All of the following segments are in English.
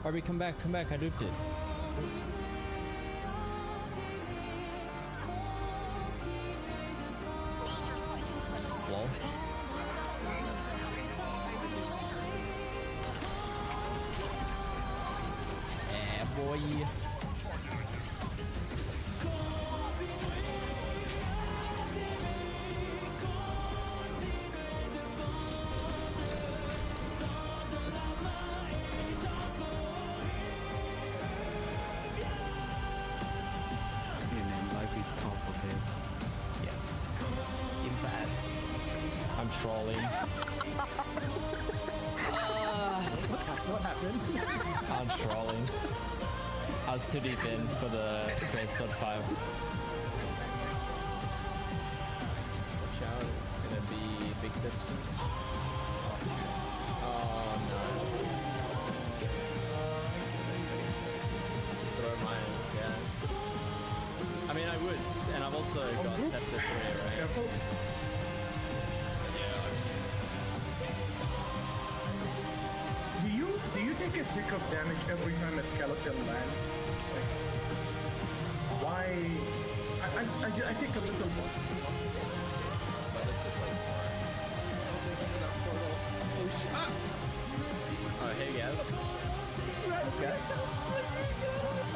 RB, come back, I duped it. Lol. Yeah, boy. Tough, okay? Yeah. In fact, I'm trolling. What happened? I'm trolling. I was too deep in for the Great Sword 5. Watch out, it's gonna be big tips. Oh no. Throw mine, yeah. I mean, I would, and I've also got Scepter 3, right? Careful. Do you take a tick of damage every time a skeleton lands? Like, why? I take a little more. But it's just like oh, hey guys. Okay.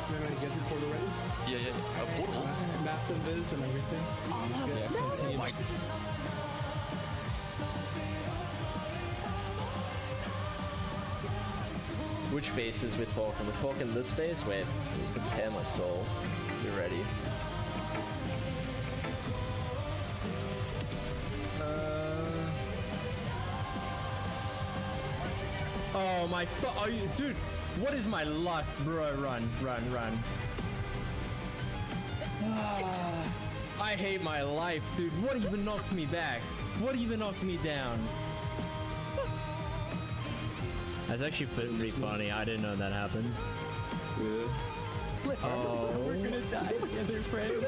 Remember to get the portal ready? Yeah. A portal? Massive viz and everything. Yeah, continue. Which phase is with Falcon? With Falcon this phase? Wait, prepare my soul. Be ready. Oh my are you, dude, what is my luck, bro? Run. I hate my life, dude. What even knocked me back? What even knocked me down? That's actually pretty funny. I didn't know that happened. Oh, we're gonna die together, friend.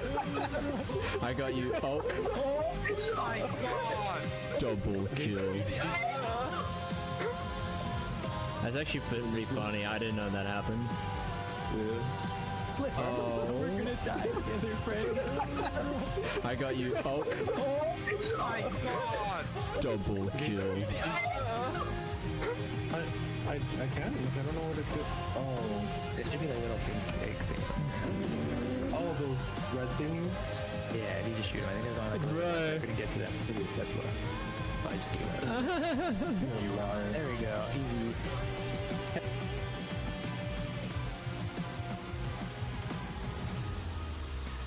I got you. Oh my god! Double kill. That's actually pretty funny. I didn't know that happened. Oh, we're gonna die together, friend. I got you. Oh my god! Double kill. I can. I don't know what it did. Oh, There should be like little pink things. all those red things. Yeah, I need to shoot them. I think there's only like Right. I'm gonna get to them. That's what I just do that. You liar. There we go. Easy.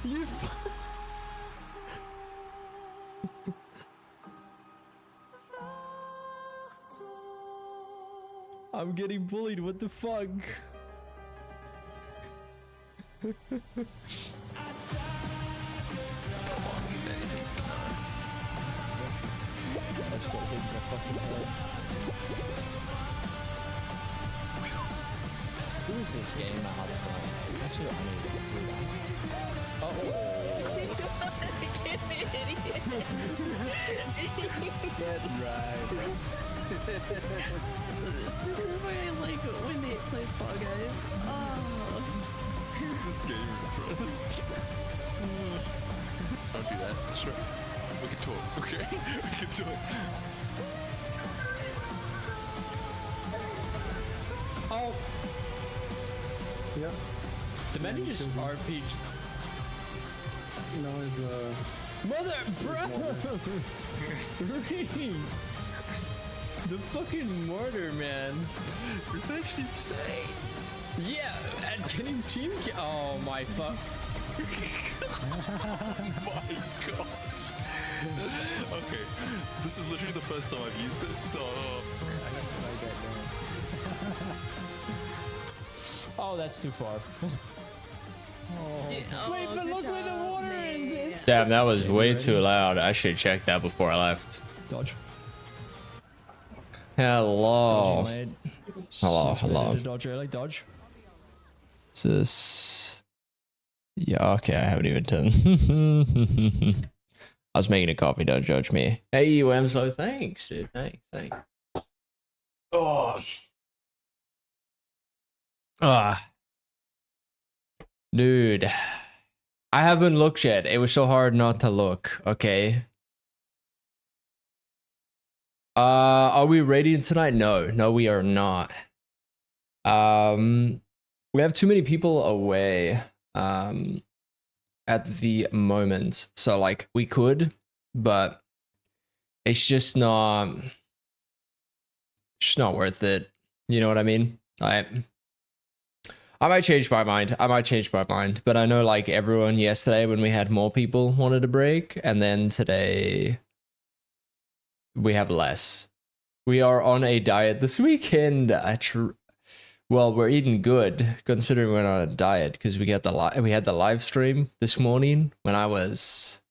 You I'm getting bullied, what the fuck? Let's go hit the fucking head. Who is this game that had it wrong? That's what I need to do that. Get right. This is why I like when they play Fall Guys. Oh. Who's this game, bro? Don't do that. Sure. We can talk, okay? We can talk. Oh! Yep. The menu just RPG. No, it's Mother, bro! The fucking mortar, man. It's actually insane. Yeah, and can you team oh my fuck. My gosh. Okay, this is literally the first time I've used it, so... Oh, that's too far. Wait, but look where the water is. Damn, that was way too loud. I should check that before I left. Dodge. Hello. Dodging, Hello. Dodge early, dodge. Is this... Yeah, okay, I haven't even done. I was making a coffee, don't judge me. Hey, Wemslow, thanks, dude. Thanks. Oh. Ah, dude. I haven't looked yet. It was so hard not to look, okay? Are we raiding tonight? No. No, we are not. We have too many people away at the moment. So like we could, but it's just not worth it. You know what I mean? I might change my mind. But I know like everyone yesterday when we had more people wanted a break, and then today we have less. We are on a diet this weekend. Well, we're eating good considering we're on a diet because we had the live stream this morning when I was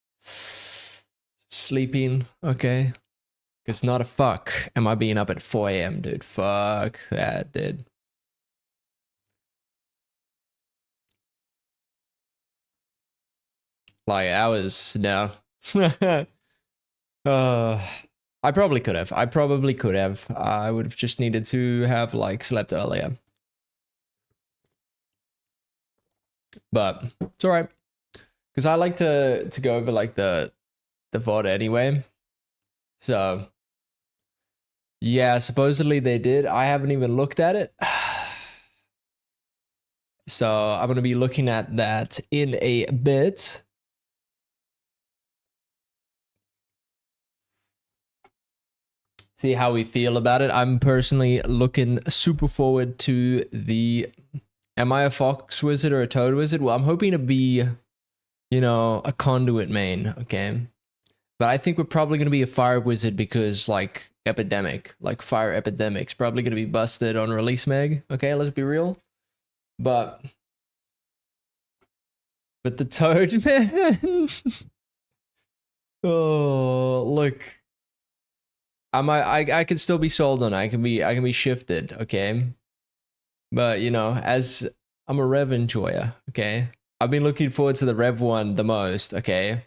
sleeping. Okay, because not a fuck am I being up at 4 a.m. dude. Fuck that, dude. Like I was no. I probably could have. I would have just needed to have like slept earlier. But it's alright. Because I like to go over like the VOD anyway. So yeah, supposedly they did. I haven't even looked at it. So I'm gonna be looking at that in a bit. See how we feel about it. I'm personally looking super forward to the. Am I a fox wizard or a toad wizard? Well, I'm hoping to be, you know, a conduit main, okay? But I think we're probably going to be a fire wizard because, like, fire epidemic's probably going to be busted on release meg, okay? Let's be real. But the toad, man. Oh, look. I could still be sold on it. I can be shifted, okay? But you know, as I'm a Rev enjoyer, okay? I've been looking forward to the Rev one the most, okay?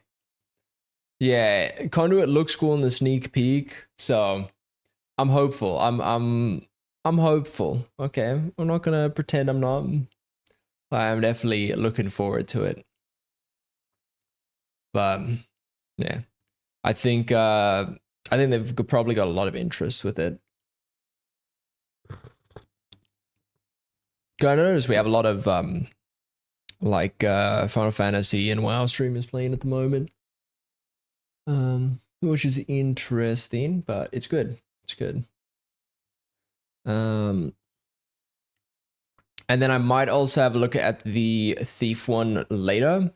Yeah, Conduit looks cool in the sneak peek, so I'm hopeful. I'm hopeful, okay? I'm not gonna pretend I'm not. I'm definitely looking forward to it. But yeah, I think they've probably got a lot of interest with it. I notice we have a lot of Final Fantasy and WoW streamers playing at the moment. Which is interesting, but it's good. It's good. And then I might also have a look at the Thief one later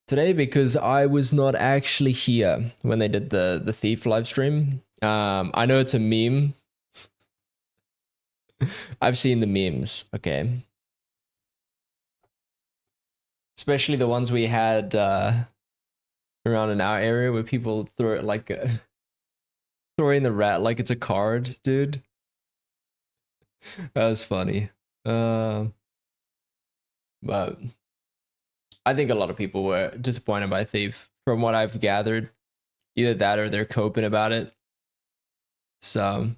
today because I was not actually here when they did the Thief live stream. I know it's a meme. I've seen the memes, okay. Especially the ones we had around in our area where people throw it like throwing the rat like it's a card, dude. That was funny. But I think a lot of people were disappointed by Thief from what I've gathered. Either that or they're coping about it. So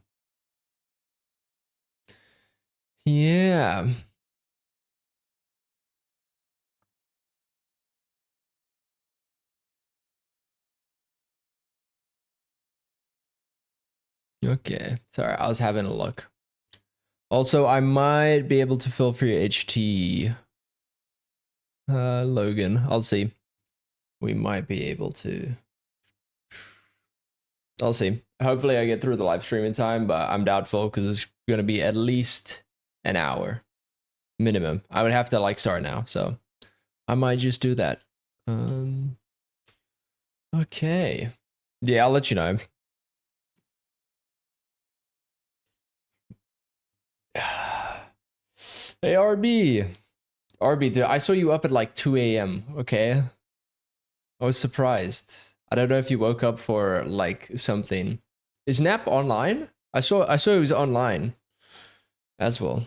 yeah. Okay. Sorry, I was having a look. Also, I might be able to fill for your HT. Logan. I'll see. We might be able to. I'll see. Hopefully I get through the live stream in time, but I'm doubtful because it's going to be at least an hour minimum. I would have to like start now, so I might just do that. Okay. Yeah, I'll let you know. Hey, RB. RB, dude, I saw you up at like 2 a.m., okay? I was surprised. I don't know if you woke up for like something. Is Nap online? I saw he was online as well.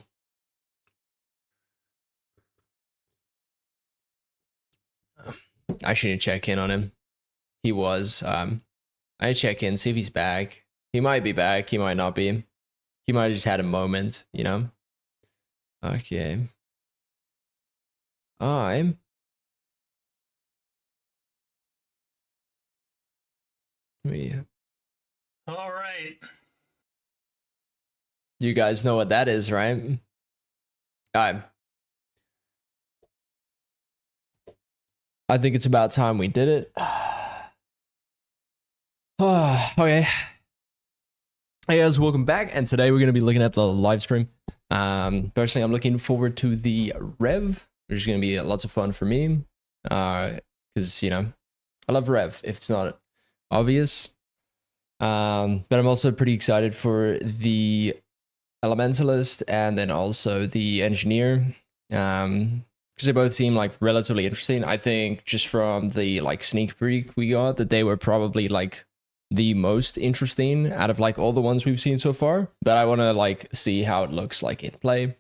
I should check in on him. He was. I check in, see if he's back. He might be back. He might not be. He might have just had a moment, you know. Okay. I'm. Me. All right. You guys know what that is, right? I think it's about time we did it. Okay. Hey guys, welcome back. And today we're going to be looking at the live stream. Personally, I'm looking forward to the Rev, which is going to be lots of fun for me. Because, you know, I love Rev, if it's not obvious. But I'm also pretty excited for the Elementalist and then also the Engineer. Because they both seem like relatively interesting. I think just from the like sneak peek we got that they were probably like the most interesting out of like all the ones we've seen so far. But I want to like see how it looks like in play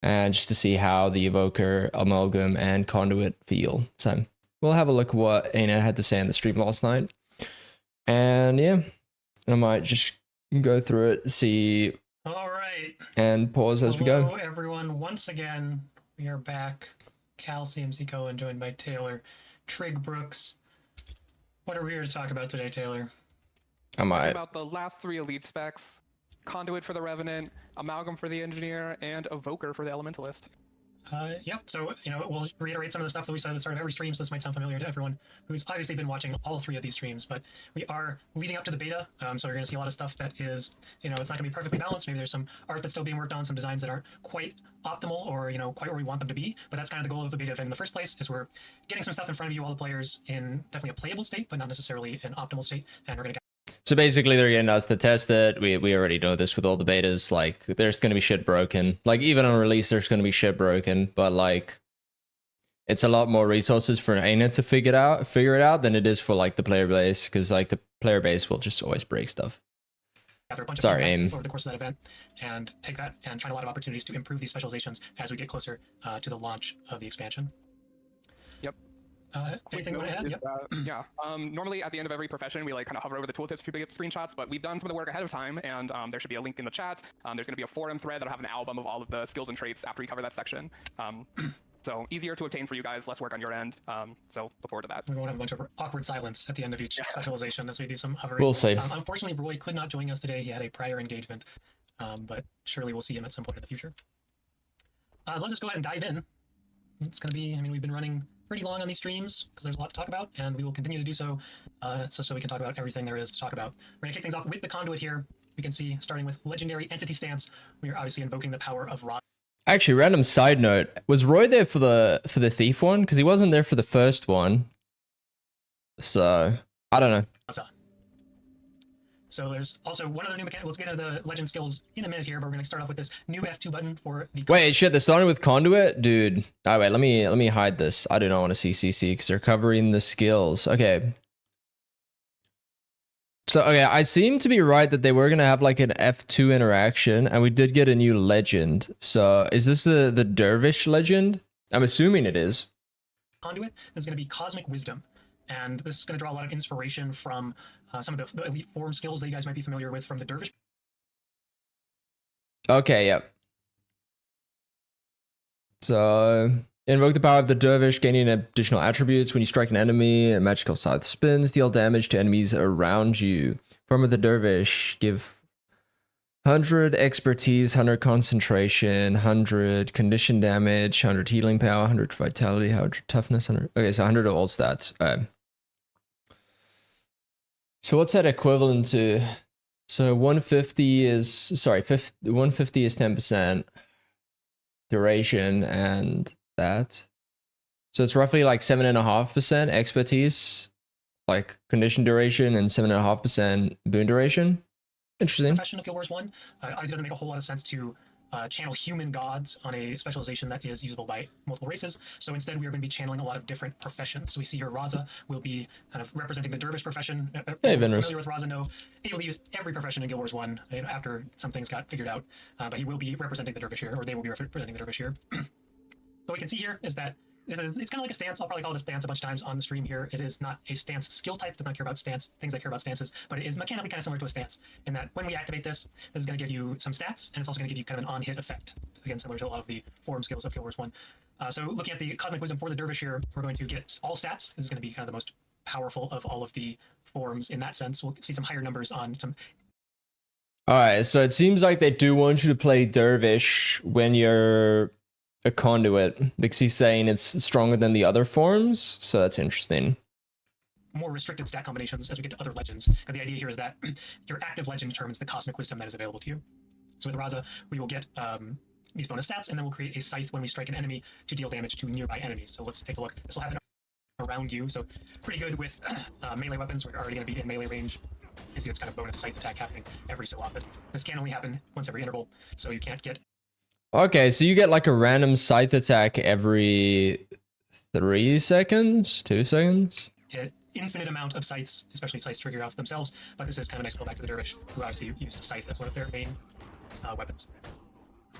and just to see how the Evoker, Amalgam, and Conduit feel. So we'll have a look at what Aina had to say on the stream last night. And yeah, I might just go through it, see, All right. and pause as we go. Hello, everyone. Once again, we are back. Cal CMC Cohen, joined by Taylor Trig Brooks. What are we here to talk about today, Taylor? I might. About the last 3 elite specs: Conduit for the Revenant, Amalgam for the Engineer, and Evoker for the Elementalist. Yep. So, you know, we'll reiterate some of the stuff that we said at the start of every stream, so this might sound familiar to everyone who's obviously been watching all 3 of these streams, but we are leading up to the beta, so you're going to see a lot of stuff that is, you know, it's not going to be perfectly balanced. Maybe there's some art that's still being worked on, some designs that aren't quite optimal or, you know, quite where we want them to be, but that's kind of the goal of the beta event in the first place, is we're getting some stuff in front of you, all the players, in definitely a playable state, but not necessarily an optimal state, and we're going to So basically, they're getting us to test it. We already know this with all the betas. Like, there's going to be shit broken. Like, even on release, there's going to be shit broken. But, like, it's a lot more resources for Aina to figure it out than it is for, like, the player base. Because, like, the player base will just always break stuff. gather a bunch Sorry, of AIM. feedback over the course of that event and take that and find a lot of opportunities to improve these specializations as we get closer to the launch of the expansion. Yep. Anything you want to add? Is, Yep. Yeah. Normally, at the end of every profession, we like kind of hover over the tooltips to get screenshots, but we've done some of the work ahead of time, and there should be a link in the chat. There's going to be a forum thread that'll have an album of all of the skills and traits after we cover that section. So easier to obtain for you guys, less work on your end. So look forward to that. We won't have a bunch of awkward silence at the end of each specialization as we do some hovering. We'll see. Unfortunately, Roy could not join us today. He had a prior engagement, but surely we'll see him at some point in the future. Let's just go ahead and dive in. It's going to be, I mean, we've been running pretty long on these streams because there's a lot to talk about, and we will continue to do so, so we can talk about everything there is to talk about. We're going to kick things off with the Conduit here. We can see, starting with Legendary Entity Stance, we are obviously invoking the power of Rod. Actually, random side note. Was Roy there for the Thief one? Because he wasn't there for the first one. So, I don't know. So there's also one other new mechanic. We'll get into the legend skills in a minute here, but we're going to start off with this new F2 button for the... Wait, shit, they're starting with Conduit? Dude. Oh, wait, let me hide this. I do not want to see CC because they're covering the skills. Okay. So, okay, I seem to be right that they were going to have like an F2 interaction, and we did get a new legend. So, is this the Dervish legend? I'm assuming it is. Conduit is going to be Cosmic Wisdom, and this is going to draw a lot of inspiration from some of the elite form skills that you guys might be familiar with from the Dervish. Okay, yep. So, invoke the power of the Dervish, gaining additional attributes. When you strike an enemy, a magical scythe spins, deal damage to enemies around you. Form of the Dervish, give 100 expertise, 100 concentration, 100 condition damage, 100 healing power, 100 vitality, 100 toughness, 100... Okay, so 100 of all stats. So what's that equivalent to? So 150 is... Sorry, 150 is 10% duration and that. So it's roughly like 7.5% expertise, like condition duration, and 7.5% boon duration. Interesting. Profession of Guild Wars 1. It doesn't make a whole lot of sense to channel human gods on a specialization that is usable by multiple races. So instead, we are going to be channeling a lot of different professions. So we see here Raza will be kind of representing the Dervish profession. Hey, Venrus. Familiar with Raza, no. He will use every profession in Guild Wars 1 after some things got figured out. But he will be representing the Dervish here, or they will be representing the Dervish here. What we can see here is that it's kind of like a stance. I'll probably call it a stance a bunch of times on the stream here. It is not a stance skill type. Does not care about stance things that care about stances, but it is mechanically kind of similar to a stance in that when we activate this, this is going to give you some stats, and it's also going to give you kind of an on-hit effect. Again, similar to a lot of the form skills of Guild Wars 1. So looking at the Cosmic Wisdom for the Dervish here, we're going to get all stats. This is going to be kind of the most powerful of all of the forms in that sense. We'll see some higher numbers on some. All right, so it seems like they do want you to play Dervish when you're a conduit because he's saying it's stronger than the other forms, so that's interesting. More restricted stat combinations as we get to other legends. And the idea here is that your active legend determines the cosmic wisdom that is available to you. So with Raza, we will get these bonus stats, and then we'll create a scythe when we strike an enemy to deal damage to nearby enemies. So let's take a look. This will happen around you, so pretty good with melee weapons. We're already going to be in melee range. You see it's kind of bonus scythe attack happening every so often. This can only happen once every interval, so you can't get. Okay, so you get like a random scythe attack every 3 seconds, 2 seconds. Hit infinite amount of scythes, especially scythes trigger off themselves. But this is kind of a nice callback to the Dervish, who obviously used scythe as one of their main weapons.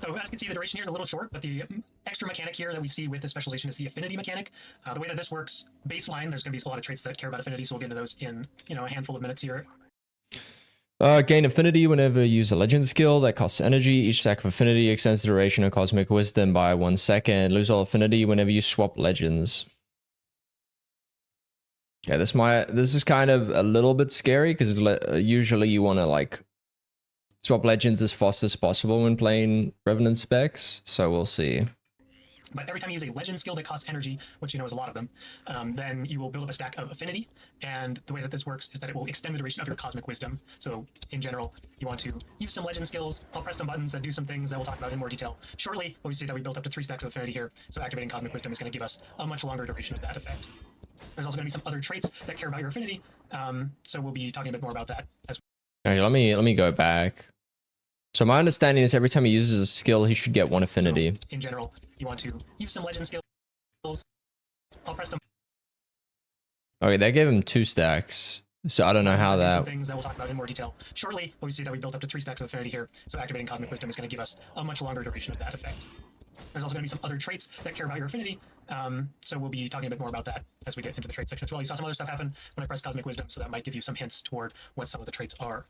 So as you can see, the duration here is a little short, but the extra mechanic here that we see with this specialization is the affinity mechanic. The way that this works, baseline, there's going to be a lot of traits that care about affinity, so we'll get into those in a handful of minutes here. Gain affinity whenever you use a legend skill that costs energy. Each stack of affinity extends the duration of cosmic wisdom by 1 second. Lose all affinity whenever you swap legends. Yeah, this is kind of a little bit scary because usually you want to like swap legends as fast as possible when playing Revenant specs. So we'll see. But every time you use a legend skill that costs energy, which you know is a lot of them, then you will build up a stack of affinity. And the way that this works is that it will extend the duration of your cosmic wisdom. So in general, you want to use some legend skills. I'll press some buttons that do some things that we'll talk about in more detail shortly. But we see that we built up to 3 stacks of affinity here. So activating cosmic wisdom is going to give us a much longer duration of that effect. There's also going to be some other traits that care about your affinity. So we'll be talking a bit more about that as well. Okay, let me go back. So my understanding is every time he uses a skill, he should get 1 affinity. So in general, you want to use some legend skills. I'll press some. Okay, they gave him 2 stacks. So I don't know how that. Some things that we'll talk about in more detail shortly. But we see that we built up to 3 stacks of affinity here. So activating cosmic wisdom is going to give us a much longer duration of that effect. There's also going to be some other traits that care about your affinity. So we'll be talking a bit more about that as we get into the trait section as well. You saw some other stuff happen when I pressed cosmic wisdom, so that might give you some hints toward what some of the traits are.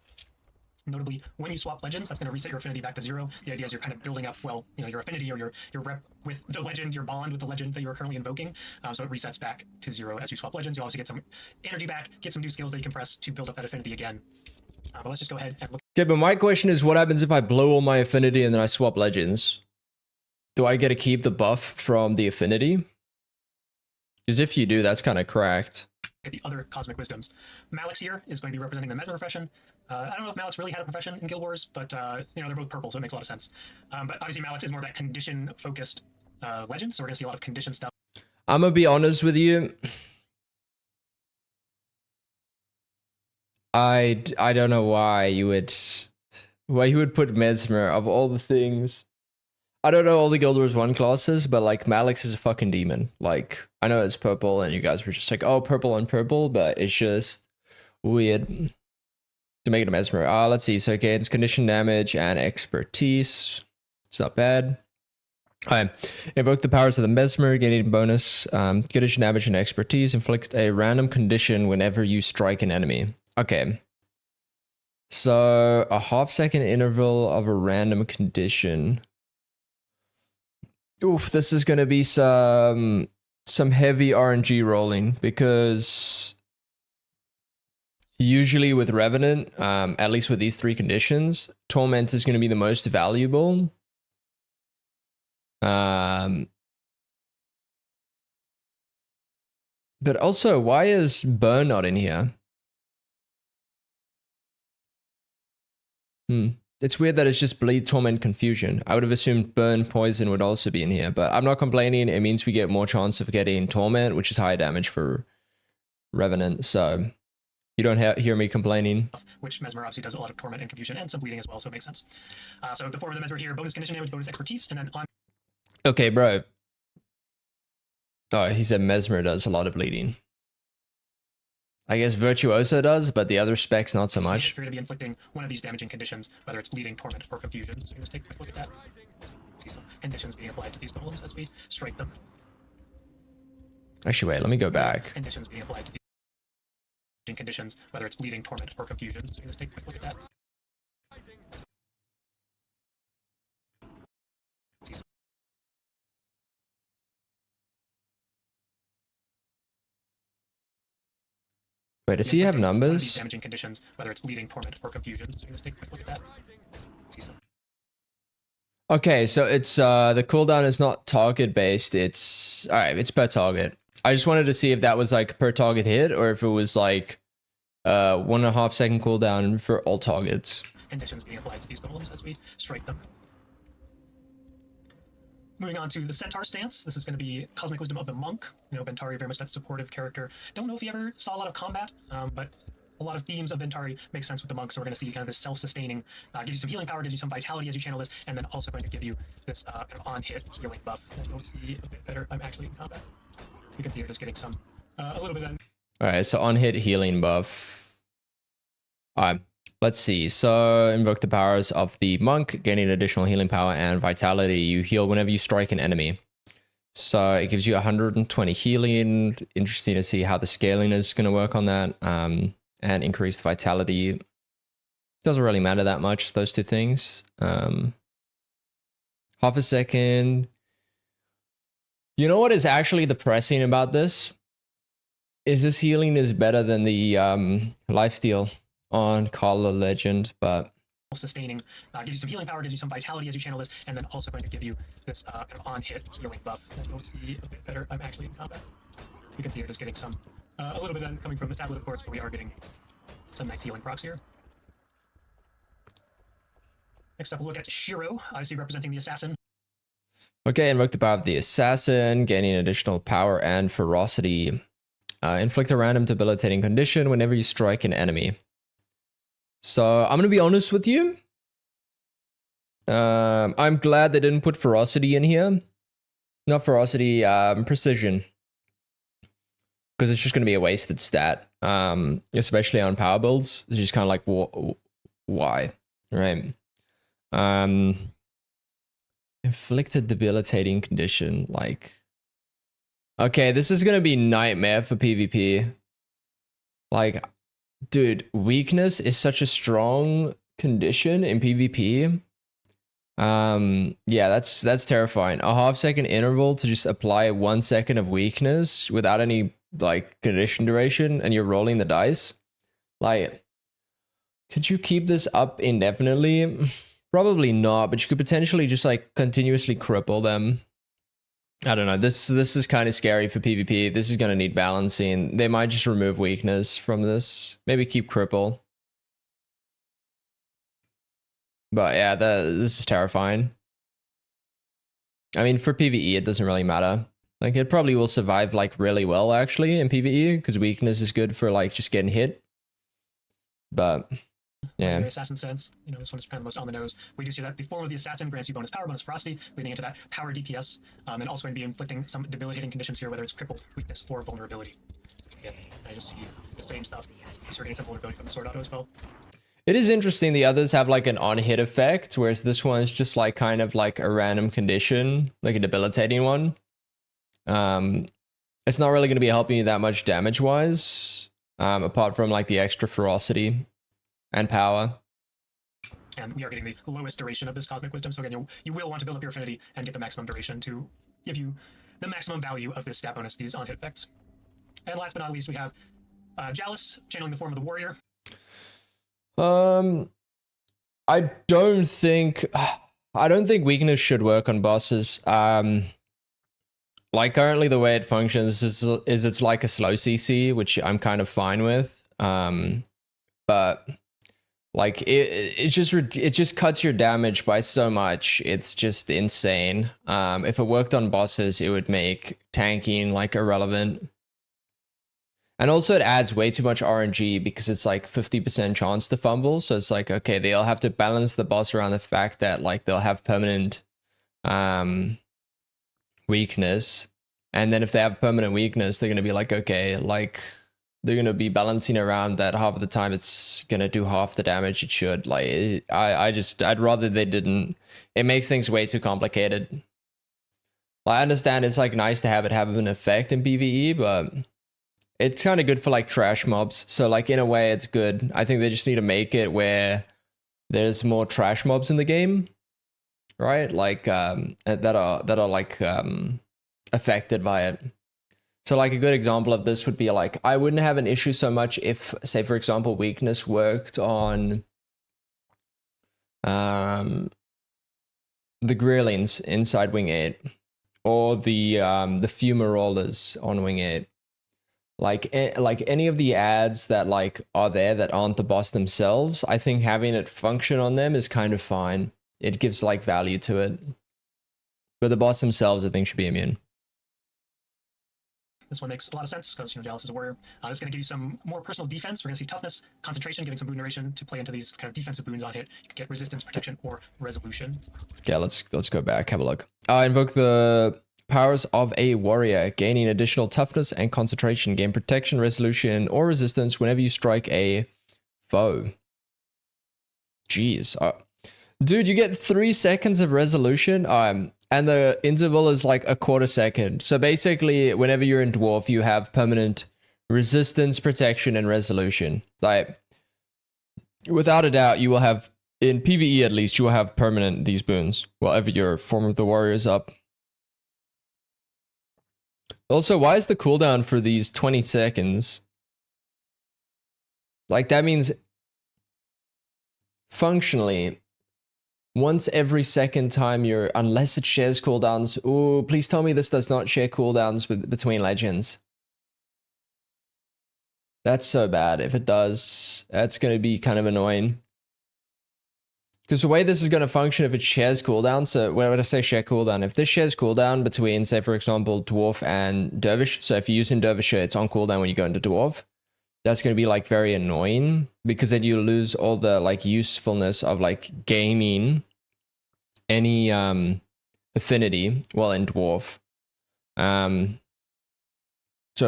Notably, when you swap legends, that's going to reset your affinity back to 0. The idea is you're kind of building up, well, your affinity or your rep with the legend, your bond with the legend that you're currently invoking. So it resets back to 0 as you swap legends. You also get some energy back, get some new skills that you can press to build up that affinity again. But let's just go ahead and look. Okay, but my question is, what happens if I blow all my affinity and then I swap legends? Do I get to keep the buff from the affinity? Because if you do, that's kind of cracked. At the other cosmic wisdoms. Malix here is going to be representing the Mesmer profession. I don't know if Malix really had a profession in Guild Wars, but they're both purple, so it makes a lot of sense. But obviously Malix is more of that condition-focused legend, so we're going to see a lot of condition stuff. I'm gonna be honest with you. I don't know why you would put Mesmer of all the things. I don't know all the Guild Wars 1 classes, but like Malix is a fucking demon. Like I know it's purple and you guys were just like, oh, purple on purple, but it's just weird to make it a Mesmer. Let's see. So okay, it's condition damage and expertise. It's not bad. Alright. Invoke the powers of the Mesmer, gaining bonus. Condition damage and expertise. Inflict a random condition whenever you strike an enemy. Okay. So a half-second interval of a random condition. Oof, this is going to be some heavy RNG rolling because usually with Revenant, at least with these 3 conditions, Torment is going to be the most valuable. But also, why is Burn not in here? It's weird that it's just Bleed, Torment, Confusion. I would have assumed Burn, Poison would also be in here, but I'm not complaining. It means we get more chance of getting Torment, which is higher damage for Revenant, so you don't hear me complaining. Which Mesmer obviously does a lot of Torment and Confusion and some bleeding as well, so it makes sense. So the form of the Mesmer here, bonus condition damage, bonus expertise, and then on... Okay, bro. Oh, he said Mesmer does a lot of bleeding. I guess Virtuoso does, but the other specs not so much. You're going to be inflicting one of these damaging conditions, whether it's bleeding, torment, or confusion. So you just take a quick look at that. See some conditions being applied to these golems as we strike them. Actually, wait, let me go back. Conditions being applied to the conditions, whether it's bleeding, torment, or confusion. So let's take a quick look at that. Wait, does he have One of these numbers? damaging conditions, whether it's bleeding, torment, or confusion. So let's take a quick look at that. See some. Okay, so it's the cooldown is not target based. It's all right. It's per target. I just wanted to see if that was like per target hit or if it was like 1.5 second cooldown for all targets. Conditions being applied to these golems as we strike them. Moving on to the Centaur stance. This is going to be Cosmic Wisdom of the Monk. You know, Bentari, very much that supportive character. Don't know if he ever saw a lot of combat, but a lot of themes of Bentari make sense with the monk. So we're going to see kind of this self-sustaining, gives you some healing power, gives you some vitality as you channel this, and then also going to give you this kind of on-hit healing buff that you'll see a bit better. I'm actually in combat. You can see you're just getting some, a little bit of. All right, so on hit healing buff. All right, let's see. So invoke the powers of the monk, gaining additional healing power and vitality. You heal whenever you strike an enemy. So it gives you 120 healing. Interesting to see how the scaling is going to work on that. And increased vitality. Doesn't really matter that much, those two things. Half a second. You know what is actually depressing about this? Is this healing is better than the lifesteal on Carla Legend, but Sustaining, gives you some healing power, gives you some vitality as you channel this, and then also going to give you this kind of on-hit healing buff that you'll see a bit better. I'm actually in combat. You can see you're just getting some, a little bit then coming from the tablet, of course, but we are getting some nice healing procs here. Next up, we'll look at Shiro, obviously representing the assassin. okay, invoke the power of the assassin, gaining additional power and ferocity. Inflict a random debilitating condition whenever you strike an enemy. So I'm gonna be honest with you. I'm glad they didn't put ferocity in here. Not ferocity, precision. Because it's just gonna be a wasted stat. Especially on power builds. It's just kind of like, why? Right? Inflict a debilitating condition, like. Okay, this is gonna be nightmare for PvP. Like, dude, weakness is such a strong condition in PvP. Yeah, that's terrifying. A half-second interval to just apply 1 second of weakness without any like condition duration, and you're rolling the dice. Like, could you keep this up indefinitely? Probably not, but you could potentially just like continuously cripple them. I don't know. This is kind of scary for PvP. This is going to need balancing. They might just remove weakness from this. Maybe keep cripple. But yeah, this is terrifying. I mean, for PvE, it doesn't really matter. Like, it probably will survive like really well actually in PvE because weakness is good for like just getting hit. But yeah. Assassin sense, you know, this one is kind of most on the nose. We do see that the form of the assassin grants you bonus power, bonus ferocity, leading into that power DPS, and also going to be inflicting some debilitating conditions here, whether it's crippled, weakness, or vulnerability. Again, I just see the same stuff. So we're getting some vulnerability from the sword auto as well. It is interesting. The others have like an on-hit effect, whereas this one's just like kind of like a random condition, like a debilitating one. It's not really going to be helping you that much damage-wise, apart from like the extra ferocity and power. And we are getting the lowest duration of this Cosmic Wisdom, so again, you will want to build up your affinity and get the maximum duration to give you the maximum value of this stat bonus, these on-hit effects. And last but not least, we have Jalis, channeling the form of the warrior. I don't think weakness should work on bosses. Like currently the way it functions is it's like a slow CC, which I'm kind of fine with. But like it just cuts your damage by so much. It's just insane. If it worked on bosses, it would make tanking like irrelevant. And also it adds way too much RNG because it's like 50% chance to fumble. So it's like, okay, they'll have to balance the boss around the fact that like they'll have permanent weakness. And then if they have permanent weakness, they're going to be like, okay, like they're going to be balancing around that half of the time it's going to do half the damage it should. Like I'd rather they didn't. It makes things way too complicated. Like, I understand it's like nice to have it have an effect in PvE, but it's kind of good for like trash mobs. So like in a way it's good. I think they just need to make it where there's more trash mobs in the game, right? Like that are like affected by it. So like a good example of this would be like, I wouldn't have an issue so much if, say for example, weakness worked on the Grillings inside Wing 8 or the Fumarollers on Wing 8. Like any of the ads that like are there that aren't the boss themselves, I think having it function on them is kind of fine. It gives like value to it. But the boss themselves, I think, should be immune. This one makes a lot of sense because, Dallas is a warrior. This is going to give you some more personal defense. We're going to see toughness, concentration, giving some boon duration to play into these kind of defensive boons on hit. You can get resistance, protection, or resolution. Yeah, let's go back, have a look. Invoke the powers of a warrior, gaining additional toughness and concentration. Gain protection, resolution, or resistance whenever you strike a foe. Jeez. Dude, you get 3 seconds of resolution. And the interval is like a quarter second. So basically, whenever you're in Dwarf, you have permanent resistance, protection, and resolution. Like, without a doubt, you will have, in PvE at least, you will have permanent these boons, whatever your form of the warrior is up. Also, why is the cooldown for these 20 seconds? Like, that means, functionally, once every second time you're, unless it shares cooldowns. Ooh, please tell me this does not share cooldowns between legends. That's so bad. If it does, that's going to be kind of annoying. Because the way this is going to function, if it shares cooldown, so when I say share cooldown, if this shares cooldown between, say for example, Dwarf and Dervish, so if you're using Dervisher, it's on cooldown when you go into Dwarf, that's going to be like very annoying because then you lose all the like usefulness of like gaining any affinity while in Dwarf. So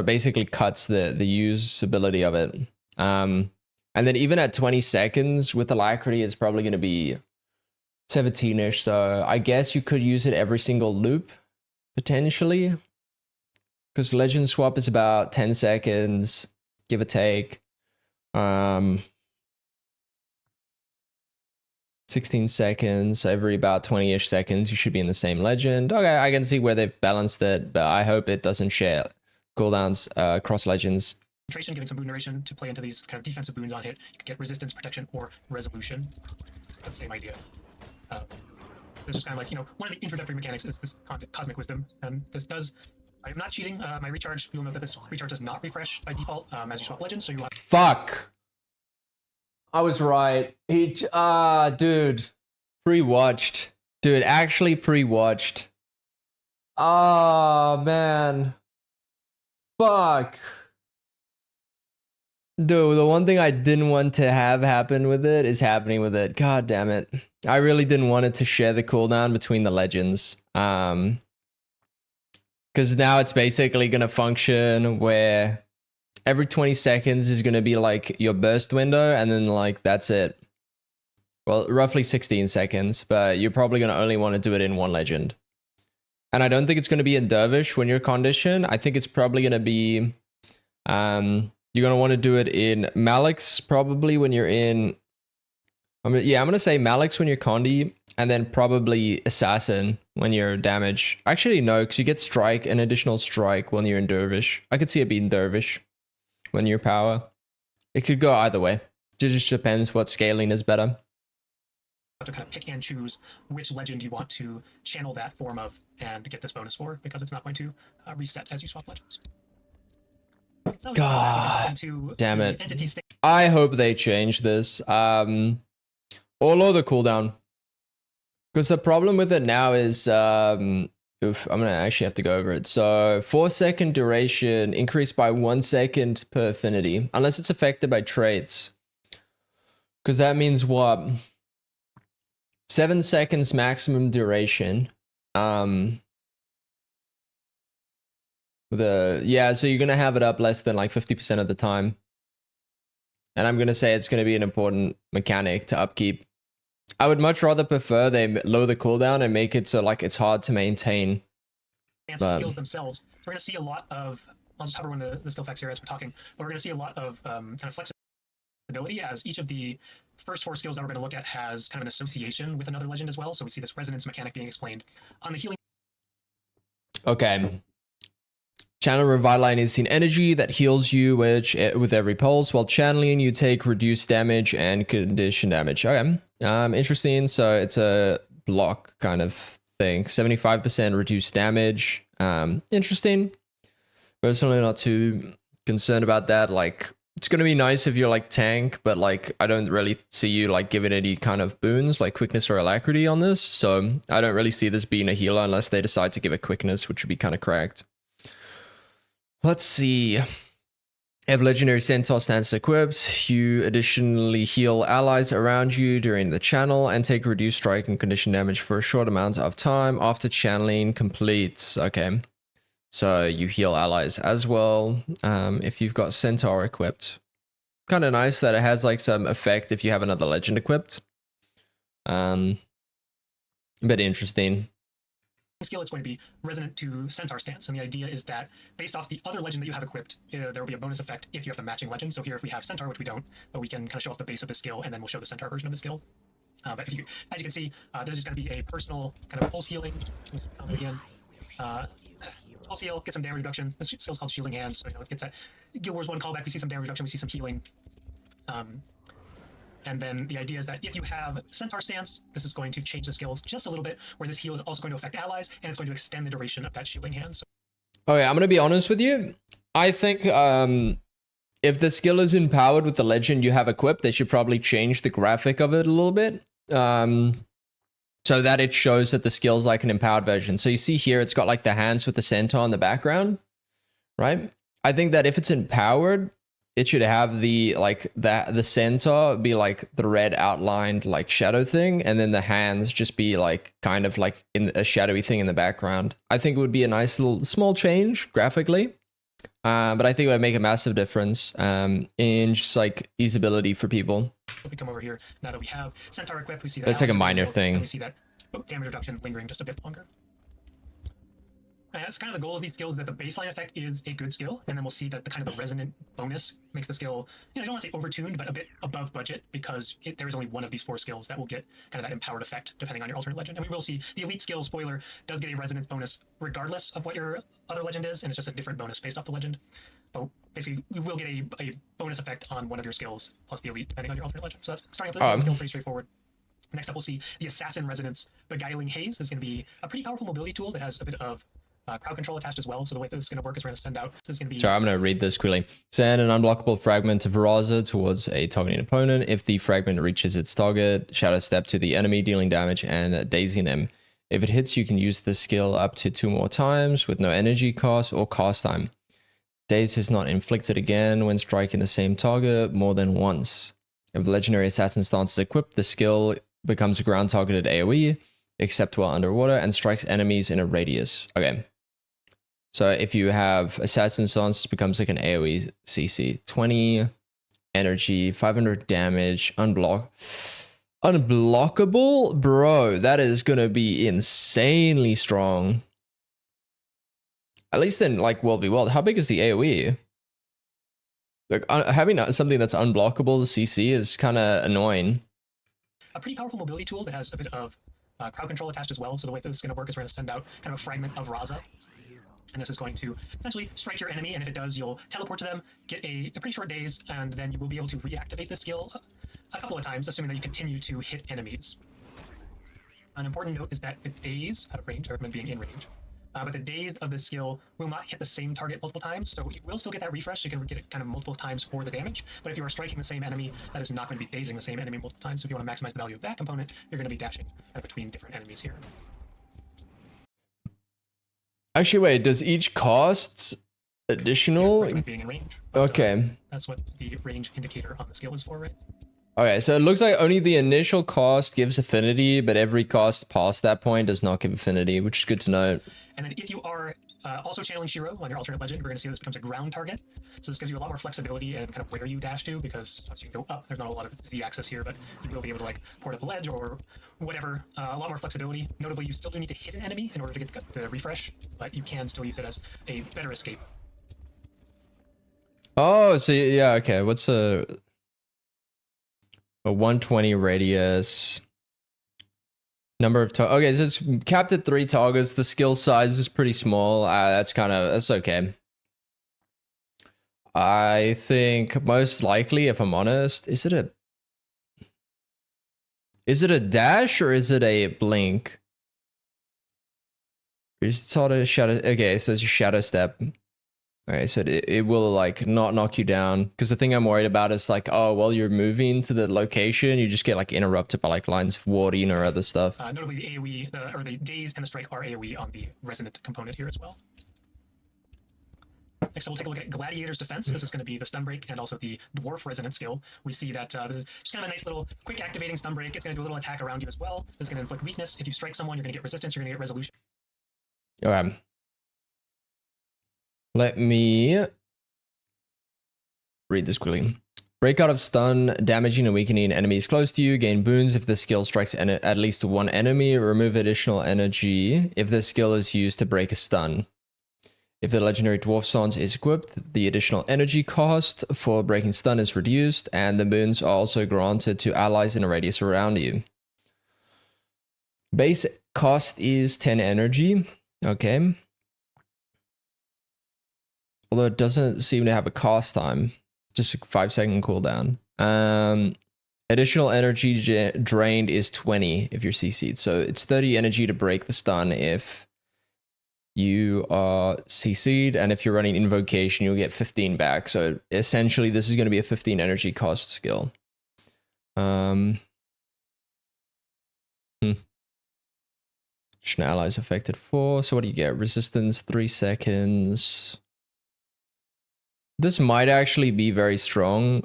it basically cuts the usability of it. And then even at 20 seconds with Alacrity, it's probably going to be 17-ish. So I guess you could use it every single loop, potentially. Because Legend Swap is about 10 seconds, give or take. 16 seconds, so every about 20-ish seconds, you should be in the same legend. Okay, I can see where they've balanced it, but I hope it doesn't share cooldowns across legends. Concentration, giving some boon duration to play into these kind of defensive boons on hit. You can get resistance, protection, or resolution. That's the same idea. It's just kind of like, one of the introductory mechanics is this Cosmic Wisdom, and this does... I'm not cheating. My recharge, you'll note that this recharge does not refresh by default as you swap legends, so you have... Fuck! I was right. Dude. Pre-watched. Dude, actually pre-watched. Man. Fuck. Dude, the one thing I didn't want to have happen with it is happening with it. God damn it. I really didn't want it to share the cooldown between the legends. Because now it's basically going to function where every 20 seconds is going to be like your burst window, and then like that's it. Well, roughly 16 seconds, but you're probably going to only want to do it in one legend. And I don't think it's going to be in Dervish when you're conditioned. I think it's probably going to be... you're going to want to do it in Malix probably when you're in... I'm going to say Malix when you're Condi, and then probably Assassin when you're damage. Actually, no, because you get Strike, an additional Strike when you're in Dervish. I could see it being Dervish when you're Power. It could go either way. It just depends what scaling is better. You have to kind of pick and choose which legend you want to channel that form of and get this bonus for, because it's not going to reset as you swap legends. So God damn it. Entity state. I hope they change this. Or lower the cooldown. Because the problem with it now is... I'm going to actually have to go over it. So 4-second duration increased by 1 second per affinity. Unless it's affected by traits. Because that means what? 7 seconds maximum duration. So you're going to have it up less than like 50% of the time. And I'm going to say it's going to be an important mechanic to upkeep. I would much rather prefer they lower the cooldown and make it so like it's hard to maintain. skills themselves. So we're going to see a lot of, I'll just hover one of the skill effects here as we're talking, but we're going to see a lot of kind of flexibility as each of the first 4 skills that we're going to look at has kind of an association with another legend as well. So we see this resonance mechanic being explained. On the healing. Okay. Channel Revitalizing is seen energy that heals you with every pulse. While channeling, you take reduced damage and condition damage. Okay. Interesting. So it's a block kind of thing. 75% reduced damage. Interesting. Personally, not too concerned about that. Like, it's going to be nice if you're like tank, but like, I don't really see you like giving any kind of boons like quickness or alacrity on this. So I don't really see this being a healer unless they decide to give it quickness, which would be kind of correct. Let's see. If Legendary Centaur stance equipped, you additionally heal allies around you during the channel and take reduced strike and condition damage for a short amount of time after channeling completes. Okay. So you heal allies as well if you've got Centaur equipped. Kind of nice that it has like some effect if you have another legend equipped. A bit interesting. Skill, it's going to be resonant to Centaur stance, and the idea is that based off the other legend that you have equipped, there will be a bonus effect if you have the matching legend. So here, if we have Centaur, which we don't, but we can kind of show off the base of the skill, and then we'll show the Centaur version of the skill. But if you, as you can see, this is just going to be a personal kind of pulse healing. Again, pulse heal, get some damage reduction. This skill is called Shielding Hands, so it gets that Guild Wars 1 callback. We see some damage reduction, we see some healing. And then the idea is that if you have Centaur stance, this is going to change the skills just a little bit, where this heal is also going to affect allies, and it's going to extend the duration of that Shielding Hand. So okay, I'm going to be honest with you. I think if the skill is empowered with the legend you have equipped, they should probably change the graphic of it a little bit. So that it shows that the skill's like an empowered version. So you see here, it's got like the hands with the centaur in the background, right? I think that if it's empowered, it should have the centaur be like the red outlined like shadow thing, and then the hands just be like kind of like in a shadowy thing in the background. I think it would be a nice little small change graphically, but I think it would make a massive difference in just like usability for people. if we come over here, now that we have Centaur equipped, we see that that's like a minor thing. And we see that damage reduction lingering just a bit longer. And that's kind of the goal of these skills, that the baseline effect is a good skill, and then we'll see that the kind of the resonant bonus makes the skill, I don't want to say overtuned, but a bit above budget, because there is only one of these 4 skills that will get kind of that empowered effect depending on your alternate legend. And we will see the elite skill, spoiler, does get a resonance bonus regardless of what your other legend is, and it's just a different bonus based off the legend. But basically, we will get a bonus effect on one of your skills plus the elite depending on your alternate legend. So that's starting off with the skill, pretty straightforward. Next up, we'll see the Assassin Resonance Beguiling Haze. This is going to be a pretty powerful mobility tool that has a bit of crowd control attached as well. So the way that this is going to work is we're going to send out. This is going to be. Sorry, I'm going to read this quickly. Send an unblockable fragment of Veraza towards a targeting opponent. If the fragment reaches its target, Shadow Step to the enemy, dealing damage and dazing them. If it hits, you can use this skill up to 2 more times with no energy cost or cast time. Daze is not inflicted again when striking the same target more than once. If the Legendary Assassin stance is equipped, the skill becomes a ground targeted AoE, except while underwater, and strikes enemies in a radius. Okay. So if you have Assassin stance, it becomes like an AoE CC. 20 energy, 500 damage, unblockable? Bro, that is going to be insanely strong. At least in like World v World. How big is the AoE? Like having something that's unblockable, the CC, is kind of annoying. A pretty powerful mobility tool that has a bit of crowd control attached as well. So the way that this is going to work is we're going to send out kind of a fragment of Raza. And this is going to essentially strike your enemy, and if it does, you'll teleport to them, get a pretty short daze, and then you will be able to reactivate this skill a couple of times, assuming that you continue to hit enemies. An important note is that the daze out of range, or being in range, but the daze of this skill will not hit the same target multiple times, so you will still get that refresh. You can get it kind of multiple times for the damage, but if you are striking the same enemy, that is not going to be dazing the same enemy multiple times. So if you want to maximize the value of that component, you're going to be dashing between different enemies here. Actually, wait, does each cost additional? Being in range. Okay. That's what the range indicator on the skill is for, right? Okay, so it looks like only the initial cost gives affinity, but every cost past that point does not give affinity, which is good to know. And then if you are also channeling Shiro on your alternate legend, we're going to see this becomes a ground target. So this gives you a lot more flexibility and kind of where you dash to, because obviously you can go up. There's not a lot of Z-axis here, but you will be able to like port up a ledge or whatever. A lot more flexibility. Notably, you still do need to hit an enemy in order to get the refresh, but you can still use it as a better escape. Oh, so yeah, okay. What's a 120 radius? Number of okay, so it's capped at 3 targets. The skill size is pretty small. That's okay. I think most likely, if I'm honest, is it a dash or is it a blink? It's sort of shadow. Okay, so it's a shadow step. Okay, so it will like not knock you down, because the thing I'm worried about is like, oh, while you're moving to the location, you just get like interrupted by like lines of warding or other stuff. Notably, the AoE or the daze and the strike are AoE on the resonant component here as well. Next, we'll take a look at Gladiator's Defense. This is going to be the stun break and also the Dwarf Resonant skill. We see that this is just kind of a nice little quick activating stun break. It's going to do a little attack around you as well. This is going to inflict weakness. If you strike someone, you're going to get resistance. You're going to get resolution. Okay. Let me read this quickly. Breakout of stun, damaging and weakening enemies close to you. Gain boons if the skill strikes at least one enemy. Remove additional energy if the skill is used to break a stun. If the legendary dwarf stance is equipped, the additional energy cost for breaking stun is reduced, and the boons are also granted to allies in a radius around you. Base cost is 10 energy. Okay. Although it doesn't seem to have a cast time, just a 5-second cooldown. Additional energy drained is 20 if you're CC'd. So it's 30 energy to break the stun if you are CC'd, and if you're running invocation, you'll get 15 back. So essentially, this is going to be a 15 energy cost skill. Allies affected 4. So what do you get? Resistance 3 seconds. This might actually be very strong.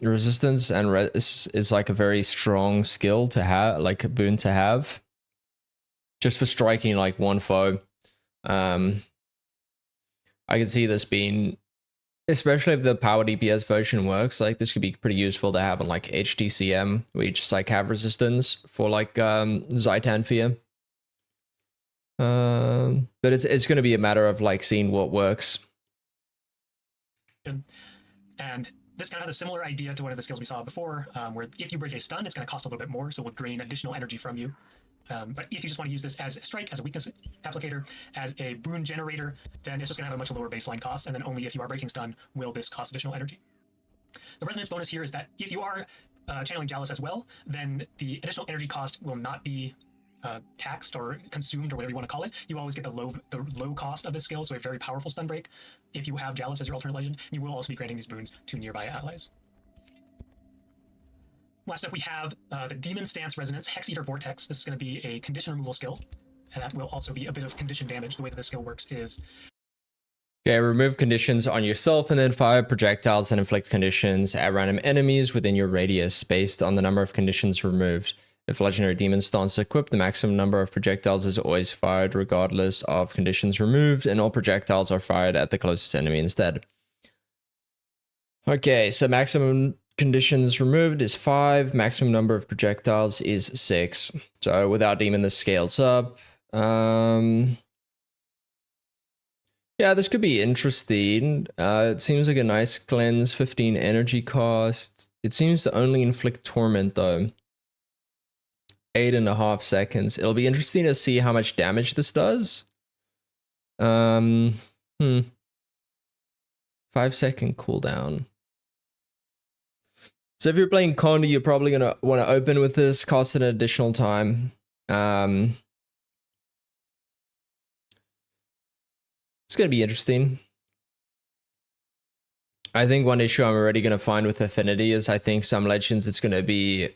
Resistance and is like a very strong skill to have, like a boon to have, just for striking like one foe. I can see this being, especially if the power DPS version works, like this could be pretty useful to have on like HDCM, where you just like have resistance for like Zaitan Fear. But it's going to be a matter of like seeing what works. And this kind of has a similar idea to one of the skills we saw before, where if you break a stun, it's going to cost a little bit more, so it will drain additional energy from you. But if you just want to use this as a strike, as a weakness applicator, as a boon generator, then it's just going to have a much lower baseline cost, and then only if you are breaking stun will this cost additional energy. The resonance bonus here is that if you are channeling Chalice as well, then the additional energy cost will not be taxed or consumed or whatever you want to call it. You always get the low cost of this skill, so a very powerful stun break. If you have Chalice as your alternate legend, you will also be granting these boons to nearby allies. Last up, we have the Demon Stance Resonance Hex Eater Vortex. This is going to be a condition removal skill, and that will also be a bit of condition damage. The way that this skill works is... Okay, remove conditions on yourself and then fire projectiles that inflict conditions at random enemies within your radius based on the number of conditions removed. If Legendary Demon Stance is equipped, the maximum number of projectiles is always fired regardless of conditions removed, and all projectiles are fired at the closest enemy instead. Okay, so maximum conditions removed is 5, maximum number of projectiles is 6. So without Demon, this scales up. Yeah, this could be interesting. It seems like a nice cleanse, 15 energy cost. It seems to only inflict torment though. 8.5 seconds. It'll be interesting to see how much damage this does. 5-second cooldown. So if you're playing Condi, you're probably gonna want to open with this, cost an additional time. It's gonna be interesting. I think one issue I'm already gonna find with Affinity is I think some legends it's gonna be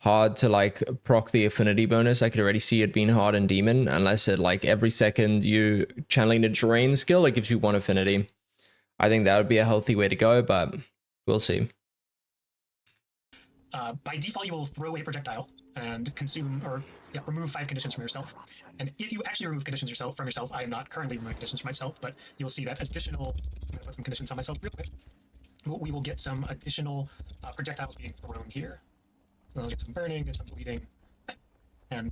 hard to like proc the affinity bonus. I could already see it being hard in Demon, unless it like every second you channeling a drain skill, it gives you 1 affinity. I think that would be a healthy way to go, but we'll see. By default, you will throw a projectile and consume or yeah, remove 5 conditions from yourself. And if you actually remove conditions from yourself, I am not currently removing conditions from myself, but you'll see that additional. I'm gonna put some conditions on myself real quick. We will get some additional projectiles being thrown here. So I'll get some burning, get some bleeding, and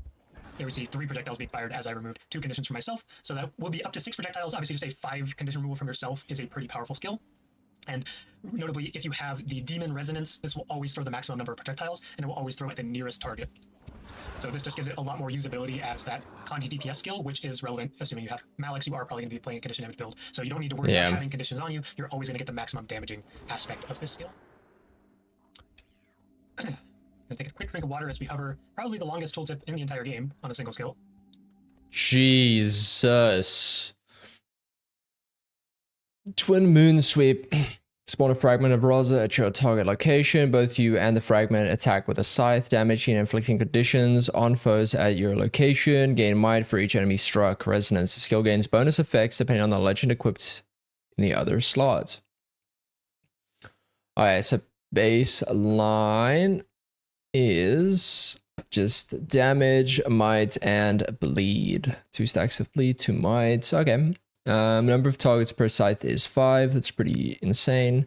there we see 3 projectiles being fired as I removed 2 conditions from myself. So that will be up to 6 projectiles. Obviously, to say 5 condition removal from yourself is a pretty powerful skill. And notably, if you have the Demon Resonance, this will always throw the maximum number of projectiles, and it will always throw at the nearest target. So this just gives it a lot more usability as that Conti DPS skill, which is relevant, assuming you have Malix, you are probably going to be playing a condition damage build. So you don't need to worry about having conditions on you. You're always going to get the maximum damaging aspect of this skill. Gonna take a quick drink of water as we hover probably the longest tooltip in the entire game on a single skill. Jesus. Twin Moon Sweep. Spawn a fragment of Rosa at your target location. Both you and the fragment attack with a scythe, damaging and inflicting conditions on foes at your location. Gain might for each enemy struck. Resonance. The skill gains bonus effects depending on the legend equipped in the other slots. Alright, so baseline is just damage, might, and bleed. 2 stacks of bleed, 2 might. Okay. Number of targets per scythe is 5. That's pretty insane.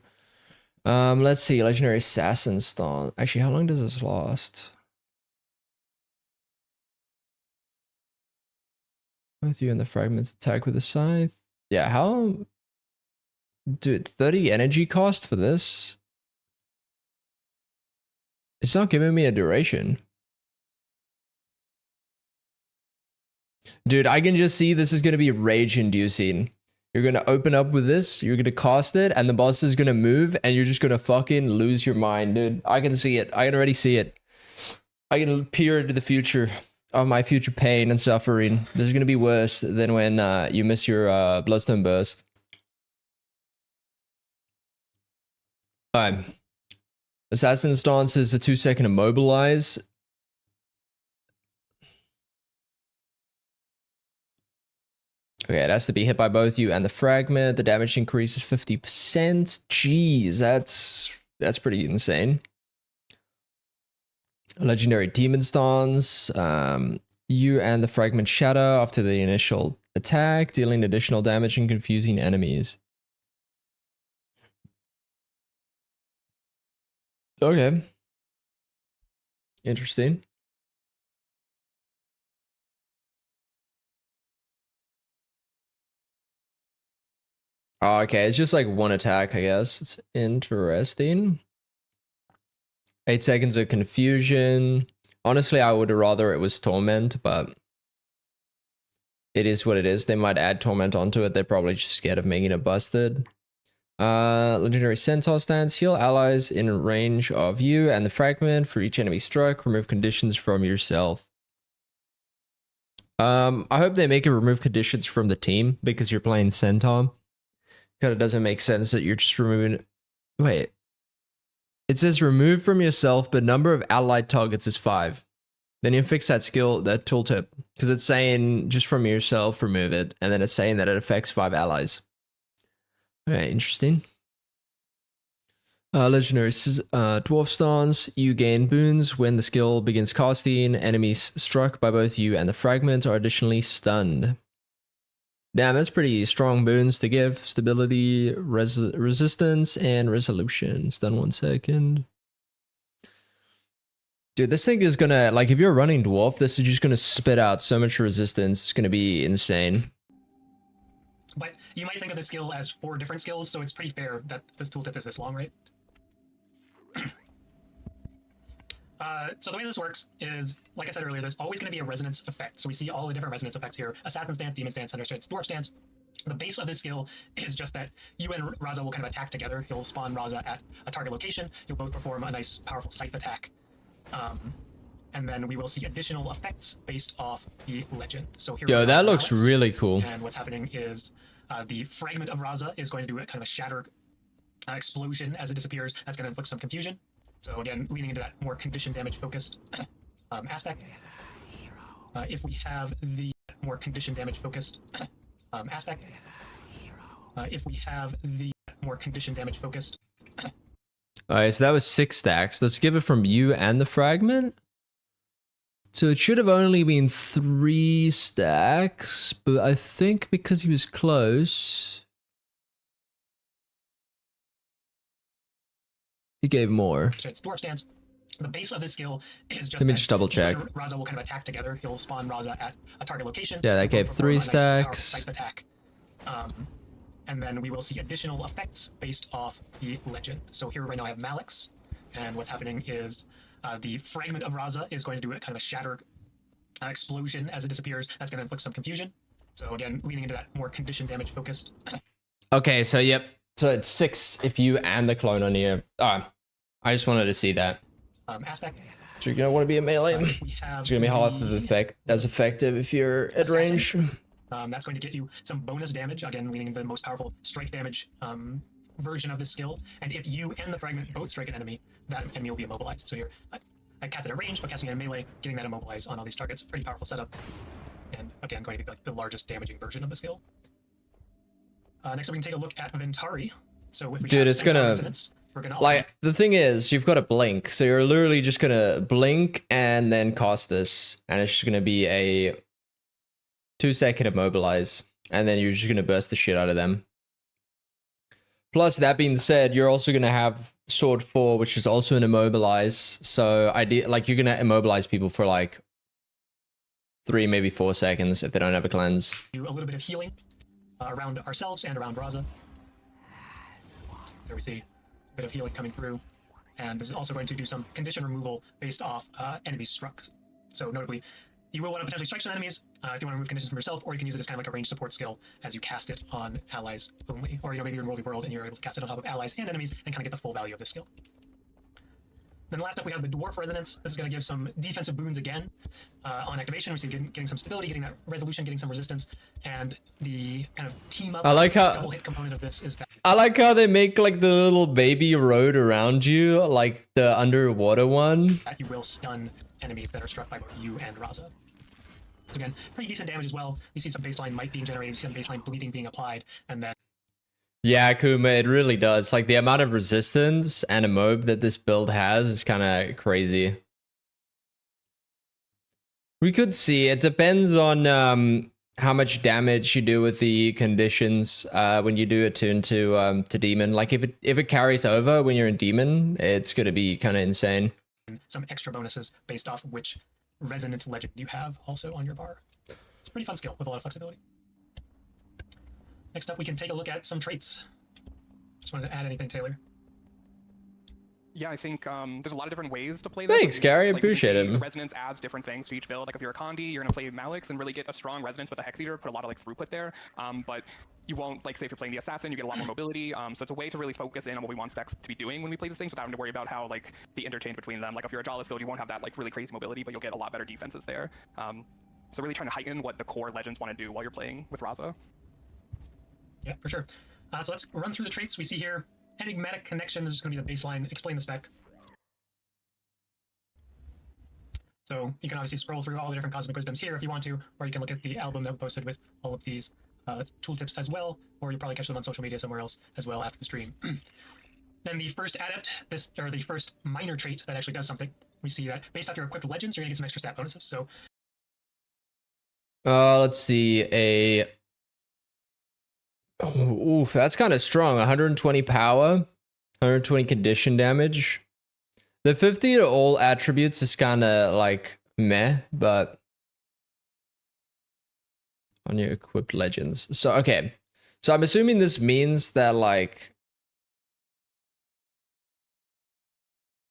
Let's see. Legendary Assassin Stance. Actually, how long does this last? Both you and the fragments attack with a scythe. Yeah, how? Dude, 30 energy cost for this? It's not giving me a duration. Dude, I can just see this is going to be rage inducing. You're going to open up with this, you're going to cast it, and the boss is going to move, and you're just going to fucking lose your mind, dude. I can see it. I can already see it. I can peer into the future of my future pain and suffering. This is going to be worse than when you miss your Bloodstone Burst. Alright. Assassin Stance is a 2-second immobilize. Okay, it has to be hit by both you and the fragment. The damage increases 50%. Jeez, that's pretty insane. Legendary Demon Stance. You and the fragment shatter after the initial attack, dealing additional damage and confusing enemies. Okay. Interesting. Oh, okay, it's just like 1 attack, I guess. It's interesting. 8 seconds of confusion. Honestly, I would rather it was Torment, but it is what it is. They might add Torment onto it. They're probably just scared of making it busted. Legendary Centaur Stance. Heal allies in range of you and the fragment for each enemy struck. Remove conditions from yourself. I hope they make it remove conditions from the team because you're playing Centaur. Because it doesn't make sense that you're just removing... Wait. It says remove from yourself, but number of allied targets is 5. Then you fix that skill, that tooltip. Because it's saying just from yourself, remove it. And then it's saying that it affects 5 allies. Alright, interesting. Legendary Dwarf Stance. You gain boons when the skill begins casting. Enemies struck by both you and the fragment are additionally stunned. Damn, that's pretty strong boons to give. Stability, resistance, and resolution. Stun 1 second. Dude, this thing is gonna, like, if you're running Dwarf, this is just gonna spit out so much resistance. It's gonna be insane. But you might think of this skill as 4 different skills, so it's pretty fair that this tooltip is this long, right? So the way this works is, like I said earlier, there's always going to be a resonance effect. So we see all the different resonance effects here. Assassin Stance, Demon Stance, Thunder Stance, Dwarf Stance. The base of this skill is just that you and Raza will kind of attack together. You'll spawn Raza at a target location. You'll both perform a nice, powerful scythe attack. And then we will see additional effects based off the legend. So here Yo, that looks really cool. And what's happening is the fragment of Raza is going to do a kind of a shatter explosion as it disappears. That's going to inflict some confusion. So again, leaning into that more condition damage focused aspect. If we have the more condition damage focused aspect. If we have the more condition damage focused. Alright, so that was 6 stacks. Let's give it from you and the fragment. So it should have only been 3 stacks, but I think because he was close, he gave more. It's dwarf stance. The base of this skill is just Let me that just double check. you and Raza will kind of attack together. He'll spawn Raza at a target location. Yeah, that We'll gave perform 3 a nice, stacks. scythe attack. And then we will see additional effects based off the legend. So here right now I have Malix, and what's happening is the fragment of Raza is going to do a kind of a shatter explosion as it disappears. That's going to inflict some confusion. So again, leaning into that more condition damage focused. Okay, so yep. So it's 6 if you and the clone on here. I just wanted to see that. Aspect. So you're gonna want to be a melee. We have It's gonna be half of the effect as effective if you're at Assassin. range. That's going to get you some bonus damage, again, leaning into the most powerful strike damage version of this skill. And if you and the fragment both strike an enemy, that enemy will be immobilized. So you're I cast it at range, but casting it in melee, getting that immobilized on all these targets. Pretty powerful setup. And again, going to be like the largest damaging version of the skill. Next up, we can take a look at Ventari. So if we Dude, have it's Centaur gonna- Resonance, we're gonna also Like, the thing is, you've got to blink. So you're literally just gonna blink and then cast this. And it's just gonna be a 2-second immobilize. And then you're just gonna burst the shit out of them. Plus, that being said, you're also gonna have Sword 4, which is also an immobilize. So like you're gonna immobilize people for like 3, maybe 4 seconds if they don't have a cleanse. do a little bit of healing around ourselves and around Raza. There we see a bit of healing coming through. And this is also going to do some condition removal based off enemies struck. So notably, you will want to potentially strike some enemies if you want to remove conditions from yourself, or you can use it as kind of like a range support skill as you cast it on allies only. Or maybe you're in Worldy World and you're able to cast it on top of allies and enemies and kind of get the full value of this skill. Then last up, we have the Dwarf Resonance. This is going to give some defensive boons again. On activation, we see getting some stability, getting that resolution, getting some resistance, and the kind of team up I like how- double hit component of this is that I like how they make like the little baby road around you, like the underwater one. you will stun enemies that are struck by both you and Raza. So again, pretty decent damage as well. You see some baseline might being generated, you see some baseline bleeding being applied, and then Yeah, Kuma, it really does. Like the amount of resistance and a mob that this build has is kind of crazy. We could see, it depends on how much damage you do with the conditions when you do attune to demon. Like if it carries over when you're in demon, it's gonna be kind of insane. some extra bonuses based off which resonant legend you have also on your bar. It's a pretty fun skill with a lot of flexibility. Next up, we can take a look at some traits. Just wanted to add anything, Taylor. Yeah, I think there's a lot of different ways to play this. Thanks, Gary. I Like, you can appreciate see it. the Resonance adds different things to each build. Like if you're a Condi, you're gonna play Malix and really get a strong resonance with a Hex Eater, put a lot of like throughput there. But you won't, like, say if you're playing the Assassin, you get a lot more mobility. So it's a way to really focus in on what we want specs to be doing when we play these things without having to worry about how like the interchange between them. Like if you're a Jawless build, you won't have that like really crazy mobility, but you'll get a lot better defenses there. So really trying to heighten what the core legends want to do while you're playing with Raza. Yeah, for sure. So let's run through the traits we see here. Enigmatic Connection, this is going to be the baseline. Explain the spec. So you can obviously scroll through all the different Cosmic Wisdoms here if you want to, or you can look at the album that we posted with all of these tooltips as well, or you'll probably catch them on social media somewhere else as well after the stream. Then the first adept, the first minor trait that actually does something. We see that based off your equipped legends, you're going to get some extra stat bonuses. So Let's see, oof, that's kind of strong. 120 power, 120 condition damage. The 50 to all attributes is kind of like meh, but on your equipped legends. So, okay. So I'm assuming this means that like,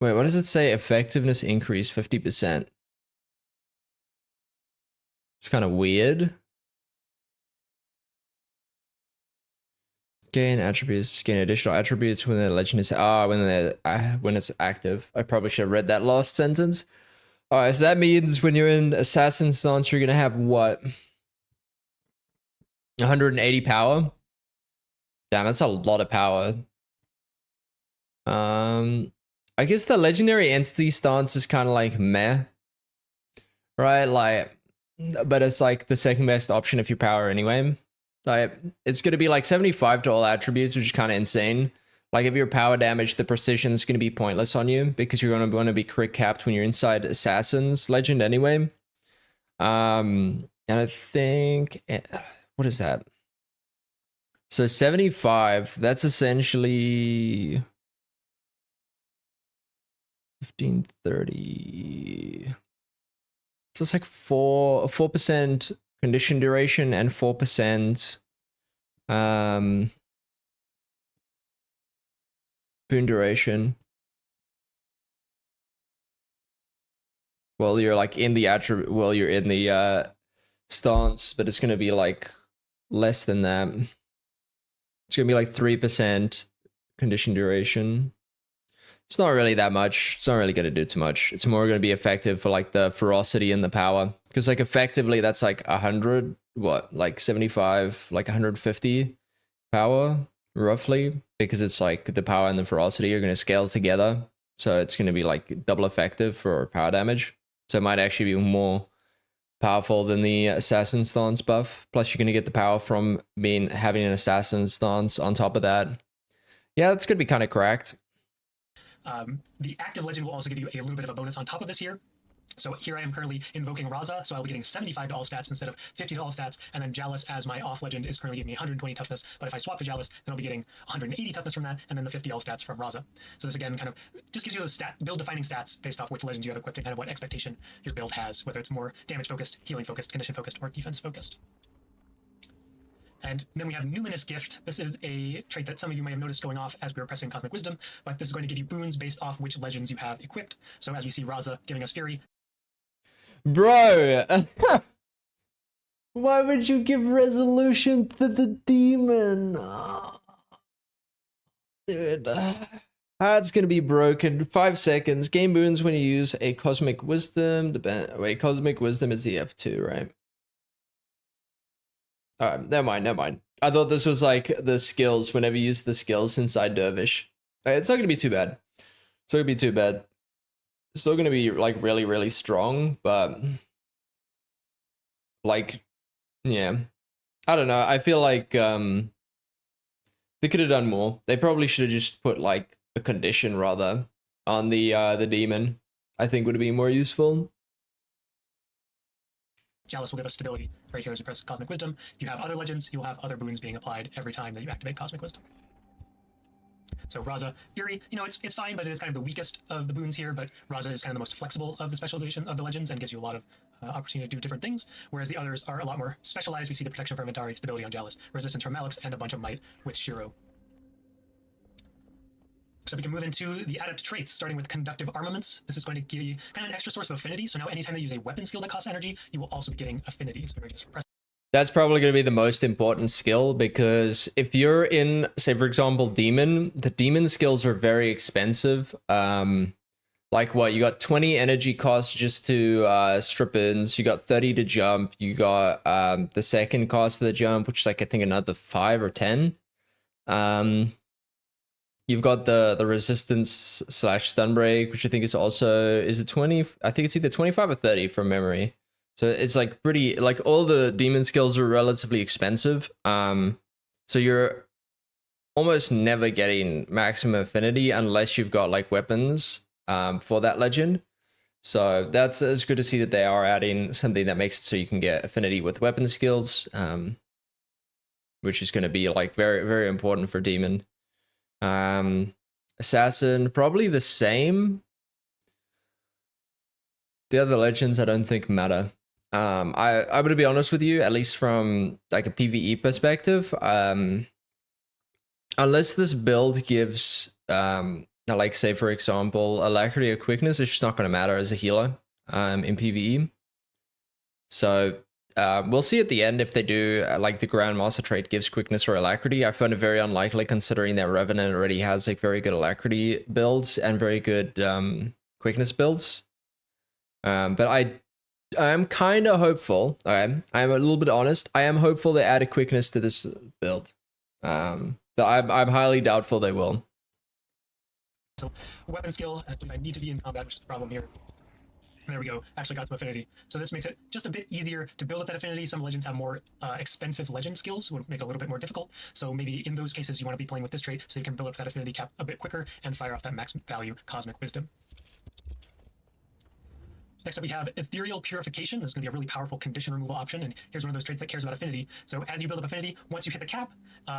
wait, what does it say? Effectiveness increase 50%. It's kind of weird. Gain attributes, gain additional attributes when the legend is when it's active. I probably should have read that last sentence. All right, so that means when you're in assassin stance, you're gonna have what? 180 power. Damn, that's a lot of power. I guess the legendary entity stance is kind of like meh, right? Like, but it's like the second best option if you power anyway. Like, it's going to be like 75 to all attributes, which is kind of insane. Like if you're power damage, the precision is going to be pointless on you because you're going to want to be crit capped when you're inside Assassin's Legend anyway. And I think, what is that? So 75, that's essentially 1530. So it's like 4% condition duration and 4% boon duration. Well, you're like in the attribute, well, you're in the stance, but it's gonna be like less than that. It's gonna be like 3% condition duration. It's not really that much. It's not really gonna do too much. It's more gonna be effective for like the ferocity and the power. Because like effectively that's like 100, what, like 75, like 150 power, roughly. Because it's like the power and the ferocity are gonna scale together. So it's gonna be like double effective for power damage. So it might actually be more powerful than the assassin stance buff. Plus you're going to get the power from having an assassin stance on top of that. Yeah, that's going to be kind of cracked. The active legend will also give you a little bit of a bonus on top of this here. So here I am currently invoking Raza, so I'll be getting 75 to all stats instead of 50 to all stats, and then Jalus as my off legend is currently giving me 120 toughness, but if I swap to Jalus, then I'll be getting 180 toughness from that, and then the 50 all stats from Raza. So this again kind of just gives you those build-defining stats based off which legends you have equipped and kind of what expectation your build has, whether it's more damage-focused, healing-focused, condition-focused, or defense-focused. And then we have Numinous Gift. This is a trait that some of you may have noticed going off as we were pressing Cosmic Wisdom, but this is going to give you boons based off which legends you have equipped. So as we see Raza giving us Fury, Bro, why would you give resolution to the demon? Oh, dude, that's gonna be broken. 5 seconds. Game boons when you use a Cosmic Wisdom. Wait, Cosmic Wisdom is the F2, right? Alright, never mind. I thought this was like the skills, whenever you use the skills inside Dervish. It's not gonna be too bad. It's not gonna be too bad. Still gonna be like really, really strong, but like, yeah, I don't know. I feel like they could have done more. They probably should have just put like a condition rather on the demon. I think would have been more useful. Jalus will give us stability right here as we press Cosmic Wisdom. If you have other legends, you'll have other boons being applied every time that you activate Cosmic Wisdom. So Raza, Fury, you know, it's fine, but it is kind of the weakest of the boons here, but Raza is kind of the most flexible of the specialization of the legends and gives you a lot of opportunity to do different things, whereas the others are a lot more specialized. We see the protection from Inventari, stability on Jalus, resistance from Malix, and a bunch of might with Shiro. So we can move into the adept traits, starting with conductive armaments. This is going to give you kind of an extra source of affinity, so now anytime you use a weapon skill that costs energy, you will also be getting affinity. So we're just press. That's probably going to be the most important skill, because if you're in, say, for example, Demon, the Demon skills are very expensive. Like what, you got 20 energy costs just to strip ins, you got 30 to jump, you got the second cost of the jump, which is like, I think another 5 or 10. You've got the resistance / stun break, which I think is also, is it 20? I think it's either 25 or 30 from memory. So it's like pretty, like all the demon skills are relatively expensive. So you're almost never getting maximum affinity unless you've got like weapons for that legend. So it's good to see that they are adding something that makes it so you can get affinity with weapon skills, which is going to be like very, very important for demon. Assassin, probably the same. The other legends I don't think matter. I'm gonna be honest with you, at least from like a PvE perspective, unless this build gives like, say for example, alacrity or quickness, it's just not gonna matter as a healer in PvE. So we'll see at the end if they do like the Grandmaster trait gives quickness or alacrity. I find it very unlikely considering that Revenant already has like very good alacrity builds and very good quickness builds. But I'm kind of hopeful. I'm a little bit honest. I am hopeful they add a quickness to this build. But I'm highly doubtful they will. So weapon skill, I need to be in combat, which is the problem here. There we go. Actually got some affinity. So this makes it just a bit easier to build up that affinity. Some legends have more expensive legend skills, would make it a little bit more difficult. So maybe in those cases, you want to be playing with this trait so you can build up that affinity cap a bit quicker and fire off that max value Cosmic Wisdom. Next up, we have Ethereal Purification. This is going to be a really powerful condition removal option, and here's one of those traits that cares about affinity. So as you build up affinity, once you hit the cap,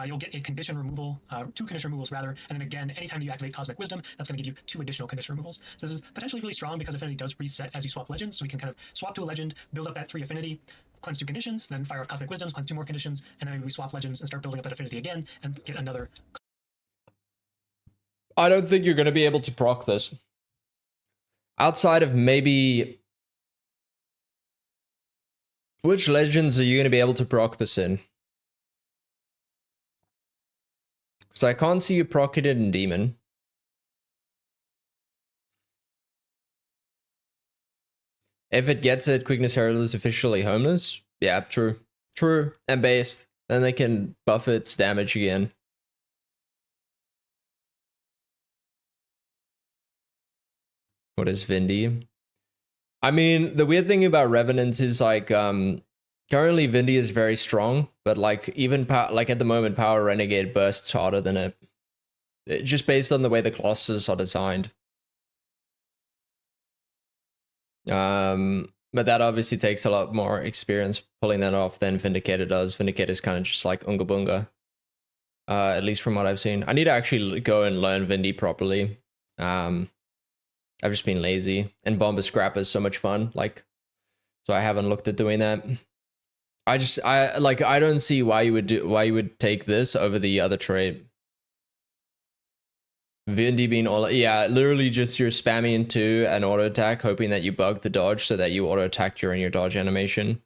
you'll get a condition removal, 2 condition removals rather, and then again, anytime you activate Cosmic Wisdom, that's going to give you 2 additional condition removals. So this is potentially really strong because affinity does reset as you swap legends, so we can kind of swap to a legend, build up that 3 affinity, cleanse 2 conditions, then fire off Cosmic Wisdoms, cleanse 2 more conditions, and then we swap legends and start building up that affinity again and get another. I don't think you're going to be able to proc this. Outside of maybe... Which legends are you going to be able to proc this in? So I can't see you proc it in Demon. If it gets it, Quickness Herald is officially homeless. Yeah, true. True, and based. Then they can buff its damage again. What is Vindy? I mean, the weird thing about Revenant is like, currently Vindy is very strong, but like even like at the moment, Power Renegade bursts harder than it. Just based on the way the classes are designed. But that obviously takes a lot more experience pulling that off than Vindicator does. Vindicator is kind of just like Unga Bunga. At least from what I've seen. I need to actually go and learn Vindy properly. I've just been lazy, and Bomber Scrap is so much fun. Like, so I haven't looked at doing that. I don't see why you would take this over the other trait. Vindy being all, yeah, literally just you're spamming into an auto attack, hoping that you bug the dodge so that you auto attack during your dodge animation.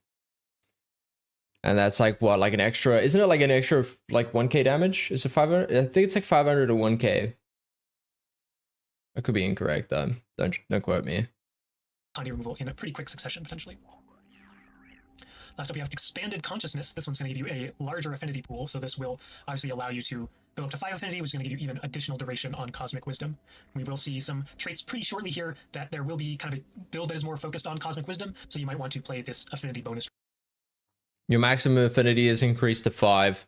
And that's like what, like an extra? Isn't it like an extra like 1k damage? Is it 500? I think it's like 500 to 1k. I could be incorrect though. Don't quote me. Condi removal in a pretty quick succession, potentially. Last up, we have Expanded Consciousness. This one's going to give you a larger affinity pool, so this will obviously allow you to build up to 5 affinity, which is going to give you even additional duration on Cosmic Wisdom. We will see some traits pretty shortly here that there will be kind of a build that is more focused on Cosmic Wisdom, so you might want to play this affinity bonus. Your maximum affinity is increased to 5.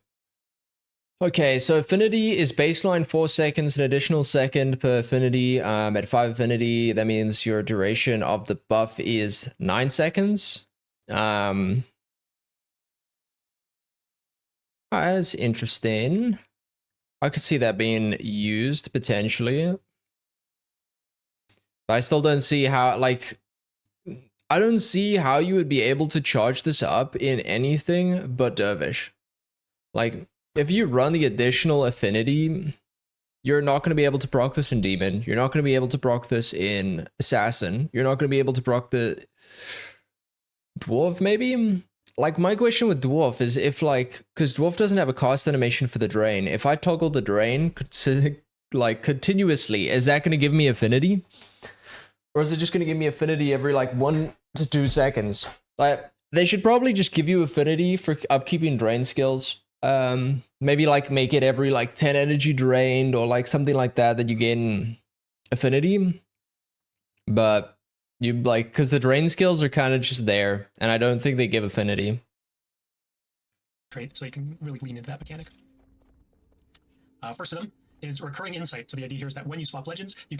Okay, so affinity is baseline 4 seconds, an additional second per affinity. At 5 affinity, that means your duration of the buff is 9 seconds. That's interesting. I could see that being used potentially. But I still don't see how, like, I don't see how you would be able to charge this up in anything but Dervish. Like, if you run the additional affinity, you're not going to be able to proc this in Demon. You're not going to be able to proc this in Assassin. You're not going to be able to proc the Dwarf, maybe? Like, my question with Dwarf is if, like, because Dwarf doesn't have a cast animation for the Drain. If I toggle the Drain, like, continuously, is that going to give me affinity? Or is it just going to give me affinity every, like, 1 to 2 seconds? Like, they should probably just give you affinity for upkeeping Drain skills. Maybe like make it every like 10 energy drained or like something like that you gain affinity. But you like, because the drain skills are kind of just there, and I don't think they give affinity. Trait, so you can really lean into that mechanic. First of them is Recurring Insight. So the idea here is that when you swap legends, you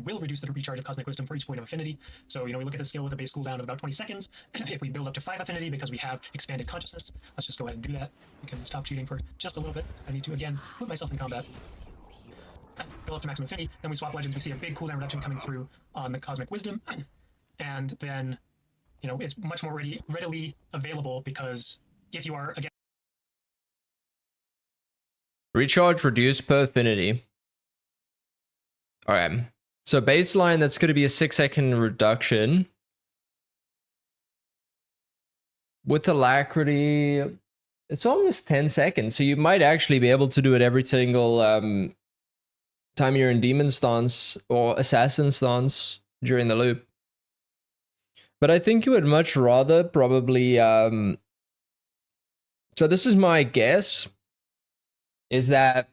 will reduce the recharge of Cosmic Wisdom for each point of affinity. So, you know, we look at the skill with a base cooldown of about 20 seconds. If we build up to 5 affinity because we have Expanded Consciousness, let's just go ahead and do that. We can stop cheating for just a little bit. I need to, again, put myself in combat. Build up to maximum affinity, then we swap legends. We see a big cooldown reduction coming through on the Cosmic Wisdom. And then, you know, it's much more readily available because if you are, again, Recharge reduced per affinity. Alright. So baseline, that's going to be a 6-second reduction. With Alacrity, it's almost 10 seconds. So you might actually be able to do it every single time you're in Demon stance or Assassin stance during the loop. But I think you would much rather probably... So this is my guess. Is that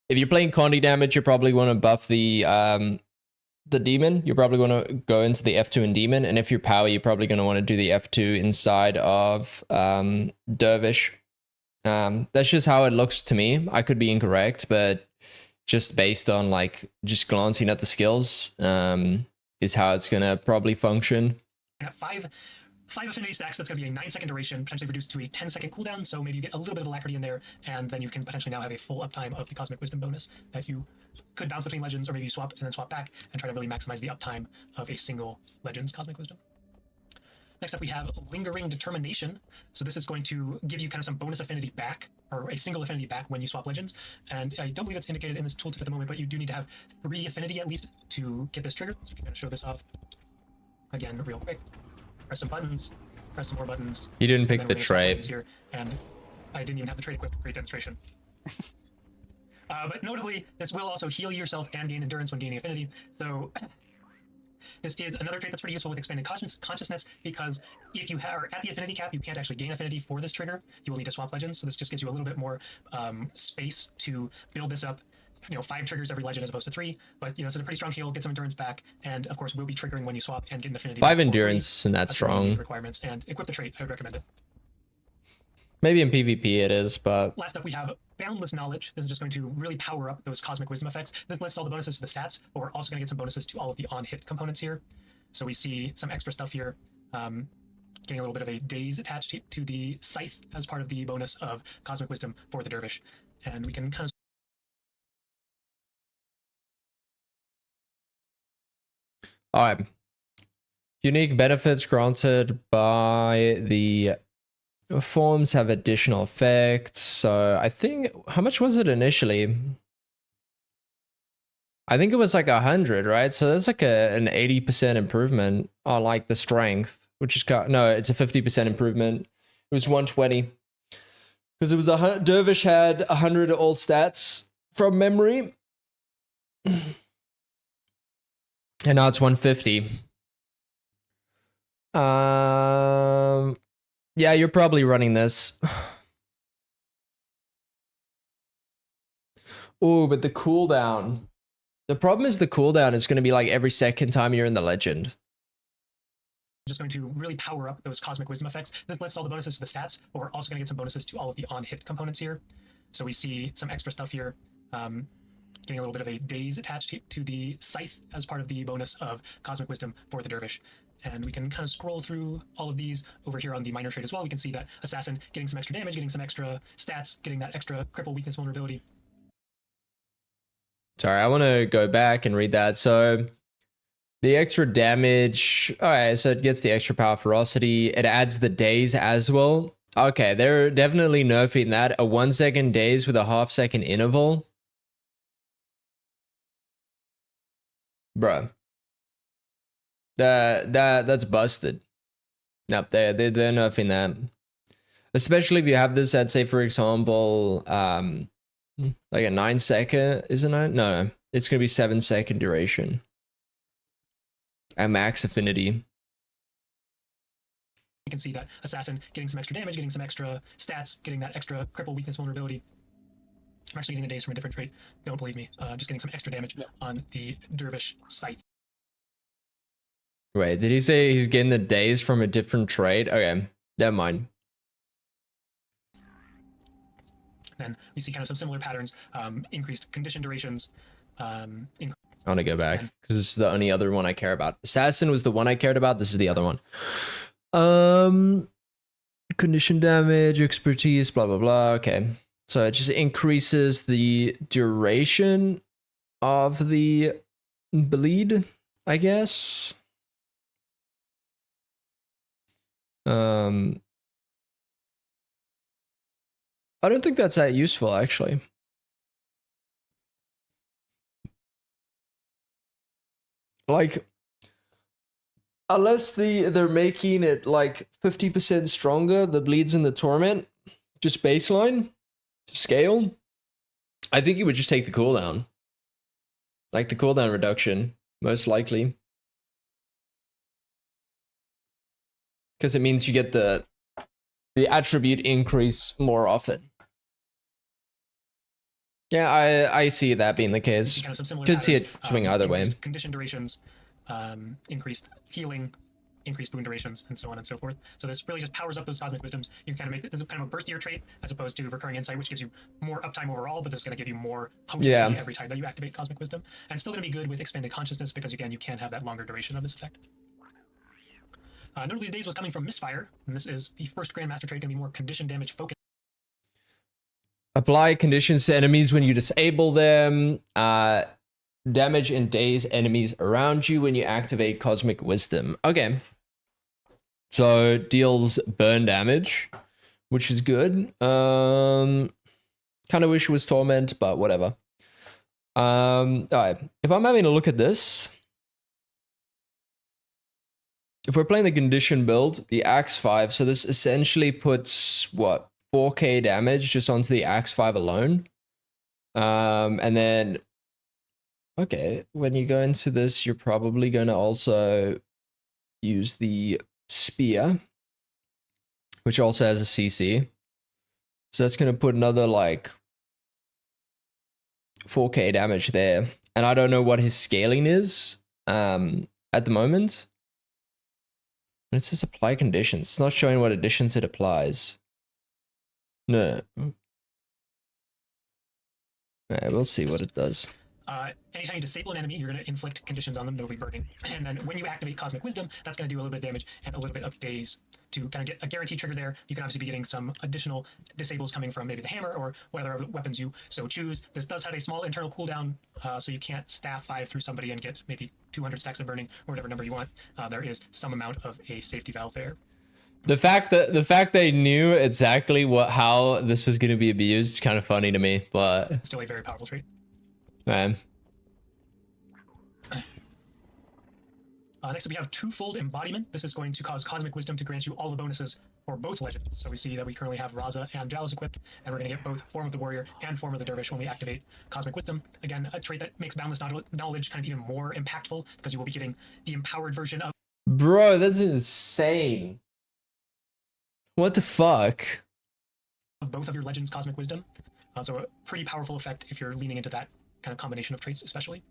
if you're playing Condi damage, you probably want to buff the the demon, you're probably going to go into the F2 in demon, and if you're power, you're probably going to want to do the F2 inside of dervish. That's just how it looks to me. I could be incorrect, but just based on like just glancing at the skills, is how it's going to probably function. Five affinity stacks, that's going to be a 9-second duration, potentially reduced to a 10-second cooldown, so maybe you get a little bit of alacrity in there, and then you can potentially now have a full uptime of the Cosmic Wisdom bonus that you could bounce between legends, or maybe you swap and then swap back and try to really maximize the uptime of a single Legends Cosmic Wisdom. Next up, we have Lingering Determination. So this is going to give you kind of some bonus affinity back, or a single affinity back when you swap legends. And I don't believe it's indicated in this tooltip at the moment, but you do need to have 3 affinity at least to get this triggered. So you can kind of show this off again real quick. Press some buttons, press some more buttons. You didn't pick the trait. Here, and I didn't even have the trait equipped. Great demonstration. But notably, this will also heal yourself and gain endurance when gaining affinity. So this is another trait that's pretty useful with expanded consciousness, because if you are at the affinity cap, you can't actually gain affinity for this trigger. You will need to swap legends, so this just gives you a little bit more space to build this up. 5 triggers every legend as opposed to 3, but this is a pretty strong heal. Get some endurance back, and of course, will be triggering when you swap and get an affinity. 5 endurance, and that's strong. Requirements, and equip the trait. I would recommend it. Maybe in PvP it is, but last up we have Boundless Knowledge. This is just going to really power up those Cosmic Wisdom effects. This lists all the bonuses to the stats, but we're also going to get some bonuses to all of the on-hit components here. So we see some extra stuff here, getting a little bit of a daze attached to the Scythe as part of the bonus of Cosmic Wisdom for the Dervish. And we can kind of... Alright. Unique benefits granted by the forms have additional effects. So I think, how much was it initially? I think it was like 100, right? So that's like an 80% improvement on like the strength, which is no, it's a 50% improvement. It was 120 because it was Dervish had 100 all stats from memory, and now it's 150. Yeah, you're probably running this. Oh, but the cooldown. The problem is the cooldown is going to be like every second time you're in the legend. Just going to really power up those Cosmic Wisdom effects. This lists all the bonuses to the stats, but we're also going to get some bonuses to all of the on-hit components here. So we see some extra stuff here, getting a little bit of a daze attached to the Scythe as part of the bonus of Cosmic Wisdom for the Dervish. And we can kind of scroll through all of these over here on the minor trait as well. We can see that Assassin getting some extra damage, getting some extra stats, getting that extra cripple, weakness, vulnerability. Sorry, I want to go back and read that. So the extra damage. All right, so it gets the extra power ferocity. It adds the daze as well. Okay, they're definitely nerfing that. A 1 second daze with a half-second interval. Bro. That's busted. Nope, they're nerfing that. Especially if you have this at, say, for example, like a 9 second, isn't it? No, it's gonna be 7 second duration. At max affinity. You can see that Assassin getting some extra damage, getting some extra stats, getting that extra cripple, weakness, vulnerability. I'm actually getting the days from a different trait. Don't believe me. Just getting some extra damage on the Dervish Scythe. Wait, did he say he's getting the days from a different trait? Okay, never mind. Then we see kind of some similar patterns, increased condition durations. I want to go back because this is the only other one I care about. Assassin was the one I cared about. This is the other one. Condition damage, expertise, blah, blah, blah. Okay. So it just increases the duration of the bleed, I guess. I don't think that's that useful, actually. Like, unless they're making it like 50% stronger, the bleeds in the torment, just baseline to scale, I think you would just take the cooldown. Like the cooldown reduction, most likely. Because it means you get the attribute increase more often. Yeah, I see that being the case. Kind of some similar Could see it patterns, swing either way. increased condition durations, increased healing, increased boon durations, and so on and so forth. So this really just powers up those cosmic wisdoms. You can kind of make this kind of a burstier trait as opposed to recurring insight, which gives you more uptime overall, but this is going to give you more potency every time that you activate cosmic wisdom, and still going to be good with expanded consciousness because again you can have that longer duration of this effect. Notably, today's was coming from Misfire, and this is the first Grandmaster trait, going to be more condition damage focused. Apply conditions to enemies when you disable them. Damage and daze enemies around you when you activate Cosmic Wisdom. Okay. So deals burn damage, which is good. Kind of wish it was Torment, but whatever. Alright. If I'm having a look at this, if we're playing the condition build, the Axe 5, so this essentially puts what? 4k damage just onto the Axe 5 alone. And then, okay, when you go into this, you're probably going to also use the Spear, which also has a CC. So that's going to put another like 4k damage there. And I don't know what his scaling is at the moment. And it says apply conditions. It's not showing what additions it applies. No. Alright, we'll see what it does. Anytime you disable an enemy, you're going to inflict conditions on them, notably burning. And then when you activate Cosmic Wisdom, that's going to do a little bit of damage and a little bit of daze to kind of get a guaranteed trigger there. You can obviously be getting some additional disables coming from maybe the hammer or whatever weapons you so choose. This does have a small internal cooldown, so you can't staff 5 through somebody and get maybe 200 stacks of burning or whatever number you want. There is some amount of a safety valve there. The fact they knew exactly how this was going to be abused is kind of funny to me, but still a very powerful trait. Man. Next up, we have Twofold Embodiment. This is going to cause Cosmic Wisdom to grant you all the bonuses for both legends. So we see that we currently have Raza and Jalos equipped, and we're going to get both Form of the Warrior and Form of the Dervish when we activate Cosmic Wisdom. Again, a trait that makes Boundless Knowledge kind of even more impactful because you will be getting the empowered version of... Bro, that's insane. What the fuck? Both of your legends' Cosmic Wisdom. So a pretty powerful effect if you're leaning into that kind of combination of traits, especially.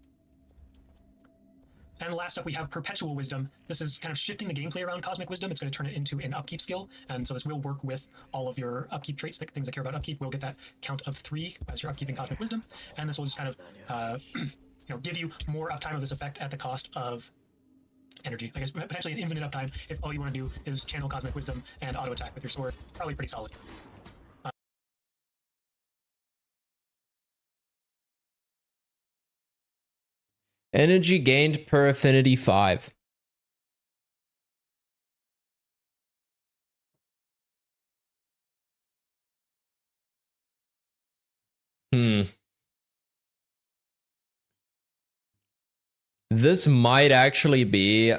And last up, we have Perpetual Wisdom. This is kind of shifting the gameplay around Cosmic Wisdom. It's going to turn it into an upkeep skill, and so this will work with all of your upkeep traits, like things that care about upkeep. Will get that count of 3 as you're upkeeping Cosmic Wisdom, and this will just kind of give you more uptime of this effect at the cost of energy. I guess potentially an infinite uptime if all you want to do is channel Cosmic Wisdom and auto attack with your sword. Probably pretty solid. Energy gained per affinity 5. This might actually be...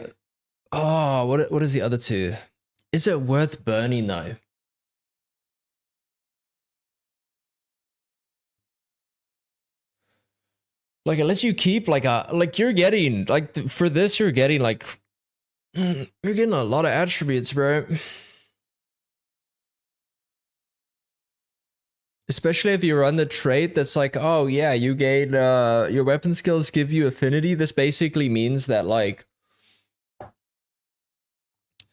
Oh, what is the other two? Is it worth burning though? Like, unless you keep you're getting for this, you're getting you're getting a lot of attributes, bro. Especially if you run the trait that's like, oh yeah, you gain your weapon skills give you affinity. This basically means that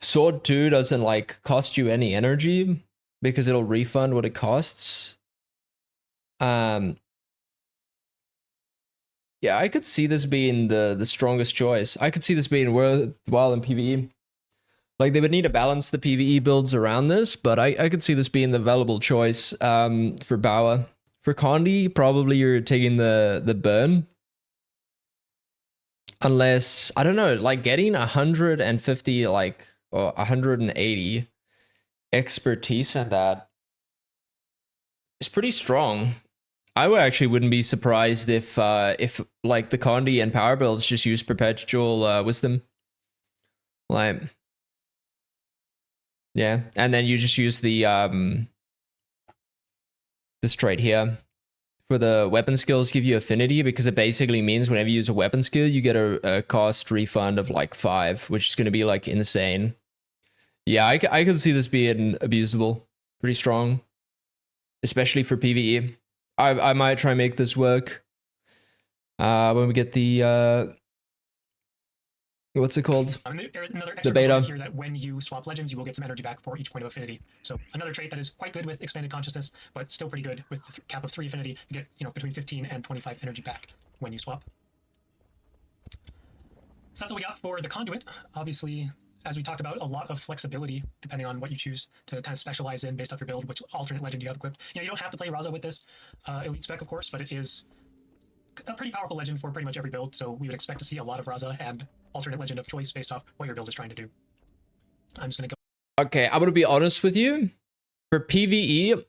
Sword 2 doesn't cost you any energy because it'll refund what it costs. Yeah, I could see this being the strongest choice. I could see this being worthwhile in PvE. They would need to balance the PvE builds around this, but I could see this being the valuable choice for Bauer. For Condi, probably you're taking the burn. Unless, I don't know, getting 150 or 180 expertise in that is pretty strong. I wouldn't be surprised if the Condi and power builds just use Perpetual Wisdom. Yeah, and then you just use the this trait here for the weapon skills give you affinity, because it basically means whenever you use a weapon skill, you get a cost refund of 5, which is going to be insane. Yeah, I could see this being abusable, pretty strong, especially for PvE. I might try and make this work. When we get the what's it called? There's another The extra beta. component here that when you swap legends, you will get some energy back for each point of affinity. So another trait that is quite good with expanded consciousness, but still pretty good with the cap of 3 affinity. You get between 15 and 25 energy back when you swap. So that's what we got for the conduit. Obviously, as we talked about, a lot of flexibility depending on what you choose to kind of specialize in based off your build, which alternate legend you have equipped. You don't have to play Raza with this elite spec, of course, but it is a pretty powerful legend for pretty much every build, so we would expect to see a lot of Raza and alternate legend of choice based off what your build is trying to do. I'm just going to go. Okay, I'm gonna be honest with you. For PvE,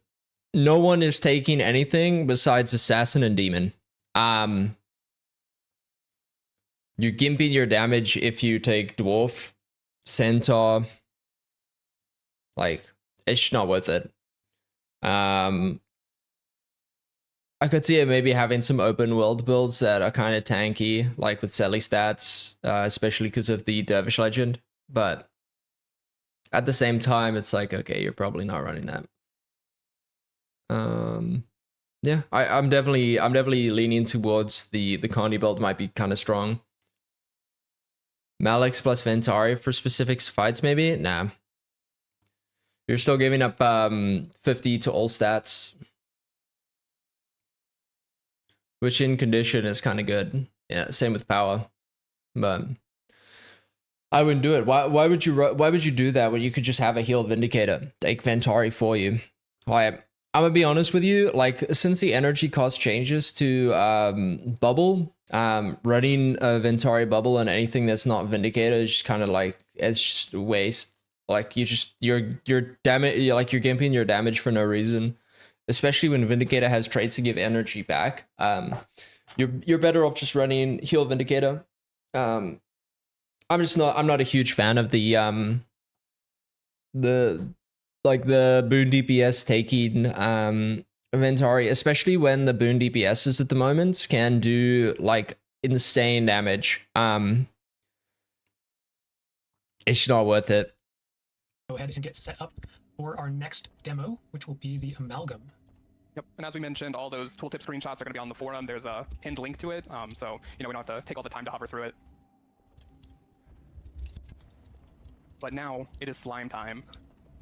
no one is taking anything besides Assassin and Demon. You're gimping your damage if you take Dwarf, Centaur. Like, it's not worth it. I could see it maybe having some open world builds that are kind of tanky, like with Sally stats, especially because of the Dervish legend. But at the same time, it's like, okay, you're probably not running that. Yeah, I'm definitely leaning towards the Condi build might be kind of strong. Malix plus Ventari for specific fights, maybe? Nah. You're still giving up 50 to all stats, which in condition is kind of good. Yeah, same with power, but I wouldn't do it. Why would you do that when you could just have a heal Vindicator take Ventari for you? Why? I'm gonna be honest with you. Like, since the energy cost changes to bubble, running a Ventari bubble on anything that's not Vindicator is just kind of like, it's just waste. Like, you're damage, like you're gimping your damage for no reason. Especially when Vindicator has traits to give energy back. You're better off just running heal Vindicator. I'm not a huge fan of the boon DPS taking Ventari, especially when the boon DPSs at the moment can do like insane damage. It's not worth it. Go ahead and get set up for our next demo, which will be the Amalgam. Yep, and as we mentioned, all those tooltip screenshots are going to be on the forum. There's a pinned link to it, so we don't have to take all the time to hover through it. But now it is slime time.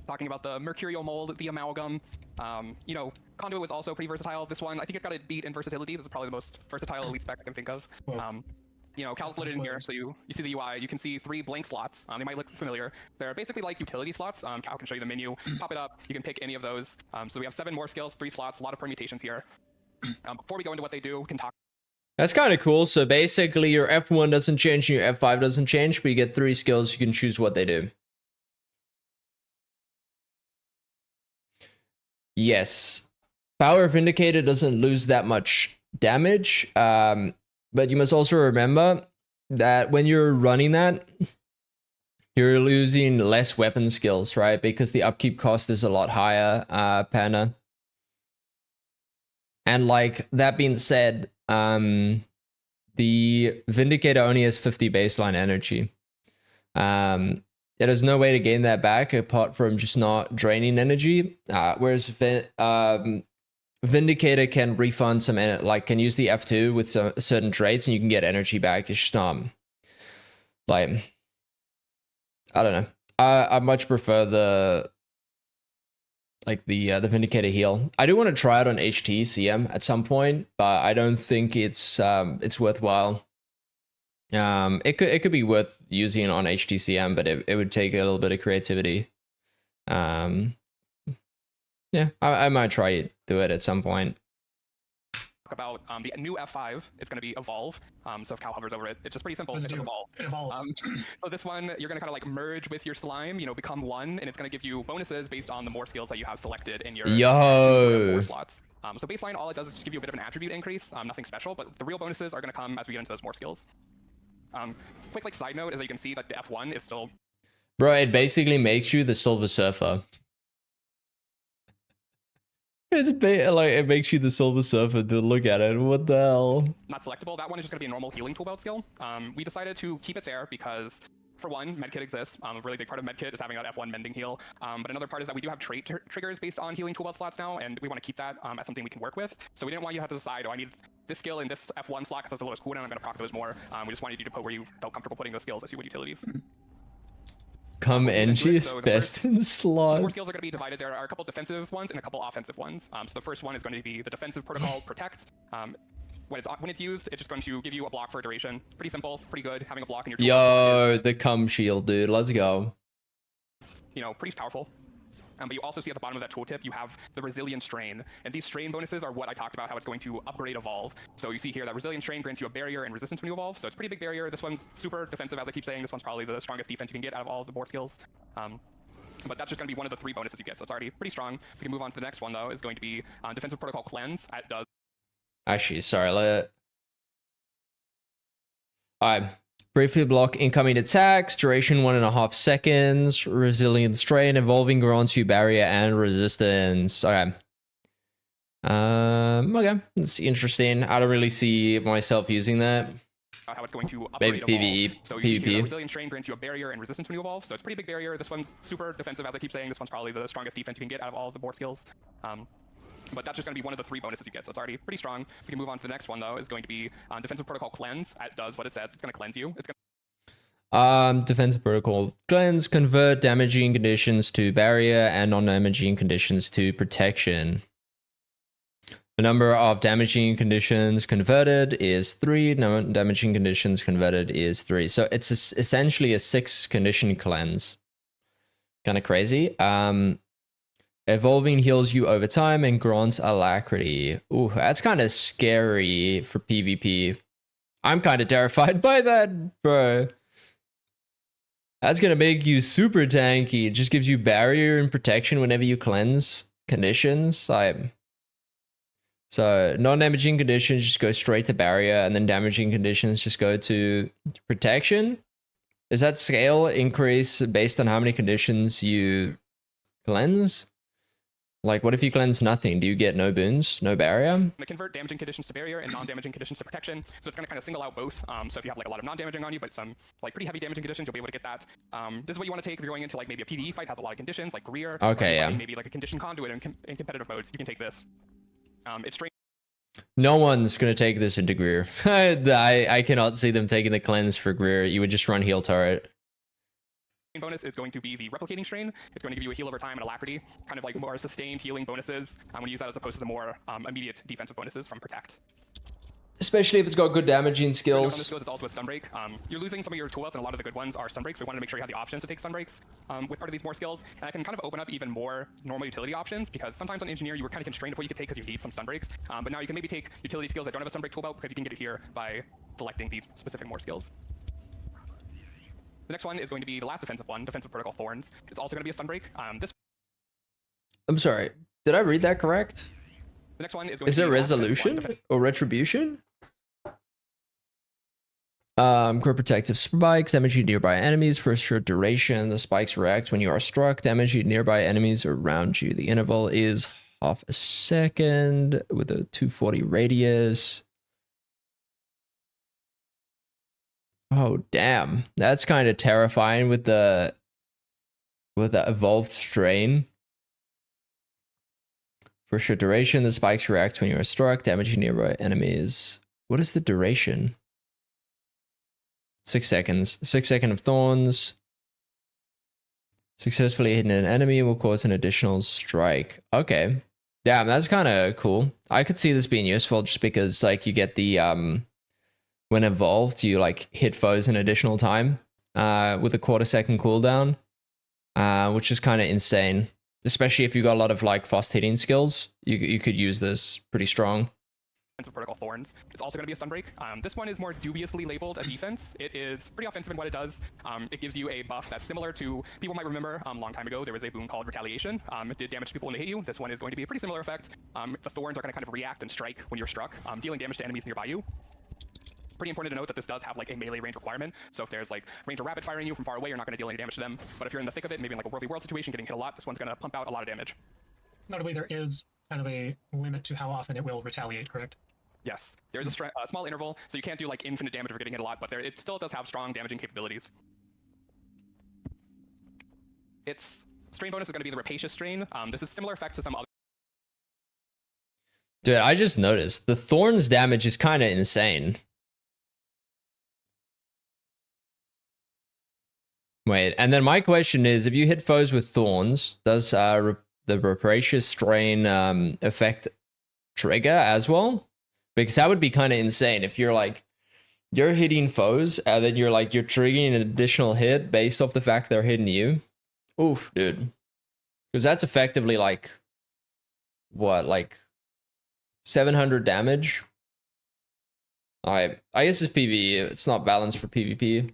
Talking about the Mercurial Mold, the Amalgam. Conduit was also pretty versatile. This one, I think it got it beat in versatility. This is probably the most versatile elite spec I can think of. Cal's lit in here, so you see the UI. You can see 3 blank slots. They might look familiar. They're basically like utility slots. Cal can show you the menu. Pop it up. You can pick any of those. So we have 7 more skills, 3 slots, a lot of permutations here. Before we go into what they do, we can talk. That's kind of cool. So basically, your F1 doesn't change, and your F5 doesn't change, but you get 3 skills. You can choose what they do. Yes, Power Vindicator doesn't lose that much damage, but you must also remember that when you're running that, you're losing less weapon skills, right? Because the upkeep cost is a lot higher, Panna. And like, that being said, the Vindicator only has 50 baseline energy. There's no way to gain that back apart from just not draining energy. Whereas Vindicator can refund some, can use the F2 with some certain traits, and you can get energy back. It's just I don't know. I much prefer the Vindicator heal. I do want to try it on HT CM at some point, but I don't think it's worthwhile. It could be worth using on HTCM, but it would take a little bit of creativity. Yeah, I might try it, do it at some point. About the new F5, it's going to be Evolve. So if Cal hovers over it, it's just pretty simple. It's just Evolve. It evolves. So this one, you're going to kind of like merge with your slime, become one, and it's going to give you bonuses based on the more skills that you have selected in your 4 slots. So baseline, all it does is just give you a bit of an attribute increase, nothing special, but the real bonuses are going to come as we get into those more skills. Quick side note is that you can see that the F1 is still... Bro, it basically makes you the Silver Surfer. It makes you the Silver Surfer to look at it. What the hell? Not selectable. That one is just going to be a normal healing tool belt skill. We decided to keep it there because For one, medkit exists. A really big part of medkit is having that F1 mending heal. But another part is that we do have trait triggers based on healing toolbelt slots now, and we want to keep that as something we can work with. So we didn't want you to have to decide, oh, I need this skill in this F1 slot because that's the lowest cooldown, I'm going to proc those more. We just wanted you to put where you felt comfortable putting those skills as you would utilities. Come NG is best in More slot. skills are going to be divided. There are a couple defensive ones and a couple offensive ones. So the first one is going to be the defensive protocol protect. When it's used, it's just going to give you a block for a duration. Pretty simple, pretty good. Having a block in your toolbox Yo, the cum shield, dude. Let's go. is, pretty powerful. But you also see at the bottom of that tooltip, you have the Resilient Strain. And these strain bonuses are what I talked about, how it's going to upgrade Evolve. So you see here that Resilient Strain grants you a barrier and resistance when you evolve. So it's a pretty big barrier. This one's super defensive, as I keep saying. This one's probably the strongest defense you can get out of all of the board skills. But that's just going to be one of the 3 bonuses you get. So it's already pretty strong. We can move on to the next one, though, is going to be Defensive Protocol Cleanse. It does. Actually, sorry, Alright. Briefly block incoming attacks, duration 1.5 seconds, resilient strain, evolving grants you barrier and resistance. Okay. Okay, that's interesting. I don't really see myself using that. How it's going to Maybe upgrade PvE, evolve. So you see here that PvP. Resilient Strain grants you a barrier and resistance when you evolve. So it's a pretty big barrier. This one's super defensive, as I keep saying. This one's probably the strongest defense you can get out of all of the board skills. But that's just going to be one of the 3 bonuses you get, so it's already pretty strong. We can move on to the next one, though, is going to be Defensive Protocol Cleanse. It does what it says. It's going to cleanse you. It's going Defensive protocol cleanse, convert damaging conditions to barrier and non-damaging conditions to protection. The number of damaging conditions converted is 3. Non-damaging conditions converted is 3. So it's essentially a 6 condition cleanse. Kind of crazy. Evolving heals you over time and grants alacrity. Ooh, that's kind of scary for PvP. I'm kind of terrified by that, bro. That's gonna make you super tanky. It just gives you barrier and protection whenever you cleanse conditions. So non-damaging conditions just go straight to barrier, and then damaging conditions just go to protection. Does that scale increase based on how many conditions you cleanse? Like, what if you cleanse nothing? Do you get no boons, no barrier? to convert damaging conditions to barrier and non-damaging conditions to protection. So it's going to kind of single out both. So if you have like a lot of non-damaging on you, but some like pretty heavy damaging conditions, you'll be able to get that. This is what you want to take if you're going into like maybe a PvE fight, has a lot of conditions like Greer. Okay, yeah. Maybe like a condition conduit in competitive modes. You can take this. It's straight. No one's gonna take this into Greer. I cannot see them taking the cleanse for Greer. You would just run heal turret. Bonus is going to be the replicating strain. It's going to give you a heal over time and alacrity, kind of like more sustained healing bonuses. I'm going to use that as opposed to the more immediate defensive bonuses from Protect. Especially if it's got good damaging On the skills. skills, it's also a stun break. You're losing some of your toolbelts, and a lot of the good ones are stun breaks. We wanted to make sure you have the options to take stun breaks with part of these more skills. And I can kind of open up even more normal utility options, because sometimes on Engineer you were kind of constrained of what you could take because you need some stun breaks. But now you can maybe take utility skills that don't have a stun break toolbelt because you can get it here by selecting these specific more skills. The next one is going to be the last defensive one, Defensive Protocol Thorns. It's also going to be a stun break. I'm sorry. Did I read that correct? The next one is going Is to it be the last defensive one, resolution or retribution? Core protective spikes, damaging nearby enemies for a short duration. The spikes react when you are struck, damaging nearby enemies around you. The interval is half a second with a 240 radius. Oh damn, that's kind of terrifying with the evolved strain. For short duration, the spikes react when you are struck, damaging nearby enemies. What is the duration? 6 seconds. 6 seconds of thorns. Successfully hitting an enemy will cause an additional strike. Okay. Damn, that's kind of cool. I could see this being useful just because like you get the when evolved, you like hit foes an additional time with a 1/4 second cooldown, which is kind of insane. Especially if you got a lot of like fast hitting skills, you could use this pretty strong. Defensive Protocol Thorns. It's also going to be a stun break. This one is more dubiously labeled a defense. It is pretty offensive in what it does. It gives you a buff that's similar to, people might remember a long time ago, there was a boon called Retaliation. It did damage to people when they hit you. This one is going to be a pretty similar effect. The thorns are going to kind of react and strike when you're struck, dealing damage to enemies nearby you. Pretty important to note that this does have like a melee range requirement. So if there's like ranger rapid firing you from far away, you're not going to deal any damage to them. But if you're in the thick of it, maybe in like a worldly world situation, getting hit a lot, this one's going to pump out a lot of damage. Notably, there is kind of a limit to how often it will retaliate, correct? Yes, there's a small interval, so you can't do like infinite damage if you're getting hit a lot, but it still does have strong damaging capabilities. Its strain bonus is going to be the Rapacious Strain. This is similar effect to some other. Dude, I just noticed the Thorns damage is kind of insane. Wait, and then my question is, if you hit foes with Thorns, does the Rapacious Strain effect trigger as well? Because that would be kind of insane if you're like, you're hitting foes and then you're triggering an additional hit based off the fact they're hitting you. Oof, dude. Because that's effectively like, what, like 700 damage? I guess it's PvE. It's not balanced for PvP.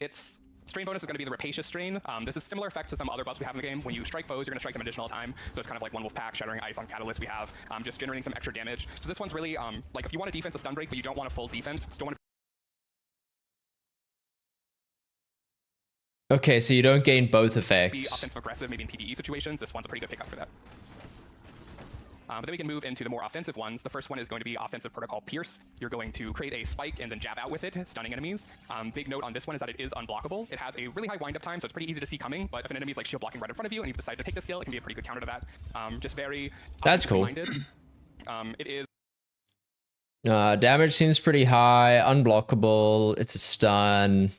Its strain bonus is going to be the Rapacious Strain. This is similar effect to some other buffs we have in the game. When you strike foes, you're going to strike them additional time. So it's kind of like One Wolf Pack, Shattering Ice on Catalyst we have, just generating some extra damage. So this one's really, like if you want a defense, a stun break, but you don't want a full defense, don't want to. Okay, so you don't gain both Be effects. offensive aggressive, maybe in PvE situations. This one's a pretty good pickup for that. But then we can move into the more offensive ones. The first one is going to be Offensive Protocol Pierce. You're going to create a spike and then jab out with it, stunning enemies. Big note on this one is that it is unblockable. It has a really high wind-up time, so it's pretty easy to see coming. But if an enemy is like shield blocking right in front of you and you've decided to take the skill, it can be a pretty good counter to that. Just very That's cool. minded. It is. Damage seems pretty high. Unblockable. It's a stun.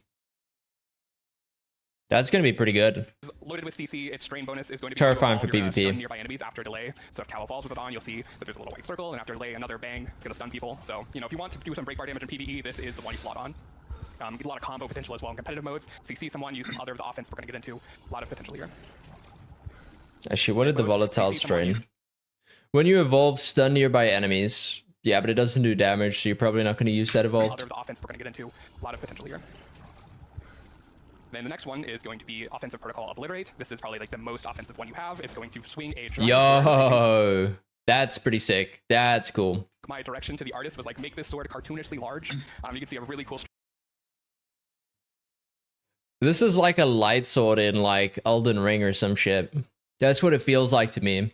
That's going to be pretty good. Loaded with CC, its strain bonus is going to be Terrifying for you're gonna PvP. stun nearby enemies after a delay. So if Callow falls with it on, you'll see that there's a little white circle, and after a delay, another bang. It's going to stun people. So, you know, if you want to do some breakbar damage in PvE, this is the one you slot on. You get a lot of combo potential as well in competitive modes. CC someone, use some other of the offense we're going to get into. A lot of potential here. Actually, what did the volatile strain? When you evolve, stun nearby enemies. Yeah, but it doesn't do damage, so you're probably not going to use that evolved. Other of the offense we're going to get into. A lot of potential here. Then the next one is going to be Offensive Protocol Obliterate. This is probably like the most offensive one you have. It's going to swing a drum. Yo, that's pretty sick. That's cool. My direction to the artist was like, make this sword cartoonishly large. You can see a really cool. This is like a light sword in like Elden Ring or some shit. That's what it feels like to me.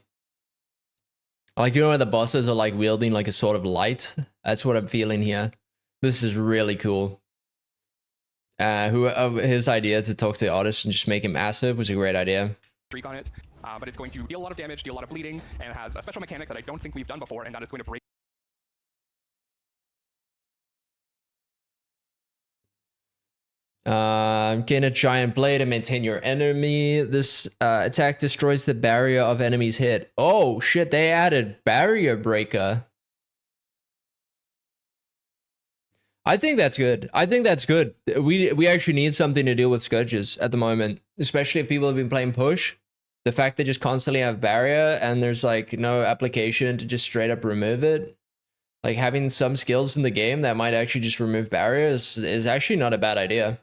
Like, you know, where the bosses are like wielding like a sword of light? That's what I'm feeling here. This is really cool. His idea to talk to the artist and just make him massive was a great idea. Streak on it, but it's going to deal a lot of damage, deal a lot of bleeding, and it has a special mechanic that I don't think we've done before, and that is going to break. Gain a giant blade and maintain your enemy. This attack destroys the barrier of enemy's hit. Oh shit, they added barrier breaker. I think that's good. I think that's good. We actually need something to deal with Scourges at the moment, especially if people have been playing push. The fact they just constantly have barrier and there's like no application to just straight up remove it. Like having some skills in the game that might actually just remove barriers is actually not a bad idea.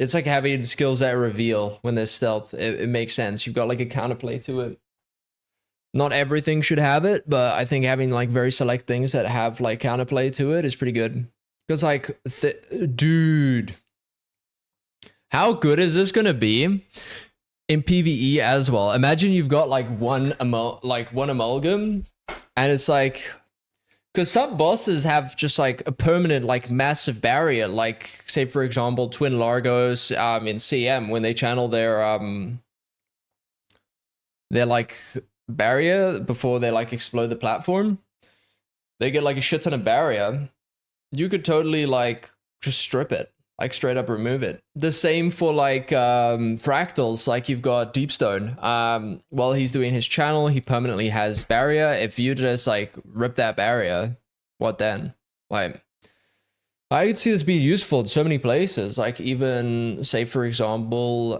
It's like having skills that reveal when there's stealth. It makes sense. You've got like a counterplay to it. Not everything should have it, but I think having like very select things that have like counterplay to it is pretty good. Because like, dude, how good is this gonna be in PvE as well? Imagine you've got like one amalgam, and it's like, because some bosses have just like a permanent like massive barrier, like say for example Twin Largos in CM when they channel their like barrier before they like explode the platform, they get like a shit ton of barrier. You could totally like just strip it, like straight up remove it. The same for like fractals. Like you've got Deepstone, while he's doing his channel he permanently has barrier. If you just like rip that barrier, what then? Like, I could see this being useful in so many places, like even say for example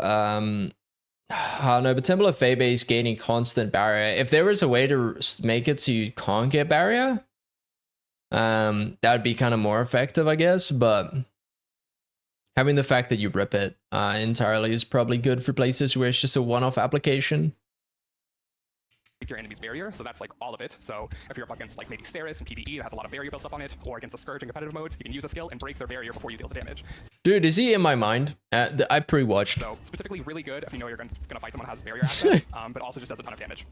I don't know, but Temple of Febe is gaining constant barrier. If there was a way to make it so you can't get barrier, that would be kind of more effective, I guess. But having the fact that you rip it entirely is probably good for places where it's just a one-off application. Your enemy's barrier, so that's like all of it. So if you're up against like maybe Ceres in PvE that has a lot of barrier built up on it, or against a Scourge in competitive modes, you can use a skill and break their barrier before you deal the damage. Dude, is he in my mind? I pre-watched. So specifically really good if you know you're going to fight someone who has barrier access, but also just does a ton of damage.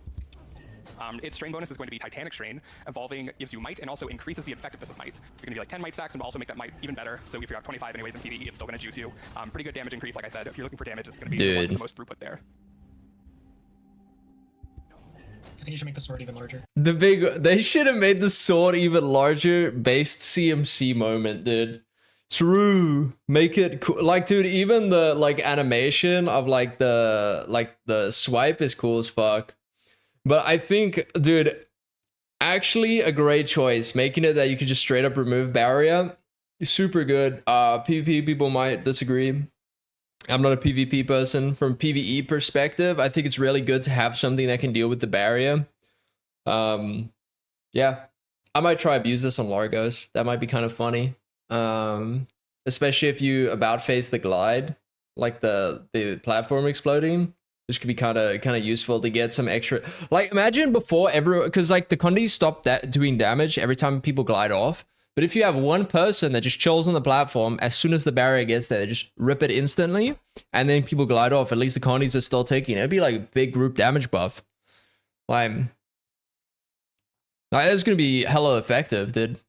Its strain bonus is going to be Titanic Strain. Evolving gives you might and also increases the effectiveness of might. It's going to be like 10 might stacks and will also make that might even better. So if you got 25 anyways in PvE, it's still going to juice you. Pretty good damage increase, like I said. If you're looking for damage, it's going to be the one with the most throughput there. I think you should make the sword even larger. They should have made the sword even larger based CMC moment, dude. True. Make it cool. Like, dude, even the like animation of like the swipe is cool as fuck. But I think, dude, actually a great choice. Making it that you can just straight up remove barrier. Super good. PvP people might disagree. I'm not a PvP person. From PvE perspective, I think it's really good to have something that can deal with the barrier. Yeah. I might try abuse this on Largos. That might be kind of funny. Especially if you about face the glide, like the platform exploding, which could be kind of useful to get some extra. Like, imagine before everyone, because like the Condis stop that doing damage every time people glide off. But if you have one person that just chills on the platform, as soon as the barrier gets there, they just rip it instantly, and then people glide off. At least the Condis are still taking it. It'd be like a big group damage buff. Like that's gonna be hella effective, dude.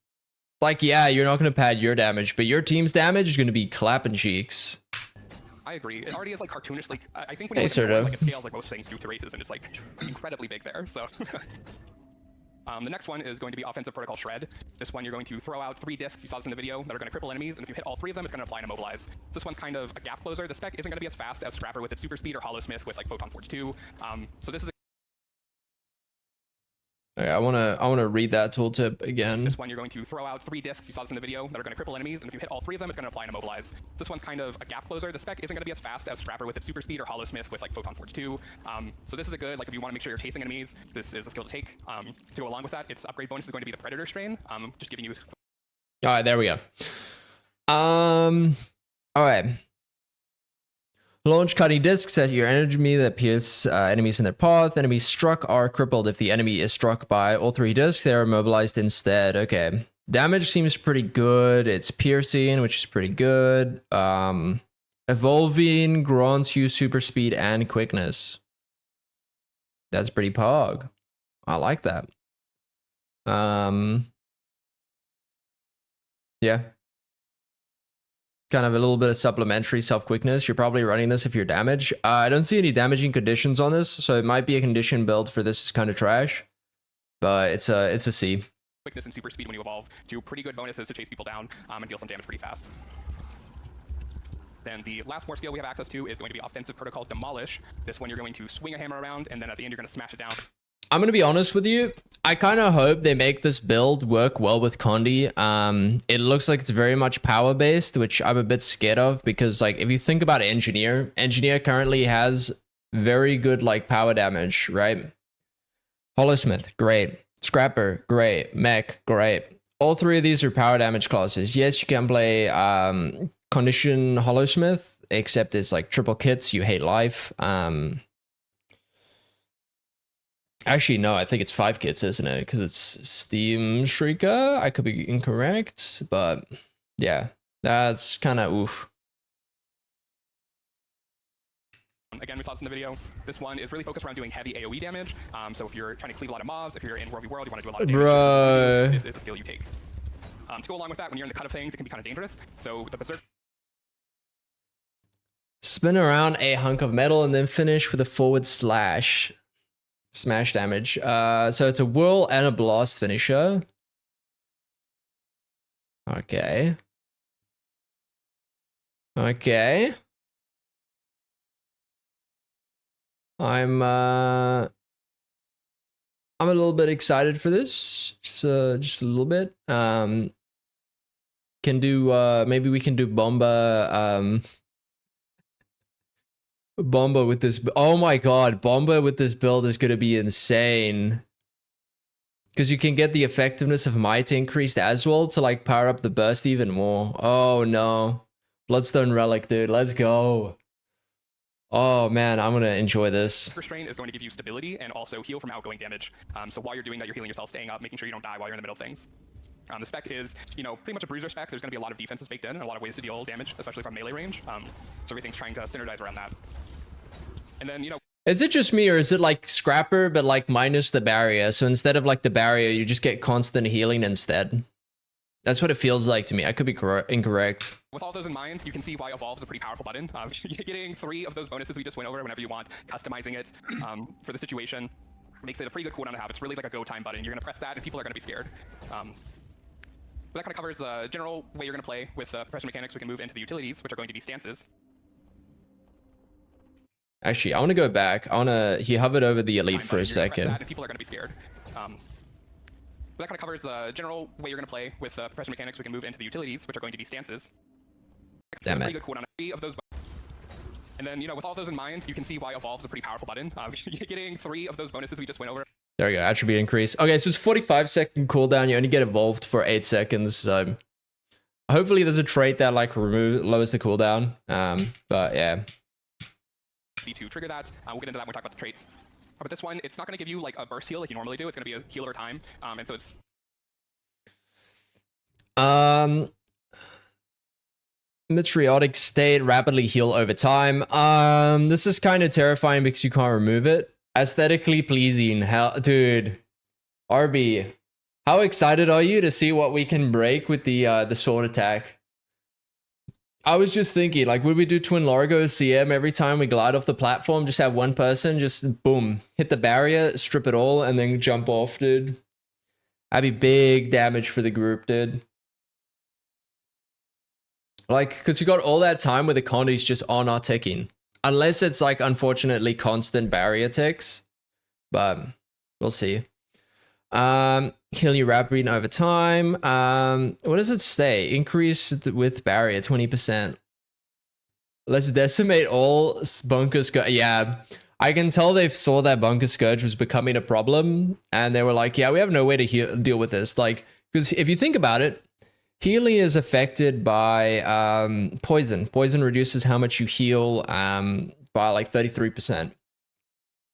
Like, yeah, you're not going to pad your damage, but your team's damage is going to be clapping cheeks. I agree. It already is like cartoonish. Like, I think when you Hey, look at it, like, it Serto. scales like most things do to races, and it's like incredibly big there. So, the next one is going to be Offensive Protocol Shred. This one, you're going to throw out 3 discs, you saw this in the video, that are going to cripple enemies, and if you hit all 3 of them, it's going to apply and immobilize. This one's kind of a gap closer. The spec isn't going to be as fast as Scrapper with its Super Speed or Hollowsmith with like Photon Forge 2. So this is Okay, I wanna read that tooltip again. This one, you're going to throw out 3 discs, you saw this in the video, that are going to cripple enemies, and if you hit all 3 of them, it's going to apply and immobilize. This one's kind of a gap closer. The spec isn't going to be as fast as Scrapper with its Super Speed or Hollowsmith with like Photon Forge 2. So this is a good, like if you want to make sure you're chasing enemies, this is a skill to take. To go along with that, its upgrade bonus is going to be the Predator Strain, just giving you... All right, there we go. All right. Launch cutting discs at your enemy that pierce enemies in their path. Enemies struck are crippled. If the enemy is struck by all 3 discs, they are immobilized instead. Okay. Damage seems pretty good. It's piercing, which is pretty good. Evolving grants you super speed and quickness. That's pretty pog. I like that. Yeah. Kind of a little bit of supplementary self-quickness. You're probably running this if you're damaged. I don't see any damaging conditions on this, so it might be a condition build for this is kind of trash. But it's a C. Quickness and super speed when you evolve to pretty good bonuses to chase people down and deal some damage pretty fast. Then the last more skill we have access to is going to be Offensive Protocol Demolish. This one you're going to swing a hammer around, and then at the end you're going to smash it down. I'm going to be honest with you. I kind of hope they make this build work well with Condi. It looks like it's very much power-based, which I'm a bit scared of because, like, if you think about Engineer currently has very good, like, power damage, right? Hollowsmith, great. Scrapper, great. Mech, great. All 3 of these are power damage classes. Yes, you can play Condition Hollowsmith, except it's, like, triple kits. You hate life. Actually, no, I think it's 5 kits, isn't it? Because it's Steam Shrieker. I could be incorrect, but yeah, that's kind of oof. Again, we saw this in the video. This one is really focused around doing heavy AoE damage. So if you're trying to cleave a lot of mobs, if you're in World v World, you want to do a lot of damage. Bro. This is a skill you take. To go along with that, when you're in the cut of things, it can be kind of dangerous. So the Berserk... Spin around a hunk of metal and then finish with a forward slash. Smash damage. So it's a whirl and a blast finisher. Okay. Okay. I'm a little bit excited for this. Just a little bit. Can do maybe we can do Bomba Bomba with this. Oh my god, Bomba with this build is going to be insane. Because you can get the effectiveness of Might increased as well to like power up the burst even more. Oh no. Bloodstone Relic, dude. Let's go. Oh man, I'm going to enjoy this. Restraint is going to give you stability and also heal from outgoing damage. So while you're doing that, you're healing yourself, staying up, making sure you don't die while you're in the middle of things. The spec is, you know, pretty much a bruiser spec. There's going to be a lot of defenses baked in and a lot of ways to deal damage, especially from melee range. So everything's trying to synergize around that. And then, you know... Is it just me, or is it like Scrapper but like minus the barrier? So instead of like the barrier, you just get constant healing instead. That's what it feels like to me. I could be incorrect. With all those in mind, you can see why Evolve is a pretty powerful button. Getting 3 of those bonuses we just went over whenever you want, customizing it for the situation makes it a pretty good cooldown to have. It's really like a go time button. You're going to press that and people are going to be scared. But that kind of covers the general way you're going to play. With professional mechanics, we can move into the utilities, which are going to be stances. Actually, I want to go back. He hovered over the elite for a second. And people are going to be scared. But that kind of covers the general way you're going to play. With professional mechanics, we can move into the utilities, which are going to be stances. Damn it. Pretty good cooldown. 3 of those. And then, with all those in mind, you can see why Evolve is a pretty powerful button. Getting 3 of those bonuses we just went over. There we go. Attribute increase. Okay, so it's 45-second cooldown. You only get evolved for 8 seconds. So hopefully there's a trait that like lowers the cooldown. But yeah. To trigger that, we'll get into that when we talk about the traits. But this one, it's not going to give you like a burst heal like you normally do. It's going to be a heal over time. And so it's Meteoric state, rapidly heal over time. This is kind of terrifying because you can't remove it. Aesthetically pleasing. Hell, dude. RB, how excited are you to see what we can break with the sword attack? I was just thinking, like, would we do Twin Largo CM every time we glide off the platform? Just have one person just boom, hit the barrier, strip it all, and then jump off, dude. That'd be big damage for the group, dude. Like, because you got all that time where the condi's just on not ticking. Unless it's like, unfortunately, constant barrier ticks. But we'll see. Healing you rapidly over time. What does it say? Increased with barrier 20%. Let's decimate all bunker scourge. Yeah, I can tell they saw that bunker scourge was becoming a problem, and they were like, "Yeah, we have no way to deal with this." Like, because if you think about it, healing is affected by poison. Poison reduces how much you heal by like 33%.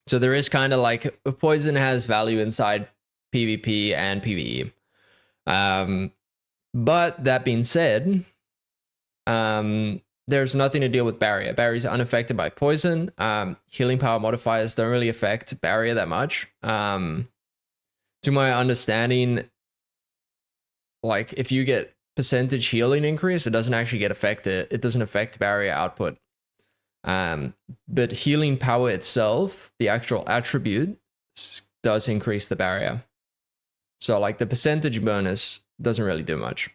So there is kind of like poison has value inside PvP and PvE. But that being said, there's nothing to deal with barrier. Barriers are unaffected by poison. Healing power modifiers don't really affect barrier that much. To my understanding, like if you get percentage healing increase, it doesn't actually get affected. It doesn't affect barrier output. But healing power itself, the actual attribute, does increase the barrier. So like the percentage bonus doesn't really do much.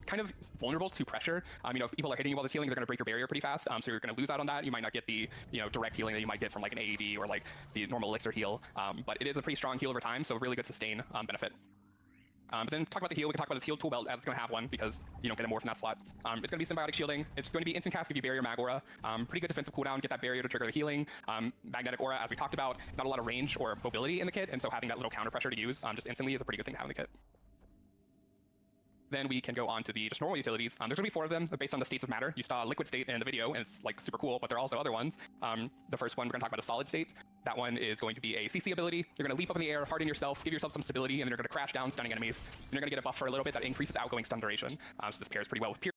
Kind of vulnerable to pressure. If people are hitting you while it's healing, they're going to break your barrier pretty fast. So you're going to lose out on that. You might not get the direct healing that you might get from like an AAV or like the normal elixir heal. But it is a pretty strong heal over time, so really good sustain benefit. But then talk about the heal. We can talk about this heal tool belt as it's going to have one because you don't get it more from that slot. It's going to be symbiotic shielding. It's going to be instant cast, give you barrier mag aura. Pretty good defensive cooldown, get that barrier to trigger the healing. Magnetic aura, as we talked about, not a lot of range or mobility in the kit, and so having that little counter pressure to use just instantly is a pretty good thing to have in the kit. Then we can go on to the just normal utilities. There's going to be 4 of them based on the states of matter. You saw liquid state in the video, and it's like super cool, but there are also other ones. The first one, we're going to talk about a solid state. That one is going to be a CC ability. You're going to leap up in the air, harden yourself, give yourself some stability, and then you're going to crash down, stunning enemies. And you're going to get a buff for a little bit that increases outgoing stun duration. So this pairs pretty well with Pierce.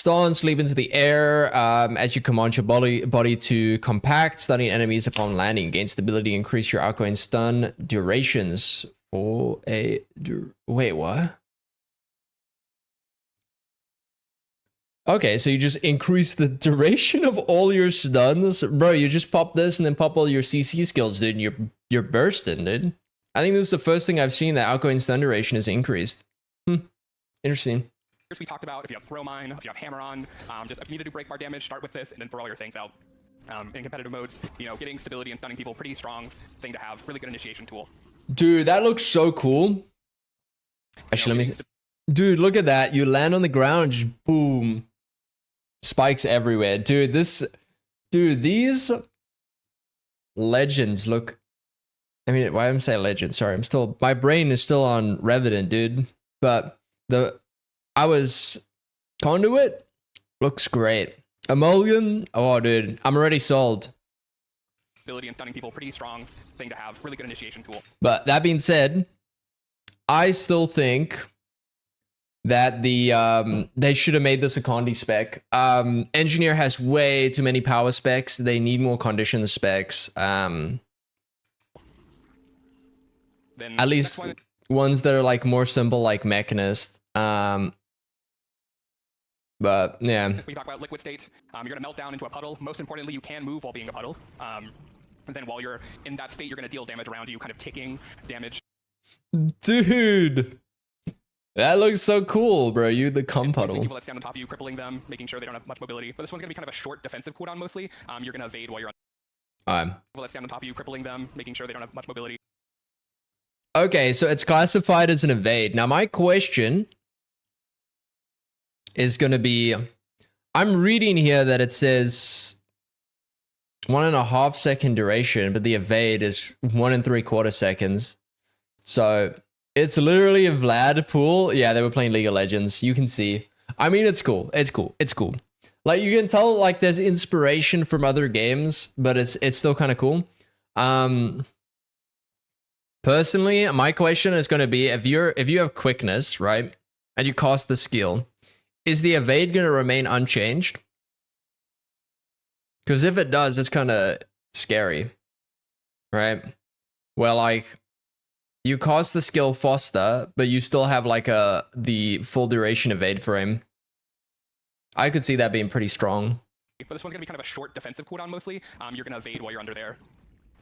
Stance, leap into the air as you command your body to compact, stunning enemies upon landing. Gain stability, increase your outgoing stun durations for a... Wait, what? Okay, so you just increase the duration of all your stuns? Bro, you just pop this and then pop all your CC skills, dude, and you're bursting, dude. I think this is the first thing I've seen that outgoing stun duration is increased. Interesting. We talked about if you have throw mine, if you have hammer on, just if you need to do break bar damage, start with this and then throw all your things out. In competitive modes, getting stability and stunning people, pretty strong thing to have. Really good initiation tool. Dude, that looks so cool. Actually, let me see. Dude, look at that. You land on the ground, just boom. Spikes everywhere. Dude, these legends look... I mean, why am I saying legend? Sorry, my brain is still on Revenant, dude. But Conduit looks great. Emulsion, oh, dude, I'm already sold. Ability and stunning people, pretty strong thing to have. Really good initiation tool. But that being said, I still think that they should have made this a condi spec. Engineer has way too many power specs. They need more condition specs. Then At least ones that are like more simple, like Mechanist. But yeah. we talk about liquid state. You're gonna melt down into a puddle. Most importantly, you can move while being a puddle. And then while you're in that state, you're gonna deal damage around you, kind of taking damage. Dude, that looks so cool, bro. You the cum Poisoning puddle. people that stand on top of you, crippling them, making sure they don't have much mobility. But this one's gonna be kind of a short defensive cooldown mostly. You're gonna evade while you're on. People that stand on top of you, crippling them, making sure they don't have much mobility. Okay, so it's classified as an evade. Now my question is going to be, I'm reading here that it says 1.5 second duration, but the evade is 1 3/4 seconds. So it's literally a Vlad pool. Yeah, they were playing League of Legends. You can see. I mean, it's cool. It's cool. It's cool. Like you can tell, like there's inspiration from other games, but it's still kind of cool. Personally, my question is going to be, if you have quickness, right, and you cast the skill, is the evade going to remain unchanged? Because if it does, it's kind of scary, right? Well, like you cast the skill faster, but you still have like the full duration evade frame. I could see that being pretty strong. But this one's gonna be kind of a short defensive cooldown mostly. You're gonna evade while you're under there.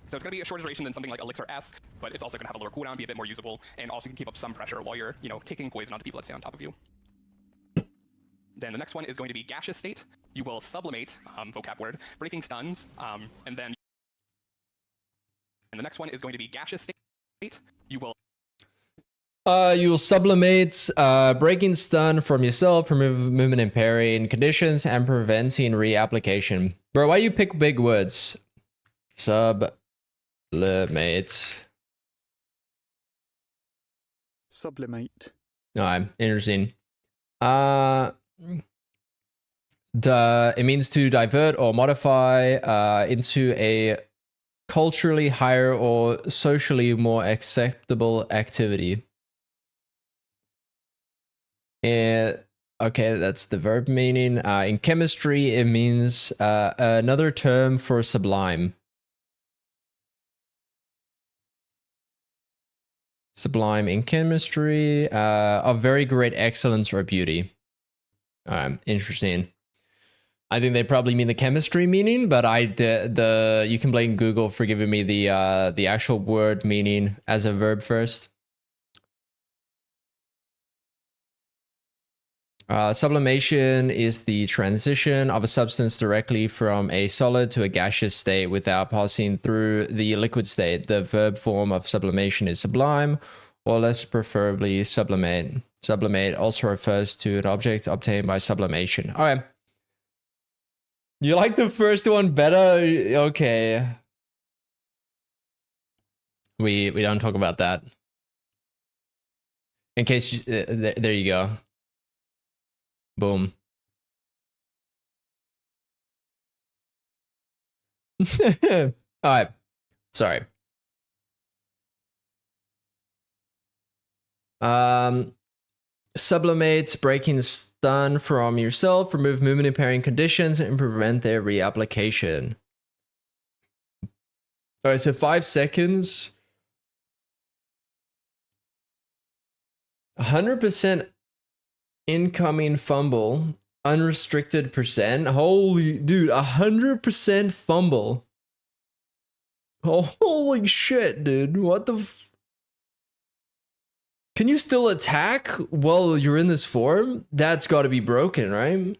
So it's going to be a shorter duration than something like Elixir S, but it's also going to have a lower cooldown, be a bit more usable, and also can keep up some pressure while you're, taking poison onto people that stay on top of you. Then the next one is going to be Gaseous State. You will sublimate, vocab word, breaking stuns, and then... And the next one is going to be Gaseous State. You will... You'll sublimate, breaking stun from yourself, remove movement and parrying conditions, and preventing reapplication. Bro, why you pick big words? Sublimate. Sublimate. Alright, interesting. It means to divert or modify into a culturally higher or socially more acceptable activity. Okay, that's the verb meaning. In chemistry, it means another term for sublime. Sublime in chemistry, of very great excellence or beauty. Interesting. I think they probably mean the chemistry meaning, but you can blame Google for giving me the actual word meaning as a verb first. Sublimation is the transition of a substance directly from a solid to a gaseous state without passing through the liquid state. The verb form of sublimation is sublime, or less preferably sublimate. Sublimate also refers to an object obtained by sublimation. All right. You like the first one better? Okay. We don't talk about that. In case there you go. Boom. All right. Sorry. Sublimate, breaking stun from yourself, remove movement impairing conditions, and prevent their reapplication. All right, so 5 seconds. 100% incoming fumble, unrestricted percent. Holy dude, 100% fumble. Holy shit, dude. What the Can you still attack while you're in this form? That's got to be broken, right?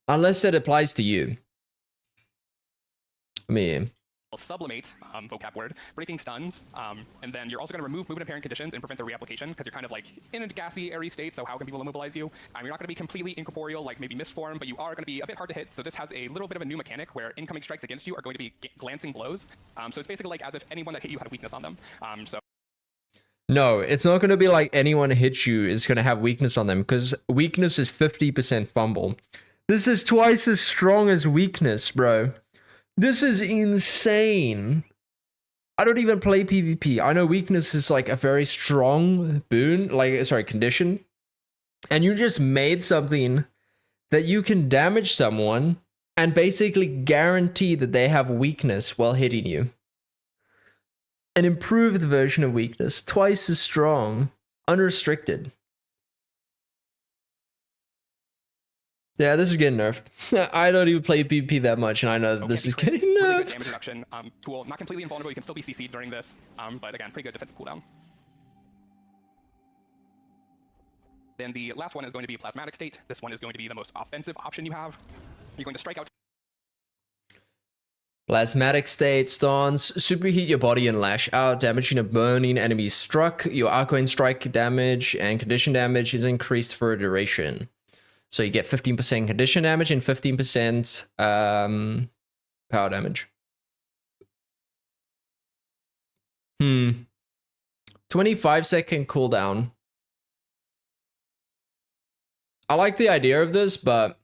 Unless it applies to you. I mean, sublimate, vocab word, breaking stuns, and then you're also going to remove movement impairing conditions and prevent the reapplication, because you're kind of like in a gassy, airy state, so how can people immobilize you? You're not going to be completely incorporeal, like maybe misform, but you are going to be a bit hard to hit, so this has a little bit of a new mechanic where incoming strikes against you are going to be glancing blows, so it's basically like as if anyone that hit you had a weakness on them. No, it's not going to be like anyone hits you is going to have weakness on them, because weakness is 50% fumble. This is twice as strong as weakness, bro. This is insane. I don't even play PvP. I know weakness is like a very strong boon, like, sorry, condition. And you just made something that you can damage someone and basically guarantee that they have weakness while hitting you. An improved version of weakness, twice as strong, unrestricted. Yeah, this is getting nerfed. I don't even play PvP that much, and I know that this is getting Really good damage nerfed. reduction. Tool, not completely invulnerable, you can still be CC'd during this, but again, pretty good defensive cooldown. Then the last one is going to be Plasmatic State. This one is going to be the most offensive option you have. You're going to strike out. Plasmatic State stance, superheat your body and lash out, damaging a burning enemy struck. Your arcane strike damage and condition damage is increased for a duration. So you get 15% condition damage and 15% power damage. 25-second cooldown. I like the idea of this, but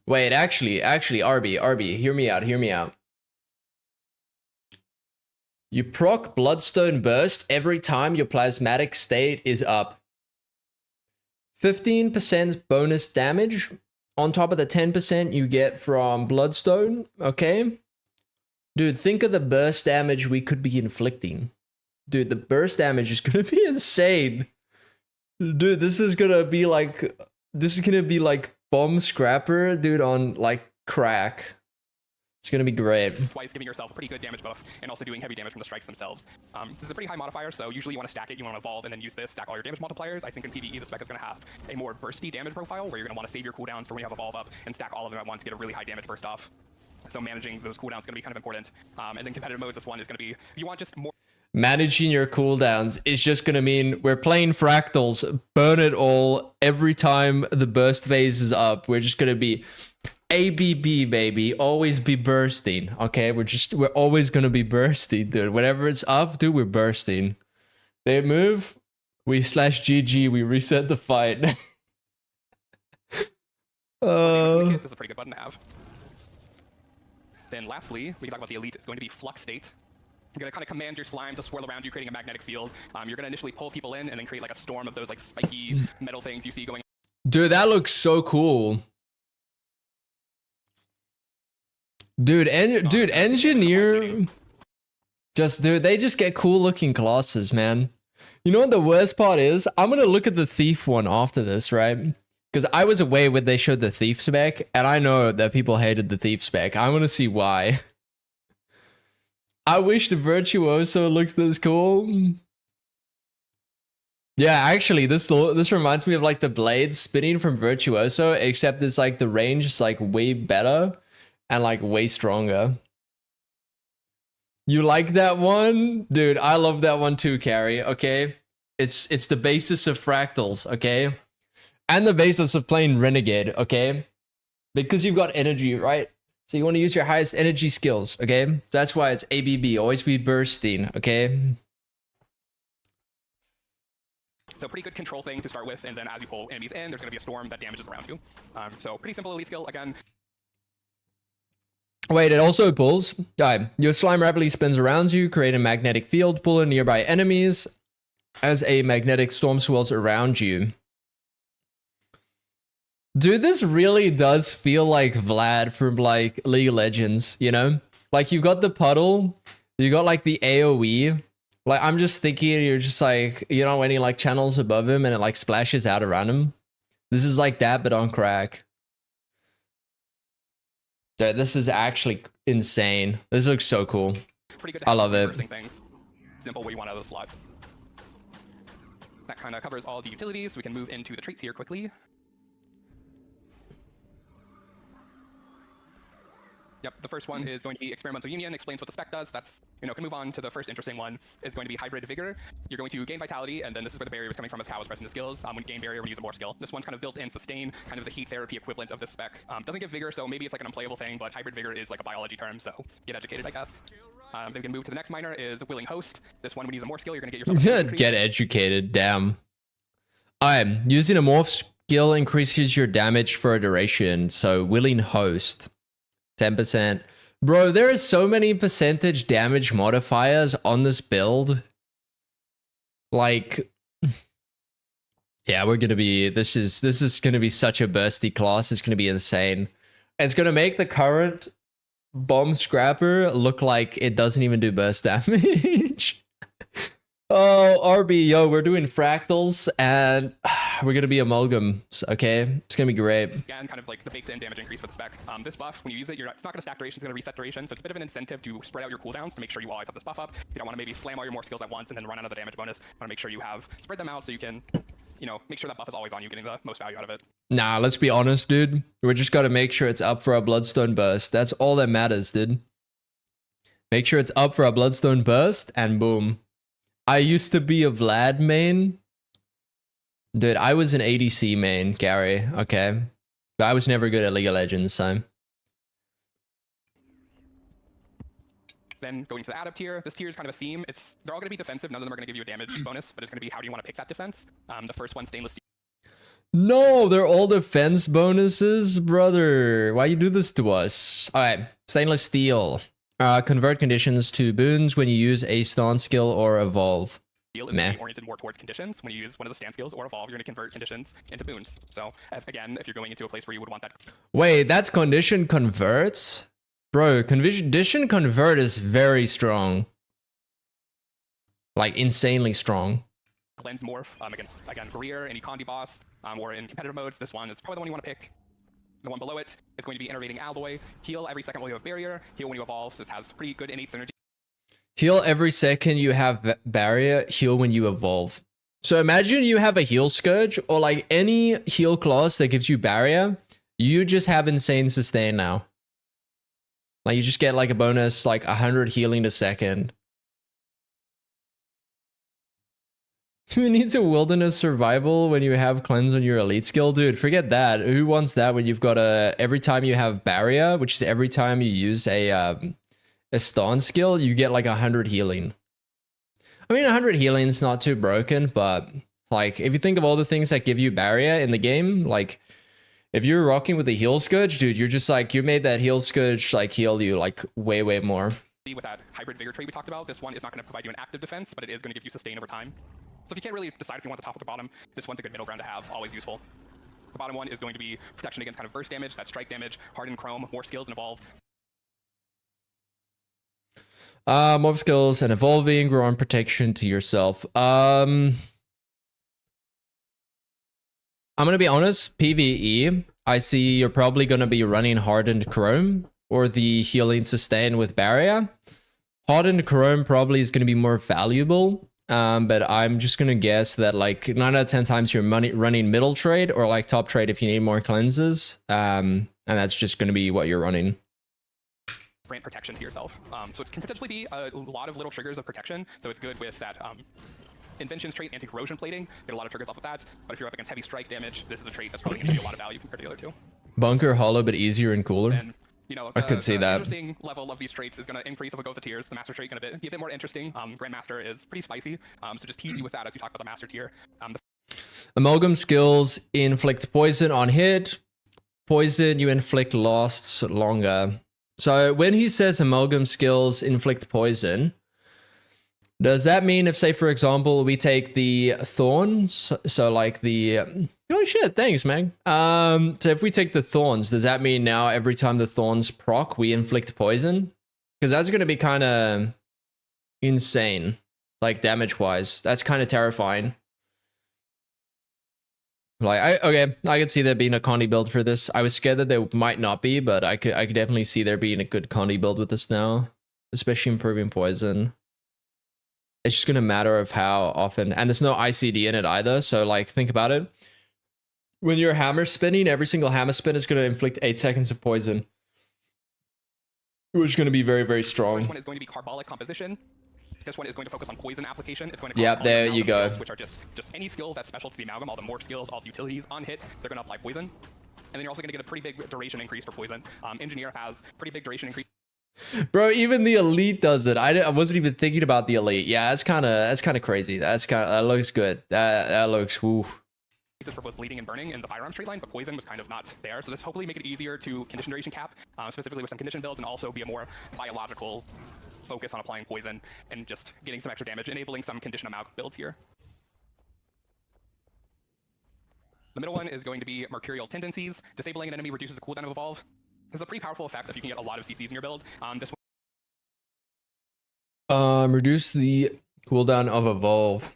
wait, actually, RB, hear me out. You proc Bloodstone Burst every time your plasmatic state is up. 15% bonus damage on top of the 10% you get from Bloodstone, okay? Dude, think of the burst damage we could be inflicting. Dude, the burst damage is gonna be insane. Dude, this is gonna be like Bomb Scrapper, dude, on like crack. It's gonna be great. Twice giving yourself a pretty good damage buff and also doing heavy damage from the strikes themselves. This is a pretty high modifier, so usually you want to stack it, you want to evolve and then use this, stack all your damage multipliers. I think in PvE the spec is going to have a more bursty damage profile where you're going to want to save your cooldowns for when you have evolve up and stack all of them at once to get a really high damage burst off. So managing those cooldowns is going to be kind of important. And then competitive modes, this one is going to be, if you want just more... Managing your cooldowns is just gonna mean we're playing fractals, burn it all every time the burst phase is up. We're just gonna be ABB, baby, always be bursting. Okay, we're always gonna be bursting, dude. Whenever it's up, dude, we're bursting. They move, we slash GG, we reset the fight. This is a pretty good button to have. Then lastly, we can talk about the elite. It's going to be Flux State. You're going to kind of command your slime to swirl around you, creating a magnetic field. You're going to initially pull people in and then create like a storm of those like spiky metal things you see going. Dude, that looks so cool. Dude, engineer... they just get cool looking classes, man. You know what the worst part is? I'm going to look at the thief one after this, right? Because I was away when they showed the thief spec, and I know that people hated the thief spec. I want to see why. I wish the Virtuoso looks this cool. Yeah, actually, this reminds me of like the blades spinning from Virtuoso, except it's like the range is like way better and like way stronger. You like that one? Dude, I love that one too, Carrie, okay? It's the basis of fractals, okay? And the basis of playing Renegade, okay? Because you've got energy, right? So you want to use your highest energy skills, okay? That's why it's ABB, always be bursting, okay? So pretty good control thing to start with, and then as you pull enemies in, there's going to be a storm that damages around you. So pretty simple elite skill, again. Wait, it also pulls. Your slime rapidly spins around you, create a magnetic field, pull in nearby enemies as a magnetic storm swirls around you. Dude, this really does feel like Vlad from like League of Legends, you know? Like you've got the puddle, you got like the AoE. Like I'm just thinking you're just like, you know, any like channels above him and it like splashes out around him. This is like that, but on crack. Dude, this is actually insane. This looks so cool. Pretty good. I love it. Things. Simple what you want out of the slot. That kind of covers all the utilities. We can move into the traits here quickly. Yep, the first one is going to be Experimental Union, explains what the spec does. That's, you know, can move on to the first interesting one. Is going to be Hybrid Vigor. You're going to gain Vitality, and then this is where the barrier is coming from, is how it's pressing the skills. When you gain Barrier, when you use a more skill. This one's kind of built in Sustain, kind of the heat therapy equivalent of this spec. Doesn't give Vigor, so maybe it's like an unplayable thing, but Hybrid Vigor is like a biology term, so get educated, I guess. Then we can move to the next minor, is Willing Host. This one, when you use a more skill, you're going to get yourself Get educated, damn. Using a morph skill increases your damage for a duration, so Willing Host. 10%. Bro, there are so many percentage damage modifiers on this build. Like, yeah, we're gonna be. This is gonna be such a bursty class. It's gonna be insane. It's gonna make the current bomb scrapper look like it doesn't even do burst damage. Oh, RB, yo, we're doing fractals and we're gonna be amalgams, okay? It's gonna be great. Again, kind of like the baked-in damage increase for the spec. This buff, when you use it, it's not going to stack duration, it's going to reset duration, so it's a bit of an incentive to spread out your cooldowns to make sure you always have this buff up. You don't want to maybe slam all your more skills at once and then run out of the damage bonus. You want to make sure you have spread them out so you can, you know, make sure that buff is always on you, getting the most value out of it. Nah, let's be honest, dude. We just gotta make sure it's up for our Bloodstone Burst. That's all that matters, dude. Make sure it's up for our Bloodstone Burst, and boom. I used to be a Vlad main. Dude, I was an ADC main, Gary, okay? But I was never good at League of Legends, so. Then going to the additive tier, this tier is kind of a theme. They're all going to be defensive. None of them are going to give you a damage bonus, but it's going to be how do you want to pick that defense. The first one, stainless steel. No, they're all defense bonuses, brother. Why you do this to us? All right, stainless steel. Convert conditions to boons when you use a stance skill or evolve. Steel is going to be oriented more towards conditions. When you use one of the stand skills or evolve, you're going to convert conditions into boons. So again, if you're going into a place where you would want that. Wait, that's condition converts? Bro, condition convert is very strong. Like, insanely strong. Cleanse morph against, again, career, any Condi boss, or in competitive modes. This one is probably the one you want to pick. The one below it is going to be Innervating Alloy. Heal every second while you have Barrier. Heal when you evolve, so this has pretty good innate synergy. Heal every second you have Barrier. Heal when you evolve. So imagine you have a Heal Scourge, or like any heal class that gives you Barrier. You just have insane sustain now. Like, you just get like a bonus, like 100 healing a second. Who needs a wilderness survival when you have cleanse on your elite skill? Dude, forget that. Who wants that when you've got every time you have barrier, which is every time you use a stance skill, you get like 100 healing. I mean, 100 healing is not too broken, but like, if you think of all the things that give you barrier in the game, like, if you're rocking with a heal scourge, dude, you're just like, you made that heal scourge like heal you like way, way more. With that hybrid vigor trait we talked about, this one is not going to provide you an active defense, but it is going to give you sustain over time. So if you can't really decide if you want the top or the bottom, this one's a good middle ground to have, always useful. The bottom one is going to be protection against kind of burst damage, that strike damage, hardened chrome, more skills and evolve. More skills and evolving, grow on protection to yourself. I'm gonna be honest, PvE, I see you're probably gonna be running hardened chrome or the healing sustain with barrier. Hardened chrome probably is gonna be more valuable. But I'm just gonna guess that like 9 out of 10 times you're running middle trade or like top trade if you need more cleanses. And that's just gonna be what you're running. Grant protection to yourself. So it can potentially be a lot of little triggers of protection. So it's good with that inventions trait, anti-corrosion plating. Get a lot of triggers off of that. But if you're up against heavy strike damage, this is a trait that's probably gonna give you a lot of value compared to the other two. Bunker hollow, but easier and cooler. And, you know, I could see that. The interesting level of these traits is going to increase if it goes to tiers. The master trait going to be a bit more interesting. Grandmaster is pretty spicy, so just tease you with that as you talk about the master tier. Amalgam skills inflict poison on hit. Poison you inflict lasts longer. So when he says amalgam skills inflict poison, does that mean if, say, for example, we take the thorns, so like the... Oh shit, thanks, man. So if we take the thorns, does that mean now every time the thorns proc, we inflict poison? Because that's going to be kind of insane, like damage-wise. That's kind of terrifying. Like, I could see there being a Condi build for this. I was scared that there might not be, but I could definitely see there being a good Condi build with this now, especially improving poison. It's just going to matter of how often, and there's no ICD in it either, so like, think about it. When you're hammer spinning, every single hammer spin is going to inflict 8 seconds of poison, which is going to be very, very strong. The first one is going to be carbolic composition. This one is going to focus on poison application. It's going to yep, there you go. Skills, which are just any skill that's special to the amalgam, all the morph skills, all the utilities on hit, they're going to apply poison. And then you're also going to get a pretty big duration increase for poison. Engineer has pretty big duration increase. Bro, even the elite does it. I wasn't even thinking about the elite. Yeah, that's kind of crazy. That looks good. That looks woo. for both bleeding and burning in the firearm straight line, but poison was kind of not there. So this hopefully make it easier to condition duration cap, specifically with some condition builds, and also be a more biological focus on applying poison and just getting some extra damage, enabling some condition amount builds here. The middle one is going to be Mercurial Tendencies. Disabling an enemy reduces the cooldown of Evolve. This is a pretty powerful effect if you can get a lot of CCs in your build. This Reduce the cooldown of Evolve.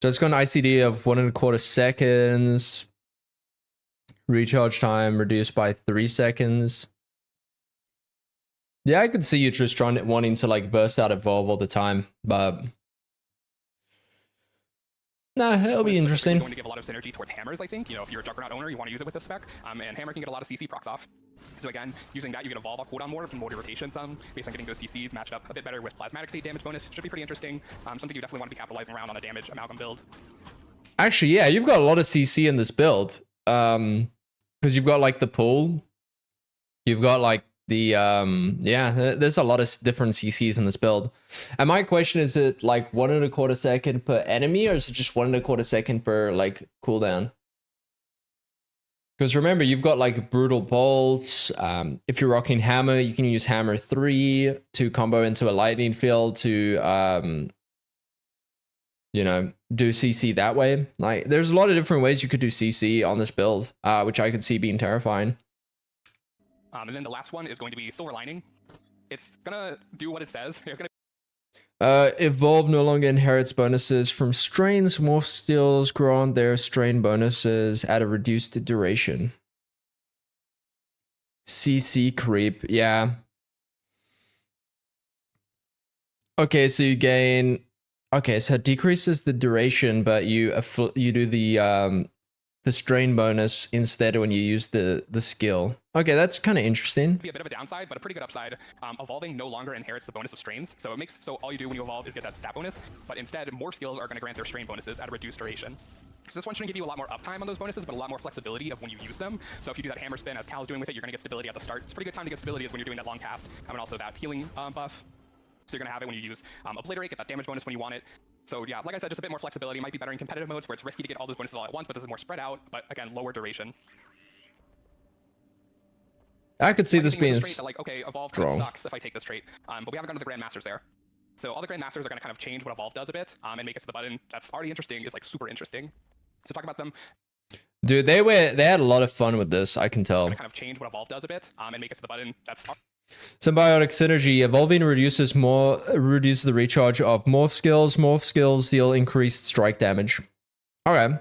So it's got an ICD of 1.25 seconds. Recharge time reduced by 3 seconds. Yeah, I could see you just wanting to like burst out Evolve all the time, but nah, it'll be interesting. Going to give a lot of synergy towards hammers, I think. You know, if you're a Juggernaut owner, you want to use it with this spec. And hammer can get a lot of CC procs off. So again, using that, you can evolve off cooldown more, more rotations based on getting those CCs matched up a bit better with plasmatic state damage bonus. Should be pretty interesting. Something you definitely want to be capitalizing around on a damage amalgam build. Actually, yeah, you've got a lot of CC in this build. Because you've got like the pool. You've got like the yeah, there's a lot of different CCs in this build. And my question is, it like 1.25 second per enemy, or is it just 1.25 second per like cooldown? Because remember, you've got like brutal bolts. If you're rocking hammer, you can use hammer 3 to combo into a lightning field to you know, do CC that way. Like there's a lot of different ways you could do CC on this build, which I could see being terrifying. And then the last one is going to be Silver Lining. It's gonna do what it says. It's gonna Evolve no longer inherits bonuses from strains. Morph skills grant their strain bonuses at a reduced duration. CC creep, yeah. Okay, so you gain. Okay, so it decreases the duration, but you do the strain bonus instead when you use the skill. Okay, that's kind of interesting. Be a bit of a downside, but a pretty good upside. Evolving no longer inherits the bonus of strains, so it makes so all you do when you evolve is get that stat bonus, but instead more skills are going to grant their strain bonuses at a reduced duration. So this one shouldn't give you a lot more uptime on those bonuses, but a lot more flexibility of when you use them. So if you do that hammer spin as Cal's doing with it, you're going to get stability at the start. It's a pretty good time to get stability is when you're doing that long cast, and also that healing buff. So you're going to have it when you use Obliterate, get that damage bonus when you want it. So yeah, like I said, just a bit more flexibility. Might be better in competitive modes where it's risky to get all those bonuses all at once, but this is more spread out, but again, lower duration. I could see this being like, okay, Evolve kind of sucks if I take this trait, but we haven't gone to the Grandmasters there. So all the Grandmasters are going to kind of change what Evolve does a bit, and make it to the button that's already interesting is like super interesting. So talk about them. Dude, they had a lot of fun with this, I can tell. Kind of change what Evolve does a bit, and make it to the button that's Symbiotic synergy. Evolving reduces the recharge of morph skills. Morph skills deal increased strike damage. Okay.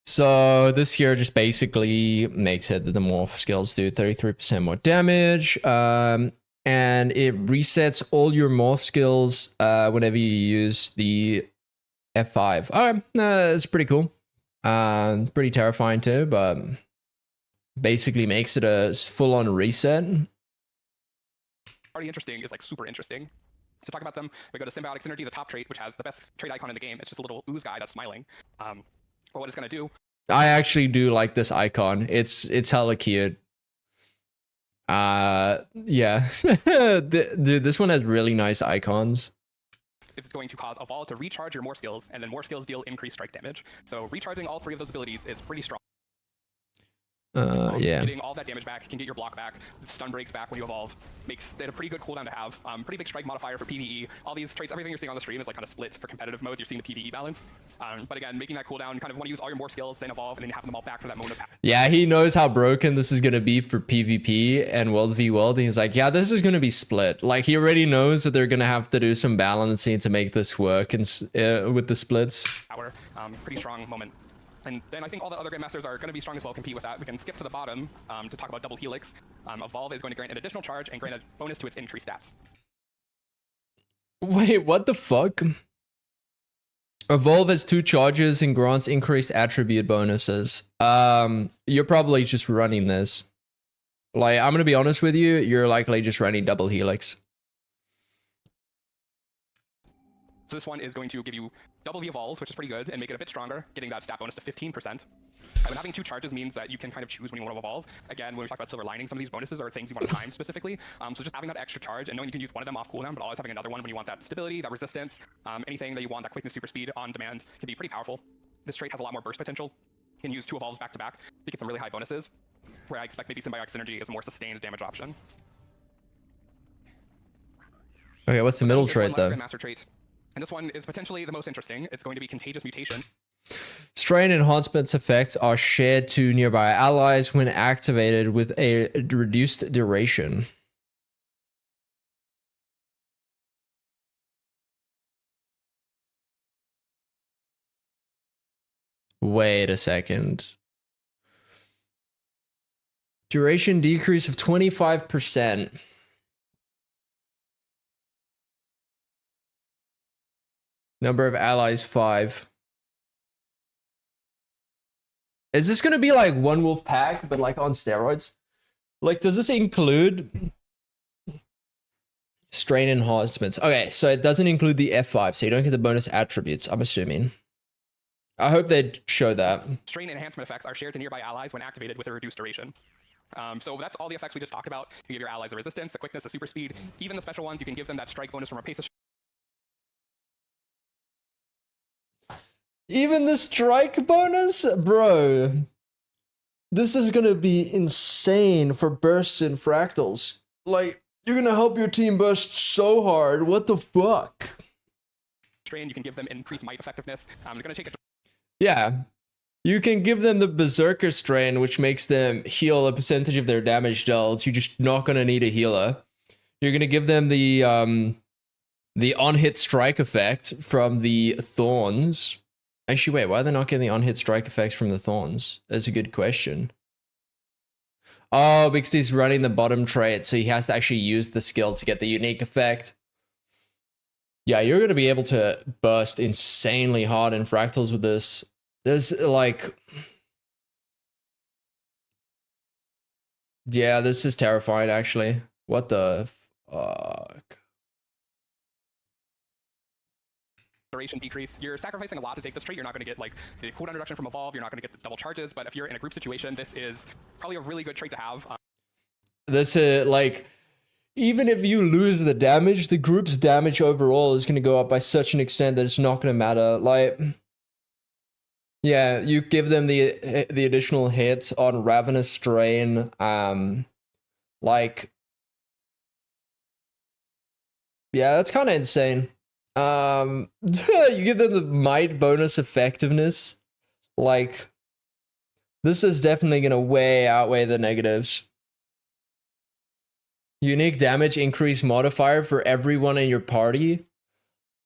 So this here just basically makes it that the morph skills do 33% more damage. And it resets all your morph skills whenever you use the F5. Okay, it's pretty cool. Pretty terrifying too, but basically makes it a full-on reset. Already interesting is like super interesting. So talk about them. We go to Symbiotic Synergy, the top trait, which has the best trait icon in the game. It's just a little ooze guy that's smiling. But what it's going to do. I actually do like this icon. It's hella cute. Yeah. Dude, this one has really nice icons. It's going to cause Evolve to recharge your more skills, and then more skills deal increased strike damage. So recharging all 3 of those abilities is pretty strong. Yeah. Getting all that damage back, can get your block back, stun breaks back when you evolve, makes it a pretty good cooldown to have. Pretty big strike modifier for PvE. All these traits, everything you're seeing on the stream is like kind of split for competitive modes. You're seeing the PvE balance. But again, making that cooldown, you kind of want to use all your more skills, then evolve, and then have them all back for that moment of power. Yeah, he knows how broken this is going to be for PvP and World v World. And he's like, yeah, this is going to be split. Like, he already knows that they're going to have to do some balancing to make this work and with the splits. Power, pretty strong moment. And then I think all the other Grandmasters are going to be strong as well, compete with that. We can skip to the bottom to talk about Double Helix. Evolve is going to grant an additional charge and grant a bonus to its increased stats. Wait, what the fuck? Evolve has 2 charges and grants increased attribute bonuses. You're probably just running this. Like, I'm going to be honest with you, you're likely just running Double Helix. So this one is going to give you double the evolves, which is pretty good, and make it a bit stronger, getting that stat bonus to 15%. And having 2 charges means that you can kind of choose when you want to evolve. Again, when we talk about silver lining, some of these bonuses are things you want to time specifically. So just having that extra charge and knowing you can use one of them off cooldown, but always having another one when you want that stability, that resistance, anything that you want, that quickness, super speed on demand can be pretty powerful. This trait has a lot more burst potential. You can use 2 evolves back to back to get some really high bonuses, where I expect maybe Symbiotic Synergy is a more sustained damage option. Okay, what's the middle trait though? Grandmaster trait. And this one is potentially the most interesting. It's going to be Contagious Mutation. Strain enhancements effects are shared to nearby allies when activated with a reduced duration. Wait a second. Duration decrease of 25%. Number of allies 5. Is this going to be like One Wolf Pack, but like on steroids? Like, does this include strain enhancements? Okay, so it doesn't include the F5, so you don't get the bonus attributes, I'm assuming. I hope they'd show that. Strain enhancement effects are shared to nearby allies when activated with a reduced duration. So that's all the effects we just talked about. You give your allies the resistance, the quickness, the super speed, even the special ones. You can give them that strike bonus from a pace of Even the strike bonus? Bro. This is gonna be insane for bursts and fractals. Like, you're gonna help your team burst so hard. What the fuck? strain. You can give them increased might effectiveness. They're going to take it. Yeah. You can give them the Berserker strain, which makes them heal a percentage of their damage dealt. You're just not going to need a healer. You're going to give them the on-hit strike effect from the Thorns. Actually, wait, why are they not getting the on-hit strike effects from the Thorns? That's a good question. Oh, because he's running the bottom trait, so he has to actually use the skill to get the unique effect. Yeah, you're going to be able to burst insanely hard in fractals with this. There's like... Yeah, this is terrifying, actually. What the fuck? Duration decrease. You're sacrificing a lot to take this trait. You're not going to get like the cooldown reduction from evolve. You're not going to get the double charges. But if you're in a group situation, this is probably a really good trait to have. This like, even if you lose the damage, the group's damage overall is going to go up by such an extent that it's not going to matter. Like, yeah, you give them the additional hits on Ravenous Strain. Like, yeah, that's kind of insane. You give them the might bonus effectiveness. Like, this is definitely gonna outweigh the negatives. Unique damage increase modifier for everyone in your party.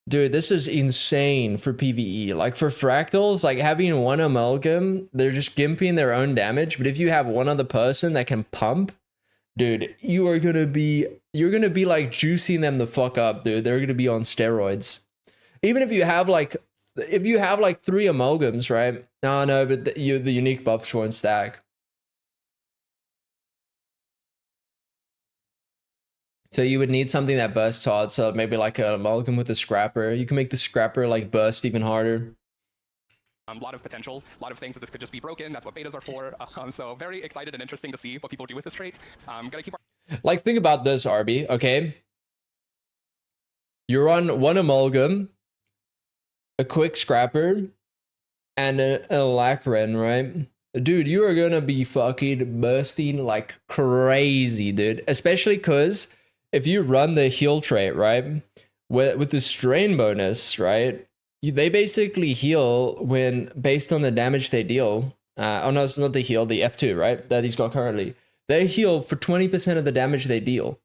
Dude, this is insane for PvE. Like, for fractals, like having one amalgam, they're just gimping their own damage. But if you have one other person that can pump, dude, you're gonna be like juicing them the fuck up, dude. They're gonna be on steroids. Even if you have like 3 amalgams, right? No, but the unique buffs won't stack. So you would need something that bursts hard. So maybe like an amalgam with a scrapper. You can make the scrapper like burst even harder. A lot of potential, a lot of things that this could just be broken. That's what betas are for. So very excited and interesting to see what people do with this trait. I'm gonna keep. Like, think about this, Arby. Okay, you're on one amalgam, a quick scrapper, and an Alacran, right? Dude, you are gonna be fucking bursting like crazy, dude. Especially because if you run the heal trait, right, with the strain bonus, right, they basically heal when based on the damage they deal. Oh no, it's not the heal, the F2, right, that he's got currently. They heal for 20% of the damage they deal.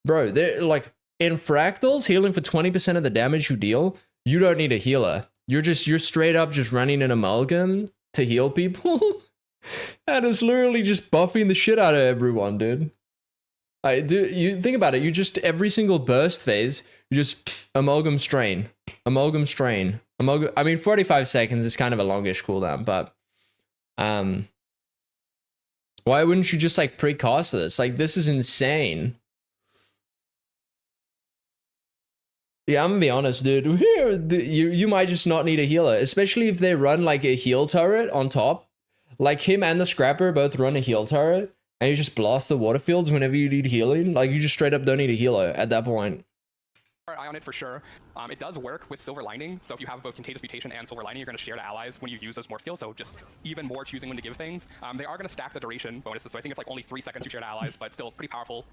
Bro, they're like, in fractals, healing for 20% of the damage you deal, you don't need a healer. You're straight up just running an amalgam to heal people. And it's literally just buffing the shit out of everyone, dude. You think about it, you just, every single burst phase, you just amalgam strain. I mean, 45 seconds is kind of a longish cooldown, but why wouldn't you just like pre-cast this? Like, this is insane. Yeah, I'm gonna be honest, dude. You might just not need a healer, especially if they run like a heal turret on top. Like him and the Scrapper both run a heal turret, and you just blast the water fields whenever you need healing. Like you just straight up don't need a healer at that point. Eye on it for sure. It does work with Silver Lining, so if you have both Contagious Mutation and Silver Lining, you're going to share to allies when you use those morph skills, so just even more choosing when to give things. They are going to stack the duration bonuses, so I think it's like only 3 seconds you share to allies, but still pretty powerful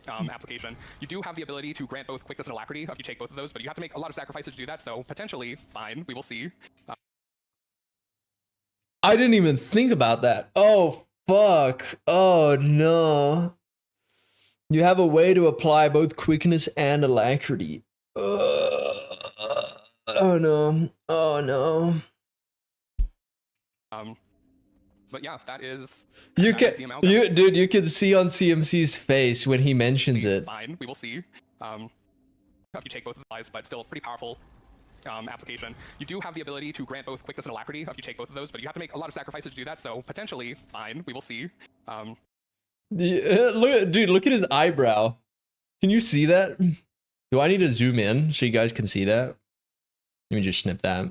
application. You do have the ability to grant both Quickness and Alacrity if you take both of those, but you have to make a lot of sacrifices to do that, so potentially, fine, we will see. I didn't even think about that. Oh, fuck. Oh, no. You have a way to apply both quickness and alacrity. Oh no. Oh no. But yeah, that is You that is the can amalgam. dude, you can see on CMC's face when he mentions it. Fine, we will see. If you take both of the eyes, but still pretty powerful application. You do have the ability to grant both Quickness and Alacrity if you take both of those, but you have to make a lot of sacrifices to do that, so potentially, fine, we will see. Look at his eyebrow. Can you see that? Do I need to zoom in so you guys can see that? Let me just snip that.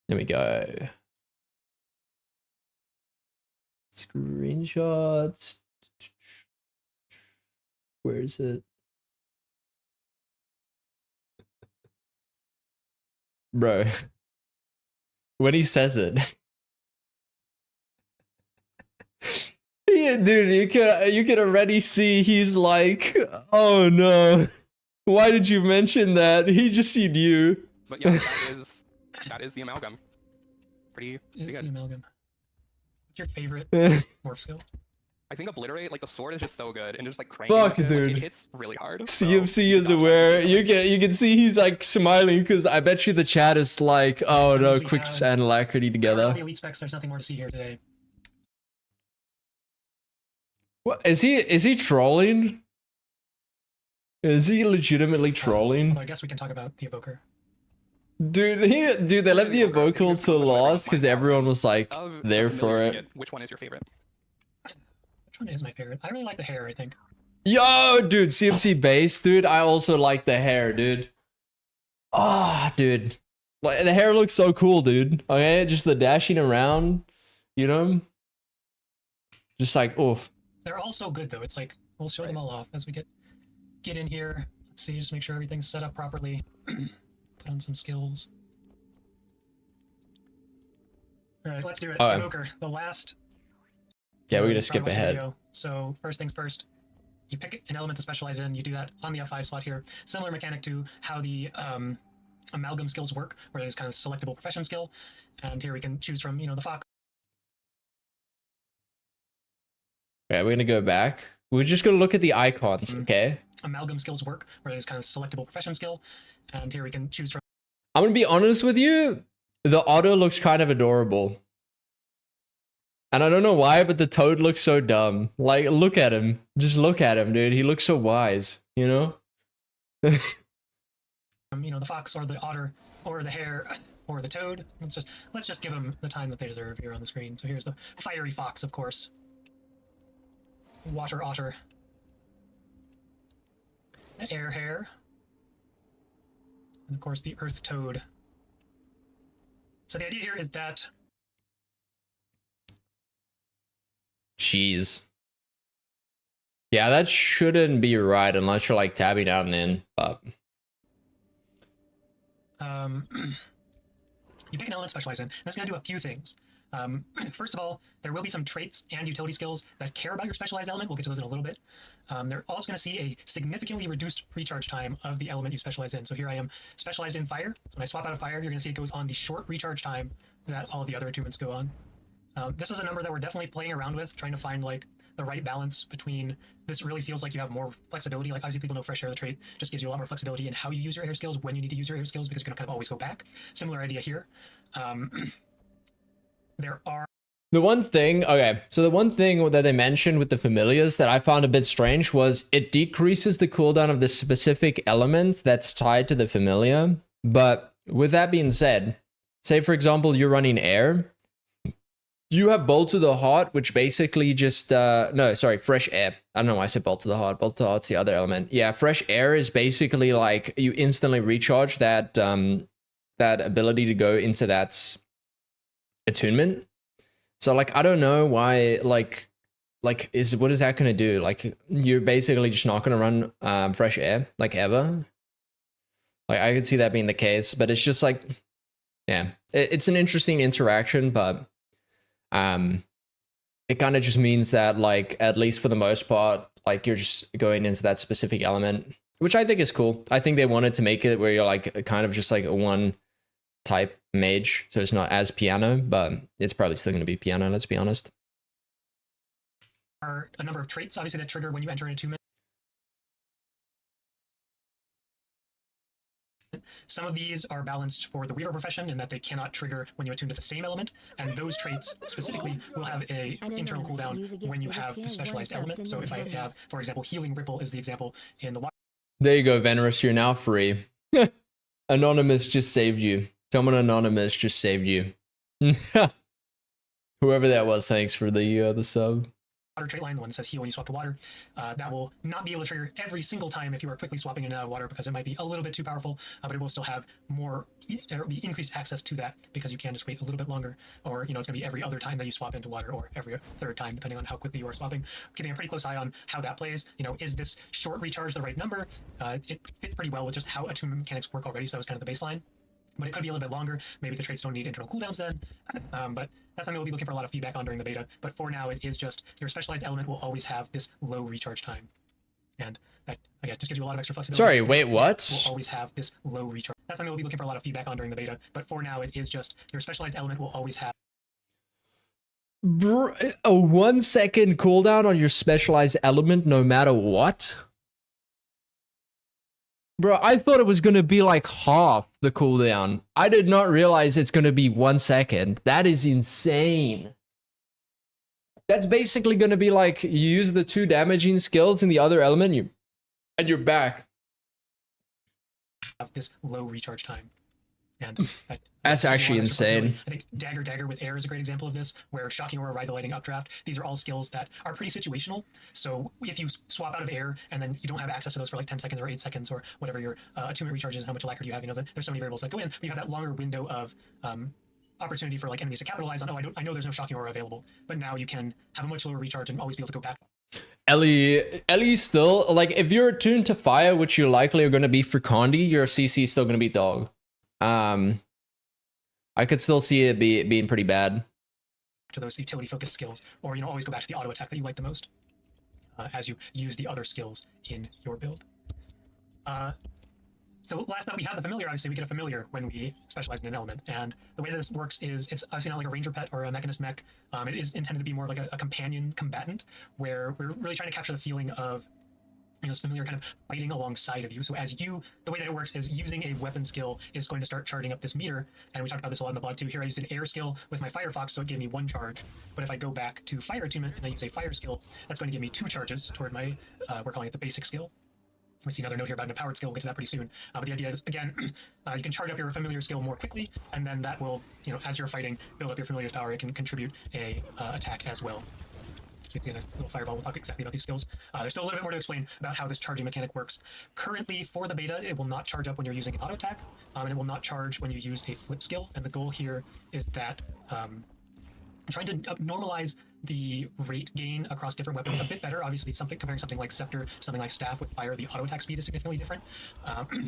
There we go. Screenshots. Where is it? Bro. When he says it. Yeah, dude, you can already see he's like, oh no. Why did you mention that? He just seen you. But yeah, that is the amalgam. Pretty Is good. the amalgam. What's your favorite morph skill? I think Obliterate, like the sword is just so good, and just like crank. Fuck, it, dude. Like, it hits really hard. CMC is aware. You can see he's like smiling because I bet you the chat is like, oh no, we quick have- and alacrity For together. the elite specs, there's nothing more to see here today. What is he trolling? Is he legitimately trolling? Well, I guess we can talk about the evoker. Dude, they left the evoker till last because everyone was like Of there the for familiars you it. get, which one is your favorite? Which one is my favorite? I really like the hair, I think. Yo, dude, CMC base, dude. I also like the hair, dude. Ah, dude, like the hair looks so cool, dude. Okay, just the dashing around, you know, just like oof. They're all so good, though. It's like, we'll show them all off as we get in here. Let's see, just make sure everything's set up properly. Put on some skills. All right, let's do it. All right. Evoker, the last. Yeah, we're gonna probably skip watch the ahead. video. So first things first, you pick an element to specialize in. You do that on the F5 slot here. Similar mechanic to how the amalgam skills work, where there's kind of selectable profession skill, and here we can choose from the fox. Yeah, we're gonna go back. We're just gonna look at the icons, okay? Amalgam skills work, where there's kind of selectable profession skill, and here we can choose from. I'm gonna be honest with you. The otter looks kind of adorable. And I don't know why, but the toad looks so dumb. Like, look at him. Just look at him, dude. He looks so wise, you know? The fox or the otter or the hare or the toad. Let's just give them the time that they deserve here on the screen. So here's the fiery fox, of course. Water otter. The air hare. And of course the earth toad. So the idea here is that Jeez. Yeah, that shouldn't be right unless you're like tabbing out and in, but you pick an element to specialize in. That's going to do a few things. First of all, there will be some traits and utility skills that care about your specialized element. We'll get to those in a little bit. They're also going to see a significantly reduced recharge time of the element you specialize in. So here I am specialized in fire. So when I swap out of fire, you're going to see it goes on the short recharge time that all of the other attunements go on. This is a number that we're definitely playing around with, trying to find like the right balance between this really feels like you have more flexibility. Like obviously people know fresh air, the trait just gives you a lot more flexibility in how you use your air skills, when you need to use your air skills, because you're going to kind of always go back. Similar idea here. There are the one thing that they mentioned with the familiars that I found a bit strange was it decreases the cooldown of the specific element that's tied to the familiar. But with that being said, say for example, you're running air. You have Bolt to the Heart, which basically just no, sorry, Fresh Air. I don't know why I said Bolt to the Heart. Bolt to the Heart's the other element. Yeah, Fresh Air is basically like you instantly recharge that that ability to go into that attunement. So like I don't know why like is what is that gonna do? Like you're basically just not gonna run Fresh Air like ever. Like I could see that being the case, but it's just like yeah, it's an interesting interaction, but it kind of just means that like at least for the most part, like you're just going into that specific element, which I think is cool. I think they wanted to make it where you're like kind of just like a one type mage, so it's not as piano, but it's probably still going to be piano, let's be honest. Are a number of traits obviously that trigger when you enter an attunement. Some of these are balanced for the Weaver profession in that they cannot trigger when you attune to the same element, and those traits specifically will have a internal cooldown when you have the specialized element. So if I have, for example, Healing Ripple is the example in the water. There you go, Venerous, you're now free. Anonymous just saved you. Someone anonymous just saved you. Whoever that was, thanks for the sub. Water trait line, the one that says heal when you swap to water, that will not be able to trigger every single time if you are quickly swapping in and out of water because it might be a little bit too powerful, but it will still have more, there will be increased access to that because you can just wait a little bit longer, or you know it's going to be every other time that you swap into water or every third time depending on how quickly you are swapping. Keeping a pretty close eye on how that plays. You know, is this short recharge the right number? It fits pretty well with just how attunement mechanics work already, so that was kind of the baseline. But it could be a little bit longer. Maybe the traits don't need internal cooldowns then. But that's something we'll be looking for a lot of feedback on during the beta. But for now, it is just your specialized element will always have this low recharge time. And that, again, just gives you a lot of extra flexibility. Sorry, wait, what? Will always have this low recharge. That's something we'll be looking for a lot of feedback on during the beta. But for now, it is just your specialized element will always have a 1 second cooldown on your specialized element no matter what? Bro, I thought it was going to be like half the cooldown. I did not realize it's going to be 1 second. That is insane. That's basically going to be like you use the 2 damaging skills in the other element and you're back. This low recharge time. And that's actually insane. I think Dagger with Air is a great example of this, where Shocking Aura, Ride the Lightning, Updraft, these are all skills that are pretty situational. So if you swap out of Air and then you don't have access to those for like 10 seconds or 8 seconds or whatever your attunement recharge is, how much alacrity you have, you know, there's so many variables that go in, but you have that longer window of opportunity for like enemies to capitalize on, I know there's no Shocking Aura available, but now you can have a much lower recharge and always be able to go back. Ellie still, like, if you're attuned to fire, which you likely are going to be for Condi, your CC is still going to be dog. I could still see it being pretty bad. To those utility focused skills, or you know, always go back to the auto attack that you like the most as you use the other skills in your build. So last up we have the familiar. Obviously we get a familiar when we specialize in an element, and the way that this works is it's obviously not like a ranger pet or a mechanist mech. It is intended to be more like a companion combatant, where we're really trying to capture the feeling of, you know, this familiar kind of fighting alongside of you. So as you, the way that it works is using a weapon skill is going to start charging up this meter. And we talked about this a lot in the blog too. Here I used an air skill with my Firefox, so it gave me 1 charge. But if I go back to fire attunement and I use a fire skill, that's going to give me 2 charges toward my, we're calling it the basic skill. We see another note here about an empowered skill. We'll get to that pretty soon. But the idea is, again, you can charge up your familiar skill more quickly, and then that will, you know, as you're fighting, build up your familiar's power. It can contribute a attack as well. You can see a nice little fireball. We'll talk exactly about these skills. There's still a little bit more to explain about how this charging mechanic works. Currently, for the beta, it will not charge up when you're using an auto attack, and it will not charge when you use a flip skill. And the goal here is that trying to normalize the rate gain across different weapons a bit better. Obviously, comparing something like Scepter, something like Staff with Fire, the auto attack speed is significantly different.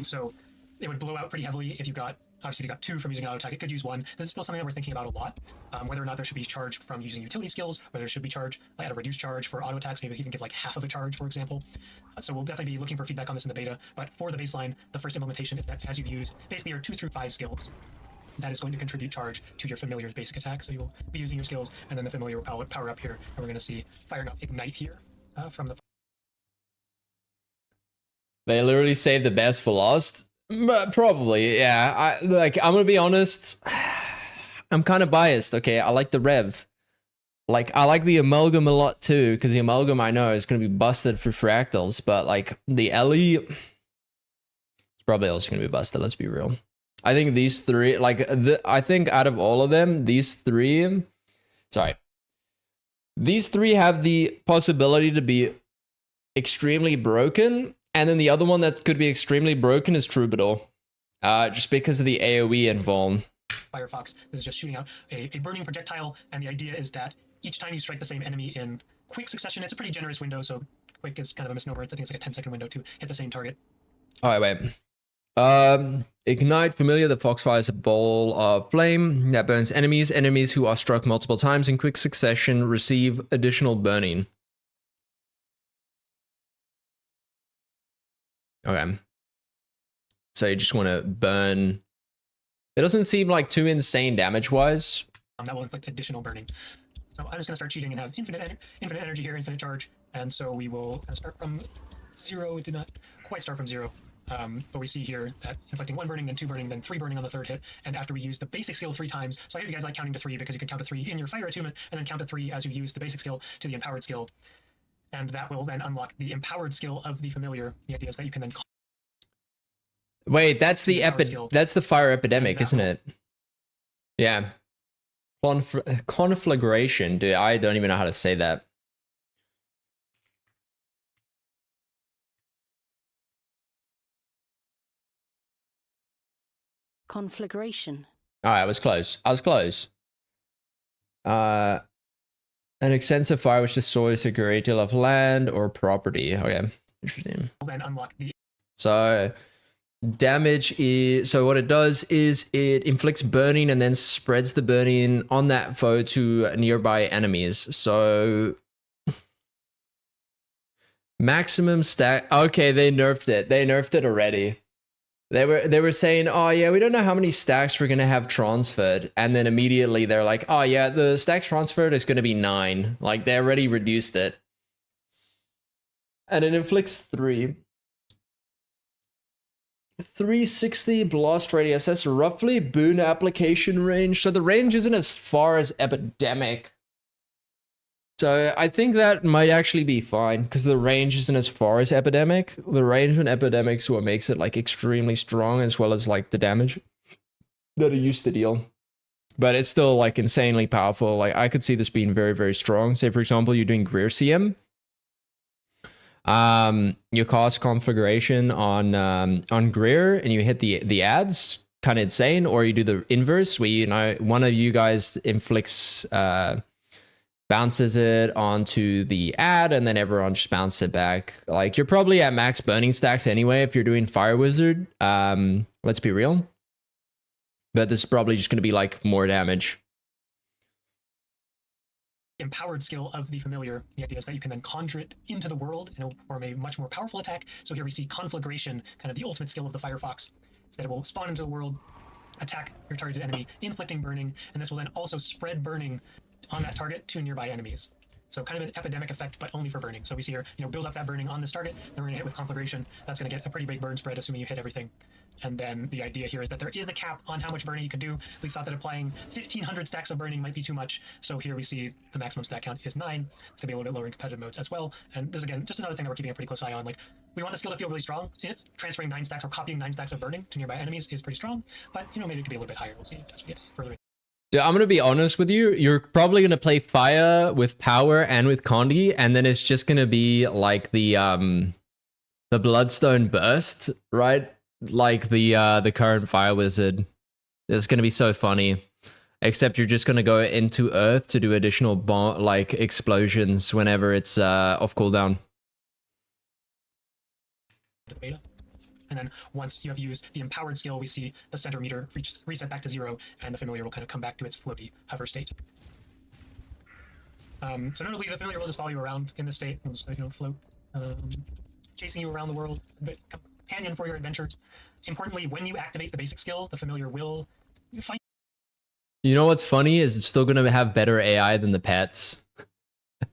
So it would blow out pretty heavily if you got, obviously if you got 2 from using auto attack, it could use 1. This is still something that we're thinking about a lot. Whether or not there should be charge from using utility skills, whether there should be charge at a reduced charge for auto attacks, maybe even give like half of a charge, for example. So we'll definitely be looking for feedback on this in the beta. But for the baseline, the first implementation is that as you use basically your 2 through 5 skills, that is going to contribute charge to your familiar's basic attack. So you will be using your skills, and then the familiar will power up here, and we're going to see Fire Ignite here from the. They literally saved the best for last. Probably, yeah. I'm gonna be honest. I'm kind of biased. Okay, I like the Rev. Like, I like the Amalgam a lot too, because the Amalgam I know is gonna be busted for fractals, but like the Ellie, it's probably also gonna be busted. Let's be real. I think these 3, like, I think out of all of them, these 3 Sorry. These three have the possibility to be extremely broken, and then the other one that could be extremely broken is Troubadour. Just because of the AoE and Vuln. Firefox. This is just shooting out a burning projectile, and the idea is that each time you strike the same enemy in quick succession, it's a pretty generous window, so quick is kind of a misnomer. I think it's like a 10-second window to hit the same target. Alright, wait. Ignite Familiar. The fox fires a ball of flame that burns enemies. Enemies who are struck multiple times in quick succession receive additional burning. Okay. So you just want to burn. It doesn't seem like too insane damage-wise. That will inflict additional burning. So I'm just going to start cheating and have infinite energy here, infinite charge. And so we will kind of start from 0. It did not quite start from 0. But we see here that inflicting 1 burning, then 2 burning, then 3 burning on the 3rd hit. And after we use the basic skill 3 times, so I hope you guys like counting to 3 because you can count to 3 in your fire attunement, and then count to 3 as you use the basic skill to the empowered skill. And that will then unlock the empowered skill of the familiar. The idea is that you can then... Wait, that's the that's the fire epidemic, isn't it? Yeah. Conflagration, dude. I don't even know how to say that. Conflagration. All right, I was close. An extensive fire which destroys a great deal of land or property. Okay, interesting. Then unlock the... So damage is, so what it does is it inflicts burning and then spreads the burning on that foe to nearby enemies. So maximum stack. Okay, they nerfed it already. They were saying, oh yeah, we don't know how many stacks we're gonna have transferred, and then immediately they're like, oh yeah, the stacks transferred is gonna be 9. Like they already reduced it, and it inflicts 3. 360 blast radius. That's roughly boon application range. So the range isn't as far as epidemic. So I think that might actually be fine because the range isn't as far as epidemic. The range on epidemic's what makes it like extremely strong, as well as like the damage that it used to deal. But it's still like insanely powerful. Like I could see this being very, very strong. Say for example, you're doing Greer CM. You cast conflagration on Greer and you hit the ads, kind of insane, or you do the inverse where, you know, one of you guys inflicts bounces it onto the ad and then everyone just bounces it back. Like you're probably at max burning stacks anyway if you're doing Fire Wizard. Let's be real. But this is probably just going to be like more damage. Empowered skill of the familiar. The idea is that you can then conjure it into the world and form a much more powerful attack. So here we see conflagration, kind of the ultimate skill of the Firefox, is that it will spawn into the world, attack your targeted enemy, inflicting burning, and this will then also spread burning on that target to nearby enemies. So kind of an epidemic effect, but only for burning. So we see here, you know, build up that burning on this target, then we're gonna hit with conflagration. That's gonna get a pretty big burn spread, assuming you hit everything. And then the idea here is that there is a cap on how much burning you can do. We thought that applying 1,500 stacks of burning might be too much. So here we see the maximum stack count is 9. It's gonna be a little bit lower in competitive modes as well. And there's again, just another thing that we're keeping a pretty close eye on. Like, we want the skill to feel really strong. Transferring 9 stacks or copying 9 stacks of burning to nearby enemies is pretty strong. But, you know, maybe it could be a little bit higher. We'll see as we get further in. Dude, I'm gonna be honest with you. You're probably gonna play Fire with Power and with Condi, and then it's just gonna be like the Bloodstone Burst, right? Like the current Fire Wizard. It's gonna be so funny. Except you're just gonna go into Earth to do additional bomb like explosions whenever it's off cooldown. Beta. And then once you have used the empowered skill, we see the center meter reset back to 0, and the familiar will kind of come back to its floaty hover state. So notably, the familiar will just follow you around in this state, and just, you know, float, chasing you around the world, a bit companion for your adventures. Importantly, when you activate the basic skill, the familiar will find. You know what's funny is it's still gonna have better AI than the pets.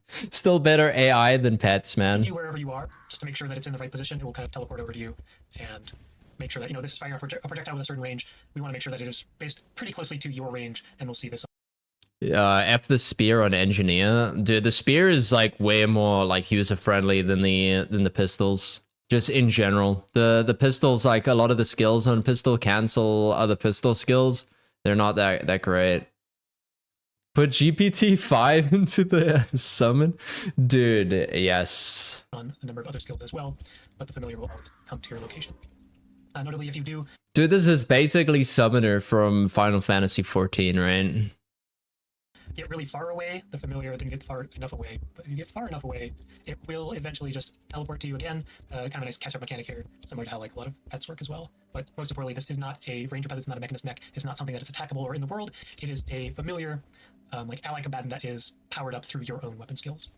Still better AI than pets, man. You wherever you are, just to make sure that it's in the right position. It will kind of teleport over to you and make sure that, you know, this is firing off a projectile with a certain range. We want to make sure that it is based pretty closely to your range, and we'll see this. F the spear on engineer. Dude, the spear is like way more like user friendly than the pistols. Just in general. The pistols, like a lot of the skills on pistol cancel other pistol skills. They're not that great. Put GPT-5 into the summon? Dude, yes. On a number of other skills as well, but the familiar will always come to your location. Notably, if you do Dude, this is basically Summoner from Final Fantasy 14, right? get really far away, the familiar didn't get far enough away, but if you get far enough away, it will eventually just teleport to you again. Kind of a nice catch-up mechanic here, similar to how like a lot of pets work as well. But most importantly, this is not a ranger pet, it's not a mechanist mech, it's not something that is attackable or in the world. It is a familiar, like ally combatant that is powered up through your own weapon skills.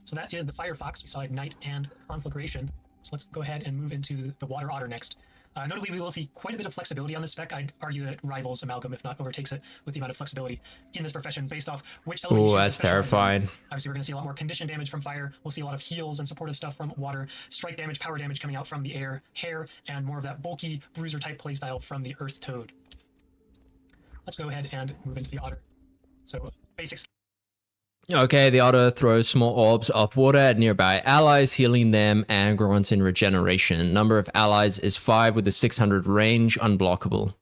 So that is the Firefox. We saw Ignite and Conflagration. So let's go ahead and move into the Water Otter next. Notably, we will see quite a bit of flexibility on this spec. I'd argue that it rivals Amalgam, if not overtakes it, with the amount of flexibility in this profession based off which element you Oh, choose to that's specialize in. terrifying. Obviously, we're going to see a lot more condition damage from fire. We'll see a lot of heals and supportive stuff from water, strike damage, power damage coming out from the air, hair, and more of that bulky bruiser type playstyle from the Earth Toad. Let's go ahead and move into the Otter. So basics. Okay, the Otter throws small orbs of water at nearby allies, healing them and grants in regeneration. Number of allies is 5 with a 600 range, unblockable.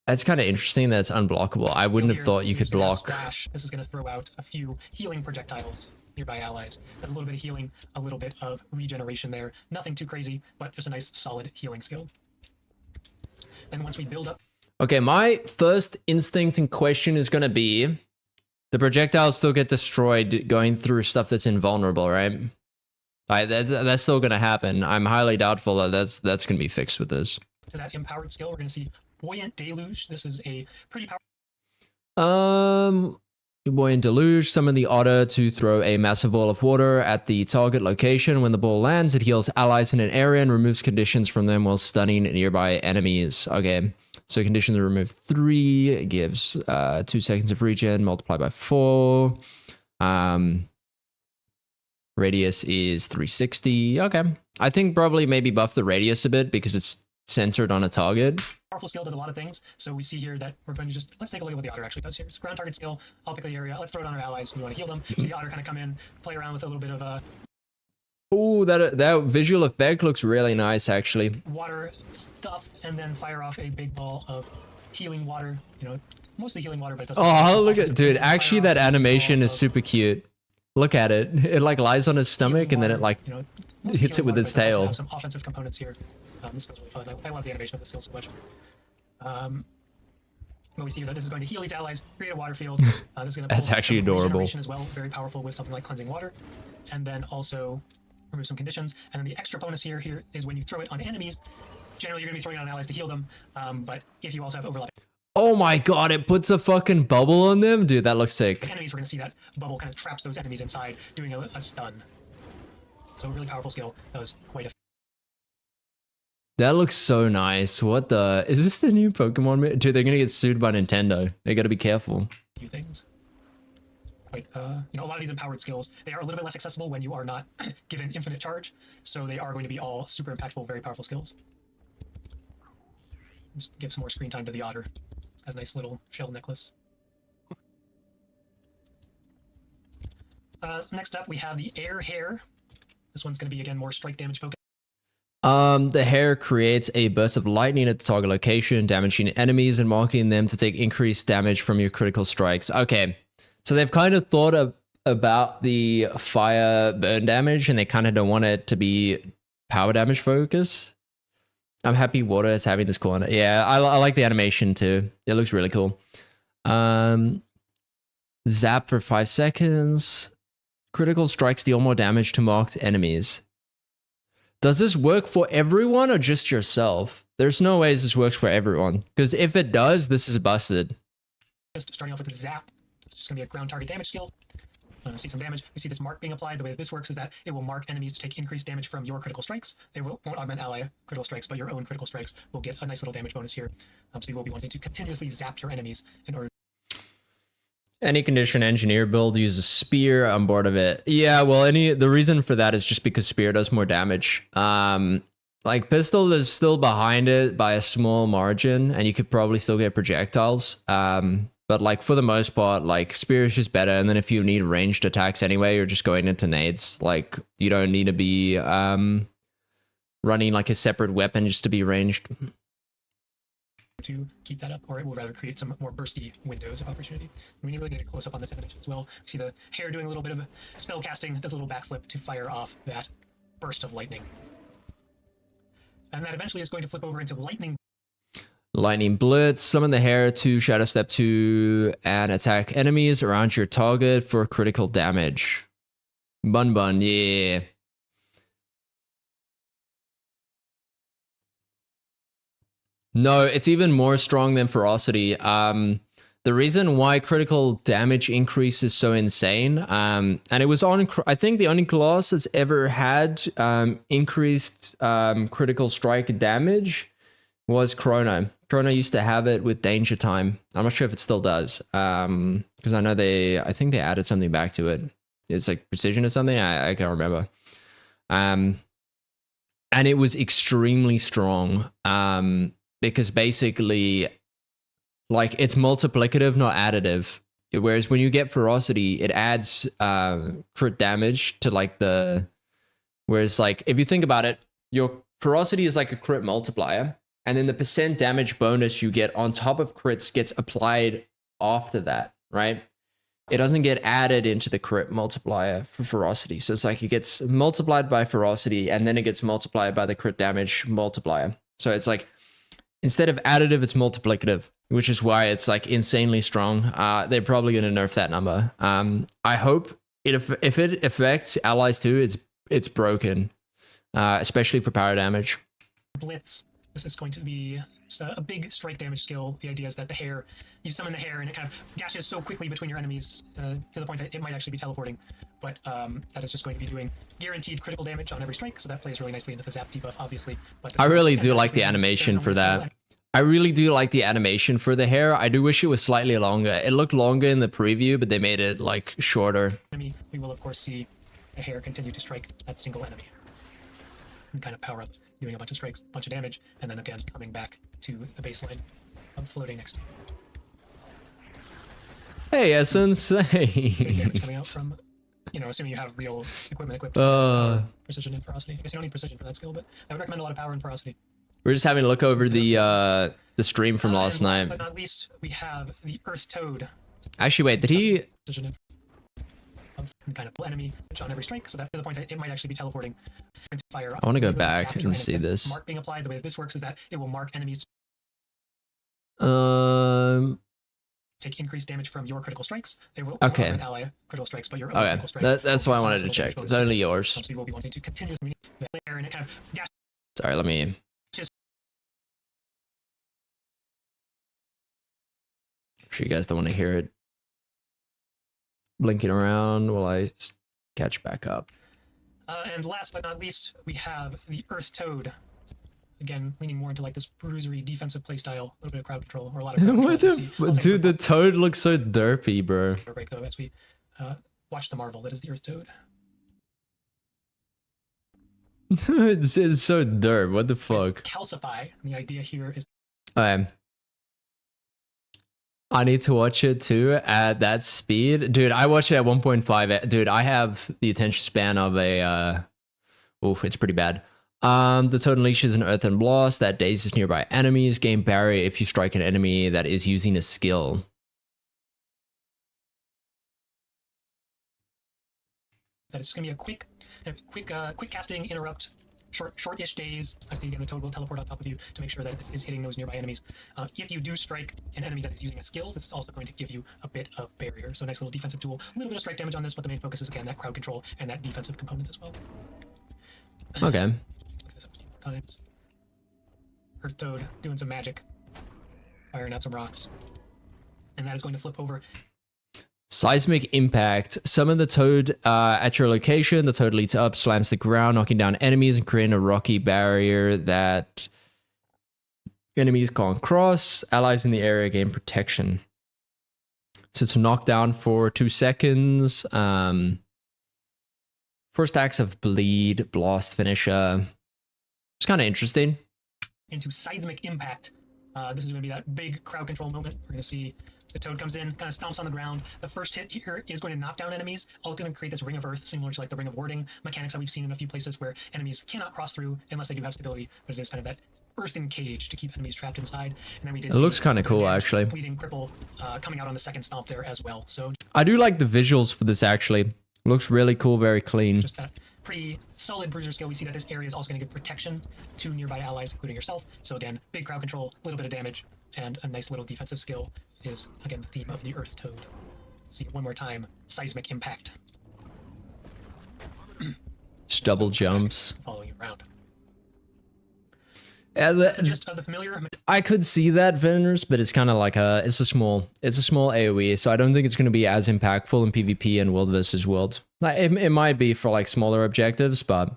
That's kind of interesting that it's unblockable. I wouldn't have thought you could block. Splash. This is going to throw out a few healing projectiles nearby allies. That's a little bit of healing, a little bit of regeneration there. Nothing too crazy, but just a nice solid healing skill. And once we build up. Okay, my first instinct and question is going to be, the projectiles still get destroyed going through stuff that's invulnerable, right? That's still going to happen. I'm highly doubtful that that's going to be fixed with this. To that empowered skill, we're going to see Buoyant Deluge. This is a pretty powerful. Buoyant Deluge, summon the Otter to throw a massive ball of water at the target location. When the ball lands, it heals allies in an area and removes conditions from them while stunning nearby enemies. Okay. So conditions are removed 3, it gives 2 seconds of regen, multiplied by 4. Radius is 360. Okay. I think probably maybe buff the radius a bit because it's centered on a target. Powerful skill does a lot of things. So we see here that we're going to just, let's take a look at what the Otter actually does here. It's ground target skill. I'll pick the area. Let's throw it on our allies. We want to heal them. See the Otter kind of come in, play around with a little bit of Oh, that visual effect looks really nice, actually. water stuff, and then fire off a big ball of healing water. You know, mostly healing water, but it doesn't. Oh, look at, dude, actually that animation is super cute. Look at it. It like lies on his stomach and then it like hits it with its tail. Have some offensive components here. This feels really fun. I love the animation of this skill so much. But we see that this is going to heal these allies, create a water field. This is going to That's actually adorable. As well, very powerful with something like cleansing water, and then also remove some conditions. And then the extra bonus here is when you throw it on enemies. Generally, you're going to be throwing it on allies to heal them. But if you also have overlap. Oh my god, it puts a fucking bubble on them? Dude, that looks sick. Enemies, we're going to see that bubble kind of traps those enemies inside, doing a stun. So a really powerful skill. That was quite effective. That looks so nice. What the? Is this the new Pokemon? Dude, they're going to get sued by Nintendo. They got to be careful. Few things. Quite, you know, a lot of these empowered skills, they are a little bit less accessible when you are not given infinite charge. So they are going to be all super impactful, very powerful skills. Just give some more screen time to the Otter. It's got a nice little shell necklace. Next up, we have the Air Hair. This one's going to be, again, more strike damage focused. The hair creates a burst of lightning at the target location, damaging enemies and marking them to take increased damage from your critical strikes. Okay, so they've kind of thought about the fire burn damage, and they kind of don't want it to be power damage focus. I'm happy water is having this corner. Yeah, I like the animation too. It looks really cool. Zap for 5 seconds. Critical strikes deal more damage to marked enemies. Does this work for everyone or just yourself? There's no ways this works for everyone. Because if it does, this is busted. Just starting off with a Zap. It's just going to be a ground target damage skill. See some damage. We see this mark being applied. The way that this works is that it will mark enemies to take increased damage from your critical strikes. They won't augment ally critical strikes, but your own critical strikes will get a nice little damage bonus here. So you will be wanting to continuously zap your enemies in order. Any condition engineer build uses spear. I'm bored of it. Yeah, well, the reason for that is just because spear does more damage. Like pistol is still behind it by a small margin, and you could probably still get projectiles. But like for the most part, like spear is just better. And then if you need ranged attacks anyway, you're just going into nades. Like you don't need to be running like a separate weapon just to be ranged. to keep that up, or it will rather create some more bursty windows of opportunity. We need to really get a close up on this animation as well. We see the hair doing a little bit of spell casting, does a little backflip to fire off that burst of lightning. And that eventually is going to flip over into lightning. Lightning Blitz. Summon the hair to Shadow Step 2 and attack enemies around your target for critical damage. Bun Bun, yeah. No, it's even more strong than Ferocity. The reason why critical damage increase is so insane, and it was on, I think the only class that's ever had increased critical strike damage was Chrono. Chrono used to have it with Danger Time. I'm not sure if it still does, because I know I think they added something back to it. It's like Precision or something. I can't remember. And it was extremely strong, because basically, like, it's multiplicative, not additive. Whereas when you get Ferocity, it adds crit damage to like the. Whereas, like, if you think about it, your Ferocity is like a crit multiplier. And then the percent damage bonus you get on top of crits gets applied after that, right? It doesn't get added into the crit multiplier for Ferocity. So it's like it gets multiplied by Ferocity and then it gets multiplied by the crit damage multiplier. So it's like, instead of additive, it's multiplicative, which is why it's like insanely strong. They're probably going to nerf that number. I hope if it affects allies too, it's broken, especially for power damage. Blitz. This is going to be just a big strike damage skill. The idea is that the hair, you summon the hair and it kind of dashes so quickly between your enemies to the point that it might actually be teleporting. But that is just going to be doing guaranteed critical damage on every strike. So that plays really nicely into the zap debuff, obviously. But I really do like the animation for that. I really do like the animation for the hair. I do wish it was slightly longer. It looked longer in the preview, but they made it like shorter. We will of course see the hair continue to strike that single enemy and kind of power up, doing a bunch of strikes, a bunch of damage, and then again coming back to the baseline of floating next to you. Hey, Essence. Hey. Damage coming out from, assuming you have real equipment equipped with precision and ferocity. I guess you don't need precision for that skill, but I would recommend a lot of power and ferocity. We're just having a look over the stream from last night. Last but not least, we have the Earth Toad. Actually, wait, did he? Precision of kind of enemy on every strike, so that to the point that it might actually be teleporting. Fire. I want to go back and see this. Mark being applied. The way that this works is that it will mark enemies. Take increased damage from your critical strikes. They will an ally critical strikes, but your own critical strikes. That's why I wanted to check. It's only yours. So we will be wanting to continuously there and it kind of dash. Sorry, let me. I'm sure you guys don't want to hear it blinking around while I catch back up. And last but not least, we have the Earth Toad. Again, leaning more into like this bruisery defensive playstyle, a little bit of crowd control, or a lot of crowd what control. Dude, the Toad looks so derpy, bro. Break though, as we watch the marvel that is the Earth Toad. it's so derp. What the fuck? Calcify. And the idea here is. I need to watch it too at that speed. Dude, I watch it at 1.5. Dude, I have the attention span of a... it's pretty bad. The Toad unleashes an Earthen Blast that dazes nearby enemies. Gain barrier if you strike an enemy that is using a skill. That is just going to be a quick casting interrupt. Short-ish days. Actually, again, the Toad will teleport on top of you to make sure that it is hitting those nearby enemies. If you do strike an enemy that is using a skill, this is also going to give you a bit of barrier. So nice little defensive tool. A little bit of strike damage on this, but the main focus is, again, that crowd control and that defensive component as well. Okay. Look at this up a few more times. Earth Toad doing some magic. Firing out some rocks. And that is going to flip over. Seismic Impact. Summon the Toad at your location. The Toad leads up, slams the ground, knocking down enemies and creating a rocky barrier that enemies can't cross. Allies in the area gain protection. So it's a knockdown for 2 seconds. 4 stacks of bleed, blast finisher. It's kind of interesting. Into Seismic Impact. This is going to be that big crowd control moment. We're going to see the Toad comes in, kind of stomps on the ground. The first hit here is going to knock down enemies. All going to create this ring of earth, similar to like the ring of warding mechanics that we've seen in a few places where enemies cannot cross through unless they do have stability. But it is kind of that earthen cage to keep enemies trapped inside. And then we did. It looks kind of cool, damage, actually. Bleeding cripple coming out on the second stomp there as well. So I do like the visuals for this, actually. Looks really cool, very clean. just that pretty solid bruiser skill. We see that this area is also going to give protection to nearby allies, including yourself. So again, big crowd control, a little bit of damage, and a nice little defensive skill is, again, the theme of the Earth Toad. See it one more time. Seismic impact. Just double jumps. Following you around. Just the familiar. I could see that, Vendors, but it's kind of like it's a small AoE, so I don't think it's going to be as impactful in PvP and world versus world. Like, it might be for like smaller objectives, but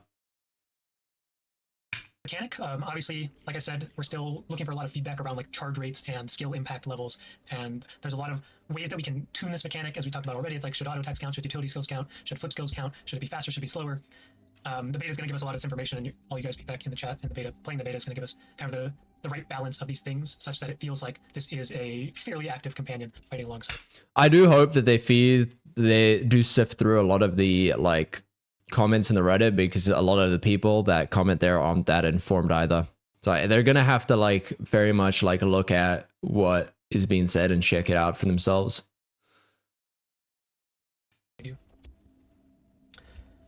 Mechanic. Obviously, like I said, we're still looking for a lot of feedback around like charge rates and skill impact levels, and there's a lot of ways that we can tune this mechanic, as we talked about already. It's like, should auto attacks count? Should utility skills count? Should flip skills count? Should it be faster? Should it be slower? The beta is going to give us a lot of this information, and all you guys feedback in the chat and the beta, playing the beta is going to give us kind of the right balance of these things, such that it feels like this is a fairly active companion fighting alongside. I do hope that they do sift through a lot of the like comments in the Reddit, because a lot of the people that comment there aren't that informed either. So they're going to have to like very much like look at what is being said and check it out for themselves.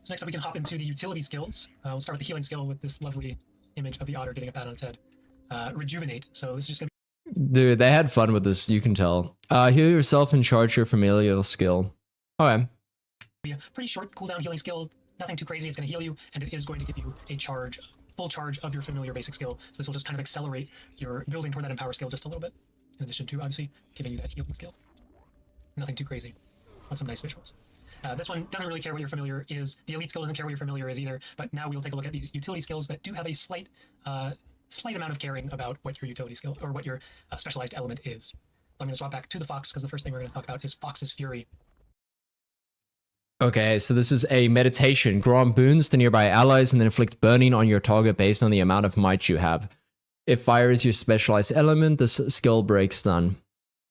So next up, we can hop into the utility skills. We'll start with the healing skill with this lovely image of the otter getting a pat on its head. Rejuvenate. So this is just going to Dude, they had fun with this, you can tell. Heal yourself and charge your familial skill. Okay. be a pretty short cooldown healing skill. Nothing too crazy. It's going to heal you, and it is going to give you a full charge of your familiar basic skill. So this will just kind of accelerate your building toward that empower skill just a little bit, in addition to obviously giving you that healing skill. Nothing too crazy. Want some nice visuals. This one doesn't really care what your familiar is. The elite skill doesn't care what your familiar is either. But now we'll take a look at these utility skills that do have a slight amount of caring about what your utility skill or what your specialized element is. I'm going to swap back to the Fox because the first thing we're going to talk about is Fox's Fury. Okay, so this is a meditation. Grant boons to nearby allies and then inflict burning on your target based on the amount of might you have. If fire is your specialized element, this skill breaks stun.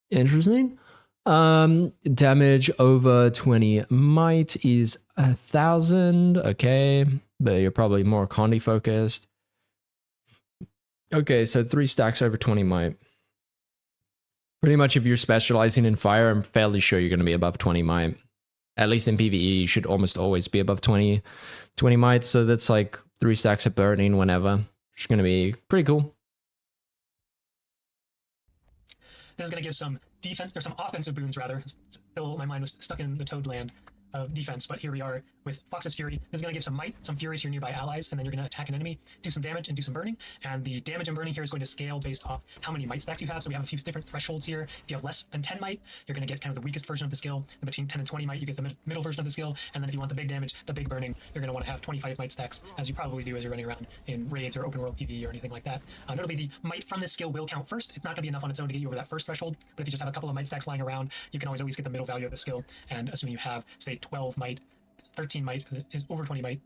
Interesting. Damage over 20 might is 1,000. Okay, but you're probably more Condi focused. Okay, so 3 stacks over 20 might. Pretty much if you're specializing in fire, I'm fairly sure you're going to be above 20 might. At least in PvE, you should almost always be above 20 might. So that's like 3 stacks of burning whenever. It's going to be pretty cool. This is going to give some defense, or some offensive boons rather. Still, my mind was stuck in the Toad land of defense, but here we are with Fox's Fury. This is going to give some might, some fury to your nearby allies, and then you're going to attack an enemy, do some damage, and do some burning. And the damage and burning here is going to scale based off how many might stacks you have. So we have a few different thresholds here. If you have less than 10 might, you're going to get kind of the weakest version of the skill. And between 10 and 20 might, you get the middle version of the skill. And then if you want the big damage, the big burning, you're going to want to have 25 might stacks, as you probably do as you're running around in raids or open world PvE or anything like that. Notably, the might from this skill will count first. It's not going to be enough on its own to get you over that first threshold, but if you just have a couple of might stacks lying around, you can always get the middle value of the skill. And assuming you have, say, 12 might, 13 might is over 20 might,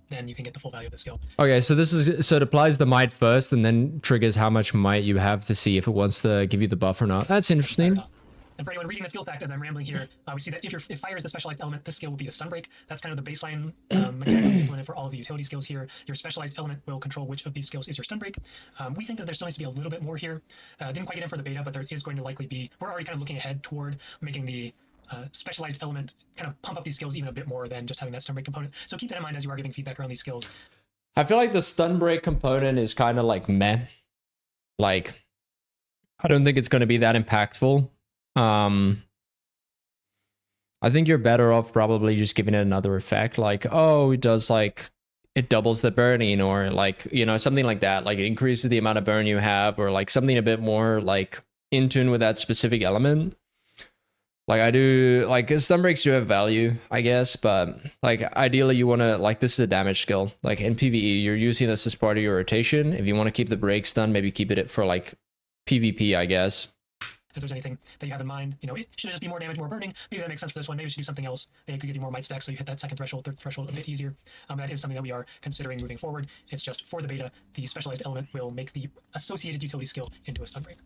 then you can get the full value of the skill. Okay, so it applies the might first and then triggers how much might you have to see if it wants to give you the buff or not. That's interesting. And for anyone reading the skill fact, as I'm rambling here, we see that if fire is the specialized element, this skill will be the stun break. That's kind of the baseline mechanic implemented for all of the utility skills here. Your specialized element will control which of these skills is your stun break. We think that there still needs to be a little bit more here. Didn't quite get in for the beta, but there is going to likely be. We're already kind of looking ahead toward making the specialized element kind of pump up these skills even a bit more than just having that stun break component. So keep that in mind as you are giving feedback around these skills. I feel like the stun break component is kind of like meh. Like, I don't think it's going to be that impactful. I think you're better off probably just giving it another effect, like, oh, it does like, it doubles the burning, or like, you know, something like that. Like it increases the amount of burn you have, or like something a bit more like in tune with that specific element. Like I do, like stun breaks do have value, I guess, but like ideally you want to, like this is a damage skill. Like in PvE, you're using this as part of your rotation. If you want to keep the break stun, maybe keep it for like PvP, I guess. If there's anything that you have in mind, you know, it should just be more damage, more burning. Maybe that makes sense for this one. Maybe we should do something else. Maybe it could give you more might stacks so you hit that second threshold, third threshold a bit easier. That is something that we are considering moving forward. It's just for the beta, the specialized element will make the associated utility skill into a stun break.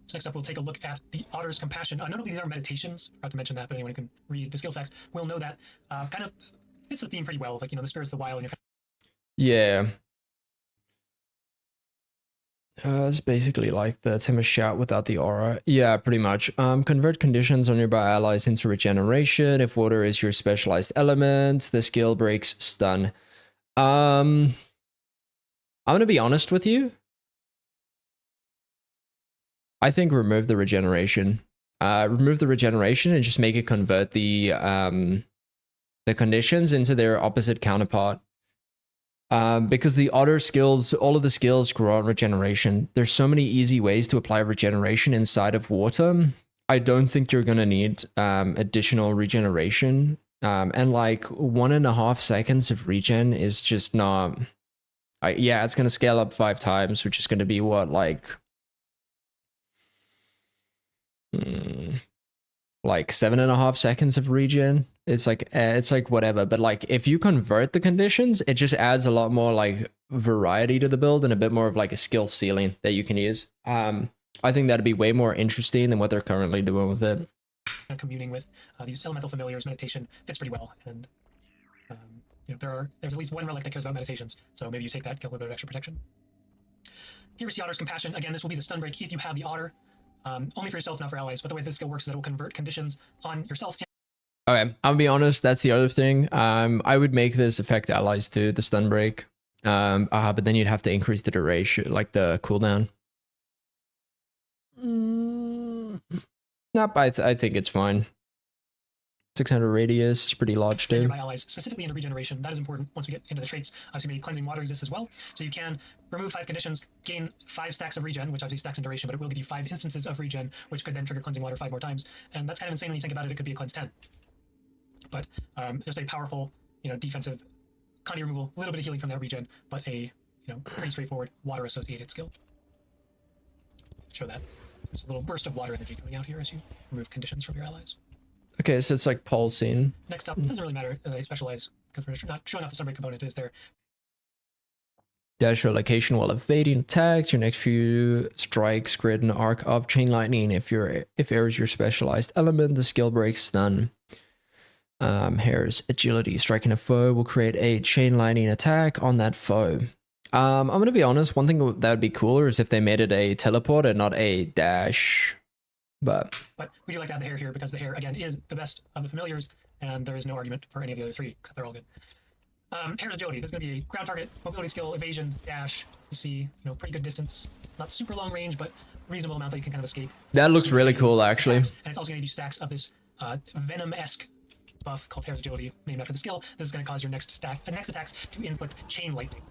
So next up, we'll take a look at the Otter's Compassion. Notably, these are meditations. I forgot to mention that, but anyone who can read the skill facts will know that kind of fits the theme pretty well. Like, you know, the spirit's the wild, and you're yeah. It's basically like the Timber Shout without the aura. Yeah, pretty much. Convert conditions on nearby allies into regeneration. If water is your specialized element, the skill breaks stun. I'm gonna be honest with you. I think remove the regeneration. Remove the regeneration and just make it convert the conditions into their opposite counterpart. Because the other skills, all of the skills grow on regeneration. There's so many easy ways to apply regeneration inside of water. I don't think you're gonna need additional regeneration. And like 1.5 seconds of regen is just not. Yeah, it's gonna scale up 5 times, which is gonna be what, like 7.5 seconds of regen. It's like whatever, but like if you convert the conditions, it just adds a lot more like variety to the build and a bit more of like a skill ceiling that you can use. I think that'd be way more interesting than what they're currently doing with it. Communing with these elemental familiars, meditation fits pretty well, and you know, there's at least one relic that cares about meditations, so maybe you take that, get a little bit of extra protection. Here we see Otter's Compassion. Again, this will be the stun break if you have the Otter. Only for yourself, not for allies. But the way this skill works is that it will convert conditions on yourself. Okay, I'll be honest, that's the other thing. I would make this affect allies too, the stun break. But then you'd have to increase the duration, like the cooldown. Nope, I think it's fine. 600 radius is pretty large too. By allies, specifically into regeneration. That is important once we get into the traits. Obviously, maybe cleansing water exists as well. So you can remove 5 conditions, gain 5 stacks of regen, which obviously stacks in duration, but it will give you 5 instances of regen, which could then trigger cleansing water 5 more times. And that's kind of insane when you think about it. It could be a cleanse 10. But just a powerful, defensive Condy removal, a little bit of healing from that regen, but a pretty straightforward water associated skill. Show that. There's a little burst of water energy coming out here as you remove conditions from your allies. Okay, so it's like pulsing. Next up, it doesn't really matter. They specialize because we're not showing off the sunbreak component. It is there. Dash your location while evading attacks. Your next few strikes create an arc of chain lightning. If air is your specialized element, the skill breaks stun. Hair's agility. Striking a foe will create a chain lightning attack on that foe. I'm gonna be honest. One thing that would be cooler is if they made it a teleport and not a dash. But we do like to have the hair here because the hair, again, is the best of the familiars, and there is no argument for any of the other 3, except they're all good. Hair's agility. There's going to be a ground target, mobility skill, evasion, dash. You see, pretty good distance. Not super long range, but reasonable amount that you can kind of escape. That looks really cool, actually. And it's also going to give you stacks of this Venom-esque buff called Hair's agility, named after the skill. This is going to cause your next attacks to inflict chain lightning.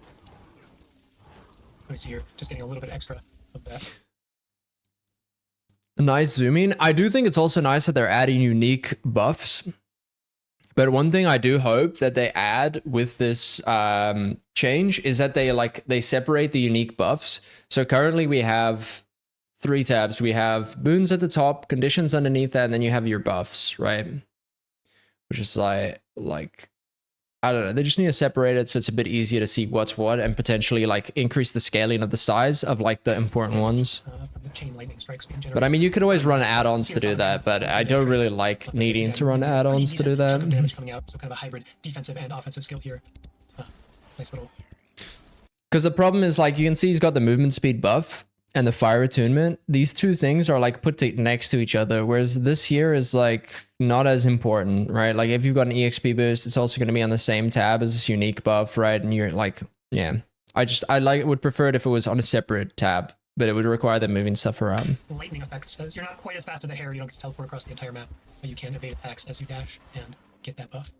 Let me see here, just getting a little bit extra of that. Nice zooming. I do think it's also nice that they're adding unique buffs. But one thing I do hope that they add with this change is that they separate the unique buffs. So currently we have 3 tabs. We have boons at the top, conditions underneath that, and then you have your buffs, right? Which is like I don't know. They just need to separate it so it's a bit easier to see what's what and potentially increase the scaling of the size of the important ones. But I mean, you could always run add-ons to do that, but I don't really like needing to run add-ons to do that. Damage coming out, so kind of a hybrid defensive and offensive skill here. Nice little. Because the problem is you can see he's got the movement speed buff and the fire attunement. These 2 things are put next to each other, whereas this here is not as important, right? If you've got an EXP boost, it's also going to be on the same tab as this unique buff, right? And you're yeah. I would prefer it if it was on a separate tab, but it would require them moving stuff around. Lightning effects. You're not quite as fast as the hair. You don't get to teleport across the entire map, but you can evade attacks as you dash and get that buff.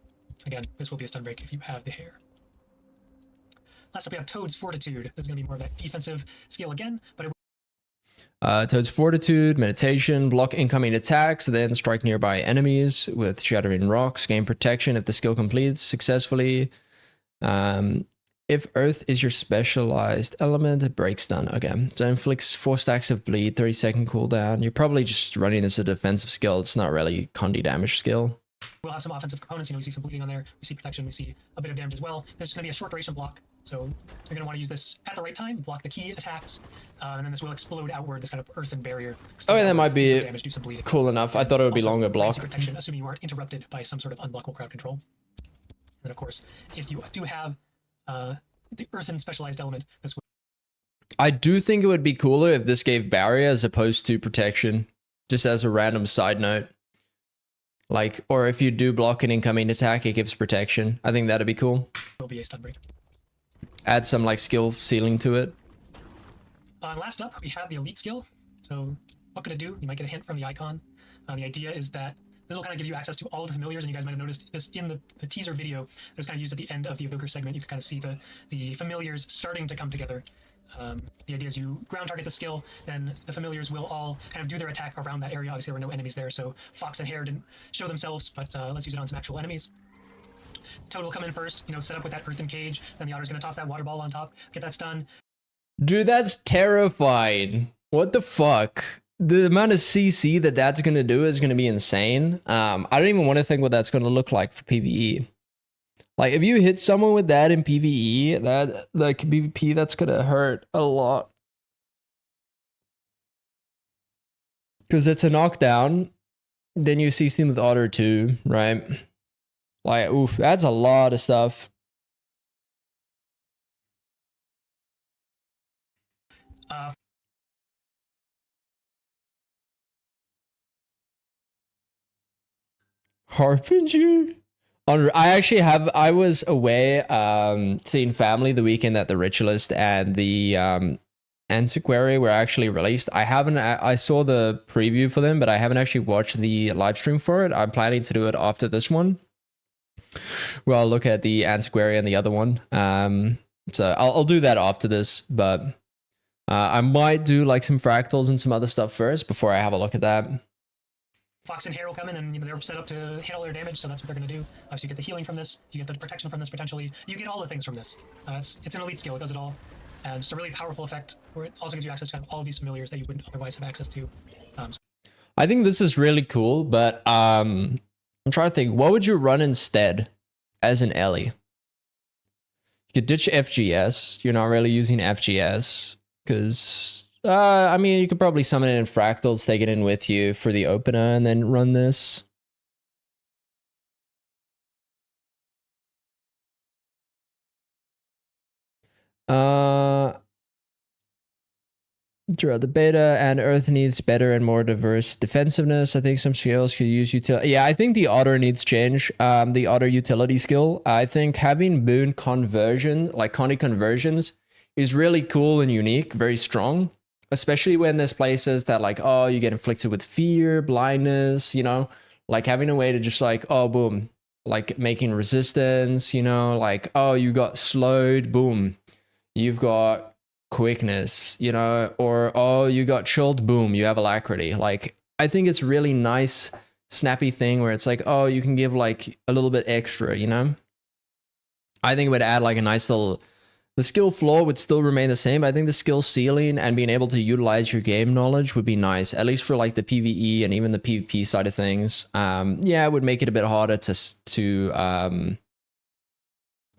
Again, this will be a stun break if you have the hair. Last up, we have Toad's Fortitude. This is going to be more of that defensive skill again, but Toad's Fortitude, meditation, block incoming attacks, then strike nearby enemies with shattering rocks, gain protection if the skill completes successfully. If Earth is your specialized element, it breaks stun. Okay, so inflicts 4 stacks of bleed, 30-second cooldown. You're probably just running this as a defensive skill. It's not really Condi damage skill. We'll have some offensive components. We see some bleeding on there. We see protection. We see a bit of damage as well. This is going to be a short duration block. So you're going to want to use this at the right time, block the key attacks, and then this will explode outward, this kind of earthen barrier. Okay, that might be damage, cool enough. I thought it would be longer block. Protection, assuming you aren't interrupted by some sort of unblockable crowd control. And then, of course, if you do have the earthen specialized element, this will... I do think it would be cooler if this gave barrier as opposed to protection, just as a random side note. Like, or if you do block an incoming attack, it gives protection. I think that'd be cool. Will be a stun break. Add some like skill ceiling to it. Last up, we have the elite skill. So what could it do? You might get a hint from the icon. The idea is that this will kind of give you access to all of the familiars, and you guys might have noticed this in the teaser video that was kind of used at the end of the Evoker segment. You can kind of see the familiars starting to come together. The idea is you ground target the skill, then the familiars will all kind of do their attack around that area. Obviously, there were no enemies there, so Fox and Hare didn't show themselves, but let's use it on some actual enemies. Toad will come in first, set up with that earthen cage, then the Otter's going to toss that water ball on top, get that stun. Dude, that's terrifying. What the fuck? The amount of CC that's going to do is going to be insane. I don't even want to think what that's going to look like for PvE. Like, if you hit someone with that in PvE, that like PvP, that's going to hurt a lot. Because it's a knockdown. Then you CC them with Otter too, right? Like, oof, that's a lot of stuff. Harbinger? I was away seeing family the weekend that the Ritualist and the Antiquary were actually released. I saw the preview for them, but I haven't actually watched the live stream for it. I'm planning to do it after this one. Well, I'll look at the Antiquary and the other one. So I'll do that after this, but I might do like some fractals and some other stuff first before I have a look at that. Fox and Hare will come in, and they're set up to hit all their damage, so that's what they're going to do. Obviously, you get the healing from this, you get the protection from this potentially, you get all the things from this. It's an elite skill, it does it all. And it's a really powerful effect, where it also gives you access to kind of all of these familiars that you wouldn't otherwise have access to. I think this is really cool, but I'm trying to think, what would you run instead as an Ellie? You could ditch FGS, you're not really using FGS, because... I mean, you could probably summon it in fractals, take it in with you for the opener, and then run this. Throughout the beta, and Earth needs better and more diverse defensiveness. I think some skills could use utility. Yeah, I think the Otter needs change. The Otter utility skill. I think having boon conversion, like Connie conversions, is really cool and unique, very strong. Especially when there's places that like, oh, you get inflicted with fear, blindness, like having a way to just like, oh, boom, like making resistance, like, oh, you got slowed, boom, you've got quickness, or, oh, you got chilled, boom, you have alacrity. Like, I think it's really nice, snappy thing where it's like, oh, you can give like a little bit extra, I think it would add like a nice little... The skill floor would still remain the same. I think the skill ceiling and being able to utilize your game knowledge would be nice, at least for like the PvE and even the PvP side of things. Yeah, it would make it a bit harder to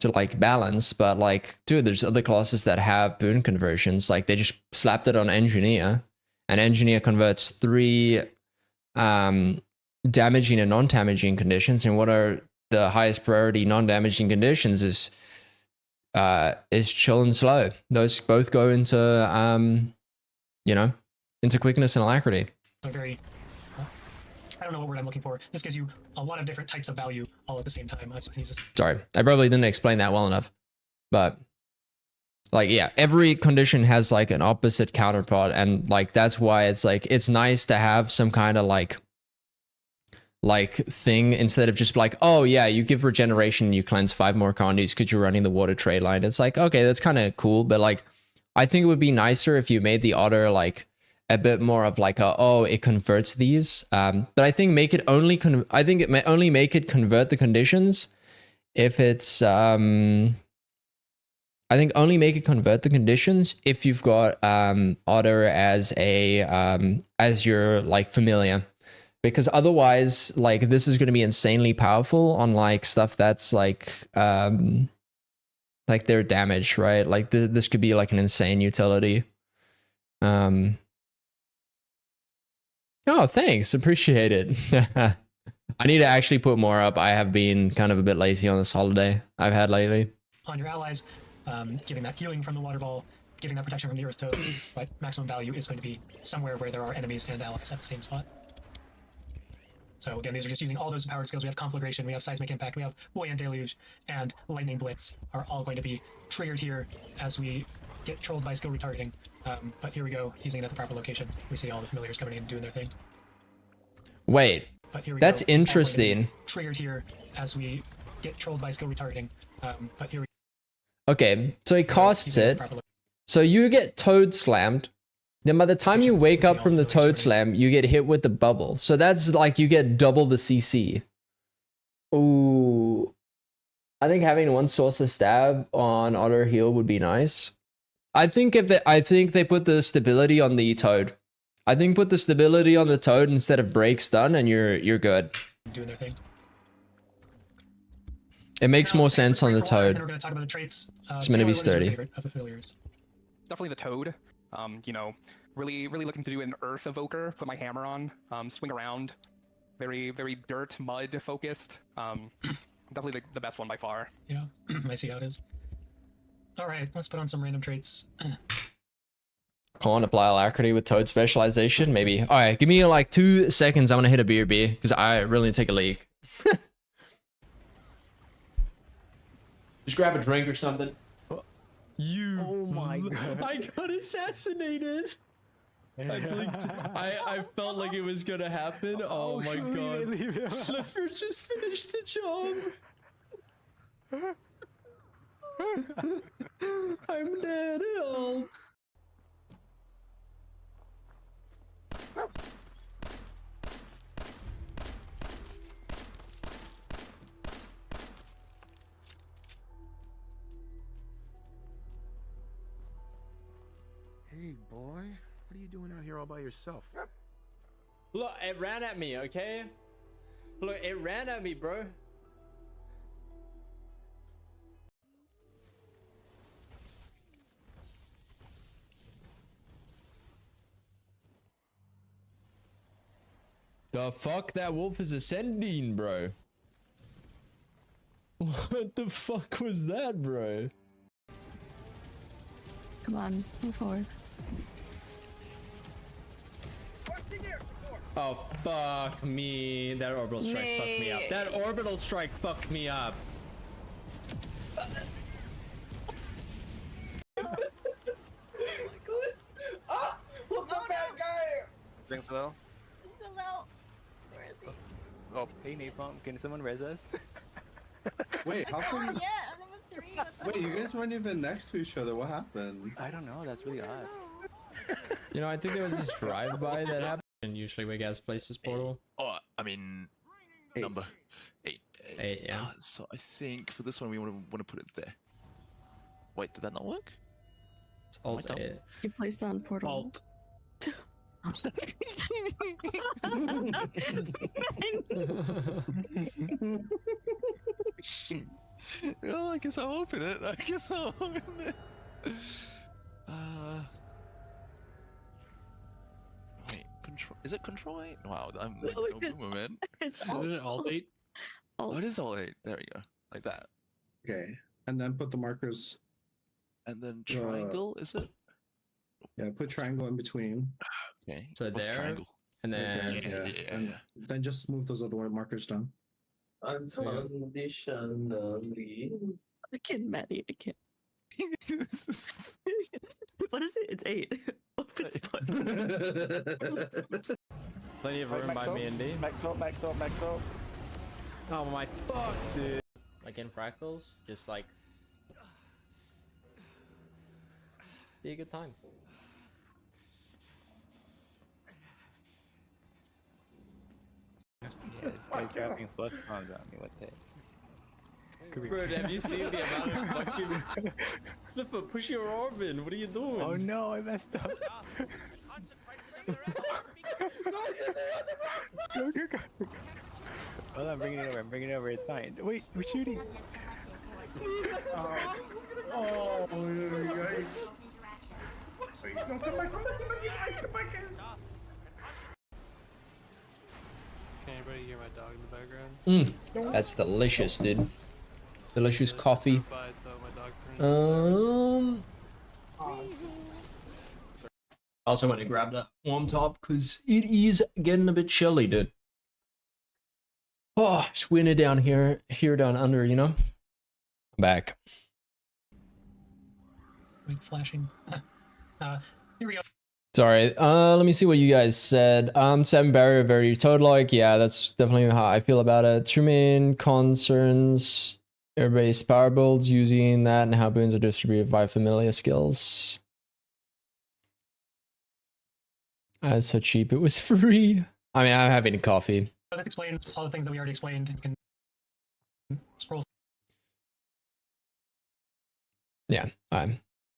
like balance, but like, dude, there's other classes that have boon conversions. Like they just slapped it on Engineer, and Engineer converts 3 damaging and non-damaging conditions. And what are the highest priority non-damaging conditions is chill and slow. Those both go into into quickness and alacrity. So very, I don't know what word I'm looking for. This gives you a lot of different types of value all at the same time. Sorry, I probably didn't explain that well enough, but like, yeah, every condition has like an opposite counterpart, and like that's why it's like it's nice to have some kind of like thing instead of just like, oh yeah, you give regeneration and you cleanse 5 more condies because you're running the water trade line. It's like, okay, that's kind of cool, but like I think it would be nicer if you made the Otter like a bit more of like it converts these, but I think make it only only make it convert the conditions if it's I think only make it convert the conditions if you've got Otter as a as your like familiar. Because otherwise, like, this is going to be insanely powerful on, like, stuff that's, like their damage, right? Like, this could be, like, an insane utility. Oh, thanks. Appreciate it. I need to actually put more up. I have been kind of a bit lazy on this holiday I've had lately. On your allies, giving that healing from the water ball, giving that protection from the Earth Toad, but maximum value is going to be somewhere where there are enemies and allies at the same spot. So again, these are just using all those powered skills. We have Conflagration, we have Seismic Impact, we have Buoyant Deluge, and Lightning Blitz are all going to be triggered here as we get trolled by skill retargeting. But here we go, using it at the proper location. We see all the familiars coming in and doing their thing. Wait, But here we that's go. It's all going to be interesting. Triggered here as we get trolled by skill retargeting. But here we Okay, so he go. casts Using it at it. the proper So you get toad slammed. Then by the time you wake up from the toad slam, you get hit with the bubble. So that's like you get double the CC. Ooh. I think having one source of stab on auto heal would be nice. I think they put the stability on the toad. I think put the stability on the toad instead of break stun and you're good. doing their thing. It makes Now, more let's take a sense quick on the break for water, and toad. we're going to talk about the traits. It's gonna Taylor, be what is your sturdy. favorite of the familiars? Definitely the Toad. You know, really looking to do an Earth Evoker. Put my hammer on. Swing around. Very dirt mud focused. Definitely the best one by far. Yeah, I see how it is. All right, let's put on some random traits. Can't apply alacrity with toad specialization, maybe. All right, give me like 2 seconds. I'm gonna hit a beer because I really need to take a leak. Just grab a drink or something. You. Oh my god. I got assassinated. I blinked. I felt like it was gonna happen. Oh my god. Slipper just finished the job. I'm dead. Help. Hey, boy. What are you doing out here all by yourself? Look, it ran at me, okay? Look, it ran at me, bro. The fuck? That wolf is ascending, bro. What the fuck was that, bro? Come on, move forward. Oh, fuck me. That orbital strike fucked me up. That orbital strike fucked me up. What the bad guy? Drinks well. Where is he? Oh, Hey Napalm, can someone res us? Wait, how come? Yeah, I'm number 3. Wait, you guys weren't even next to each other. What happened? I don't know, that's really odd. You know, I think there was this drive-by that happened. And usually we guys place this portal. Oh, I mean, number 8. 8, yeah. So I think for this one we want to put it there. Wait, did that not work? It's alt Am I dumb? 8. You placed on portal. Alt. I'm sorry. Well, I guess I'll open it. Wait, control? Is it control 8? Wow, I'm like so boomer, man. It's Isn't it alt 8? alt. Oh, it is alt 8. There we go, like that. Okay, and then put the markers. And then triangle, is it? Yeah, put triangle in between. Okay. So What's there, triangle? and Right then there, yeah. And then just move those other markers down. Unconditionally. I can't, Maddie. I can't. What is it? It's 8. Open spot. plenty of room by me and D. Back stop. Oh my fuck, dude. Like in fractals, just like be a good time. Yeah, this guy's dropping flux bombs on me, what the heck? Bro, have you seen the amount of fucking Slipper, push your orb in, what are you doing? Oh no, I messed up. Go. Hold on, I'm bringing it over, it's fine. Wait, we're shooting. Oh, guys. Wait, no, come back, guys, come back here. Can anybody hear my dog in the background? That's delicious, dude. Delicious coffee. So my dog's turning. I also went to grab that warm top because it is getting a bit chilly, dude. Oh, it's winter down here down under, you know? I'm back. Flashing. Here we go. Sorry, let me see what you guys said. 7 barrier, very toad-like. Yeah, that's definitely how I feel about it. Two main concerns. Everybody's power builds using that and how boons are distributed by familiar skills. It's so cheap, it was free. I mean, I'm having a coffee. This explains all the things that we already explained. You can scroll. Yeah,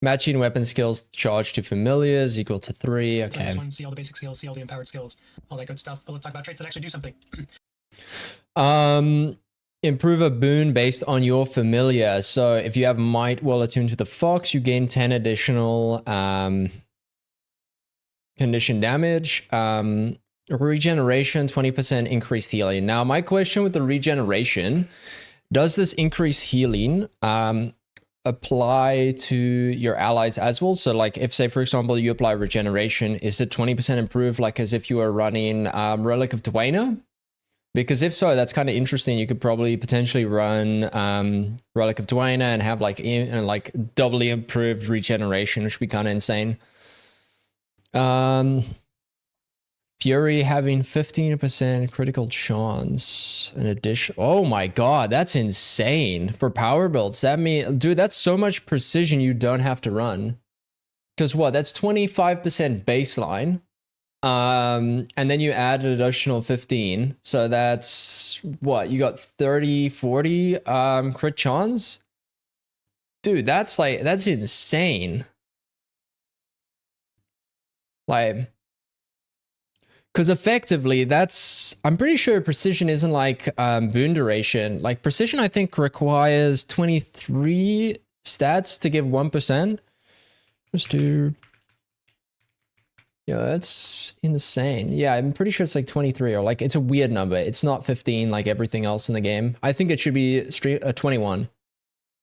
matching weapon skills charged to familiars equal to 3. Okay. This one, see all the basic skills, see all the empowered skills, all that good stuff. But let's talk about traits that actually do something. Improve a boon based on your familiar. So if you have might well attuned to the fox, you gain 10 additional condition damage. Regeneration, 20% increased healing. Now, my question with the regeneration, does this increased healing apply to your allies as well? So like if, say, for example, you apply regeneration, is it 20% improved like as if you were running Relic of Dwayne? Because if so, that's kind of interesting. You could probably potentially run Relic of Dwayne and have like doubly improved regeneration, which would be kind of insane. Fury having 15% critical chance in addition. Oh my god, that's insane for power builds. That means, dude, that's so much precision you don't have to run. Because what? That's 25% baseline. And then you add an additional 15. So that's what? You got 30, 40 crit chance? Dude, that's insane. Like, because effectively that's, I'm pretty sure precision isn't like boon duration. Like precision I think requires 23 stats to give 1%. Just to, yeah, that's insane. Yeah, I'm pretty sure it's like 23 or like it's a weird number. It's not 15 like everything else in the game. I think it should be 21.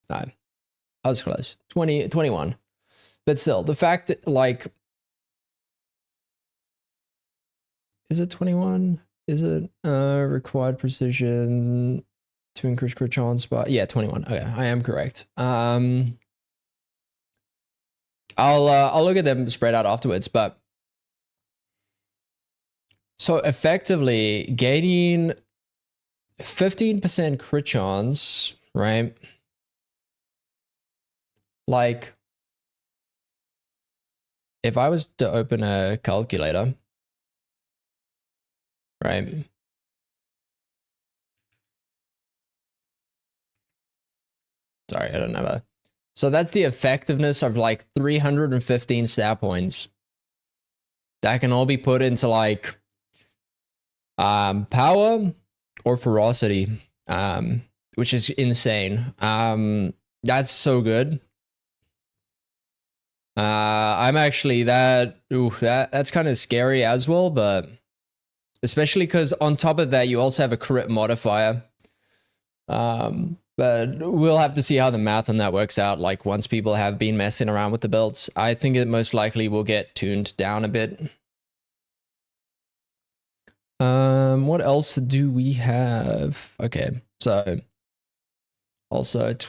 No, I was close. 21. But still, the fact that like, is it 21? Is it required precision to increase crit chance? But yeah, 21. Okay, I am correct. I'll look at them spread out afterwards. But so effectively gaining 15% crit chance, right? Like if I was to open a calculator. Right. Sorry, I don't have a. So that's the effectiveness of like 315 stat points. That can all be put into like power or ferocity, which is insane. That's so good. I'm actually that's kind of scary as well, but especially because on top of that, you also have a crit modifier. But we'll have to see how the math on that works out. Like once people have been messing around with the builds, I think it most likely will get tuned down a bit. What else do we have? Okay, so also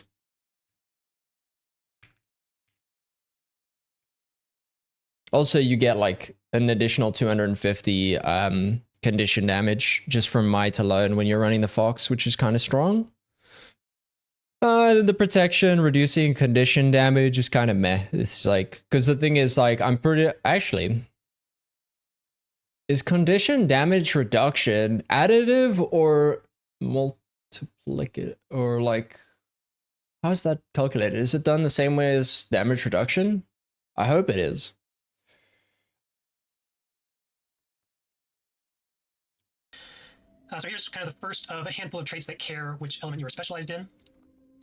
you get like an additional 250 condition damage just from might alone when you're running the fox, which is kind of strong. The protection reducing condition damage is kind of meh. It's like, because the thing is like actually, is condition damage reduction additive or multiplicative, or like how's that calculated? Is it done the same way as damage reduction? I hope it is. So here's kind of the first of a handful of traits that care which element you are specialized in.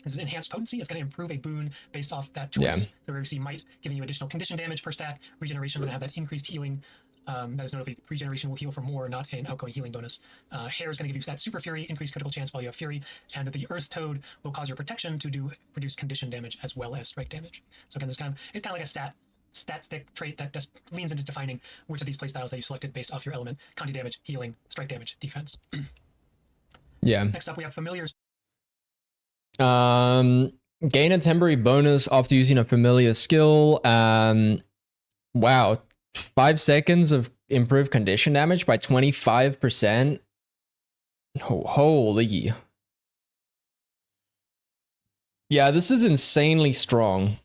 This is enhanced potency. It's going to improve a boon based off that choice. Yeah. So we see might giving you additional condition damage per stack. Regeneration going to have that increased healing. That is notably regeneration will heal for more, not an outgoing healing bonus. Hair is going to give you that super fury, increased critical chance while you have fury, and the earth toad will cause your protection to do reduced condition damage as well as strike damage. So again, it's kind of like a stat stat stick trait that just leans into defining which of these playstyles that you selected based off your element: Conti damage, healing, strike damage, defense. Yeah. Next up, we have familiars. Gain a temporary bonus after using a familiar skill. Wow, 5 seconds of improved condition damage by 25%. Holy. Yeah, this is insanely strong.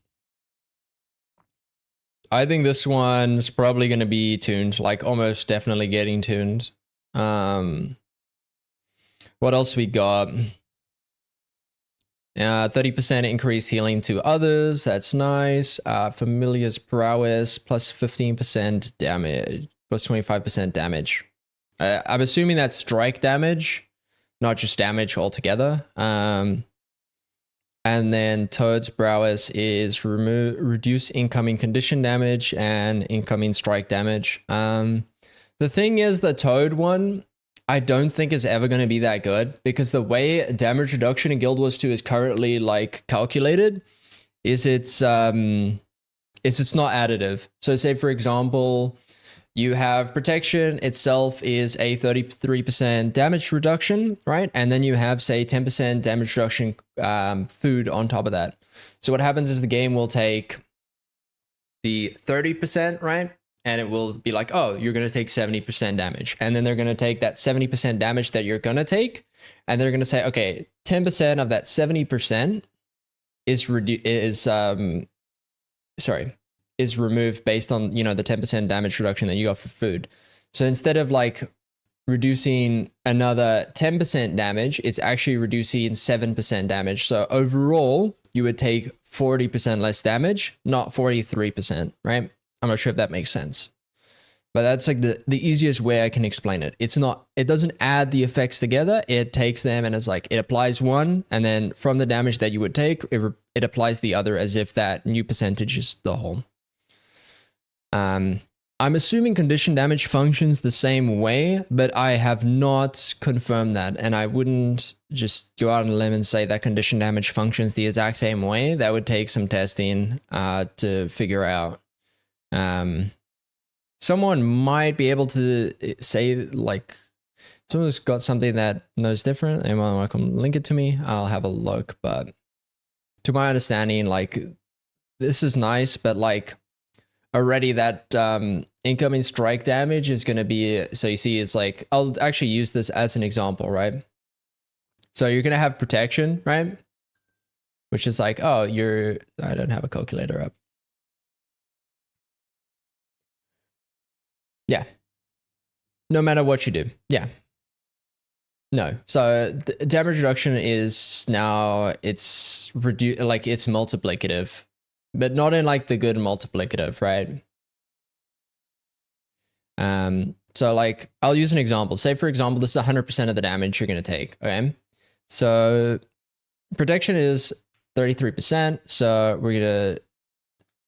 I think this one's probably going to be tuned, like almost definitely getting tuned. What else we got? 30% increase healing to others. That's nice. Familiar's prowess plus 15% damage, plus 25% damage. I'm assuming that's strike damage, not just damage altogether. And then Toad's prowess is reduce incoming condition damage and incoming strike damage. The thing is, the Toad one, I don't think is ever going to be that good, because the way damage reduction in Guild Wars 2 is currently like calculated is it's not additive. So say for example, you have protection itself is a 33% damage reduction, right? And then you have say 10% damage reduction food on top of that. So what happens is the game will take the 30%, right? And it will be like, oh, you're going to take 70% damage. And then they're going to take that 70% damage that you're going to take. And they're going to say, okay, 10% of that 70% is removed based on, you know, the 10% damage reduction that you got for food. So instead of like reducing another 10% damage, it's actually reducing 7% damage. So overall, you would take 40% less damage, not 43%, right? I'm not sure if that makes sense, but that's like the easiest way I can explain it. It doesn't add the effects together. It takes them and it's like, it applies one, and then from the damage that you would take, it applies the other as if that new percentage is the whole. I'm assuming condition damage functions the same way, but I have not confirmed that. And I wouldn't just go out on a limb and say that condition damage functions the exact same way. That would take some testing to figure out. Someone might be able to say, like, someone's got something that knows different, and welcome, link it to me. I'll have a look. But to my understanding, like, this is nice, but like already that incoming strike damage is going to be, so you see, it's like, I'll actually use this as an example, right? So you're going to have protection, right? Which is like, oh, I don't have a calculator up. Yeah. No matter what you do. Yeah. No. So damage reduction is now it's it's multiplicative, but not in like the good multiplicative, right? So like I'll use an example. Say for example, this is 100% of the damage you're going to take. Okay. So protection is 33%. So we're going to,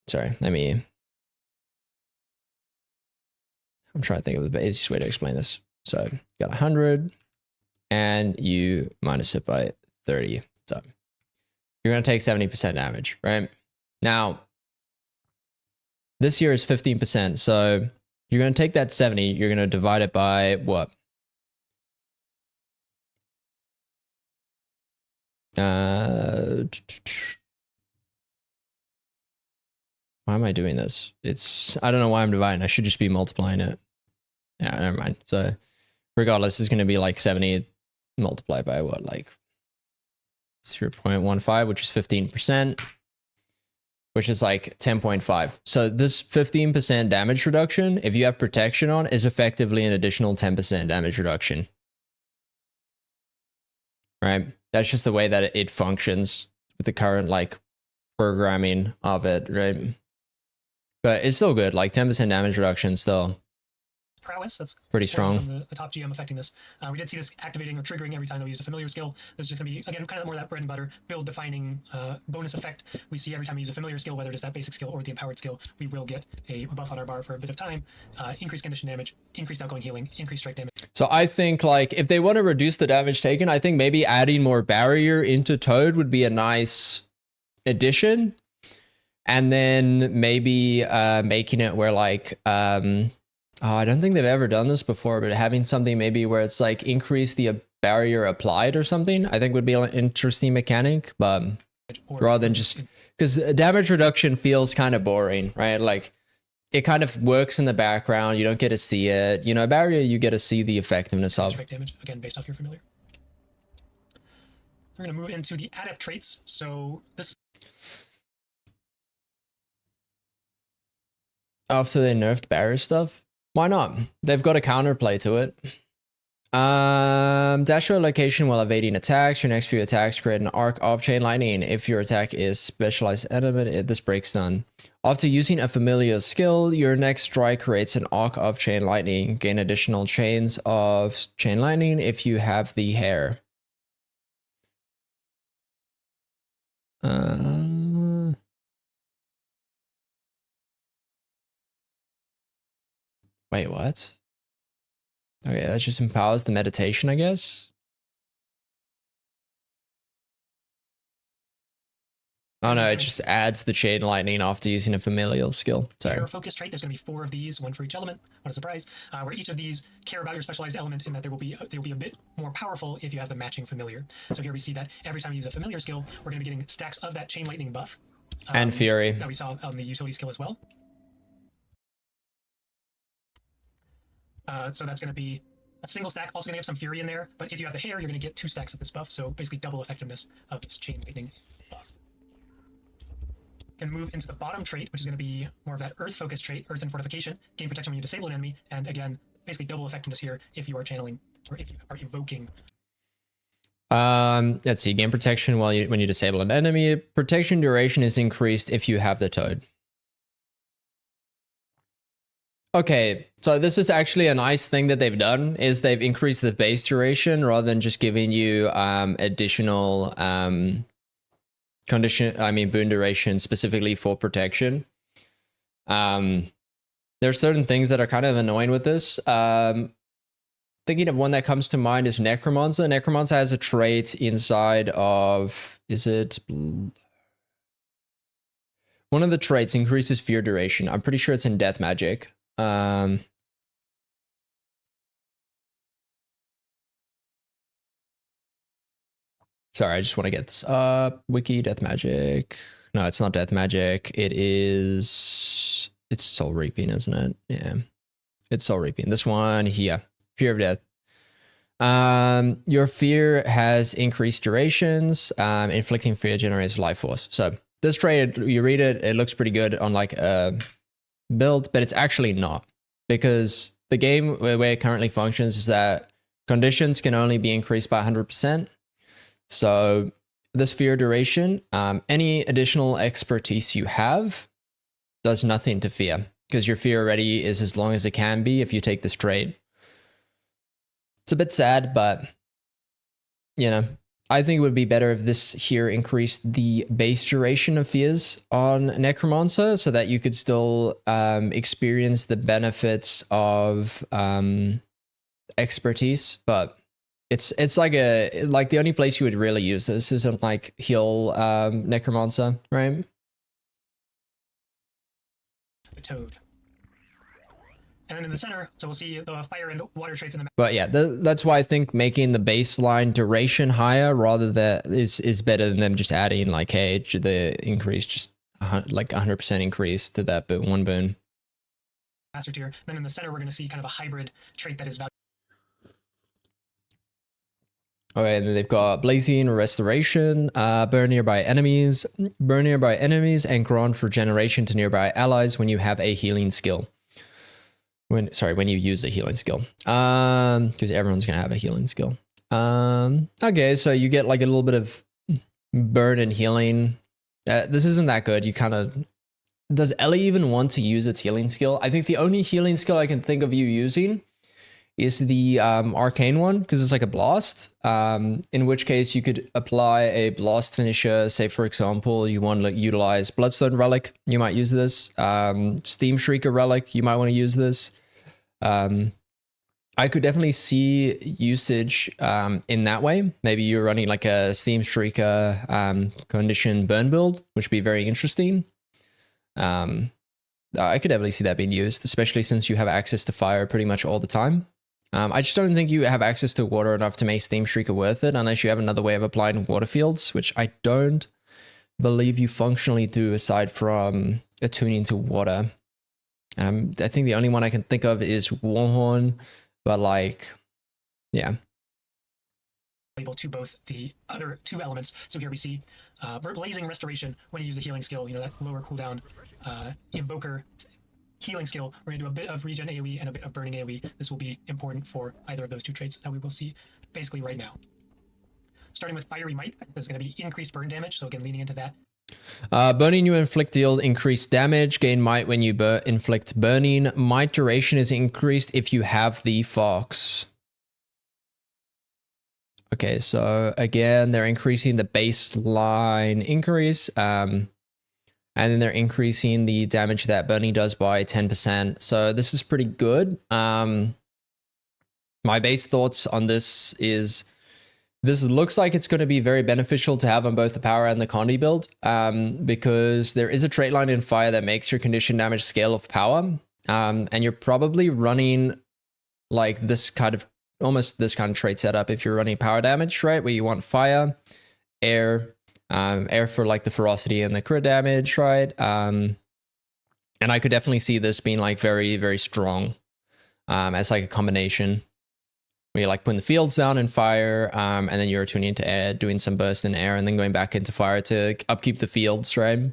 sorry, I'm trying to think of the easiest way to explain this. So you got 100 and you minus it by 30. So you're going to take 70% damage, right? Now, this here is 15%. So you're going to take that 70, you're going to divide it by what? Why am I doing this? I don't know why I'm dividing. I should just be multiplying it. Yeah, never mind. So regardless, it's going to be like 70 multiplied by what? Like 0.15, which is 15%, which is like 10.5. So this 15% damage reduction, if you have protection on, is effectively an additional 10% damage reduction. Right? That's just the way that it functions with the current like programming of it, right? But it's still good. Like 10% damage reduction still. Prowess, that's pretty strong. From the top GM affecting this. We did see this activating or triggering every time that we used a familiar skill. This is just going to be, again, kind of more that bread and butter, build defining bonus effect. We see every time we use a familiar skill, whether it is that basic skill or the empowered skill, we will get a buff on our bar for a bit of time, increased condition damage, increased outgoing healing, increased strike damage. So I think like if they want to reduce the damage taken, I think maybe adding more barrier into Toad would be a nice addition. And then maybe making it where like I don't think they've ever done this before, but having something maybe where it's like increase the barrier applied or something, I think would be an interesting mechanic. But rather than just, because damage reduction feels kind of boring, right? Like it kind of works in the background. You don't get to see it. You know, barrier, you get to see the effectiveness of. Damage, again, based off your familiar. We're going to move into the adept traits. So this. After they nerfed barrier stuff, why not? They've got a counterplay to it. Dash your location while evading attacks. Your next few attacks create an arc of chain lightning. If your attack is specialized element, this breaks none. After using a familiar skill, your next strike creates an arc of chain lightning. Gain additional chains of chain lightning if you have the hair. Wait, what? Okay, that just empowers the meditation, I guess. Oh no, it just adds the chain lightning after using a familial skill. Sorry. Your focus trait, there's going to be 4 of these, 1 for each element. What a surprise! Where each of these care about your specialized element, in that they will be a bit more powerful if you have the matching familiar. So here we see that every time you use a familiar skill, we're going to be getting stacks of that chain lightning buff. And fury. That we saw on the utility skill as well. So that's going to be a single stack, also going to have some fury in there. But if you have the hair, you're going to get 2 stacks of this buff. So basically double effectiveness of this chain lightning buff. Can move into the bottom trait, which is going to be more of that earth focus trait, earth and fortification. Gain protection when you disable an enemy, and again, basically double effectiveness here if you are channeling or if you are evoking. Let's see. Gain protection when you disable an enemy. Protection duration is increased if you have the toad. Okay, so this is actually a nice thing that they've done, is they've increased the base duration rather than just giving you additional boon duration specifically for protection. There are certain things that are kind of annoying with this. Thinking of one that comes to mind is Necromancer. Necromancer has a trait inside of, is it? One of the traits increases fear duration. I'm pretty sure it's in Death Magic. Sorry, I just want to get this up. Wiki, Death Magic. No, it's not Death Magic. It's Soul Reaping, isn't it? Yeah. It's Soul Reaping. This one here. Fear of Death. Your fear has increased durations. Inflicting fear generates life force. So this trait, you read it, it looks pretty good on like a build, but it's actually not, because the game where it currently functions is that conditions can only be increased by 100%. So this fear duration, any additional expertise you have does nothing to fear, because your fear already is as long as it can be if you take this trait. It's a bit sad, but you know, I think it would be better if this here increased the base duration of fears on Necromancer so that you could still experience the benefits of expertise. But it's like the only place you would really use this isn't like heal Necromancer, right? The toad. And then in the center, so we'll see the fire and water traits in the. But yeah, that's why I think making the baseline duration higher rather is better than them just adding like, hey, the increase just like 100% increase to that one boon. Master tier. Then in the center, we're going to see kind of a hybrid trait that is valued. Okay, and then they've got Blazing Restoration, burn nearby enemies, and grant regeneration to nearby allies when you have a healing skill. When you use a healing skill. Because everyone's gonna have a healing skill. Okay, so you get like a little bit of burn and healing. This isn't that good. You kind of... Does Ellie even want to use its healing skill? I think the only healing skill I can think of you using is the arcane one, because it's like a blast. In which case you could apply a blast finisher. Say for example, you want to utilize Bloodstone Relic, you might use this. Steam Shrieker Relic, you might want to use this. I could definitely see usage in that way. Maybe you're running like a Steam Shrieker condition burn build, which would be very interesting. I could definitely see that being used, especially since you have access to fire pretty much all the time. I just don't think you have access to water enough to make Steam Streaker worth it unless you have another way of applying water fields, which I don't believe you functionally do aside from attuning to water. I think the only one I can think of is Warhorn, but like, yeah. Able to both the other two elements. So here we see Blazing Restoration when you use the healing skill, you know, that lower cooldown Invoker healing skill. We're going to do a bit of regen AoE and a bit of burning AoE. This will be important for either of those two traits that we will see basically right now. Starting with Fiery Might, there's going to be increased burn damage, so again, leaning into that. Burning you inflict deal increased damage. Gain might when you inflict burning. Might duration is increased if you have the Fox. Okay, so again, they're increasing the baseline increase. And then they're increasing the damage that burning does by 10%. So this is pretty good. My base thoughts on this is this looks like it's going to be very beneficial to have on both the power and the Condi build, because there is a trait line in fire that makes your condition damage scale of power. And you're probably running like this kind of, almost this kind of trait setup if you're running power damage, right? Where you want fire, air, air for like the ferocity and the crit damage, right? And I could definitely see this being like very, very strong as like a combination where you're like putting the fields down in fire, and then you're tuning into air, doing some burst in air, and then going back into fire to upkeep the fields, right?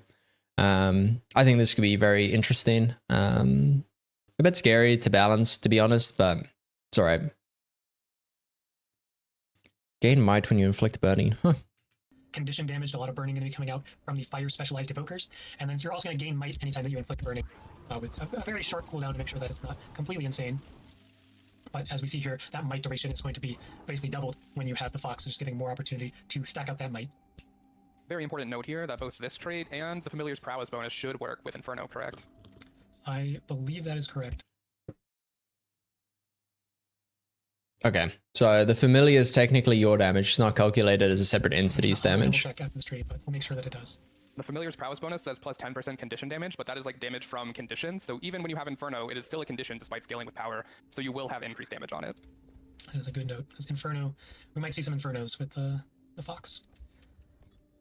I think this could be very interesting. A bit scary to balance, to be honest, but it's all right. Gain might when you inflict burning. Huh. Condition damage, a lot of burning going to be coming out from the fire specialized evokers, and then you're also going to gain might anytime that you inflict burning with a very short cooldown to make sure that it's not completely insane. But as we see here, that might duration is going to be basically doubled when you have the Fox, so just giving more opportunity to stack up that might. Very important note here that both this trait and the Familiar's Prowess bonus should work with Inferno, correct? I believe that is correct. Okay, so the familiar is technically your damage. It's not calculated as a separate entity's damage. Check out this trait, but we'll make sure that it does. The Familiar's Prowess bonus says plus 10% condition damage, but that is like damage from conditions. So even when you have Inferno, it is still a condition despite scaling with power. So you will have increased damage on it. That is a good note, because Inferno, we might see some Infernos with the Fox.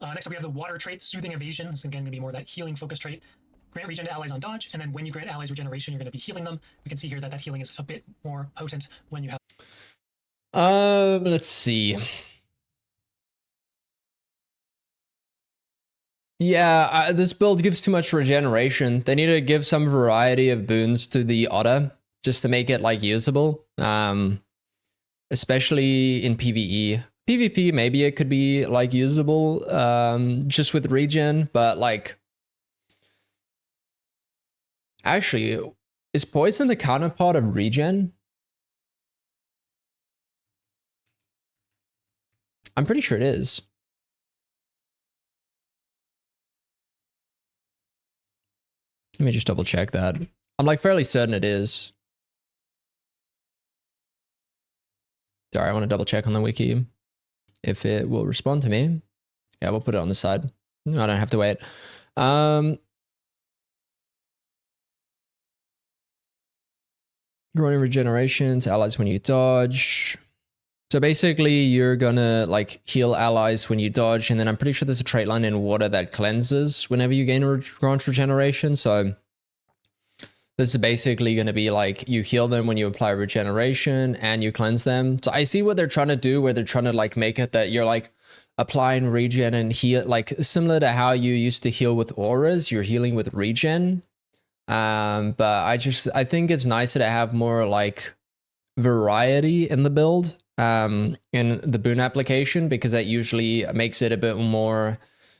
Next up, we have the Water trait, Soothing Evasion. This is again going to be more that healing focus trait. Grant regen to allies on dodge, and then when you grant allies regeneration, you're going to be healing them. We can see here that that healing is a bit more potent when you have. Let's see. Yeah, this build gives too much regeneration. They need to give some variety of boons to the Otter just to make it like usable. Especially in PvE. PvP, maybe it could be like usable just with regen, but like actually, is poison the counterpart of regen? I'm pretty sure it is. Let me just double check that. I'm like fairly certain it is. Sorry, I want to double check on the wiki if it will respond to me. Yeah, we'll put it on the side. I don't have to wait. Growing regeneration to allies when you dodge. So basically, you're gonna like heal allies when you dodge, and then I'm pretty sure there's a trait line in water that cleanses whenever you gain grant regeneration. So this is basically gonna be like you heal them when you apply regeneration and you cleanse them. So I see what they're trying to do, where they're trying to like make it that you're like applying regen and heal, like similar to how you used to heal with auras. You're healing with regen. But I think it's nicer to have more like variety in the build. In the boon application, because that usually makes it a bit more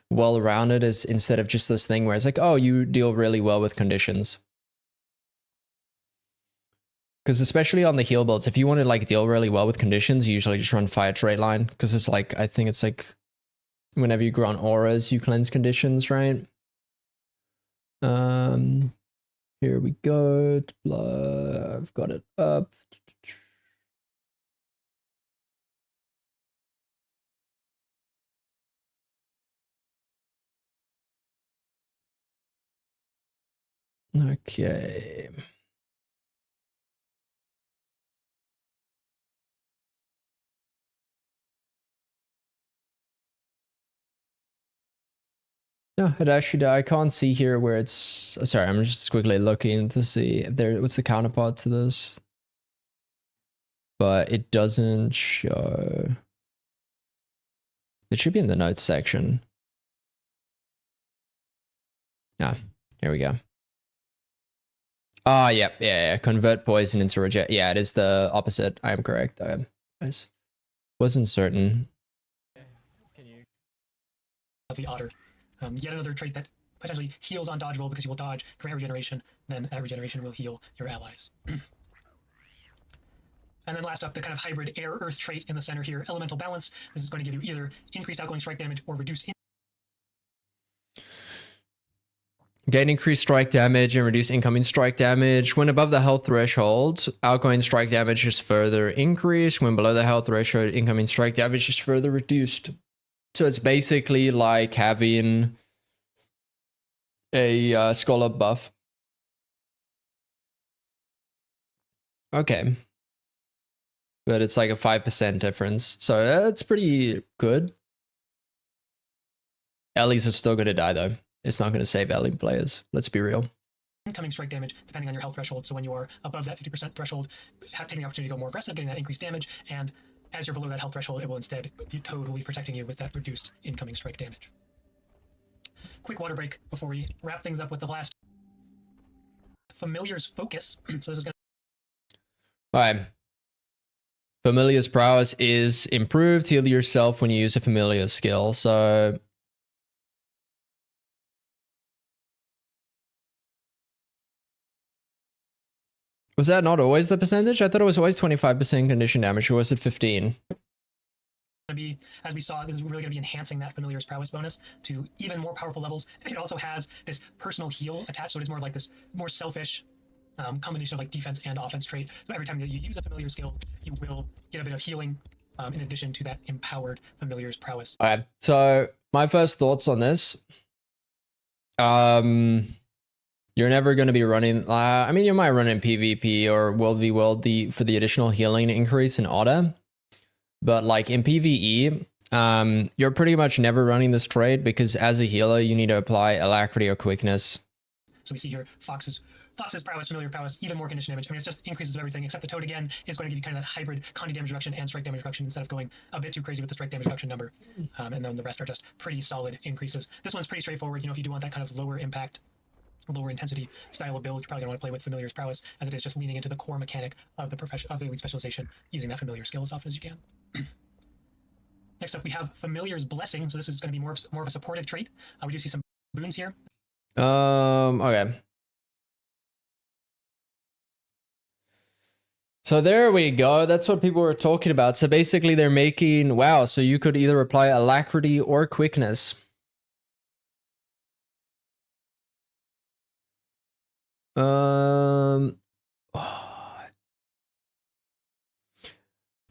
well-rounded as instead of just this thing where it's like, oh, you deal really well with conditions. Because especially on the heal builds, if you want to like deal really well with conditions, you usually just run fire trait line, because it's like, I think it's like whenever you grant auras, you cleanse conditions, right? Here we go. I've got it up. Okay. No, it actually, I can't see here where it's, sorry, I'm just quickly looking to see if there, what's the counterpart to this. But it doesn't show. It should be in the notes section. Ah, here we go. Ah, yep, yeah. Convert poison into reject. Yeah, it is the opposite. I am correct. I wasn't certain. The otter. Yet another trait that potentially heals on dodge roll because you will dodge, grant regeneration, then that regeneration will heal your allies. And then last up, the kind of hybrid air-earth trait in the center here, elemental balance. This is going to give you either increased outgoing strike damage or reduced Gain increased strike damage and reduce incoming strike damage. When above the health threshold, outgoing strike damage is further increased. When below the health threshold, incoming strike damage is further reduced. So it's basically like having a scholar buff. Okay. But it's like a 5% difference. So that's pretty good. Ellies are still going to die though. It's not going to save Ellie players. Let's be real. incoming strike damage depending on your health threshold. So when you are above that 50% threshold, taking the opportunity to go more aggressive, getting that increased damage, and as you're below that health threshold, it will instead be totally protecting you with that reduced incoming strike damage. Quick water break before we wrap things up with the last Familiar's Focus. So this is going to... Alright. Familiar's prowess is improved. Heal yourself when you use a familiar skill. So... Was that not always the percentage? I thought it was always 25% condition damage, or was it 15? to be, as we saw, this is really going to be enhancing that Familiar's Prowess bonus to even more powerful levels. And it also has this personal heal attached, so it is more like this more selfish combination of like defense and offense trait. So every time that you use a familiar skill, you will get a bit of healing in addition to that empowered Familiar's Prowess. Alright, so my first thoughts on this. You're never going to be running, I mean, you might run in PvP or World v World for the additional healing increase in auto. But like in PvE, you're pretty much never running this trait because as a healer, you need to apply alacrity or quickness. So we see here Fox's prowess, familiar prowess, even more condition damage. I mean, it's just increases of everything, except the toad again is going to give you kind of that hybrid condi damage reduction and strike damage reduction instead of going a bit too crazy with the strike damage reduction number. And then the rest are just pretty solid increases. This one's pretty straightforward. You know, if you do want that kind of lower impact, lower intensity style of build, you're probably going to want to play with Familiar's Prowess, as it is just leaning into the core mechanic of the elite specialization, using that familiar skill as often as you can. Next up, we have Familiar's Blessing. So this is going to be more of a supportive trait. We do see some boons here. Okay. So there we go. That's what people were talking about. So basically they're making, wow, so you could either apply alacrity or quickness.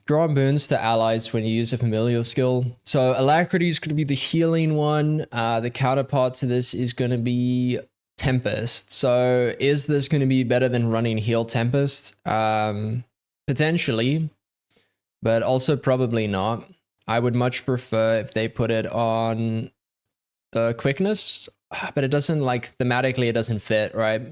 Draw boons to allies when you use a familiar skill. So alacrity is going to be the healing one. The counterpart to this is going to be Tempest. So is this going to be better than running Heal Tempest? Potentially, but also probably not. I would much prefer if they put it on the quickness, but it doesn't, like, thematically it doesn't fit, right?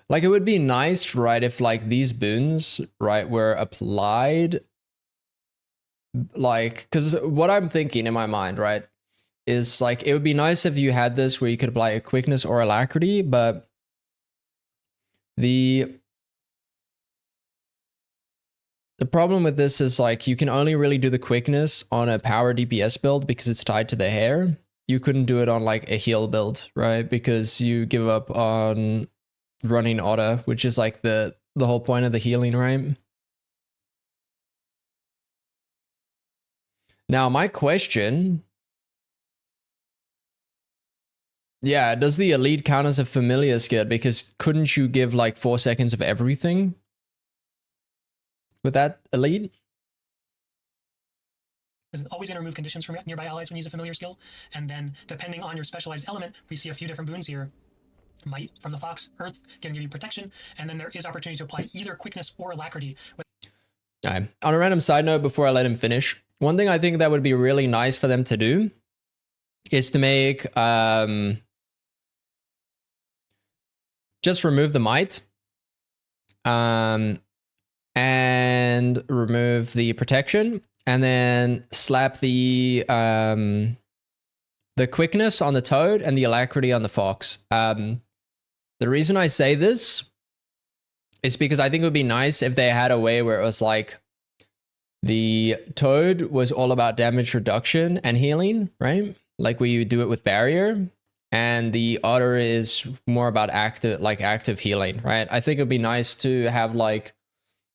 Like, it would be nice, right, if like these boons, right, were applied, like, because what I'm thinking in my mind, right, is like, it would be nice if you had this where you could apply a quickness or alacrity, but the problem with this is like, you can only really do the quickness on a power DPS build because it's tied to the hair. You couldn't do it on like a heal build, right? Because you give up on running auto, which is like the whole point of the healing, right? Now my question, yeah, does the elite count as a familiar skill? Because couldn't you give like 4 seconds of everything with that elite? is always going to remove conditions from nearby allies when you use a familiar skill. And then, depending on your specialized element, we see a few different boons here. Might from the Fox, Earth can give you protection, and then there is opportunity to apply either quickness or alacrity. Okay. On a random side note, before I let him finish, one thing I think that would be really nice for them to do is to make just remove the might and remove the protection, and then slap the quickness on the Toad and the alacrity on the Fox. The reason I say this is because I think it would be nice if they had a way where it was like the Toad was all about damage reduction and healing, right? Like we do it with Barrier, and the Otter is more about active healing, right? I think it'd be nice to have like,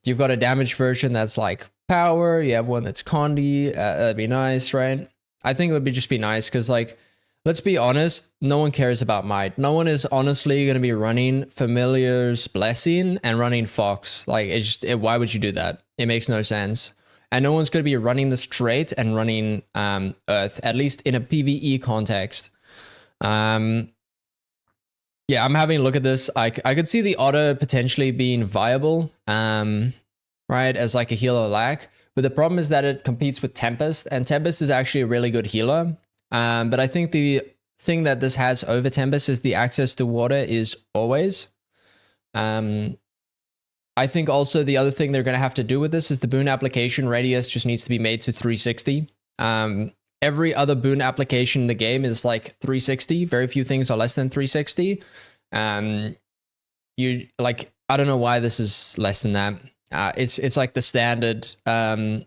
you've got a damage version that's like power, you have one that's Condi, that'd be nice, right? I think it would just be nice because, like, let's be honest, no one cares about might. No one is honestly going to be running Familiar's Blessing and running Fox. Like, why would you do that? It makes no sense. And no one's going to be running the straight and running Earth, at least in a PvE context. Yeah, I'm having a look at this. I could see the Otter potentially being viable, right, as like a healer lack. But the problem is that it competes with Tempest, and Tempest is actually a really good healer. But I think the thing that this has over Tempest is the access to water is always. I think also the other thing they're going to have to do with this is the boon application radius just needs to be made to 360. Every other boon application in the game is like 360. Very few things are less than 360. You like, I don't know why this is less than that. It's like the standard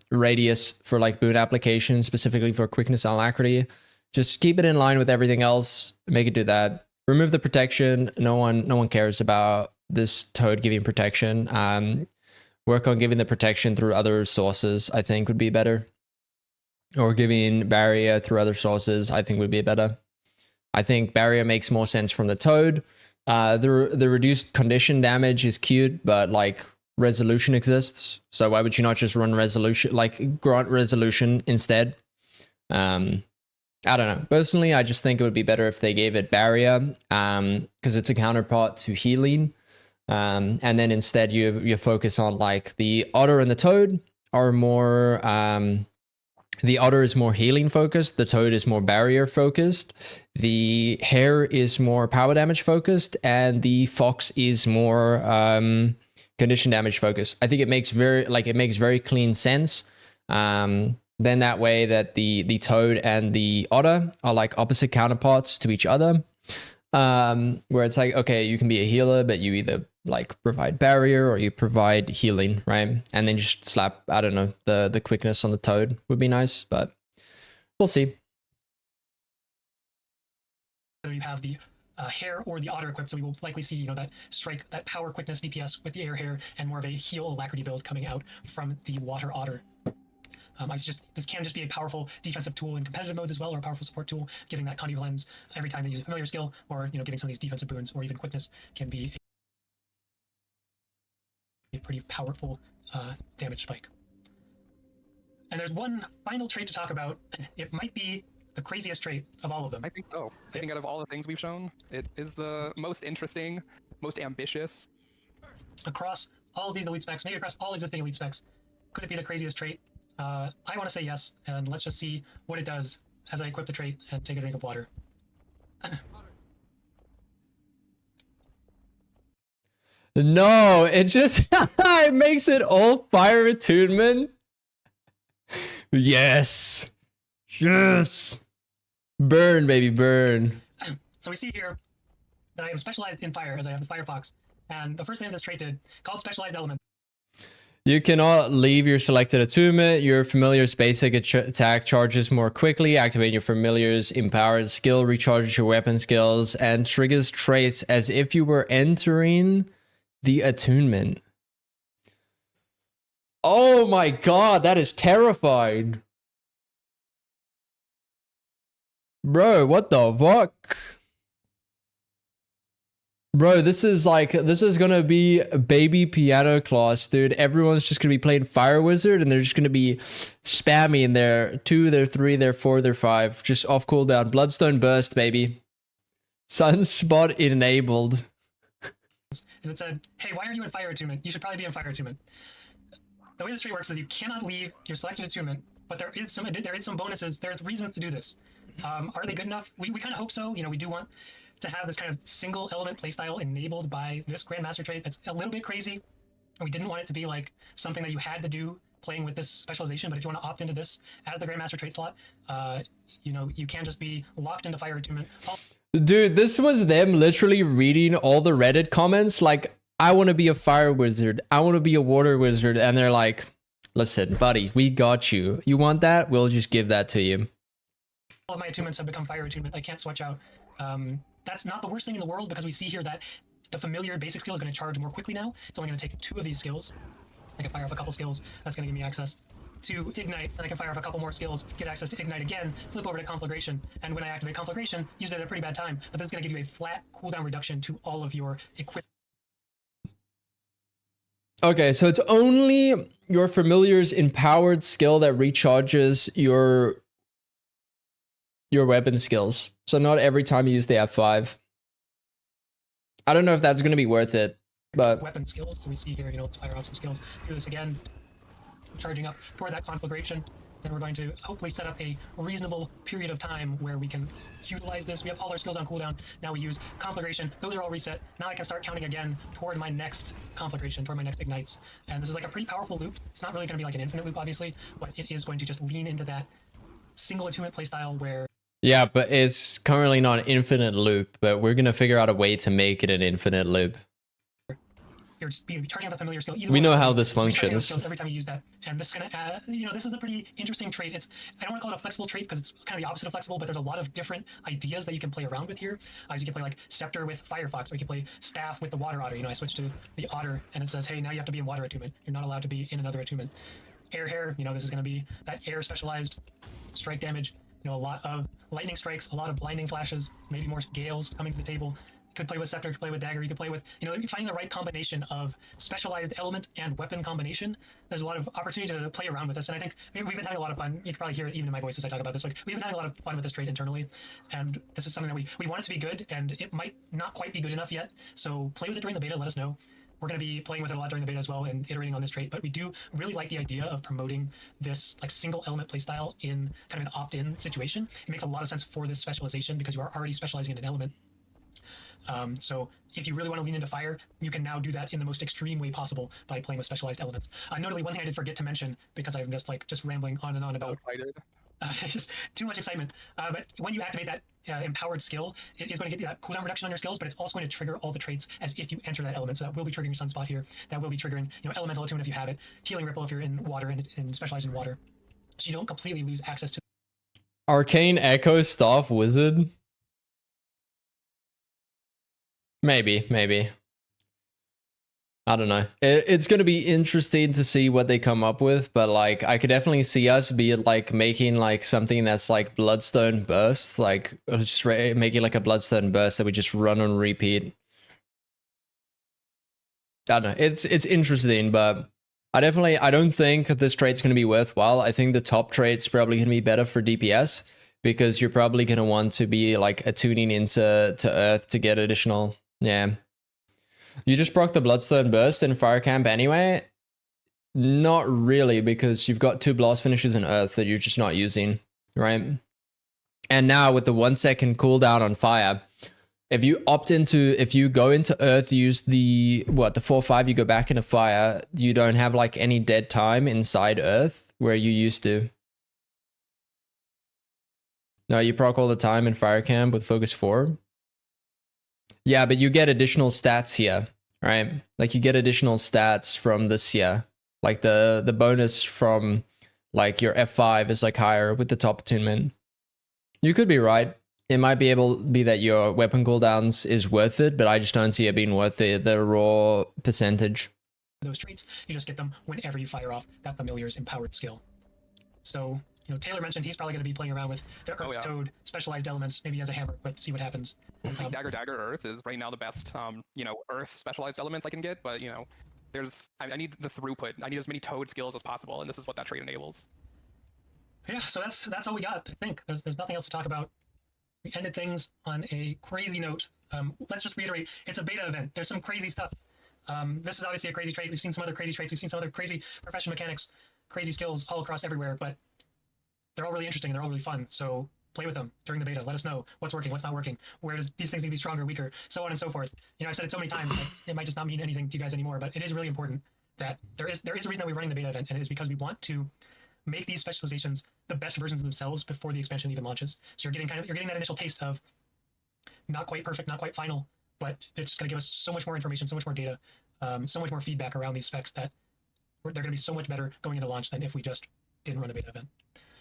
radius for like boon applications, specifically for quickness and alacrity. Just keep it in line with everything else. Make it do that. Remove the protection. No one cares about this Toad giving protection. Work on giving the protection through other sources, I think would be better. Or giving Barrier through other sources, I think would be better. I think Barrier makes more sense from the Toad. The reduced condition damage is cute, but like resolution exists. So why would you not just run resolution, like grant resolution instead? I don't know. Personally, I just think it would be better if they gave it Barrier, because it's a counterpart to healing. And then instead you focus on like the Otter and the Toad are more, the Otter is more healing focused. The Toad is more barrier focused. The Hare is more power damage focused, and the Fox is more condition damage focused. I think it makes very clean sense. Then that way that the Toad and the Otter are like opposite counterparts to each other. Where it's like, okay, you can be a healer, but you either like provide barrier or you provide healing, right? And then just slap, I don't know, the quickness on the Toad would be nice, but we'll see. So you have the Hare or the Otter equipped, so we will likely see, that strike, that power, quickness, DPS with the air Hare, and more of a heal alacrity build coming out from the water Otter. This can just be a powerful defensive tool in competitive modes as well, or a powerful support tool, giving that Condi lens every time they use a familiar skill, or giving some of these defensive boons, or even quickness can be a pretty powerful damage spike. And there's one final trait to talk about. It might be the craziest trait of all of them. I think so. I think out of all the things we've shown, it is the most interesting, most ambitious. Across all of these elite specs, maybe across all existing elite specs, could it be the craziest trait? I want to say yes, and let's just see what it does as I equip the trait and take a drink of water. No, it just it makes it all fire attunement. Yes. Yes. Burn, baby, burn. So we see here that I am specialized in fire, as I have the Firefox, and the first thing this trait did, called Specialized Element. You cannot leave your selected attunement. Your familiar's basic attack charges more quickly. Activate your familiar's empowered skill, recharges your weapon skills, and triggers traits as if you were entering the attunement. Oh my god, that is terrifying. Bro, what the fuck? Bro, this is gonna be a baby piano class, dude. Everyone's just gonna be playing Fire Wizard and they're just gonna be spamming their 2, their 3, their 4, their 5, just off cooldown. Bloodstone Burst, baby. Sunspot enabled. It said, hey, why are you in Fire Attunement? You should probably be in Fire Attunement. The way this tree works is you cannot leave your selected attunement, but there is some bonuses. There's reasons to do this. Are they good enough? We kind of hope so. You know, we do want to have this kind of single element playstyle enabled by this Grandmaster trait. That's a little bit crazy. We didn't want it to be like something that you had to do playing with this specialization, but if you want to opt into this as the Grandmaster trait slot, you know, you can just be locked into Fire Attunement. Dude, this was them literally reading all the Reddit comments like, I want to be a Fire Wizard, I want to be a Water Wizard, and they're like, listen, buddy, we got you. You want that? We'll just give that to you. All of my attunements have become Fire Attunement. I can't switch out. That's not the worst thing in the world because we see here that the familiar basic skill is going to charge more quickly now. It's only going to take 2 of these skills. I can fire off a couple skills. That's going to give me access to Ignite, and I can fire off a couple more skills, get access to Ignite again, flip over to Conflagration, and when I activate Conflagration, use it at a pretty bad time, but this is going to give you a flat cooldown reduction to all of your equipment. Okay, so it's only your familiar's empowered skill that recharges your weapon skills. So not every time you use the F5. I don't know if that's going to be worth it, but weapon skills. So we see here, you know, let's fire off some skills. Do this again, charging up for that Conflagration. Then we're going to hopefully set up a reasonable period of time where we can utilize this. We have all our skills on cooldown. Now we use Conflagration. Those are all reset. Now I can start counting again toward my next Conflagration, toward my next Ignites. And this is like a pretty powerful loop. It's not really going to be like an infinite loop, obviously, but it is going to just lean into that single attunement playstyle where... Yeah, but it's currently not an infinite loop, but we're going to figure out a way to make it an infinite loop. You're just charging up the familiar skill. We know how this functions. Every time you use that, and this is gonna, you know, this is a pretty interesting trait. I don't want to call it a flexible trait because it's kind of the opposite of flexible, but there's a lot of different ideas that you can play around with here. So you can play like Scepter with Firefox, or you can play Staff with the Water Otter. You know, I switched to the Otter, and it says, hey, now you have to be in Water Attunement. You're not allowed to be in another attunement. Air Hair, you know, this is going to be that air specialized strike damage. You know, a lot of lightning strikes, a lot of blinding flashes, maybe more gales coming to the table. Could play with Scepter, could play with Dagger, you could play with, you know, finding the right combination of specialized element and weapon combination. There's a lot of opportunity to play around with this, and I think we've been having a lot of fun. You can probably hear it even in my voice as I talk about this. Like, we've been having a lot of fun with this trait internally, and this is something that we want it to be good, and it might not quite be good enough yet, so play with it during the beta, let us know. We're going to be playing with it a lot during the beta as well and iterating on this trait, but we do really like the idea of promoting this like single element playstyle in kind of an opt-in situation. It makes a lot of sense for this specialization because you are already specializing in an element. So if you really want to lean into fire, you can now do that in the most extreme way possible by playing with specialized elements. Notably, one thing I did forget to mention, because I'm just rambling on and on about just too much excitement. But when you activate that empowered skill, it is going to get you that cooldown reduction on your skills, but it's also going to trigger all the traits as if you enter that element. So that will be triggering your Sunspot here. That will be triggering, you know, Elemental Attunement if you have it, Healing Ripple if you're in water and specialized in water. So you don't completely lose access to Arcane Echo Staff Wizard. Maybe. I don't know. It's going to be interesting to see what they come up with, but like I could definitely see us be like making like something that's like Bloodstone Burst, like just making like a Bloodstone Burst that we just run on repeat. I don't know. It's interesting, but I don't think this trait's going to be worthwhile. I think the top trait's probably going to be better for DPS because you're probably going to want to be like attuning into Earth to get additional. Yeah. You just proc the Bloodstone Burst in Fire Camp anyway? Not really, because you've got 2 blast finishes in Earth that you're just not using, right? And now with the 1 second cooldown on Fire, if you go into Earth, use the 4/5, you go back into Fire, you don't have like any dead time inside Earth where you used to. No, you proc all the time in Fire Camp with Focus 4. Yeah, but you get additional stats here, right? Like you get additional stats from this here. Like the bonus from like your F5 is like higher with the top attunement. You could be right. It might be that your weapon cooldowns is worth it, but I just don't see it being worth it, the raw percentage. Those traits, you just get them whenever you fire off that familiar's empowered skill. So Taylor mentioned he's probably going to be playing around with the Earth Toad specialized elements, maybe as a hammer, but see what happens. Dagger Earth is right now the best, Earth specialized elements I can get, but I need the throughput. I need as many Toad skills as possible, and this is what that trait enables. Yeah, so that's all we got. I think there's nothing else to talk about. We ended things on a crazy note. Let's just reiterate, it's a beta event. There's some crazy stuff. This is obviously a crazy trait. We've seen some other crazy traits. We've seen some other crazy profession mechanics, crazy skills all across everywhere, but they're all really interesting. They're all really fun. So play with them during the beta. Let us know what's working, what's not working, where does these things need to be stronger, weaker, so on and so forth. I've said it so many times, that it might just not mean anything to you guys anymore, but it is really important that there is a reason that we're running the beta event, and it is because we want to make these specializations the best versions of themselves before the expansion even launches. So you're getting that initial taste of not quite perfect, not quite final, but it's going to give us so much more information, so much more data, so much more feedback around these specs that they're going to be so much better going into launch than if we just didn't run a beta event.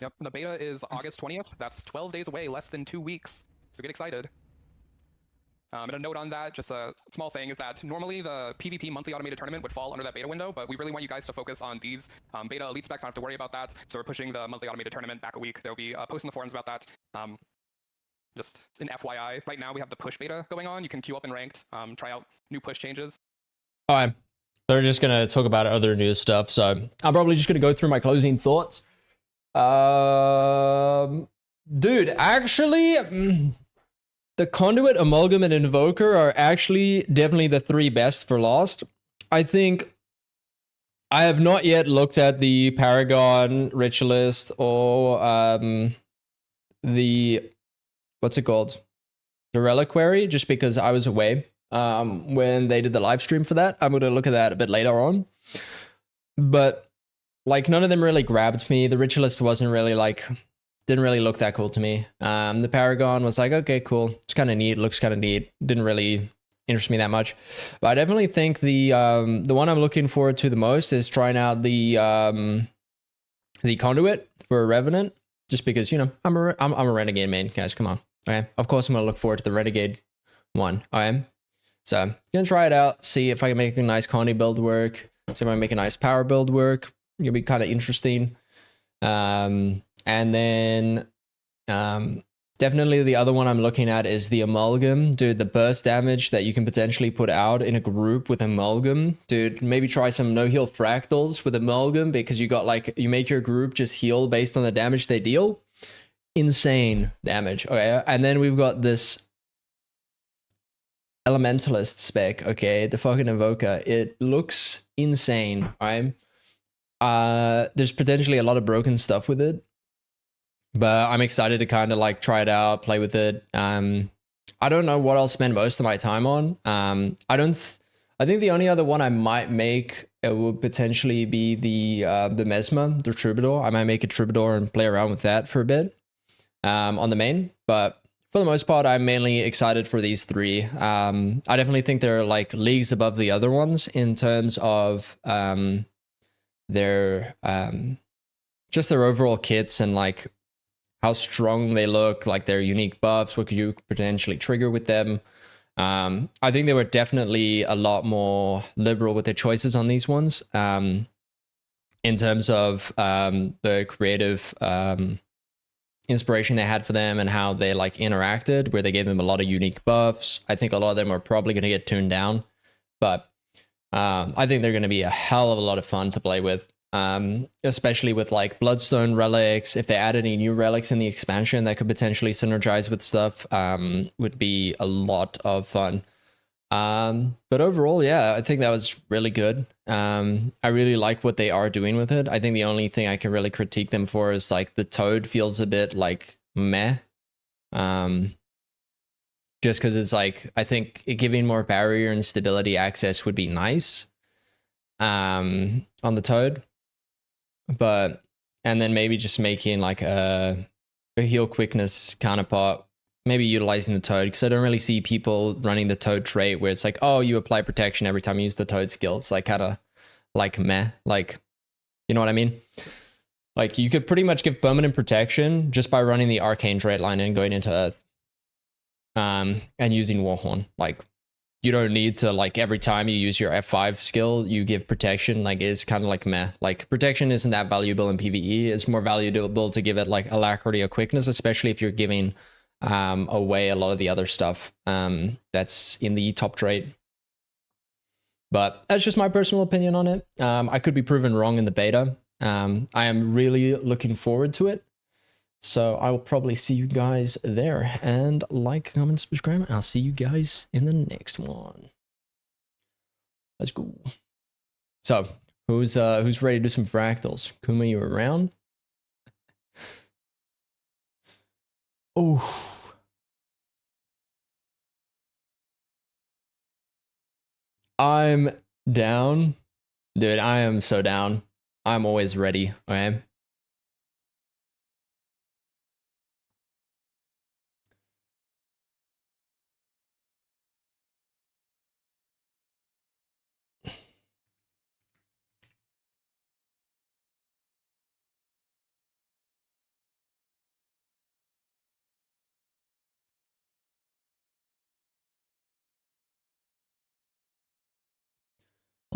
Yep, the beta is August 20th. That's 12 days away, less than 2 weeks. So get excited. And a note on that, just a small thing, is that normally the PvP monthly automated tournament would fall under that beta window, but we really want you guys to focus on these beta elite specs. Don't have to worry about that. So we're pushing the monthly automated tournament back a week. There'll be a post in the forums about that. Just an FYI, right now we have the push beta going on. You can queue up in ranked, try out new push changes. All right. They're just going to talk about other news stuff. So I'm probably just going to go through my closing thoughts. Dude, actually, the Conduit, Amalgam, and Invoker are actually definitely the three best for Lost. I think I have not yet looked at the Paragon, Ritualist, or the, what's it called? The Reliquary, just because I was away when they did the live stream for that. I'm going to look at that a bit later on. But like none of them really grabbed me. The Ritualist wasn't really didn't really look that cool to me. The Paragon was like, okay, cool. It's kind of neat. Looks kind of neat. Didn't really interest me that much. But I definitely think the one I'm looking forward to the most is trying out the Conduit for Revenant, just because I'm a Renegade main, guys. Come on. Okay. Of course, I'm gonna look forward to the Renegade one. Okay. So gonna try it out. See if I can make a nice Condy build work. See if I can make a nice power build work. It'll be kind of interesting. And then definitely the other one I'm looking at is the Amalgam. Dude, the burst damage that you can potentially put out in a group with Amalgam. Dude, maybe try some no-heal fractals with Amalgam, because you make your group just heal based on the damage they deal. Insane damage. Okay, and then we've got this Elementalist spec, okay, the fucking Invoker. It looks insane, right? There's potentially a lot of broken stuff with it, but I'm excited to kind of try it out, play with it. I don't know what I'll spend most of my time on. I think the only other one I might make would potentially be the Mesmer, the Troubadour. I might make a Troubadour and play around with that for a bit on the main, but for the most part, I'm mainly excited for these three. I definitely think they're leagues above the other ones in terms of their just their overall kits and how strong they look, their unique buffs. What could you potentially trigger with them? I think they were definitely a lot more liberal with their choices on these ones in terms of the creative inspiration they had for them and how they interacted, where they gave them a lot of unique buffs. I think a lot of them are probably going to get tuned down, but I think they're going to be a hell of a lot of fun to play with, especially with Bloodstone relics. If they add any new relics in the expansion that could potentially synergize with stuff, would be a lot of fun. But overall, yeah, I think that was really good. I really like what they are doing with it. I think the only thing I can really critique them for is the Toad feels a bit meh. Just because it's I think giving more barrier and stability access would be nice on the Toad. But, and then maybe just making a heal quickness counterpart, maybe utilizing the Toad, because I don't really see people running the Toad trait where it's oh, you apply protection every time you use the Toad skill. It's kind of meh, you know what I mean? You could pretty much give permanent protection just by running the Arcane trait line and going into Earth. And using Warhorn. you don't need to, like, every time you use your F5 skill, you give protection. Like, it's kind of like meh. Like, protection isn't that valuable in PvE. It's more valuable to give it, like, alacrity or quickness, especially if you're giving away a lot of the other stuff that's in the top trait. But that's just my personal opinion on it. I could be proven wrong in the beta. I am really looking forward to it. So I will probably see you guys there. And like, comment, subscribe, and I'll see you guys in the next one. Let's go. So who's ready to do some fractals? Kuma, you around? Oh. I'm down. Dude, I am so down. I'm always ready, okay?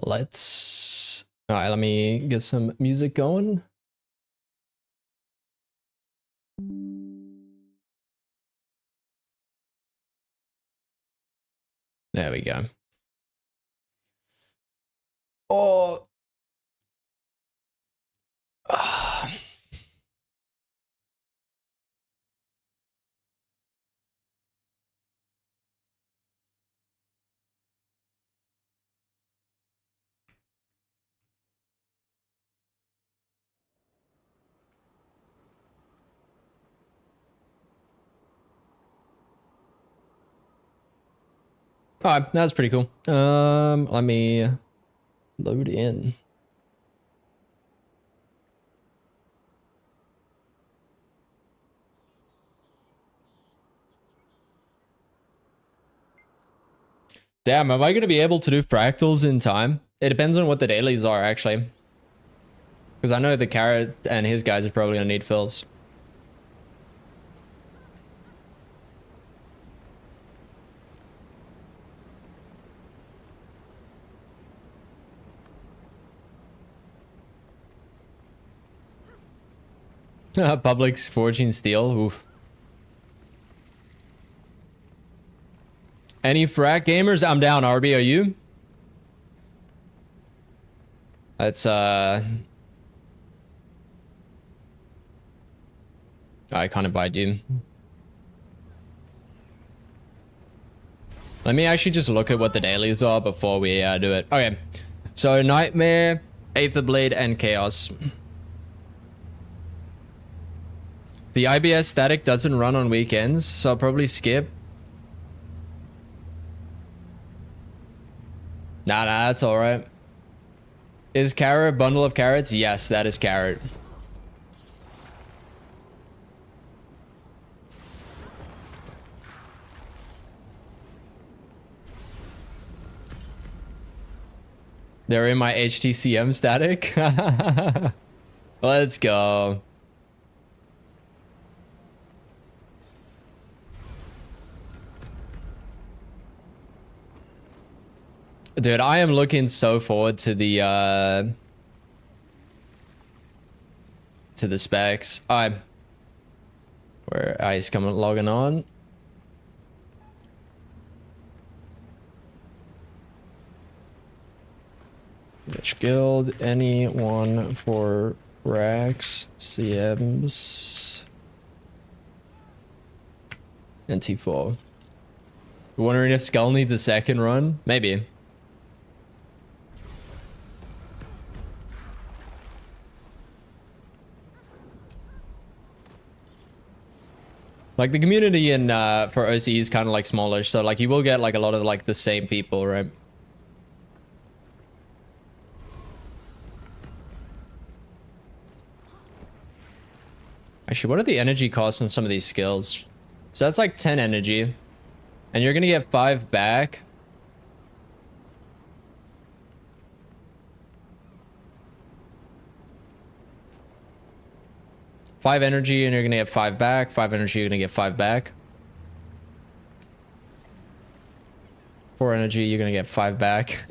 Let's... All right, let me get some music going. There we go. Oh. All right, that's pretty cool. Let me load in. Damn, am I going to be able to do fractals in time? It depends on what the dailies are, actually. Because I know the carrot and his guys are probably going to need fills. Public's forging steel. Oof. Any frack gamers? I'm down. RB, are you? Let's I can't invite you. Let me actually just look at what the dailies are before we do it. Okay. So Nightmare, Aether Blade, and Chaos. The IBS static doesn't run on weekends, so I'll probably skip. Nah, that's alright. Is carrot a bundle of carrots? Yes, that is carrot. They're in my HTCM static. Let's go. Dude, I am looking so forward to the specs. Where he's coming logging on. Which guild? Anyone for Rax, CMs, and T4. Wondering if Skull needs a second run? Maybe. Like the community in for OC is kind of like smaller, so like you will get like a lot of like the same people, right? Actually, what are the energy costs on some of these skills? So that's like 10 energy, and you're gonna get 5 back. Five energy, and you're gonna get 5 back. 5 energy, you're gonna get 5 back. 4 energy, you're gonna get 5 back.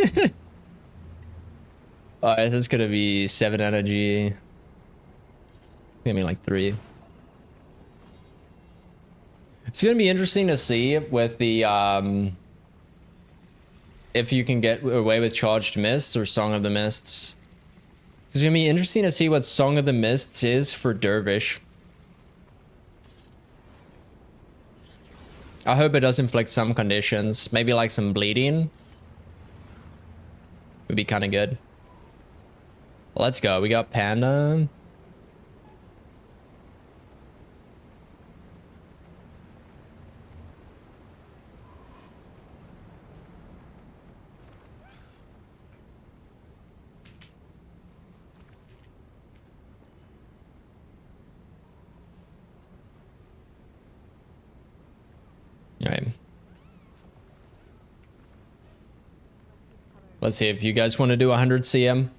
Alright, this is gonna be 7 energy. Give me like 3. It's gonna be interesting to see with the if you can get away with Charged Mists or Song of the Mists. It's gonna be interesting to see what Song of the Mists is for Dervish. I hope it does inflict some conditions. Maybe like some bleeding. Would be kind of good. Let's go. We got Panda. All right. Let's see if you guys want to do 100 CM.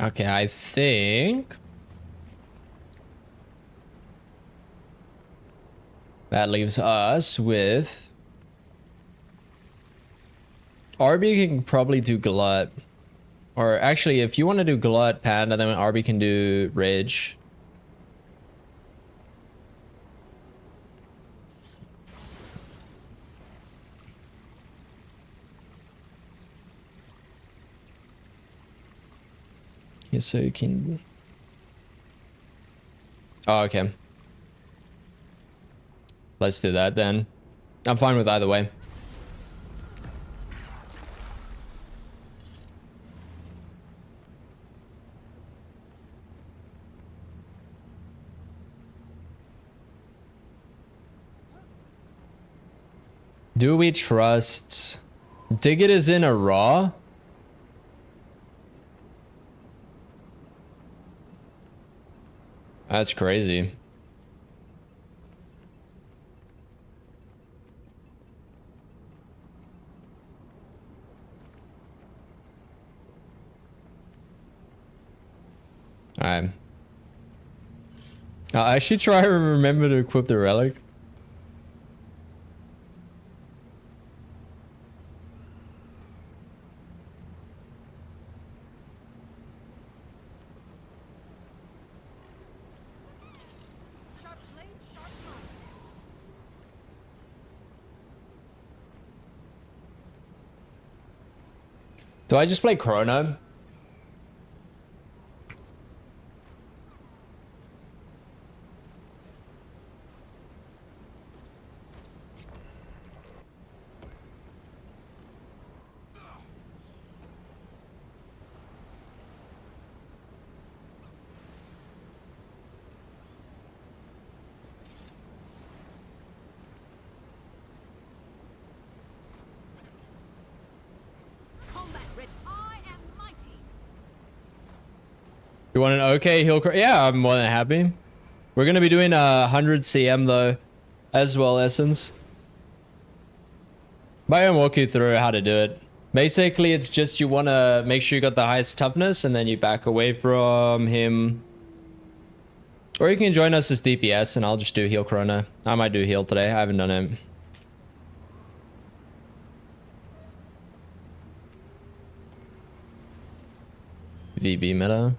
Okay, I think that leaves us with RB can probably do Glut. Or actually, if you want to do Glut, Panda, then RB can do Ridge. Yeah, so you can... Oh, okay. Let's do that then. I'm fine with either way. Do we trust... Dig It is in a Raw? That's crazy. Alright. I should try to remember to equip the relic. Do I just play Chrono? You want an okay heal? Yeah, I'm more than happy. We're gonna be doing 100 CM though, as well, Essence. But I can walk you through how to do it. Basically, it's just you want to make sure you got the highest toughness, and then you back away from him. Or you can join us as DPS, and I'll just do heal Chrono. I might do heal today. I haven't done it. VB meta.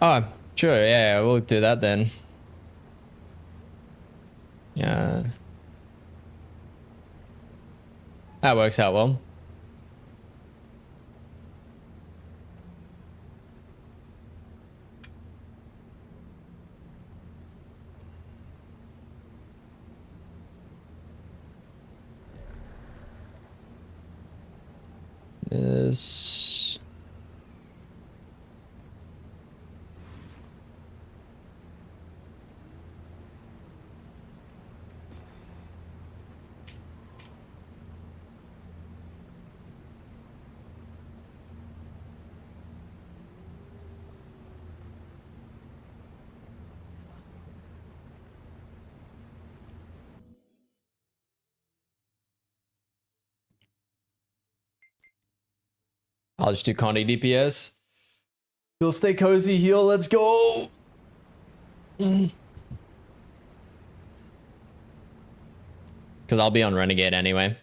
Oh, sure, yeah, we'll do that then. Yeah. That works out well. This... I'll just do Conde DPS. He'll stay cozy, heal, let's go! Because I'll be on Renegade anyway.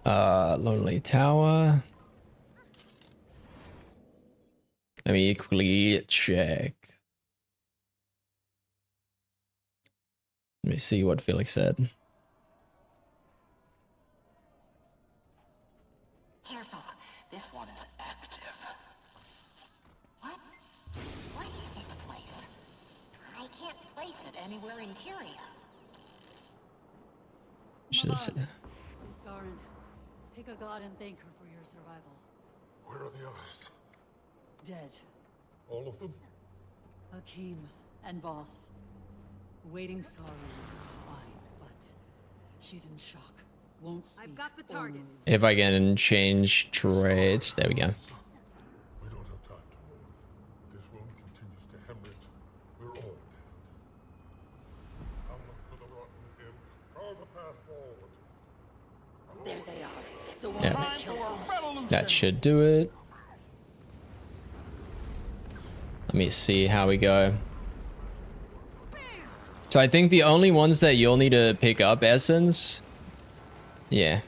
Lonely Tower. Let me equally check. Let me see what Felix said. Careful, this one is active. What? Where is this place? I can't place it anywhere interior. Just, Iskarin, pick a god and thank her for your survival. Where are the others? Dead. All of them? Akeem and Voss. Waiting sorrow is fine, but she's in shock. Won't speak. I've got the target. if I can change traits, there we go. We don't have time to mourn. If this wound continues to hemorrhage, we're all dead. I'll look for the rotten imp. Call the path forward. There they are. The ones Yeah. that killed us. That should do it. Let me see how we go. So I think the only ones that you'll need to pick up Essence. Yeah.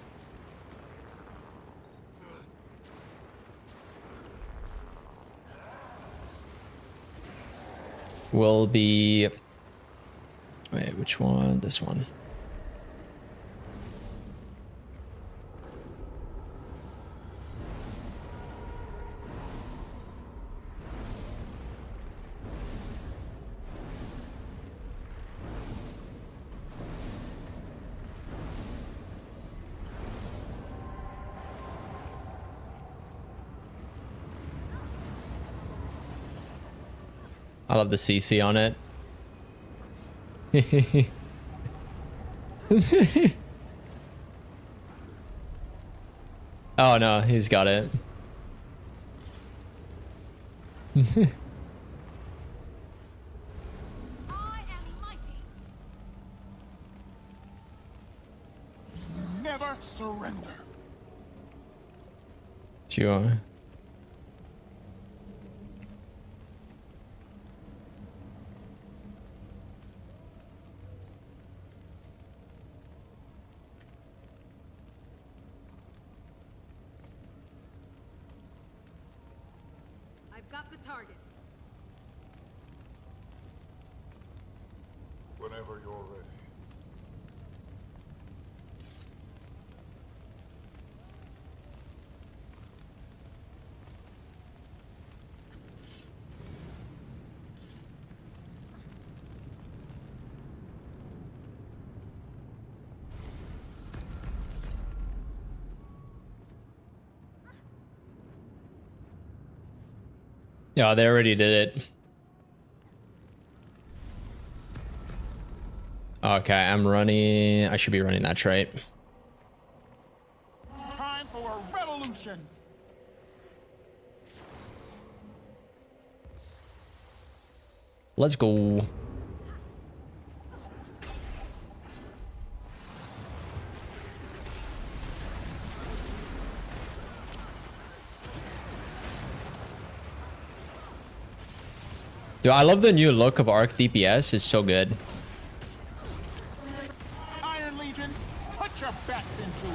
Will be... Wait, which one? This one. I love the CC on it. Oh no, he's got it. Never surrender. Sure. Got the target. Whenever you're ready. Yeah, they already did it. Okay, I'm running... I should be running that trait. Time for a revolution. Let's go. Dude, I love the new look of Arc DPS. It's so good. Iron Legion, put your best into it.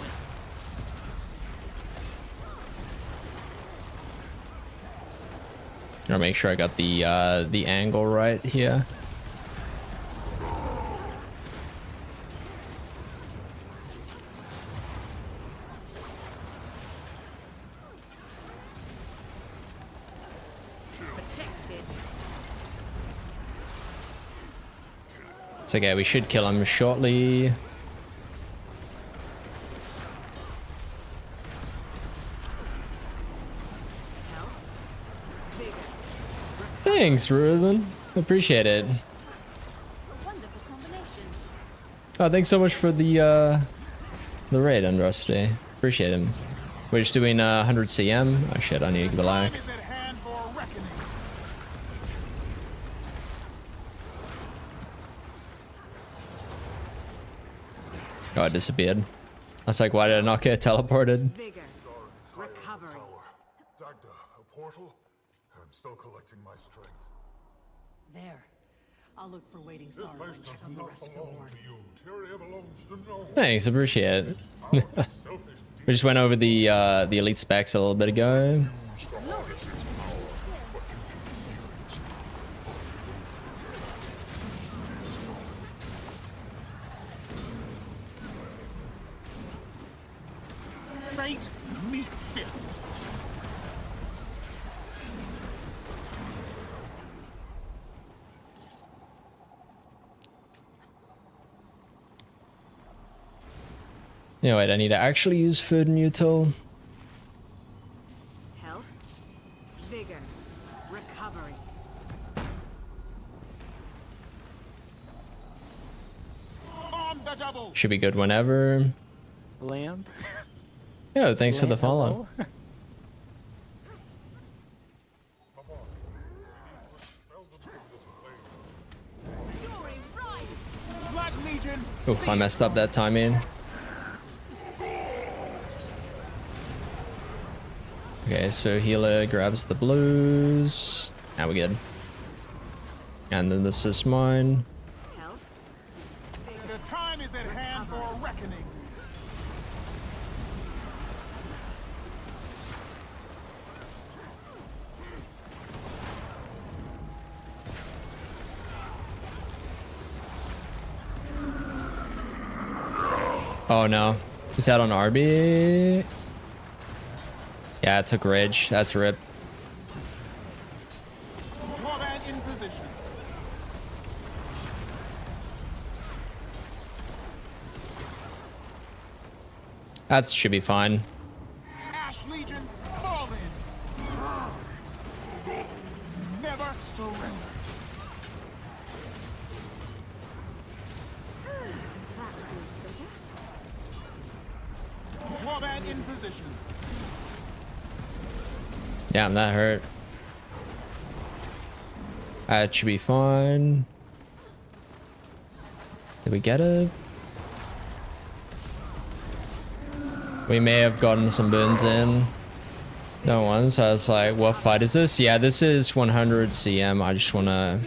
Gotta make sure I got the angle right here. It's okay, we should kill him shortly. Thanks, Ruben. Appreciate it. Oh, thanks so much for the raid, Andraste. Appreciate him. We're just doing 100 CM. Oh shit, I need to give a like. Oh, I disappeared. I was like, why did I not get teleported? Vigor. Recovery. Dagda, a portal? I'm still collecting my strength. There. I'll look for waiting This sorrow place and does check on the not rest of your belong ward. to you. Tyria belongs to no one. Thanks, appreciate it. We just went over the elite specs a little bit ago. Fate meet fist. Yeah, wait, I need to actually use food and util. Health. Vigor. Recovery. On the double. Should be good whenever. Lamb. Yeah, thanks for the follow. Black Legion. Oof, I messed up that timing. Okay, so healer grabs the blues. Now we're good. And then this is mine. The time is at hand for a reckoning. Oh no. Is that on RB? Yeah, it took Ridge. That's rip. Warband in position. That should be fine. Ash Legion, fall in. Never surrender. Warband in position. Damn, that hurt. That should be fine. Did we get it? We may have gotten some burns in. No one, so I was like, what fight is this? Yeah, this is 100 CM. I just want to...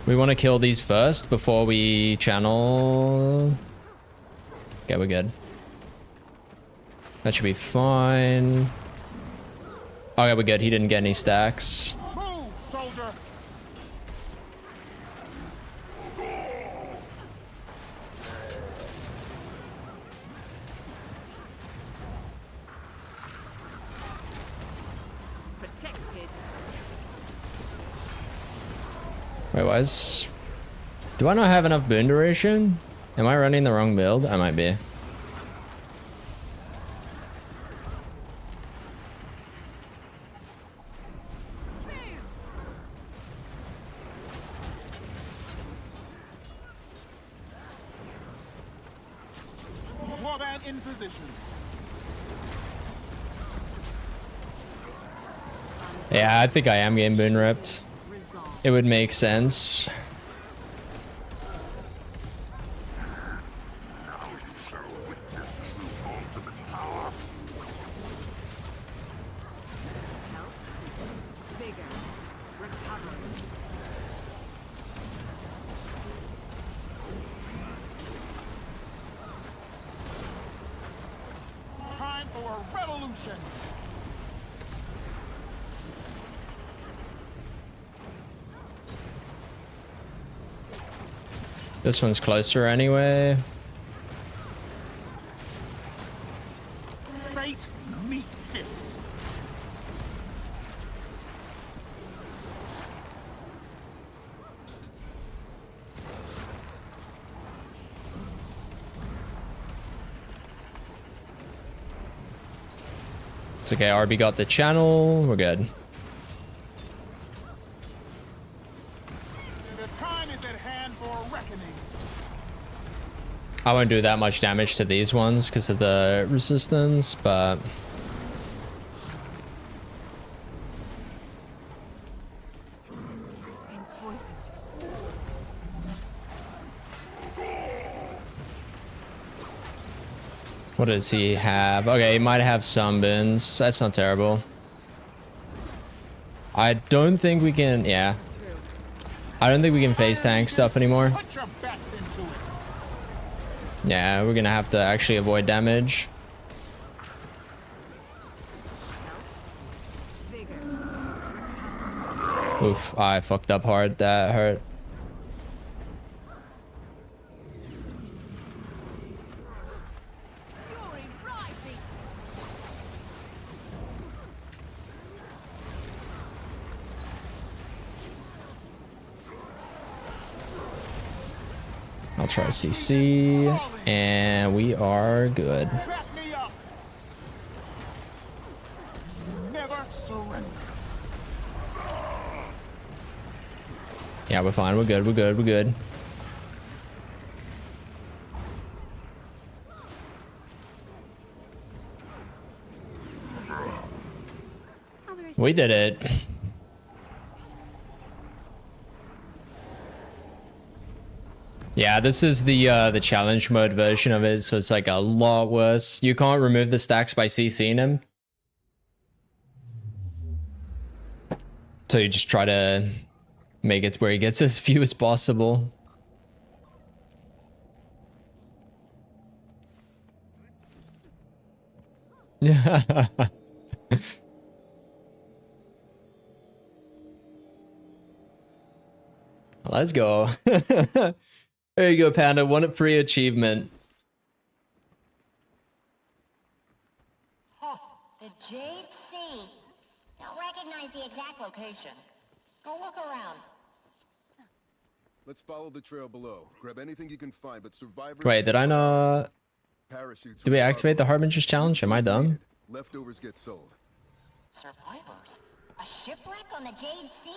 We want to kill these first before we channel. Okay, we're good. That should be fine. Okay, we're good. He didn't get any stacks. Move, soldier. Protected. Wait, why is... Do I not have enough burn duration? Am I running the wrong build? I might be. Warband in position. Yeah, I think I am getting burn ripped. It would make sense. Vigor. Recovery. Time for a revolution. This one's closer anyway. Fate meet fist. It's okay, RB got the channel. We're good. The time is at hand for a reckoning. I won't do that much damage to these ones because of the resistance, but... What does he have? Okay, he might have sunburns. That's not terrible. I don't think we can... Yeah. I don't think we can face tank stuff anymore. Put your best into it. Yeah, we're gonna have to actually avoid damage. Oof, I fucked up hard. That hurt. I'll try CC, and we are good. Back me up. Never surrender. Yeah, we're fine. We're good. We're good. We're good. We did it. Yeah, this is the challenge mode version of it, so it's like a lot worse. You can't remove the stacks by CCing him. So you just try to make it where he gets as few as possible. Yeah. Let's go. There you go, Panda. One free achievement. Huh, the Jade Sea. Don't recognize the exact location. Go look around. Let's follow the trail below. Grab anything you can find, but survivors... Wait, did I not... Parachutes. Did we activate the Harbinger's challenge? Am I dumb? Leftovers get sold. Survivors? A shipwreck on the Jade Sea?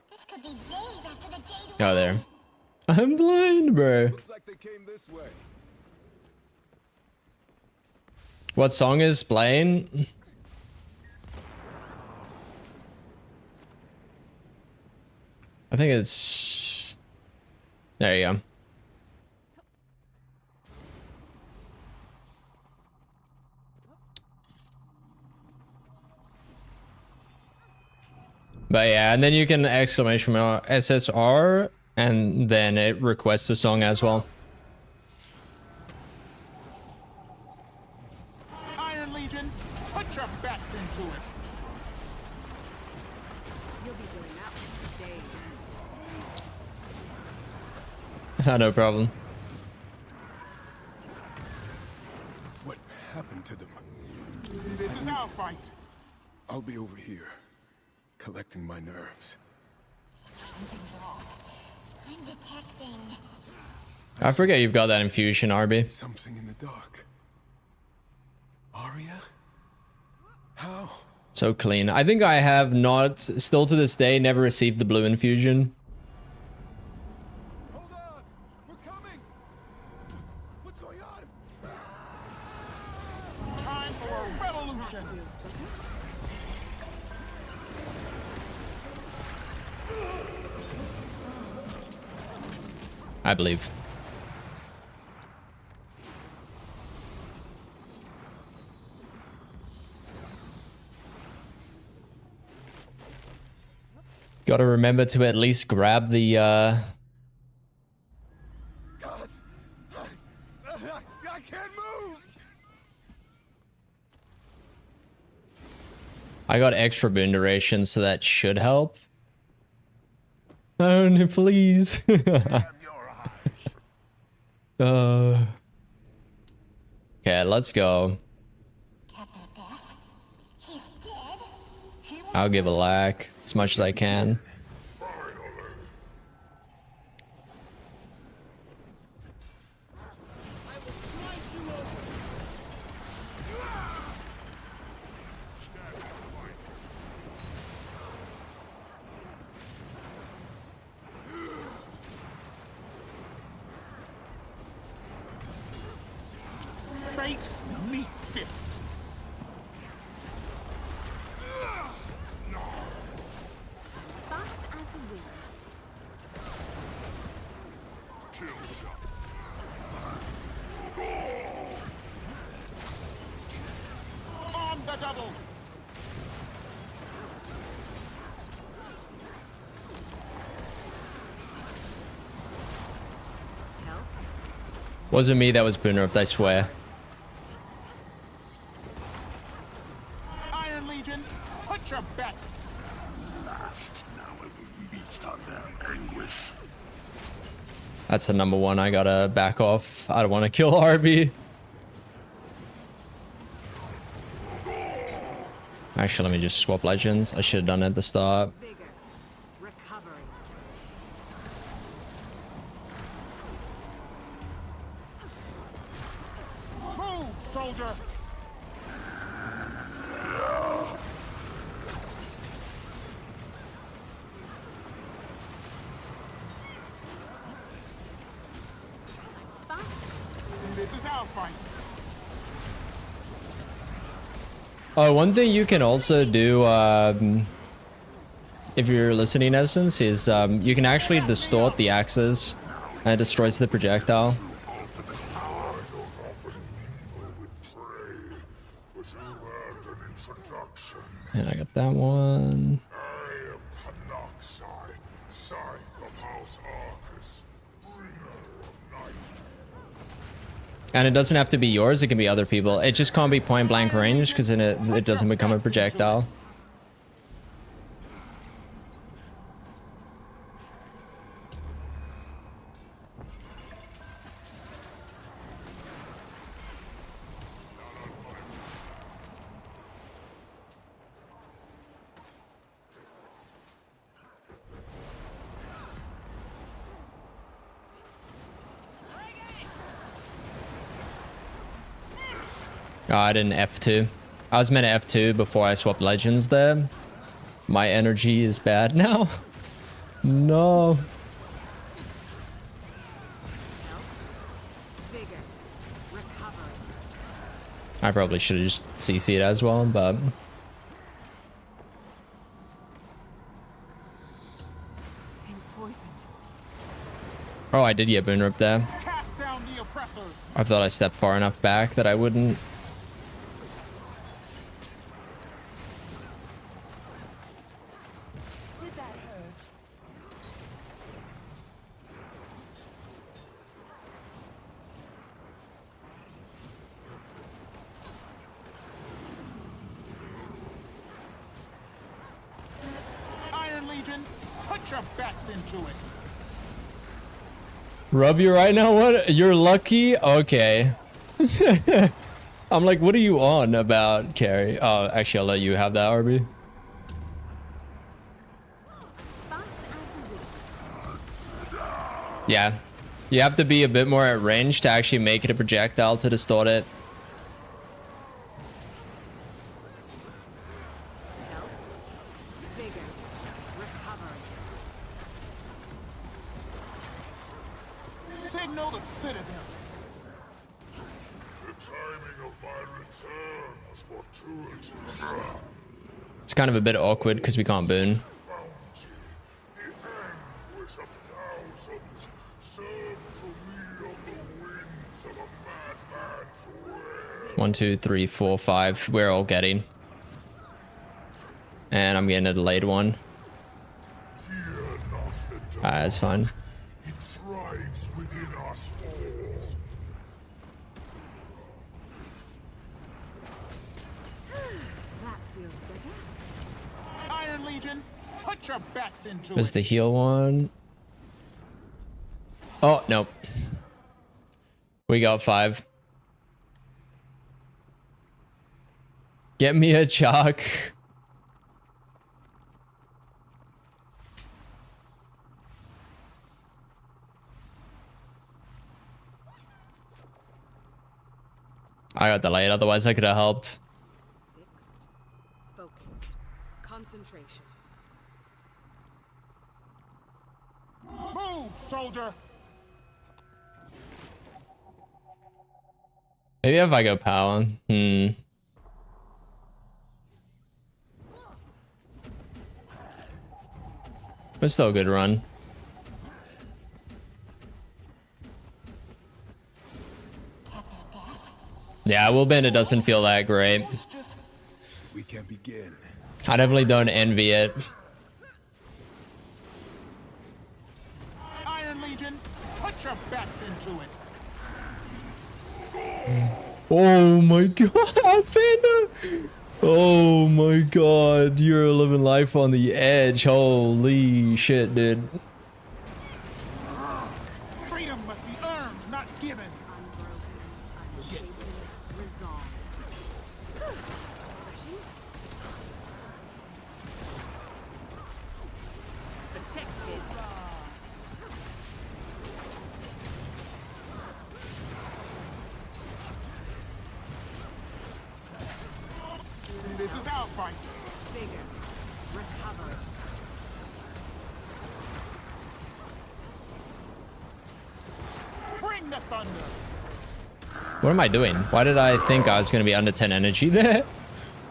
This could be days after the Jade... Oh, there. I'm blind, bro. Looks like they came this way. What song is playing? I think it's... There you go. But yeah, and then you can exclamation mark SSR, and then it requests the song as well. Iron Legion, put your best into it. You'll be doing that for days. No problem. What happened to them? This is our fight. I'll be over here, collecting my nerves. Something's wrong. I'm detecting... I forget you've got that infusion, Arby. Something in the dark. Arya? How? So clean. I think I have not, still to this day, never received the blue infusion. Hold on! We're coming! What's going on? Time for a revolution. I believe. Gotta remember to at least grab the God! I can't move! I got extra boon duration, so that should help. Oh no, please. Okay, let's go. Captain Death? He's dead? I'll give a lack as much as I can. Fate, meet fist. Fast as the wind. The double. Wasn't me that was Boonrupt, I swear. Iron Legion, put your bets. That's a number one. I gotta back off. I don't want to kill Harvey. Actually, let me just swap legends. I should have done it at the start. Move, soldier. This is our fight. Oh, one thing you can also do, if you're listening, Essence, is you can actually distort the axes, and it destroys the projectile. And I got that one. And it doesn't have to be yours, it can be other people. It just can't be point blank range because then it doesn't become a projectile. Oh, I didn't F2. I was meant to F2 before I swapped legends there. My energy is bad now. No. I probably should have just CC'd as well, but... Oh, I did get Boonrupt there. Cast down the oppressors. I thought I stepped far enough back that I wouldn't. Iron Legion, put your bets into it. Rub you right now? What? You're lucky? Okay. I'm like, what are you on about, Carrie? Oh, actually, I'll let you have that, RB. Yeah. You have to be a bit more at range to actually make it a projectile to distort it. Signal the Citadel. The timing of my return was fortuitous. It's kind of a bit awkward because we can't boon. The anguish of thousands served to me on the wings of a madman's way. 1, 2, 3, 4, 5. We're all getting. And I'm getting a delayed one. That's fine. Thrives within us all. That feels better. Iron Legion, put your bets into There's it. the heal one. Oh, nope. We got 5. Get me a chalk. I got delayed, otherwise I could have helped. Fixed, focused, concentration. Move, soldier. Maybe if I go power. But still a good run. Yeah, Will Bandit doesn't feel that great. We can begin. I definitely don't envy it. Iron Legion, put your best into it. Oh my god, Panda! Oh my god, you're living life on the edge. Holy shit, dude. Freedom must be earned, not given. Protected. This is our fight. Bigger. Recover. Bring the thunder. What am I doing? Why did I think I was going to be under 10 energy there?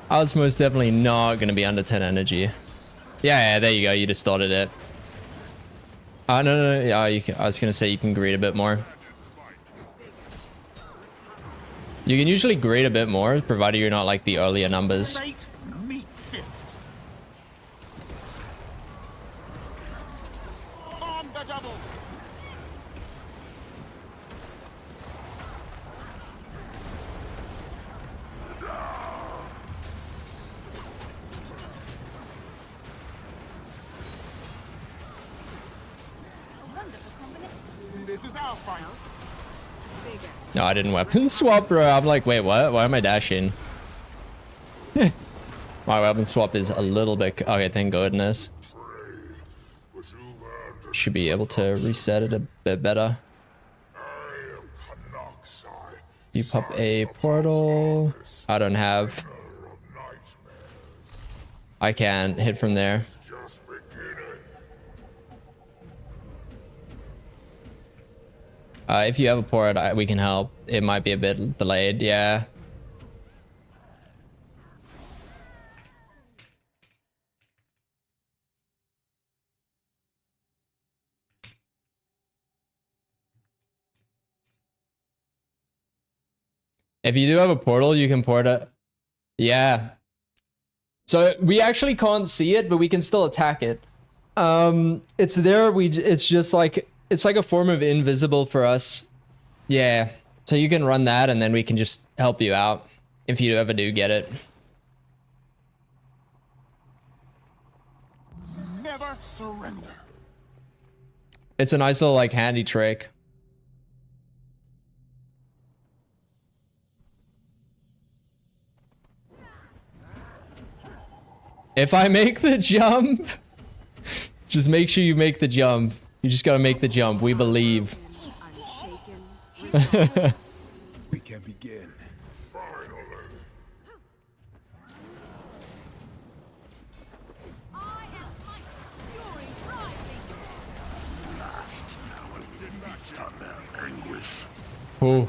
I was most definitely not going to be under 10 energy. Yeah, there you go. You distorted it. No. Yeah, I was going to say you can greed a bit more. You can usually greed a bit more, provided you're not like the earlier numbers. Great meat fist. On the double. This is our fight. No, I didn't weapon swap, bro. I'm like, wait, what? Why am I dashing? My weapon swap is a little bit... Okay, thank goodness. Should be able to reset it a bit better. You pop a portal. I don't have... I can't hit from there. If you have a port, we can help. It might be a bit delayed, yeah. If you do have a portal, you can port it. Yeah. So we actually can't see it, but we can still attack it. It's there. It's just like... It's like a form of invisible for us. Yeah. So you can run that and then we can just help you out if you ever do get it. Never surrender. It's a nice little like handy trick. If I make the jump, just make sure you make the jump. You just gotta make the jump. We believe. We can begin. Oh.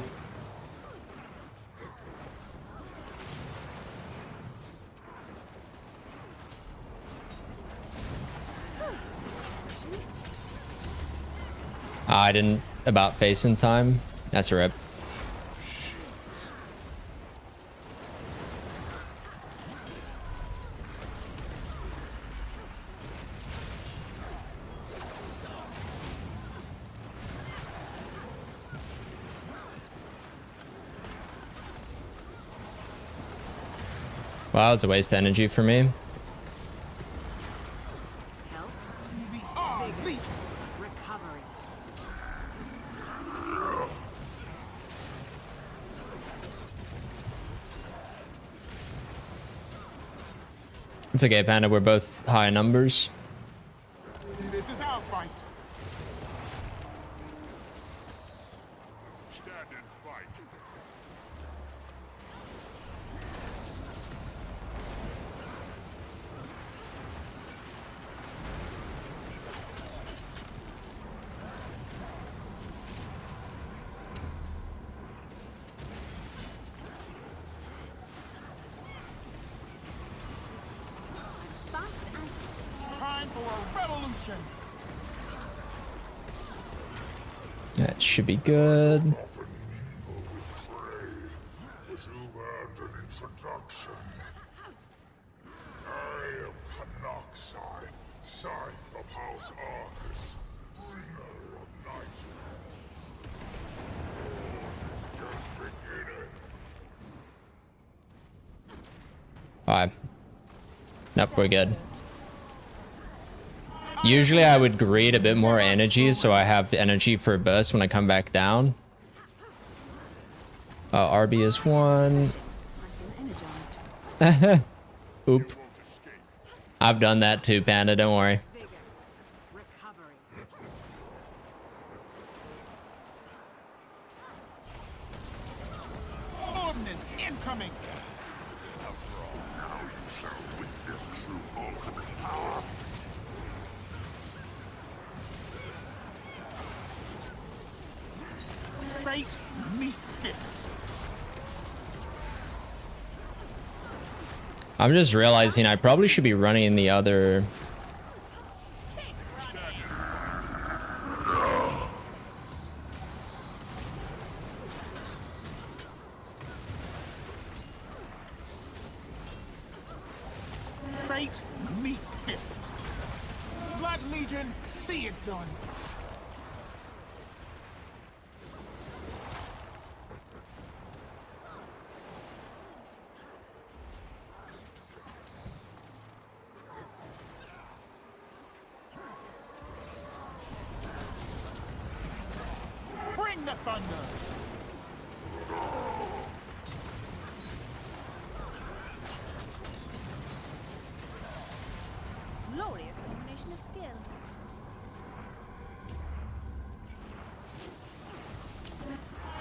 I didn't about face in time. That's a rip. Wow, that was a waste of energy for me. It's okay, Panda. We're both high numbers. This is our fight. Stand and fight. Time for a revolution. That should be good. You've had an introduction. Alright. Nope, we're good. Usually I would greed a bit more energy so I have energy for a burst when I come back down. RB is 1. Oop. I've done that too, Panda, don't worry. Ordnance incoming. Fate me fist. I'm just realizing I probably should be running the other... Fate me fist. Blood Legion, see it done. Bring the thunder. Glorious combination of skill.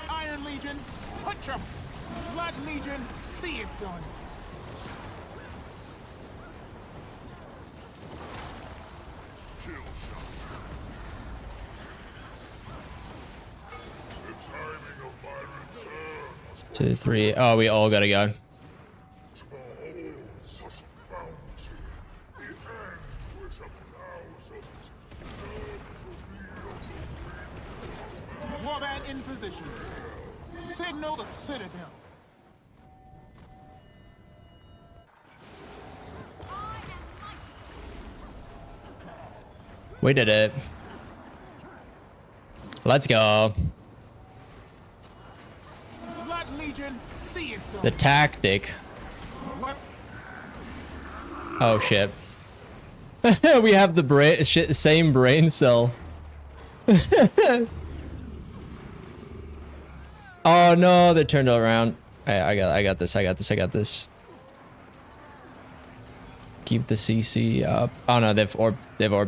Iron Legion, put your Blood Legion, see it done. The timing of my return was 2, 3. Oh, we all gotta go. to behold such bounty. The anguish of thousands served to me on the Warband in position. Signal the Citadel. We did it. Let's go. Blood Legion, see it done. The tactic. What? Oh shit. We have the brain shit, same brain cell. Oh no, they turned it around. I got this. Keep the CC up. Oh no, they've orbed. We're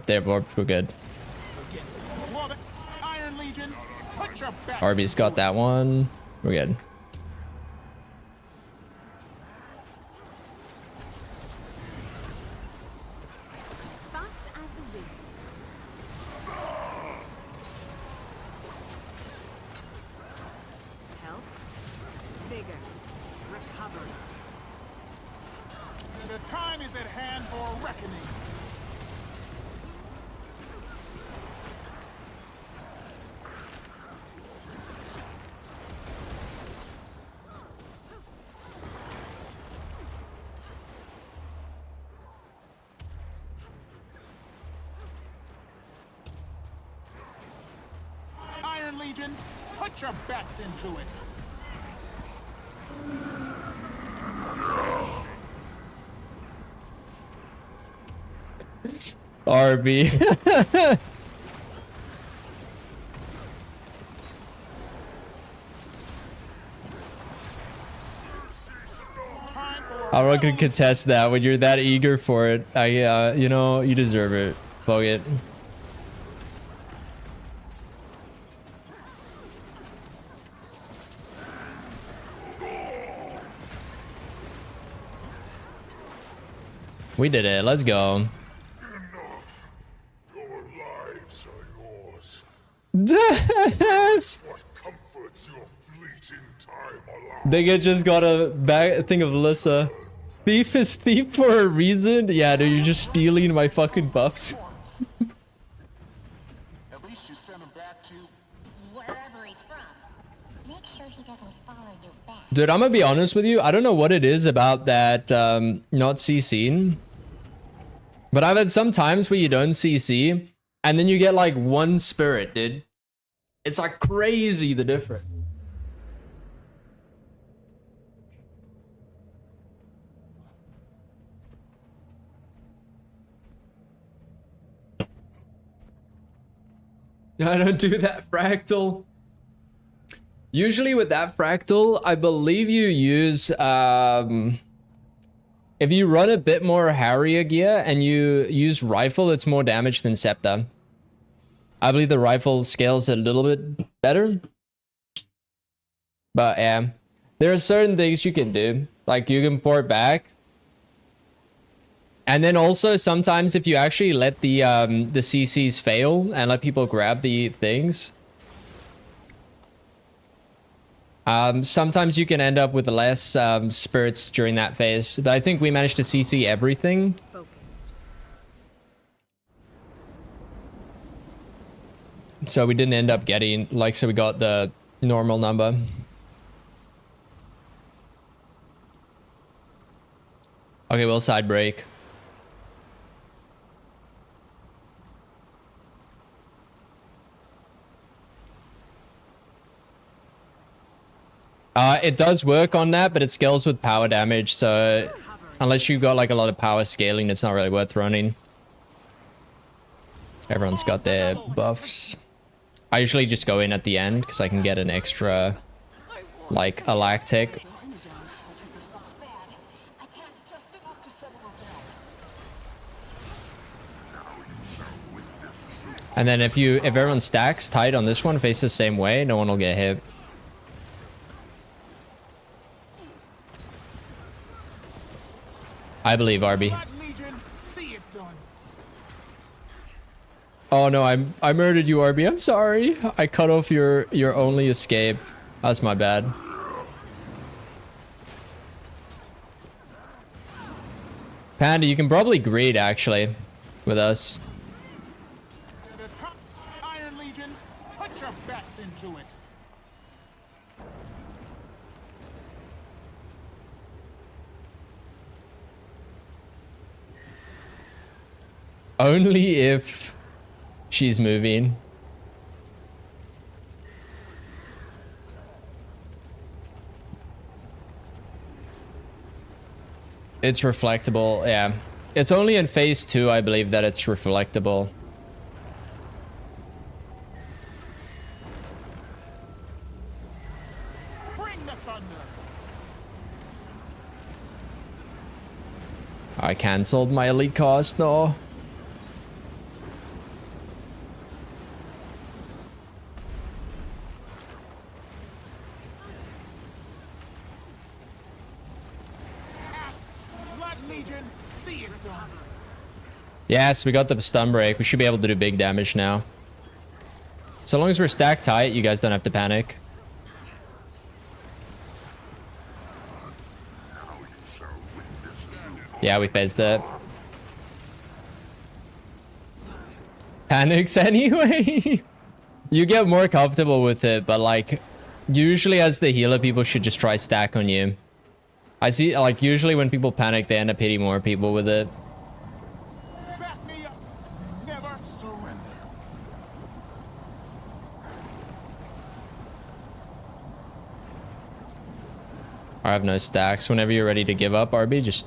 good. Iron Legion, put your best. RB's got that one. We're good. Fast as the wind. Health. Vigor. Recovery. The time is at hand for reckoning. Iron Legion, put your best into it. RB. I'm not gonna contest that when you're that eager for it. You know, you deserve it. Bug it. We did it. Let's go. Your lives are yours. They What comforts your fleeting time alive? just got a bag thing of Lissa. Thief is thief for a reason? Yeah, dude, you're just stealing my fucking buffs. At least you send him back to wherever he's from. Make sure he doesn't follow you back. Dude, I'm gonna be honest with you. I don't know what it is about that not CCing. But I've had some times where you don't CC, and then you get like one spirit, dude. It's like crazy the difference. I don't do that fractal. Usually with that fractal, I believe you use if you run a bit more Harrier gear and you use rifle, it's more damage than scepter. I believe the rifle scales a little bit better. But yeah, there are certain things you can do. Like you can pour back. And then also sometimes if you actually let the CCs fail and let people grab the things, sometimes you can end up with less spirits during that phase. But I think we managed to CC everything. So we didn't end up getting, like, so we got the normal number. Okay, we'll side break. It does work on that, but it scales with power damage, so unless you've got like a lot of power scaling, it's not really worth running. Everyone's got their buffs. I usually just go in at the end because I can get an extra, like, a lactic. And then if everyone stacks tight on this one, face the same way, no one will get hit. I believe, Arby. Oh no, I murdered you, Arby. I'm sorry. I cut off your only escape. That's my bad. Panda, you can probably greed actually with us. Iron Legion, put your best into it. Only if she's moving. It's reflectable, yeah. It's only in phase 2, I believe, that it's reflectable. Bring the thunder. I cancelled my elite cost, no. Yes, we got the stun break. We should be able to do big damage now. So long as we're stacked tight, you guys don't have to panic. Yeah, we phased it. Panics anyway. You get more comfortable with it, but like, usually as the healer, people should just try stack on you. I see, like, usually when people panic, they end up hitting more people with it. Never surrender. I have no stacks. Whenever you're ready to give up, RB, just...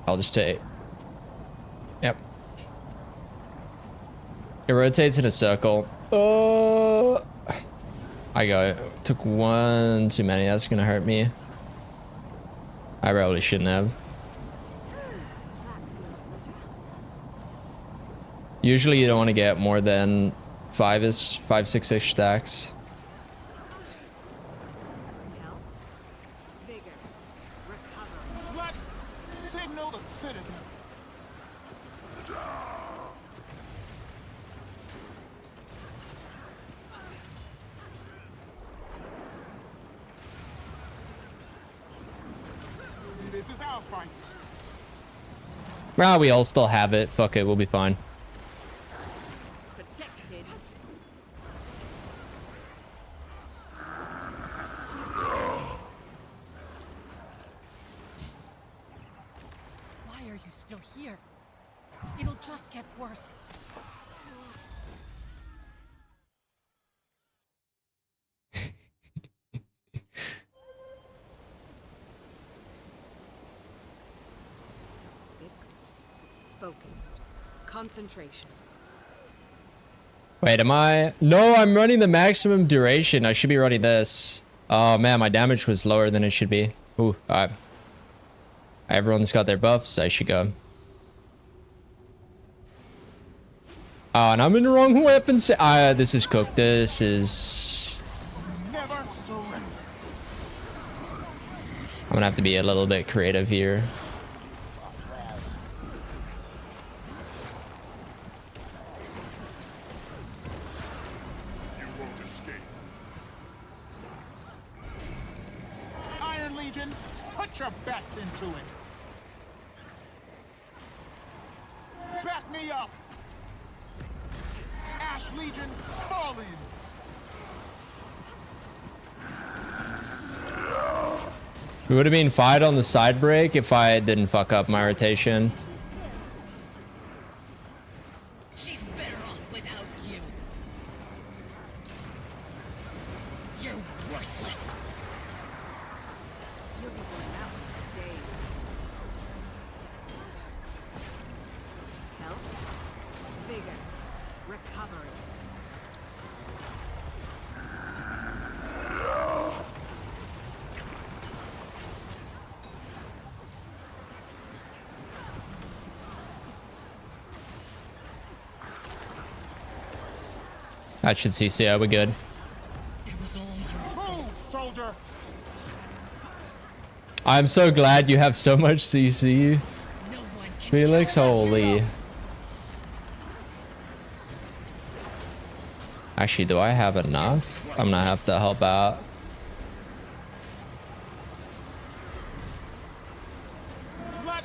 I'll just take... Yep. It rotates in a circle. Oh! Took one too many. That's gonna hurt me. I probably shouldn't have. Usually you don't want to get more than 5-6-ish stacks. Signal the citadel. This is our fight. Well, we all still have it. Fuck it, we'll be fine. Protected. Why are you still here? It'll just get worse. Fixed, focused, Concentration. Wait, am I? No, I'm running the maximum duration. I should be running this. Oh man, my damage was lower than it should be. Ooh, alright. Everyone's got their buffs. I should go. Oh, and I'm in the wrong weapon. This is cooked. This is... Never surrender. I'm gonna have to be a little bit creative here. You won't escape. Iron Legion, put your backs into it. Back me up. Ash Legion, fall in. We would have been fine on the side break if I didn't fuck up my rotation. She's better off without you. You're worthless. You'll be going out for days. Health, vigor, recovery. I should CC. Yeah, we're good. Move, soldier. I'm so glad you have so much CC. Felix, holy. Actually, do I have enough? I'm gonna have to help out.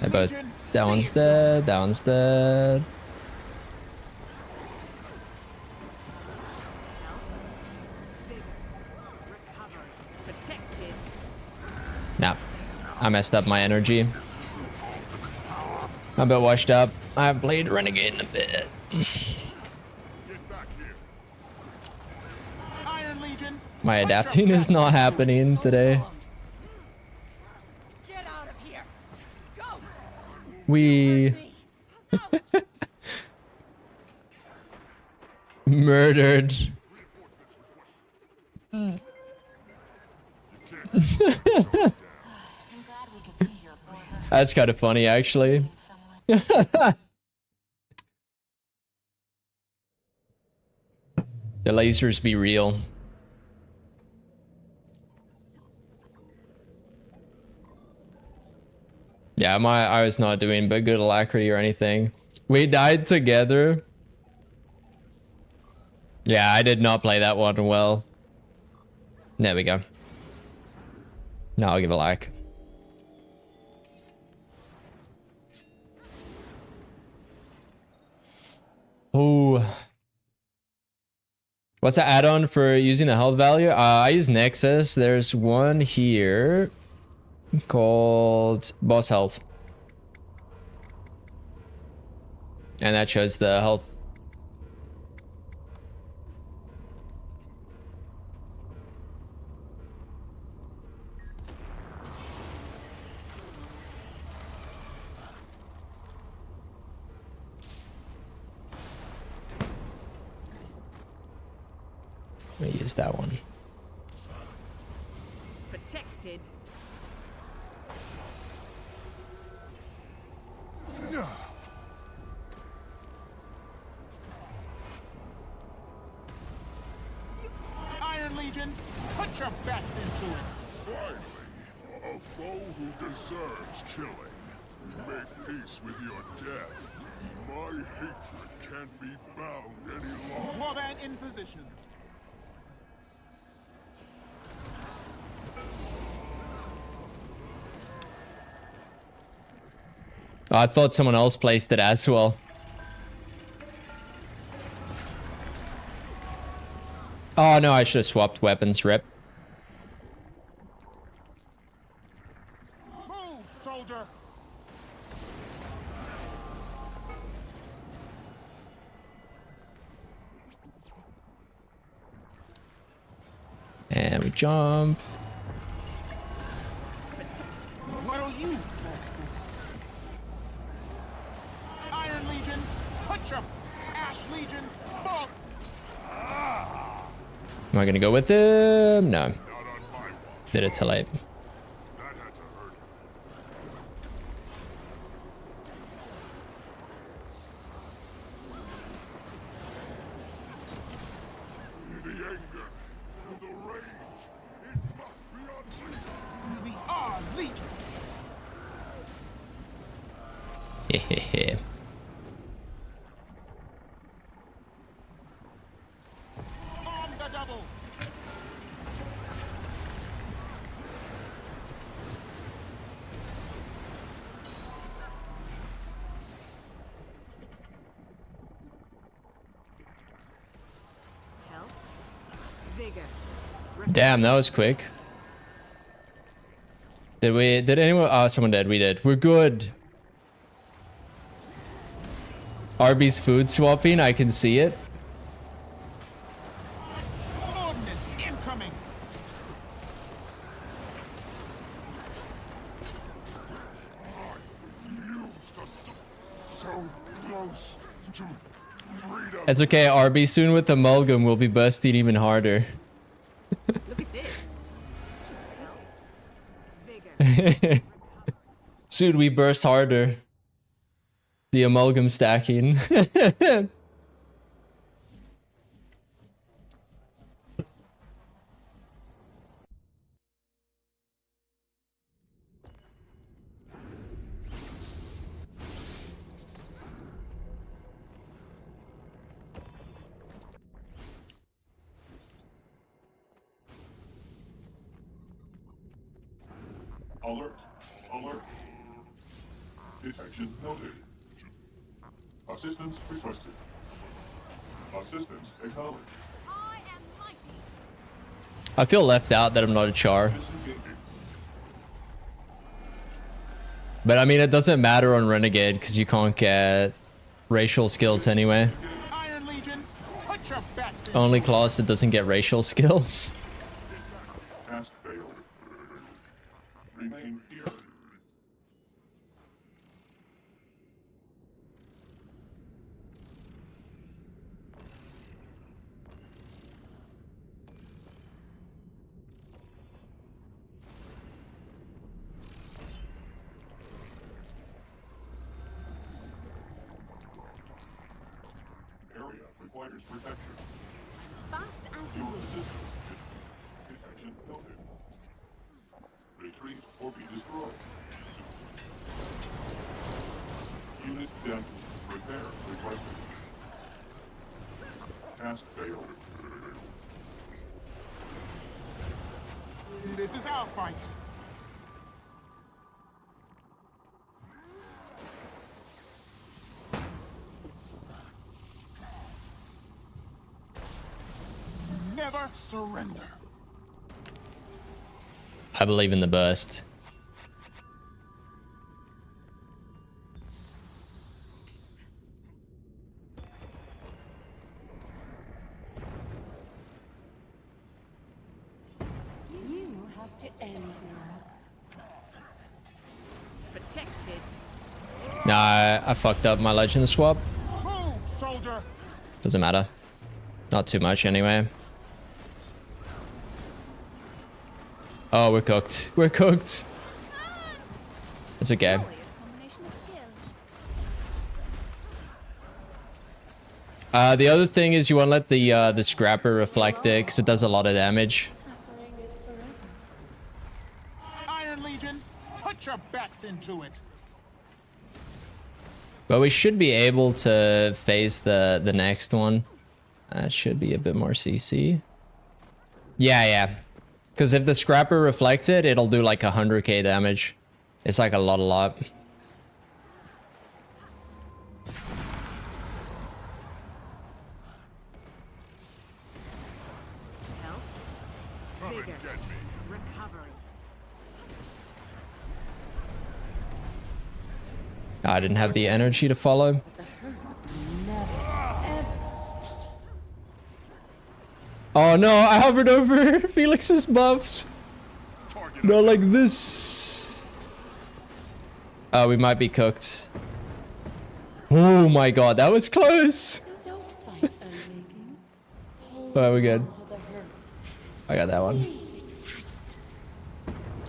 They both... That one's dead. That one's dead. Protected. Nah. I messed up my energy. I'm a bit washed up. I have Blade Renegade in a bit. Iron Legion. My adapting is not happening today. Get out of here. Go. We murdered. That's kind of funny, actually. The lasers be real. Yeah, I was not doing but good alacrity or anything. We died together. Yeah, I did not play that one well. There we go. Now I'll give a like. Oh. What's the add-on for using a health value? I use Nexus. There's one here called Boss Health. And that shows the health. I'm gonna use that one. Protected. Iron Legion, put your backs into it. Finally, a foe who deserves killing. Make peace with your death. My hatred can't be bound any longer. Warband in position. I thought someone else placed it as well. Oh no, I should have swapped weapons, rip. Move, soldier. And we jump. What are you? Iron Legion, put him! Ash Legion, fall! Am I gonna go with him? No. Did it too late. The anger and the rage, it must be unleashed. We are Legion! Hehehe. On the double! Health, vigor. Damn, that was quick. Did anyone? Oh, someone did. We did. We're good. Arby's food swapping. I can see it. Ordnance incoming! Used us so close to freedom. It's okay. Arby soon with the amalgam will be bursting even harder. Look at this. Soon we burst harder. The amalgam stacking. Alert. Alert. Detection noted. Assistance requested. Assistance acknowledged. I feel left out that I'm not a char. Disengaging. But I mean, it doesn't matter on Renegade because you can't get racial skills anyway. Iron Legion, put your backs in. Only class that doesn't get racial skills. Task failed. Remain here. Area requires protection. Fast as the Your wind. assistance. Detection noted. Retreat or be destroyed. Unit damaged. Repair requested. Task failed. This is our fight. Never surrender. I believe in the burst. You have to end now. Protected. Nah, I fucked up my legend swap. Move, soldier. Doesn't matter. Not too much anyway. Oh, we're cooked. We're cooked. It's okay. The other thing is you want to let the scrapper reflect it because it does a lot of damage. Iron Legion, put your backs into it. But we should be able to phase the next one. That should be a bit more CC. Yeah. Because if the scrapper reflects it, it'll do like 100k damage. It's like a lot. Health, vigor, recovery. I didn't have the energy to follow. Oh no, I hovered over Felix's buffs. Not like this. Oh, we might be cooked. Oh my god, that was close. Alright, we're good. I got that one.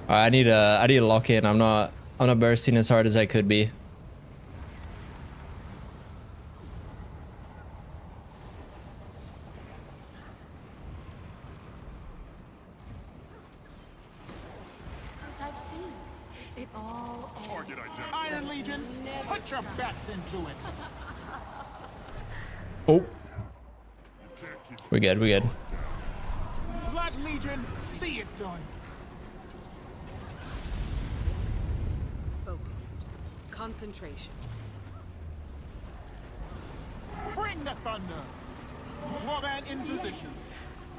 Alright, I need to lock in. I'm not bursting as hard as I could be. I've seen it all. Iron Legion, put your backs into it. Oh. We're good, we're good. Blood Legion, see it done. Focused. Concentration. Bring the thunder. Warband in position.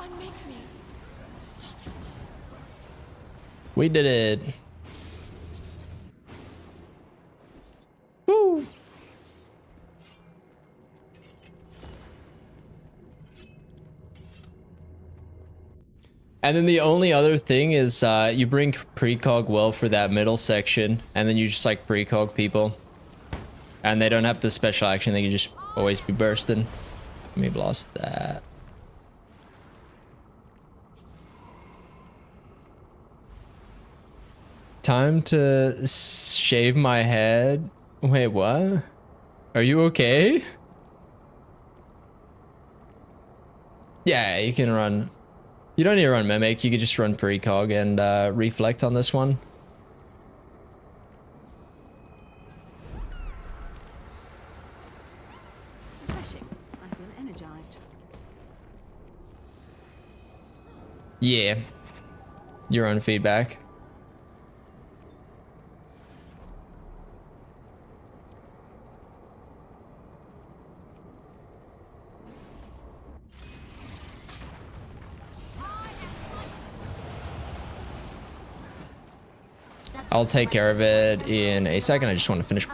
Unmake me. We did it. Woo. And then the only other thing is you bring precog well for that middle section, and then you just like precog people. And they don't have to special action, they can just always be bursting. Maybe lost that. Time to shave my head. Wait, what? Are you okay? Yeah, you can run. You don't need to run Mimic, you could just run Precog and Reflect on this one. Refreshing. I feel energized. Yeah. Your own feedback. I'll take care of it in a second. I just want to finish.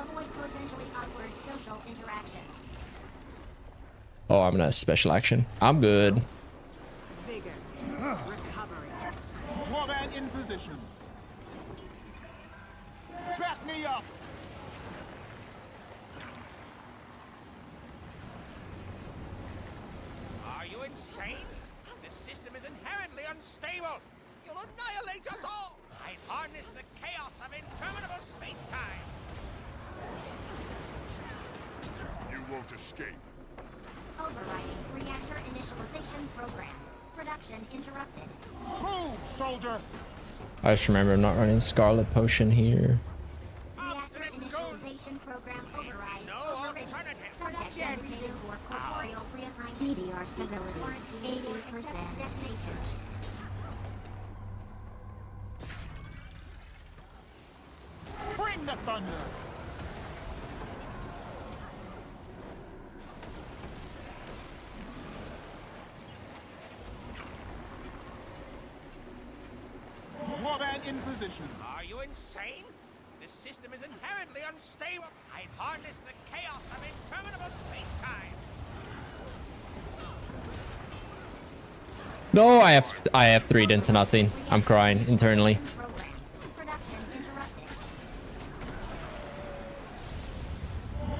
Oh, I'm gonna special action. I'm good. Vigor. Recovery. Warband in position. Back me up. Are you insane? This system is inherently unstable. You'll annihilate us all. I harness the chaos of interminable space-time. You won't escape. Overriding reactor initialization program. Production interrupted. Move, soldier. I just remember I'm not running Scarlet Potion here. Reactor initialization program override. No alternative. Subject designated for corporeal reassigned DDR stability. 80% destination. Bring the thunder. Warband in position. Are you insane? This system is inherently unstable. I harness the chaos of interminable space-time. No, I have 3'd into nothing. I'm crying internally.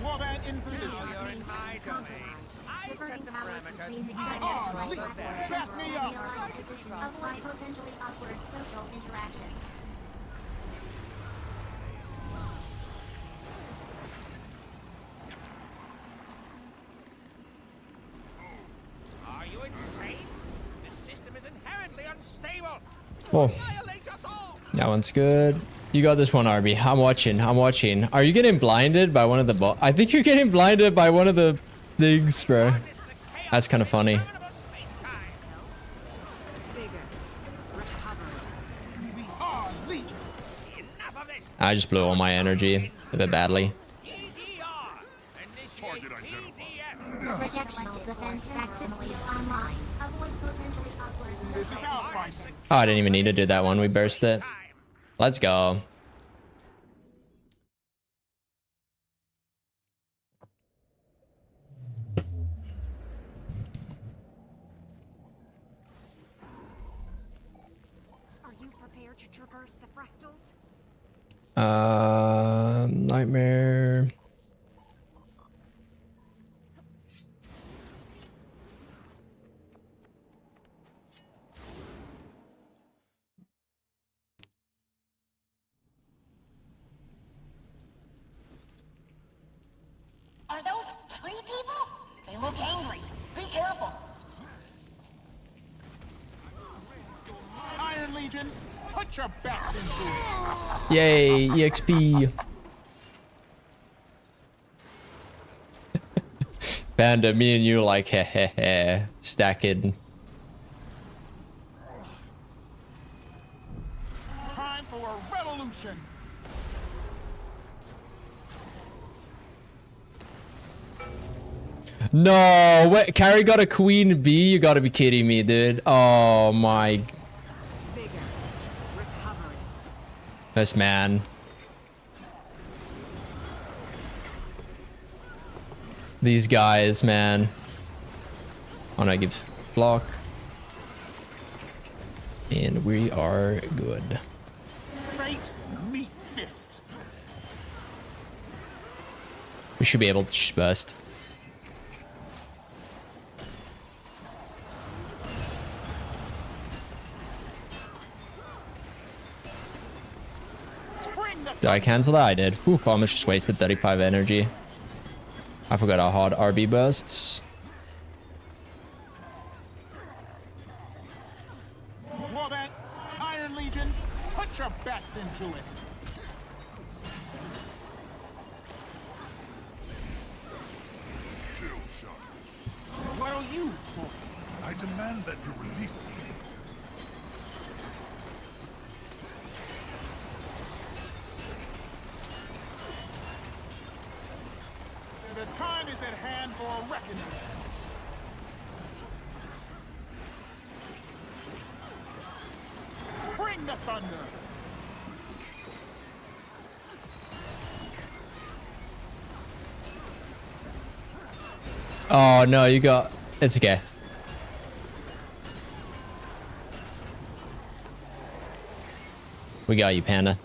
Warband in position. You're in my domain. I set the parameters. Back me up. Avoid potentially awkward social interactions. Are you insane? This system is inherently unstable. Oh, Annihilate us all. that one's good. You got this one, Arby. I'm watching. I'm watching. Are you getting blinded by one of the I think you're getting blinded by one of the things, bro. That's kind of funny. I just blew all my energy a bit badly. Projectional defense facsimiles online. Avoid potentially awkward social interactions. Oh, I didn't even need to do that one. We burst it. Let's go. Are you prepared to traverse the fractals? Nightmare. look angry. Be careful. Iron Legion, put your best into it. Yay, EXP. Panda, me and you like heh heh heh, stacking. Time for a revolution. No, what? Carrie got a queen bee? You gotta be kidding me, dude. Oh my. This man. These guys, man. Oh no, gives block. And we are good. Fate, meet fist. We should be able to just burst. Did I cancel that? I did. Oof, I almost just wasted 35 energy. I forgot how hard RB bursts. Warband, Iron Legion, put your best into it. Kill shot. What are you for? I demand that you release me. The time is at hand for a reckoning. Bring the thunder. Oh no, you got... It's okay. We got you, Panda.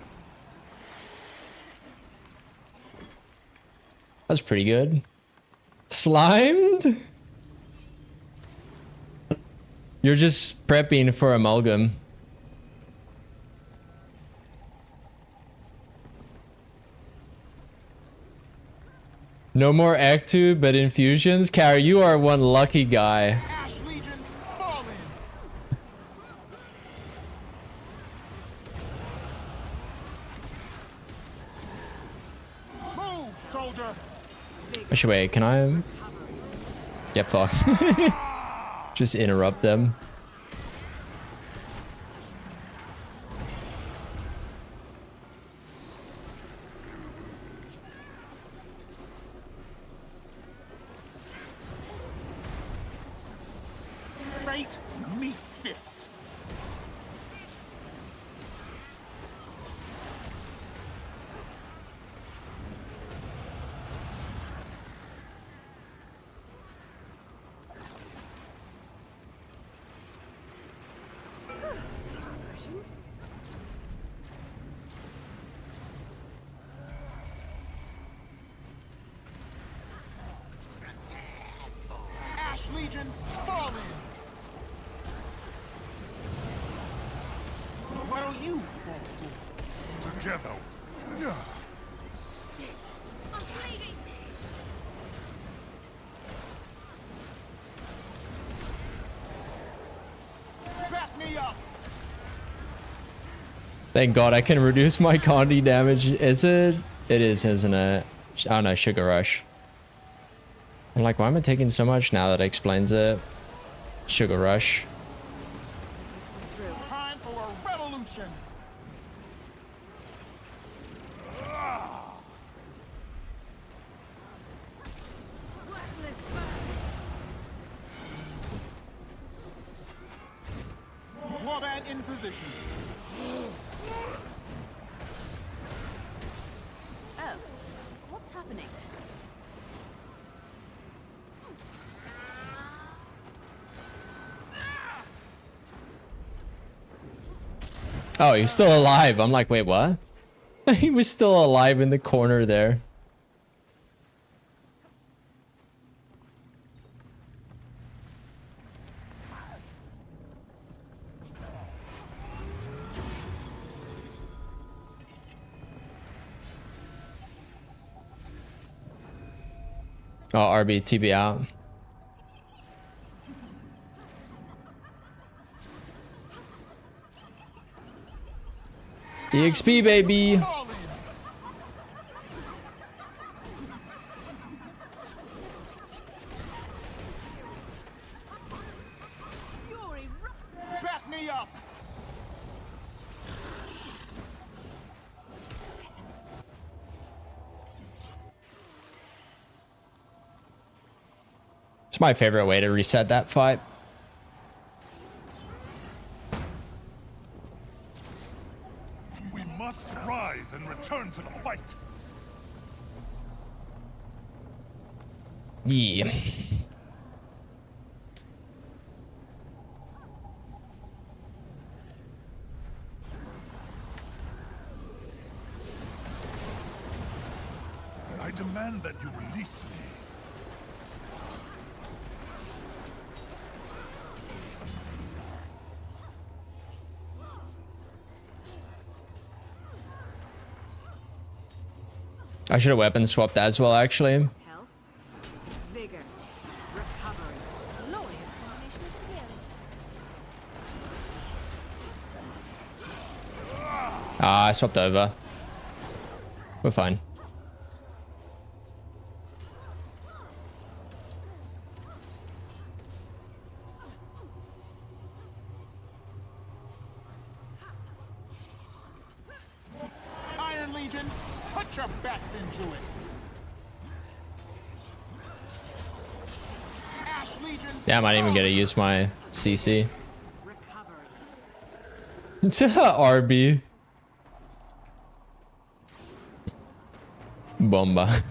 That's pretty good. Slimed? You're just prepping for amalgam. No more Act 2, but infusions? Carrie, you are one lucky guy. Ash Legion, fall in. Move, soldier. Actually, wait, can I... Yeah, fuck. Just interrupt them. Fate, meet fist. Ash Legion, fall in. What are you for? Together. No. This. I'm bleeding. Back me up. Thank God I can reduce my Condi damage. Is it? It is, isn't it? Oh no, Sugar Rush. I'm like, why am I taking so much now that explains it? Sugar Rush. Time for a revolution. Warband in position. Oh, what's happening? Oh, he's still alive. I'm like, wait, what? He was still alive in the corner there. Oh, RB, TB out. EXP, baby. Back me up. It's my favorite way to reset that fight. We must rise and return to the fight. Yeah. I demand that you release me. I should have weapon swapped as well, actually. Health, vigor, recovery. Glorious combination of skill. Ah, I swapped over. We're fine. Iron Legion, put your backs into it. Ash Legion. Yeah, I might even get to use my CC. RB. Bomba.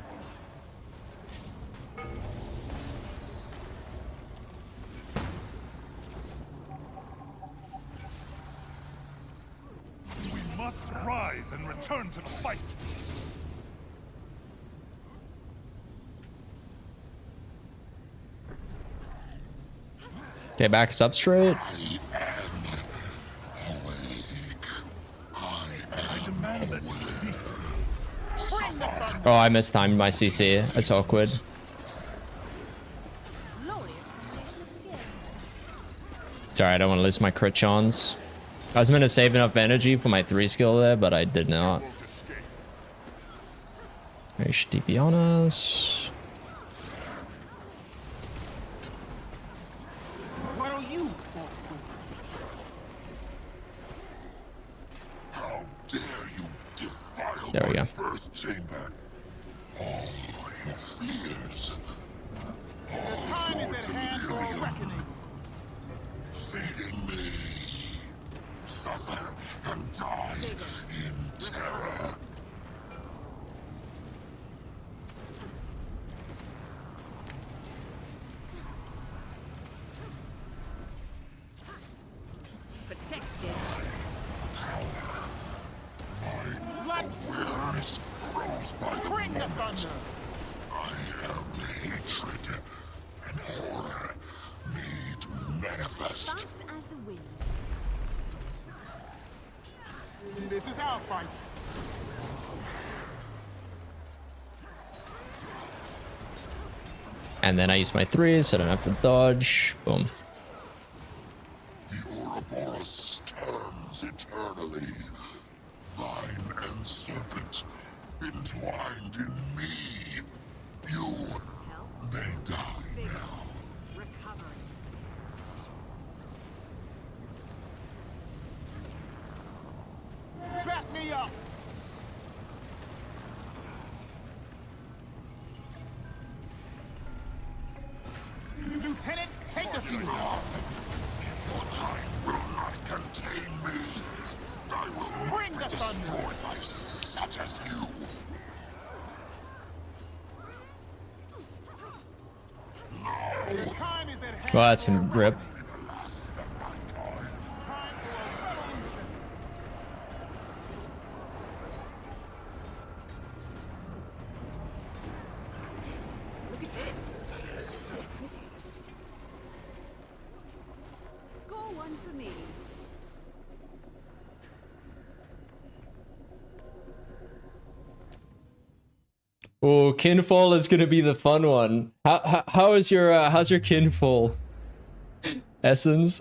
We must rise and return to the fight. Okay, back us up straight. I demand that you release me. Oh, I mistimed my CC. That's awkward. Glorious combination of skill. Sorry, I don't want to lose my crit chance. I was meant to save enough energy for my 3 skill there, but I did not. They should TP on us. What'll you? How dare you defile There we my go. birth chamber? All your fears. The time is at hand for a reckoning. Feeding me. Suffer and die in terror. Protected. Let Awareness grows by the bring the moment. thunder. I am hatred and horror made manifest. Fast as the wind. This is our fight. And then I use my 3, so I don't have to dodge. Boom. The Ouroboros turns eternally. Vine and serpent entwined in me. You may die now. Recovery. Back me up. Lieutenant, take the field. Your kind will not contain me. I will Bring be the thunder. destroyed by such as you. The time is at hand. Well, that's a rip. Look at this. So pretty. Score 1 for me. Oh, Kinfall is gonna be the fun one. How is your how's your Kinfall essence?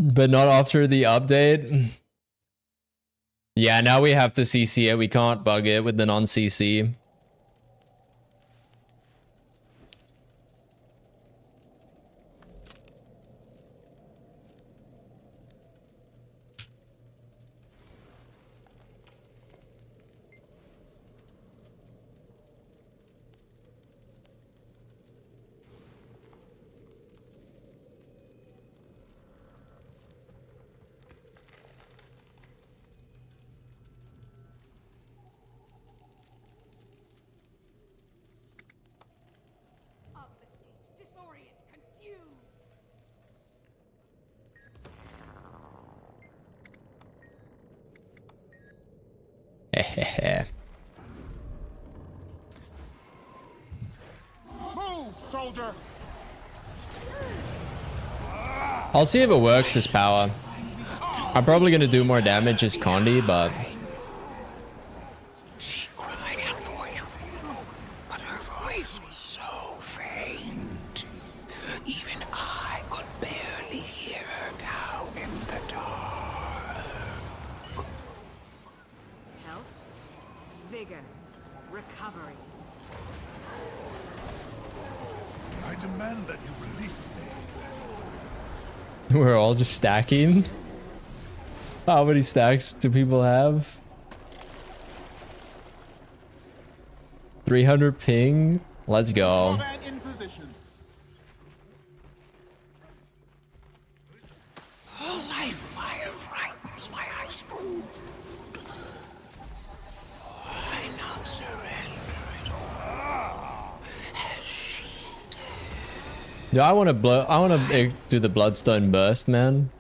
But not after the update. Yeah, now we have to CC it. We can't bug it with the non-CC. Obfuscate, disorient, confuse. Move, soldier. I'll see if it works, this power. I'm probably gonna do more damage as Condi, but She cried out for you, but her voice was so faint. Even I could barely hear her down in the dark. Health, vigor, recovery. I demand that you release me. we're all just stacking. How many stacks do people have? 300 ping. Let's go. Man in position. Life fire frightens my ice brood. Why not surrender it all? As she Yeah, I want to do the Bloodstone Burst, man.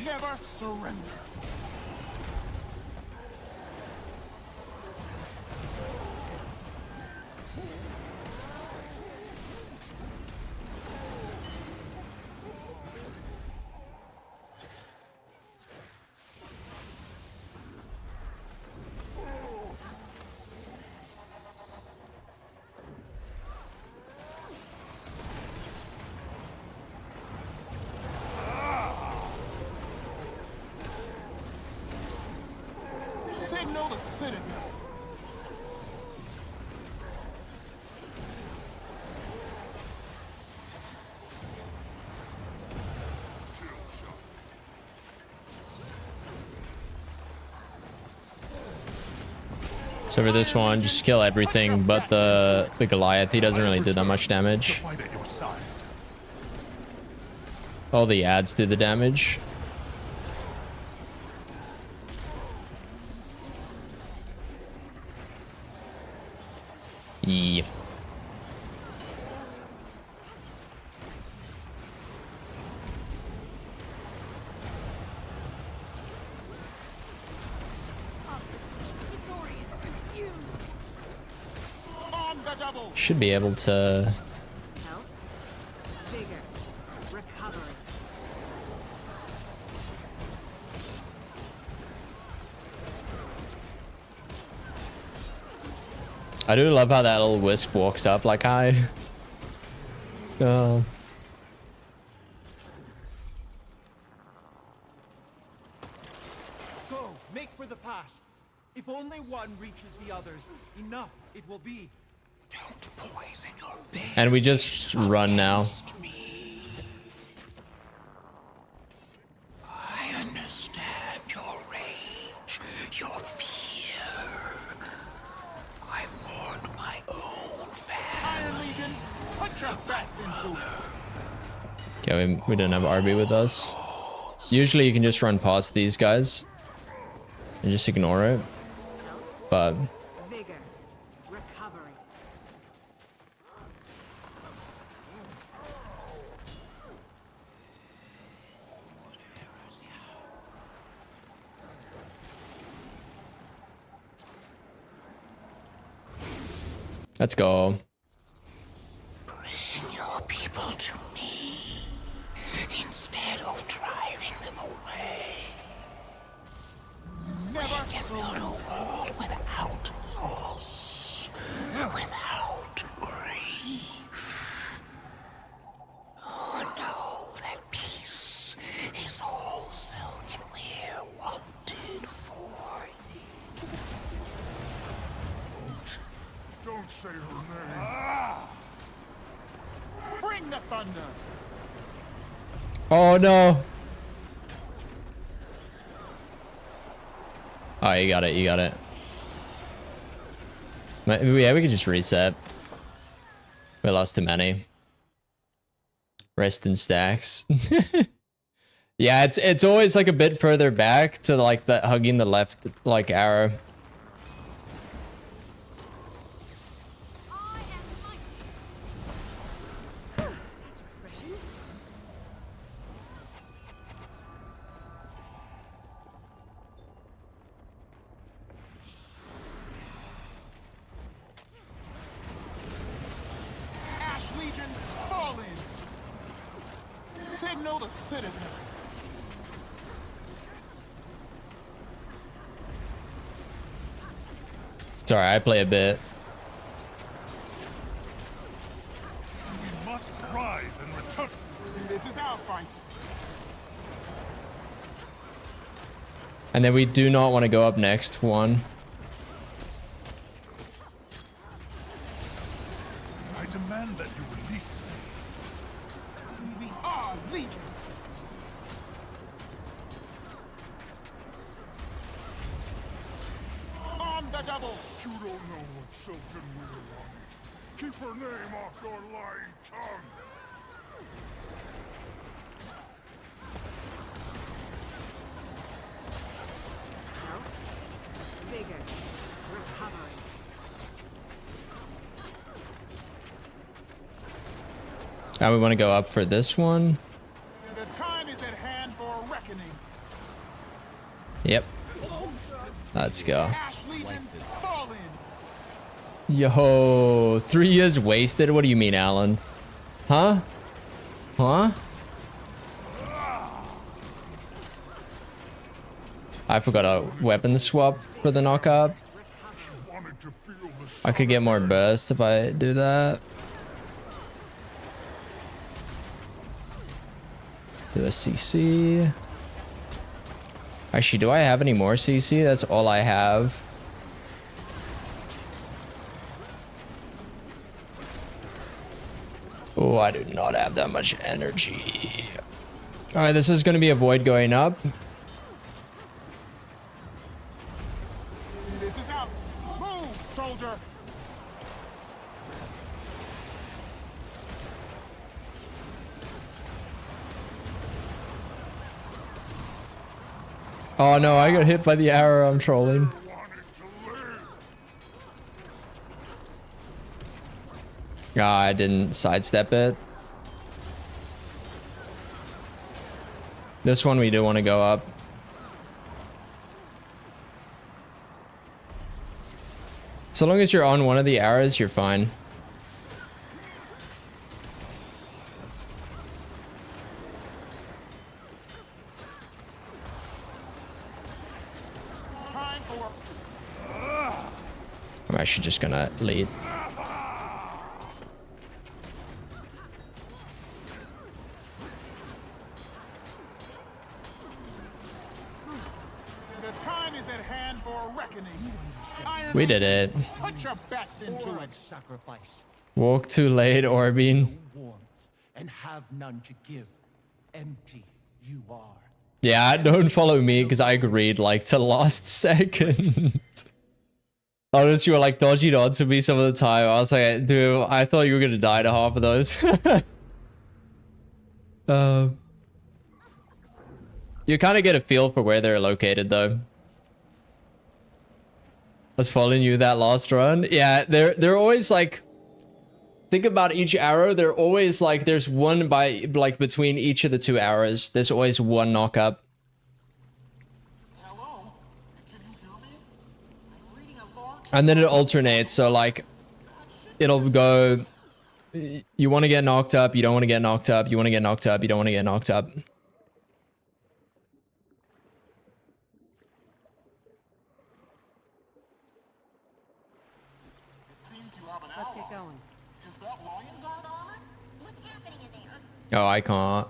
Never surrender. Signal the Citadel. So for this one, just kill everything but the Goliath. He doesn't really do that much damage. Fight at your side. All the ads do the damage. Yeah. On the double. Should be able to. Health, vigor, recovery. I do love how that little wisp walks up like hi. Oh. Go, make for the pass. If only one reaches the others, enough it will be. don't poison your bed. And we just run now. I understand your rage, your fear. I've mourned my own family. Iron Legion, put your best into it. Okay, we don't have RB with us. Usually you can just run past these guys and just ignore it. But Vigor, recovery. let's go. Bring your people to me instead of driving them away. We can build a world without loss, without grief. can't say her name. Bring the thunder. Oh no. Oh, you got it. You got it. Yeah, we could just reset. We lost too many. Rest in stacks. Yeah, it's always like a bit further back to like the hugging the left like arrow. That's refreshing. Ash Legion, fall in. Signal the citadel. Sorry, I play a bit. We must rise and return. This is our fight. And then we do not want to go up next one. I demand that you release me. We are Legion. On the double. You don't know what Silken will want. Keep her name off your lying tongue. Vigor. Recovery. Now we want to go up for this one. The time is at hand for reckoning. Yep. Let's go. Ash Legion, fall in. Yo, 3 years wasted? What do you mean, Alan? Huh? Huh? I forgot a weapon swap for the knockup. I could get more burst if I do that. Do a CC. Actually, do I have any more CC? That's all I have. Oh, I do not have that much energy. All right, this is going to be a void going up. This is out. Move, soldier. Oh no, I got hit by the arrow. I'm trolling. Ah, I didn't sidestep it. This one we do want to go up. So long as you're on one of the arrows, you're fine. I'm actually just gonna lead. The time is at hand for reckoning. Iron We did it. Put your backs into it. Sacrifice. Walk too late, Orbine. Warmth and have none to give. Empty you are. Yeah, don't follow me because I agreed like to last second. Honestly, you were like dodgy dots for me some of the time. I was like, dude, I thought you were gonna die to half of those. You kind of get a feel for where they're located though. I was following you that last run. Yeah, they're always like, think about each arrow. They're always like, there's one by like between each of the two arrows. There's always one knock up. And then it alternates, so like, it'll go, you want to get knocked up, you don't want to get knocked up, you want to get knocked up, you don't want to get knocked up. Let's get going. Oh, I can't.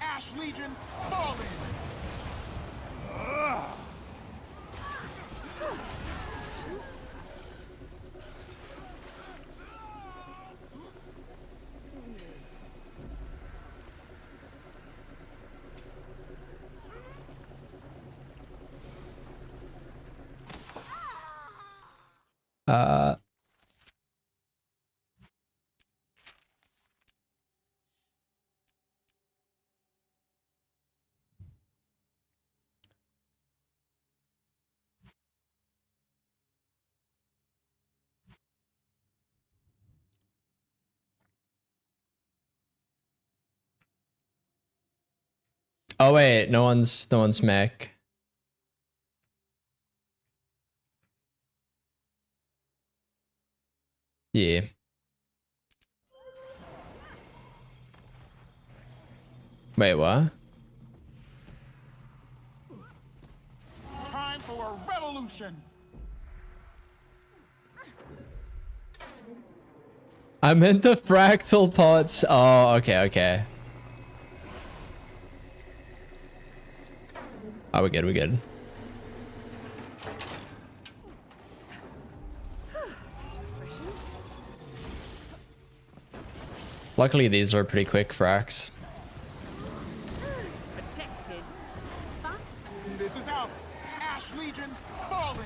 Ash Legion, fall in. Oh wait, no one's mech. Yeah. Wait, what? Time for a revolution. I meant the fractal pots. Oh, okay. Oh, we're good. Luckily, these are pretty quick fracs. Protected. This is out. Ash Legion, fall in.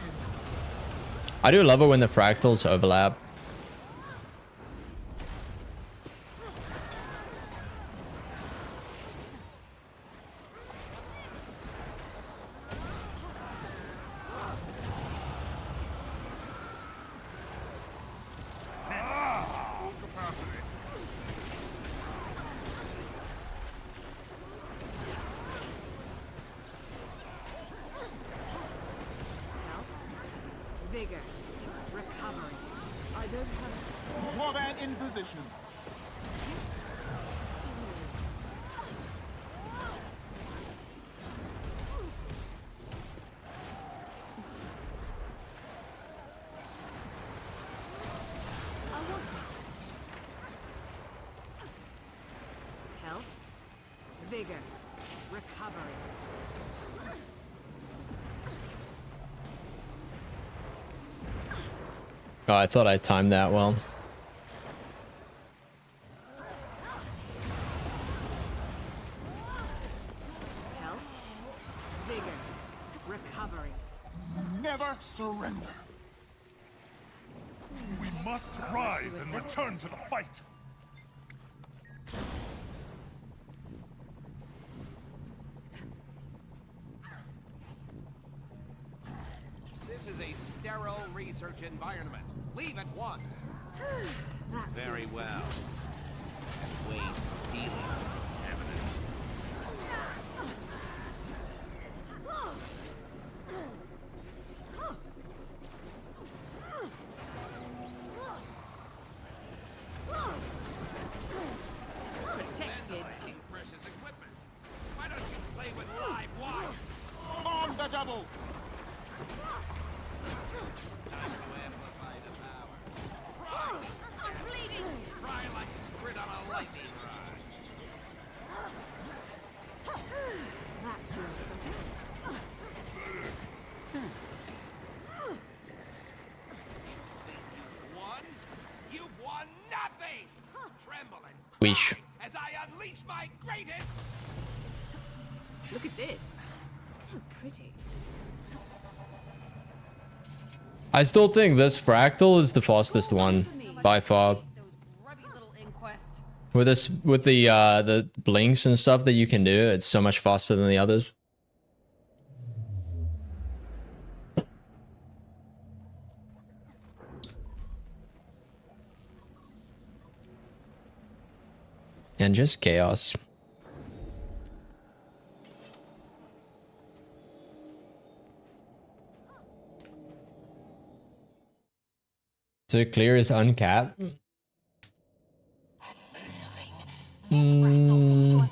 I do love it when the fractals overlap. Vigor. Recovery. I don't have... Warband in position. Health. Vigor. Recovery. Oh, I thought I timed that well. Health. Vigor. Recovery. Never surrender. We must rise and return to the fight. This is a sterile research environment. Leave at once. Very well. Waste dealing with contaminants. Protected. Precious equipment. Why don't you play with live wire? On the double. Time to amplify the power. Fry! I'm bleeding! Fry like squid on a lightning rod. That feels better. Won? You've won nothing! Tremble and Weesh. as I unleash my greatest... Look at this. So pretty. I still think this fractal is the fastest one by far. With this, with the blinks and stuff that you can do, it's so much faster than the others. And just chaos. So it clear is uncapped. No,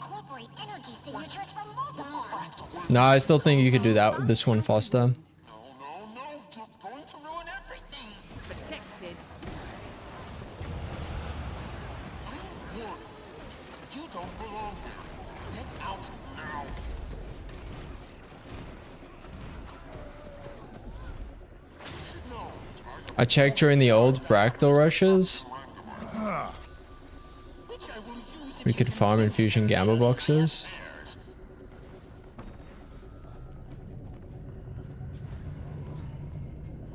I still think you could do that. This one faster. Protected. You don't belong here. Get out now. I checked during the old fractal rushes. We could farm infusion gamma boxes.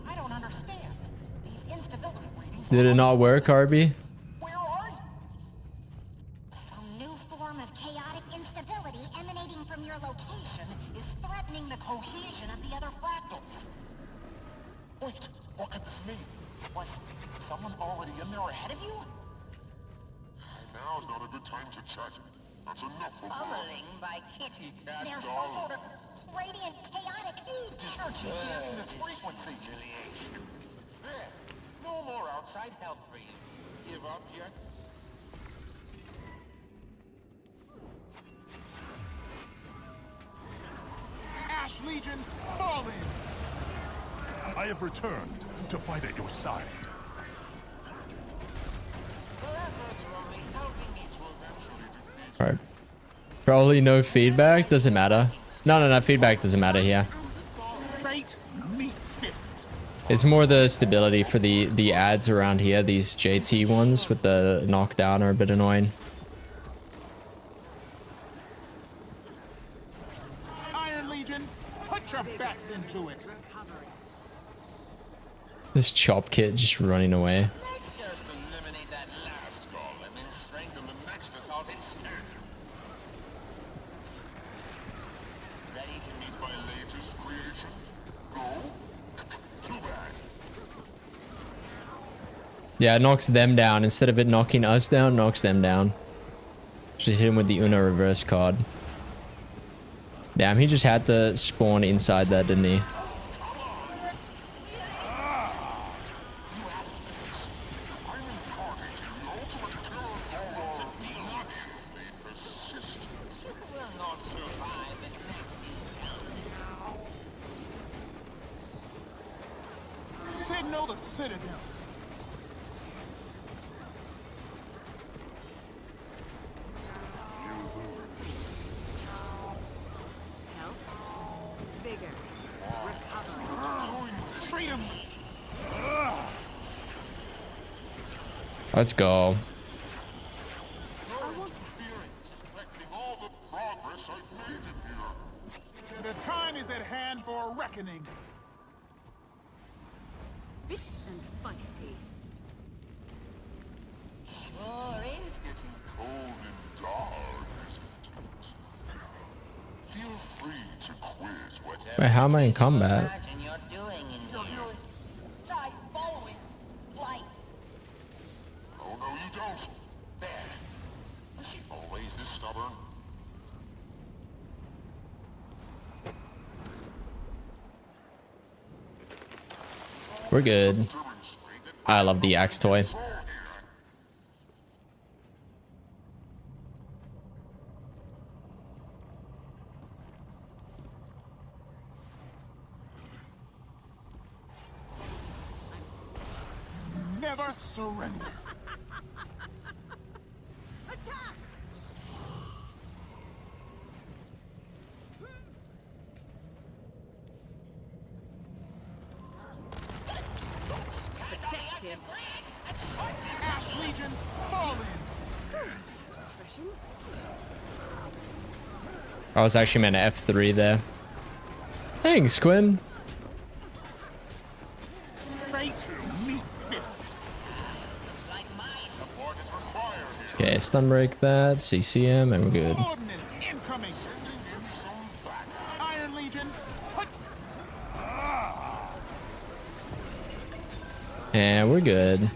I don't understand. These instability readings. Did it not work, Arby? Where are you? Some new form of chaotic instability emanating from your location is threatening the cohesion of the other fractals. Wait, what could this mean? Was someone already in there ahead of you? Now's not a good time to chat. Bubbling by kitty cat. There's some sort of radiant chaotic heat. Energy jamming this frequency. There. No more outside help for you. Give up yet? Ash Legion, fall in! I have returned to fight at your side. Alright. Probably no feedback. Doesn't matter. No. Feedback doesn't matter here. Fate, meet fist. It's more the stability for the ads around here. These JT ones with the knockdown are a bit annoying. Iron Legion, put your best into it. This chop kit just running away. Just eliminate that last golem and strengthen the next assault instead. Ready to meet my latest creation? Go? Too bad. Yeah, it knocks them down. Instead of it knocking us down, knocks them down. Just hit him with the Uno reverse card. Damn, he just had to spawn inside that, didn't he? Signal the Citadel. Bigger. Recovery. Freedom. Let's go. The time is at hand for a reckoning. Fit and feisty. Sure is getting cold and dark, isn't it? Feel free to quiz whatever Wait, how am I in combat? Imagine you're doing in here. Try following light. Oh, no, you don't. There. Is she always this stubborn? We're good. I love the axe toy. Never surrender. Attack! Protect him. Ash Legion, fall in. That's refreshing. I was actually meant to F3 there. Thanks, Quinn. Fate, meet fist. Okay, stun break that, CCM, and we're good. Ordnance incoming. Iron Legion, put. And we're good.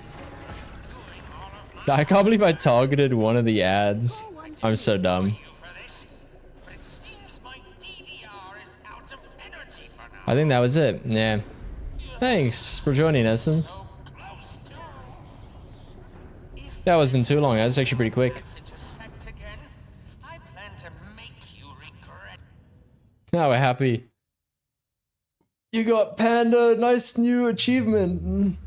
I can't believe I targeted one of the ads. I'm so dumb. I think that was it. Yeah. Thanks for joining, Essence. That wasn't too long. That was actually pretty quick. Now we're happy. You got Panda. Nice new achievement.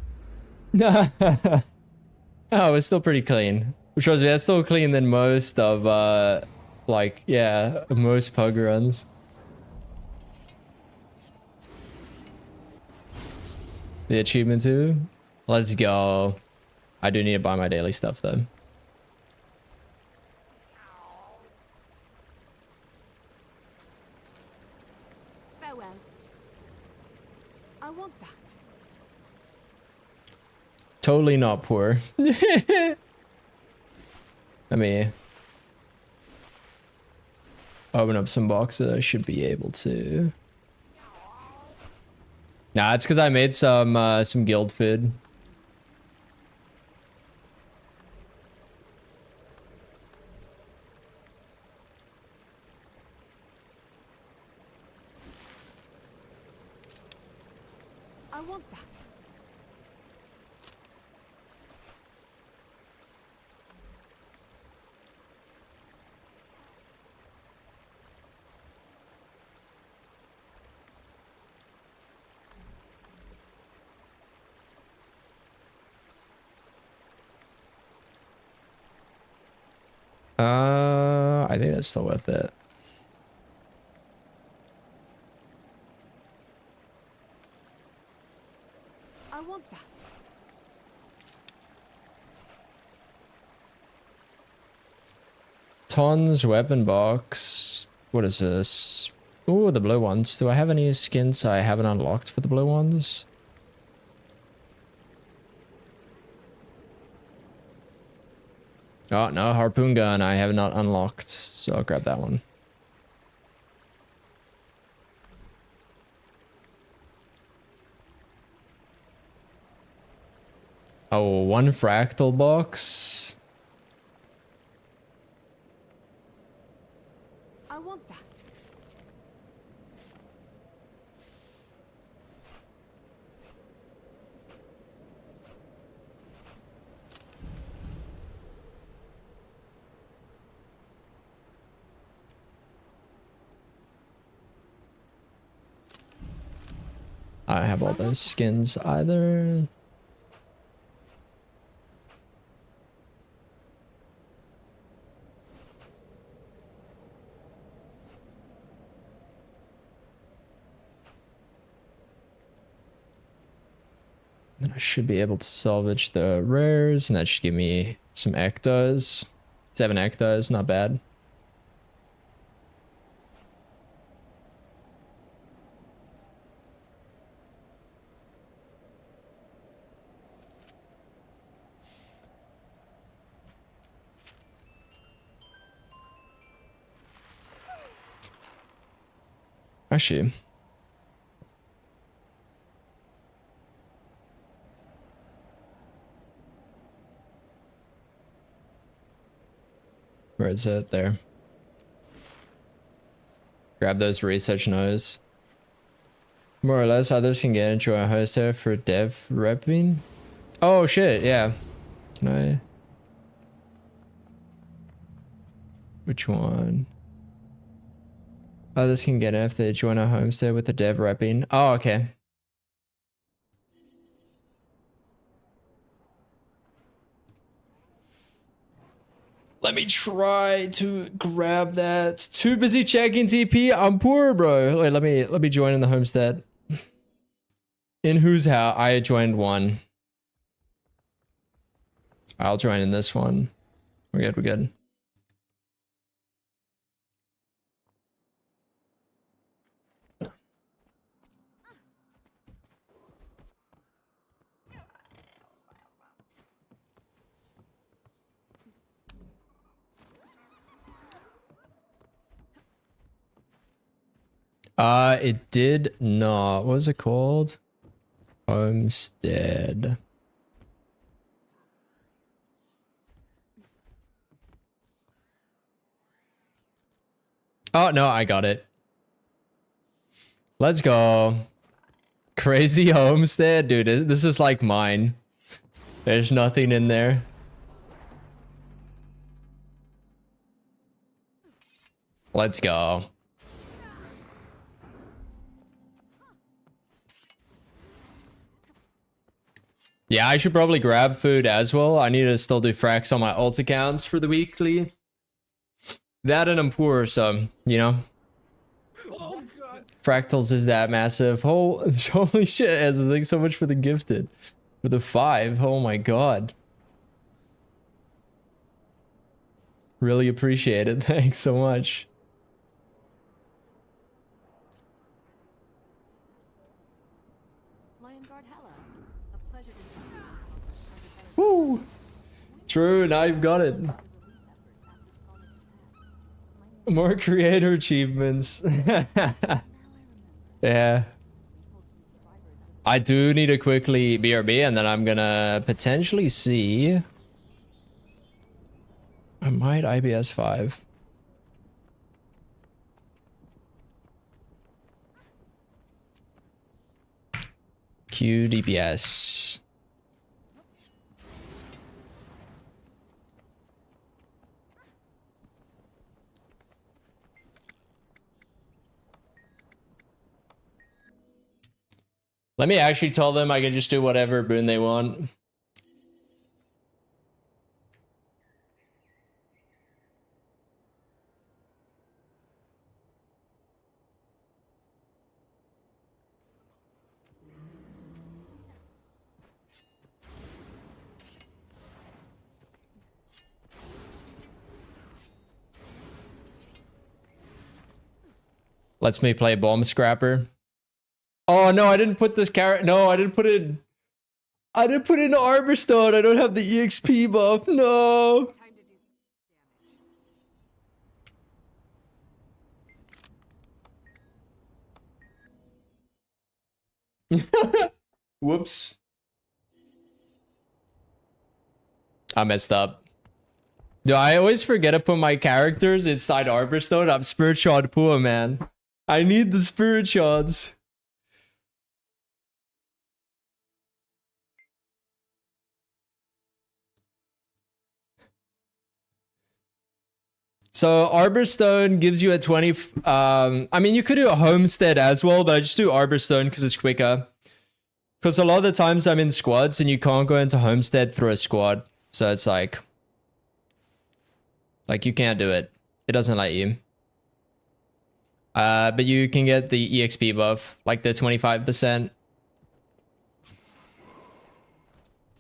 Oh, it's still pretty clean. Trust me, that's still clean than most of, like, yeah, most pug runs. The achievement too? Let's go. I do need to buy my daily stuff though. Farewell. I want that. Totally not poor. Let me open up some boxes. I should be able to. Nah, it's because I made some guild food. want that. I think that's still worth it. I want that. Tons weapon box. What is this? Ooh, the blue ones. Do I have any skins I haven't unlocked for the blue ones? Oh, no, harpoon gun I have not unlocked, so I'll grab that one. Oh, one fractal box. I want that. I don't have all those skins either. Then I should be able to salvage the rares, and that should give me some ectos. 7 ectos, not bad. Actually, where is it? There. Grab those research nodes. More or less, others can get into a host there for dev repping. Oh shit, yeah. Can I? Which one? Others can get it if they join a homestead with the dev repping. Oh, okay. Let me try to grab that. Too busy checking TP. I'm poor, bro. Wait, let me join in the homestead. In whose house? I joined one. I'll join in this one. We're good. We're good. It did not. What was it called? Homestead. Oh, no, I got it. Let's go. Crazy homestead. Dude, this is like mine. There's nothing in there. Let's go. Yeah, I should probably grab food as well. I need to still do fracs on my alt accounts for the weekly. That and I'm poor, so, you know. Oh, God. Fractals is that massive. Holy shit, Ezra, thanks so much for the gifted. For the 5, oh my god. Really appreciate it, thanks so much. Woo! True, now you've got it. More creator achievements. Yeah. I do need to quickly BRB and then I'm gonna potentially see. I might IBS 5. Q DPS. Let me actually tell them I can just do whatever boon they want. Lets me play Bomb Scrapper. Oh no, I didn't put this carrot. No, I didn't put it. I didn't put it in Arborstone. I don't have the EXP buff. No. Whoops. I messed up. Dude, I always forget to put my characters inside Arborstone. I'm Spirit Shard poor, man. I need the Spirit Shards. So Arborstone gives you a 20. I mean, you could do a Homestead as well, but I just do Arborstone because it's quicker. Because a lot of the times I'm in squads and you can't go into Homestead through a squad. So it's like you can't do it. It doesn't let you. But you can get the EXP buff, like the 25%.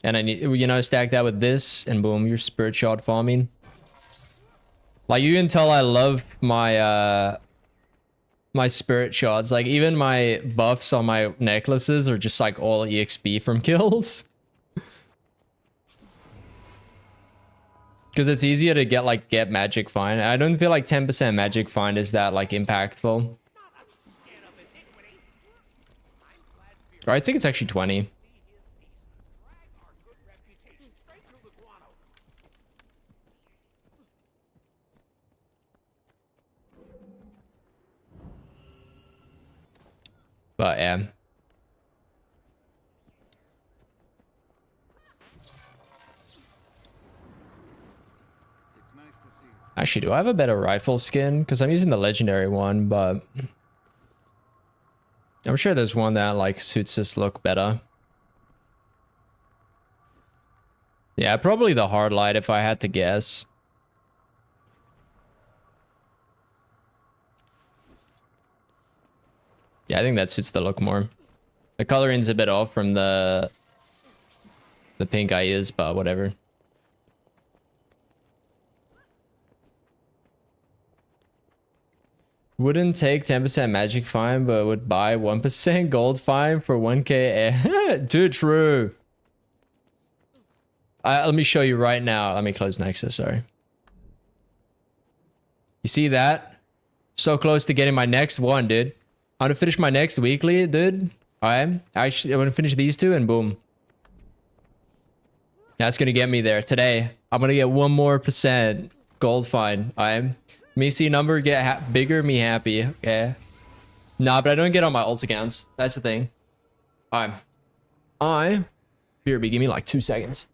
And I need, you know, stack that with this and boom, you're Spirit Shard farming. Like you can tell I love my my Spirit Shards. Like even my buffs on my necklaces are just like all EXP from kills. Because it's easier to get magic find. I don't feel like 10% magic find is that like impactful. Or I think it's actually 20. But yeah. Actually, do I have a better rifle skin? Because I'm using the legendary one, but I'm sure there's one that like suits this look better. Yeah, probably the hard light if I had to guess. Yeah, I think that suits the look more. The coloring's a bit off from the pink eye is, but whatever. Wouldn't take 10% magic fine, but would buy 1% gold fine for 1k. Too true. Let me show you right now. Let me close Nexus, sorry. You see that? So close to getting my next one, dude. I'm gonna finish my next weekly, dude. Alright. Actually, I'm gonna finish these two and boom. That's gonna get me there. Today, I'm gonna get 1 more % gold fine. Alright. Me see number get bigger, me happy. Okay. Nah, but I don't get on my ult accounts. That's the thing. Alright. BRB, give me like 2 seconds.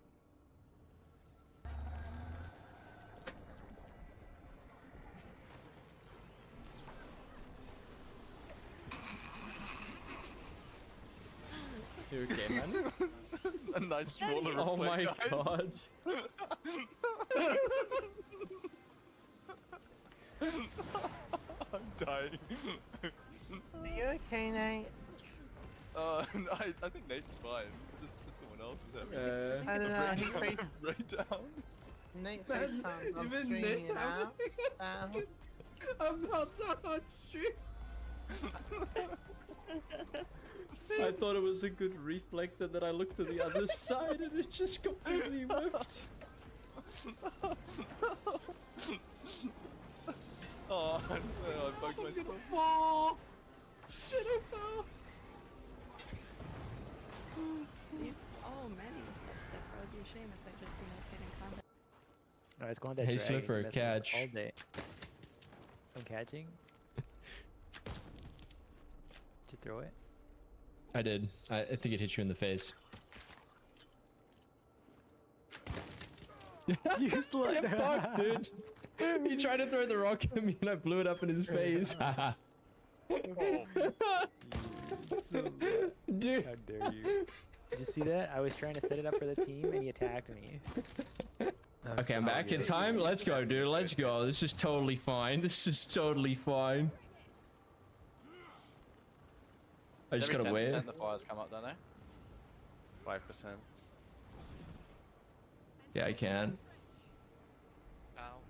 You okay, man? A nice roller reflect, Oh my god. I'm dying. Are you okay, Nate? I think Nate's fine. Just someone else is having I don't know, he face... breakdown. Nate face on Even screen, Nate's you know? I'm not on stream. I thought it was a good reflect, and then I looked to the other side and it just completely whipped. Oh, I bugged myself. I'm gonna fall. Shit, I fell. Oh man, you must have sick. That would be a shame if they just, you know, stayed in combat. Alright, it's going to Hey, drag. Swift for a It's messing with us catch. all day. I'm catching. Did you throw it? I did. I think it hit you in the face. You slut. Get fucked, dude. He tried to throw the rock at me and I blew it up in his face. Dude. How dare you? Did you see that? I was trying to set it up for the team and he attacked me. Okay, I'm back in time. Let's go, dude. Let's go. This is totally fine. This is totally fine. I just gotta wait. The fires come up, don't they? 5%. Yeah, I can. Ow.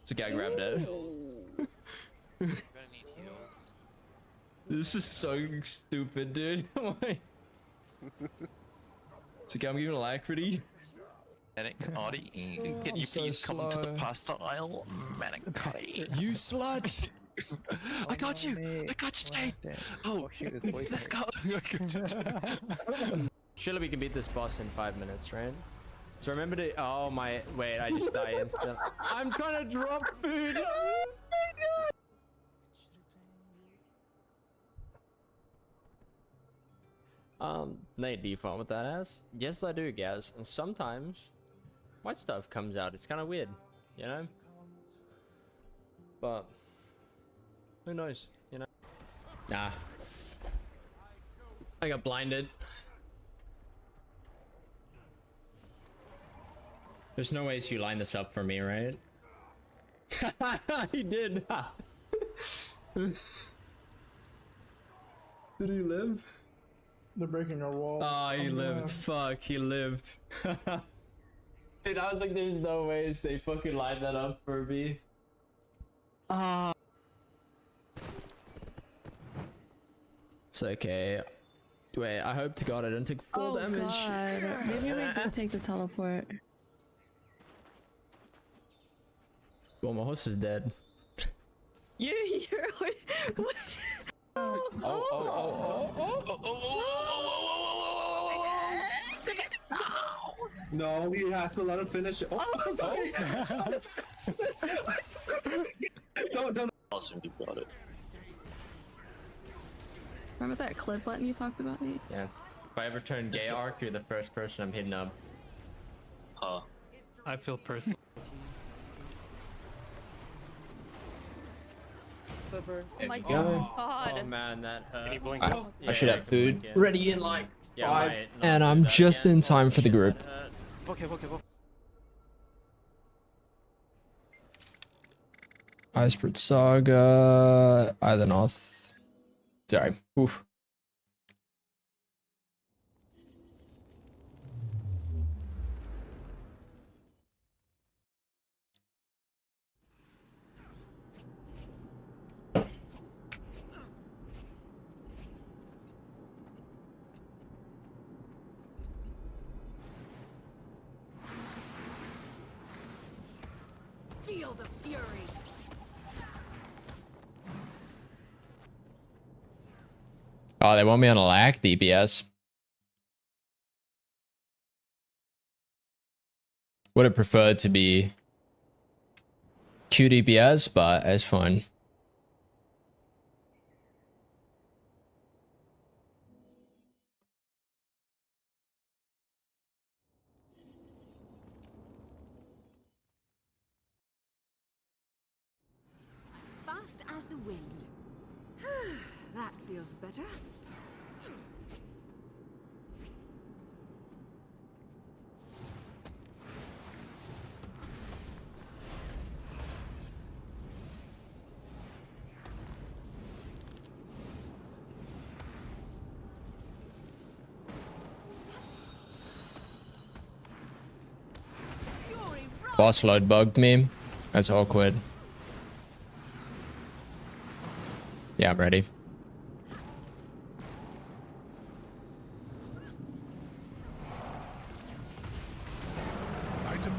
It's okay, I grabbed it. Gonna need heals. This is so stupid, dude. It's okay, I'm giving alacrity. Manic Audi, can I'm you so please come to the slow. pasta aisle? Manic Audi. You slut! I got you! I got you, Jade! Oh, let's go! Surely we can beat this boss in 5 minutes, right? So remember to. Oh my. Wait, I just died instantly. I'm trying to drop food! Oh my god! Nate, do you fun with that ass? Yes, I do, Gaz. And sometimes white stuff comes out. It's kind of weird, you know? But who knows, you know? Nah. I got blinded. There's no ways you line this up for me, right? He did. Did he live? They're breaking your wall. Oh, he lived. Fuck, he lived. Dude, I was like, there's no ways they fucking lined that up for me. It's okay. Wait, I hope to God I don't take full damage. God. Maybe we did take the teleport. Well, my horse is dead. You're what? No, he has to let him finish it. Oh, sorry. Don't. Awesome, you got it. Remember that clip button you talked about, Nate? Yeah. If I ever turn gay arc, you're the first person I'm hitting up. Huh. I feel personal. Oh my go. god. Oh man, that hurt. I should have food ready in like 5. And I'm just in time for the group. Okay. Icebird Saga, Either North. Sorry. Oof. Feel the fury. Oh, they want me on a lag DPS. Would have preferred to be QDPS, but it's fine. Fast as the wind. That feels better. Boss load bugged me. That's awkward. Yeah, I'm ready. Item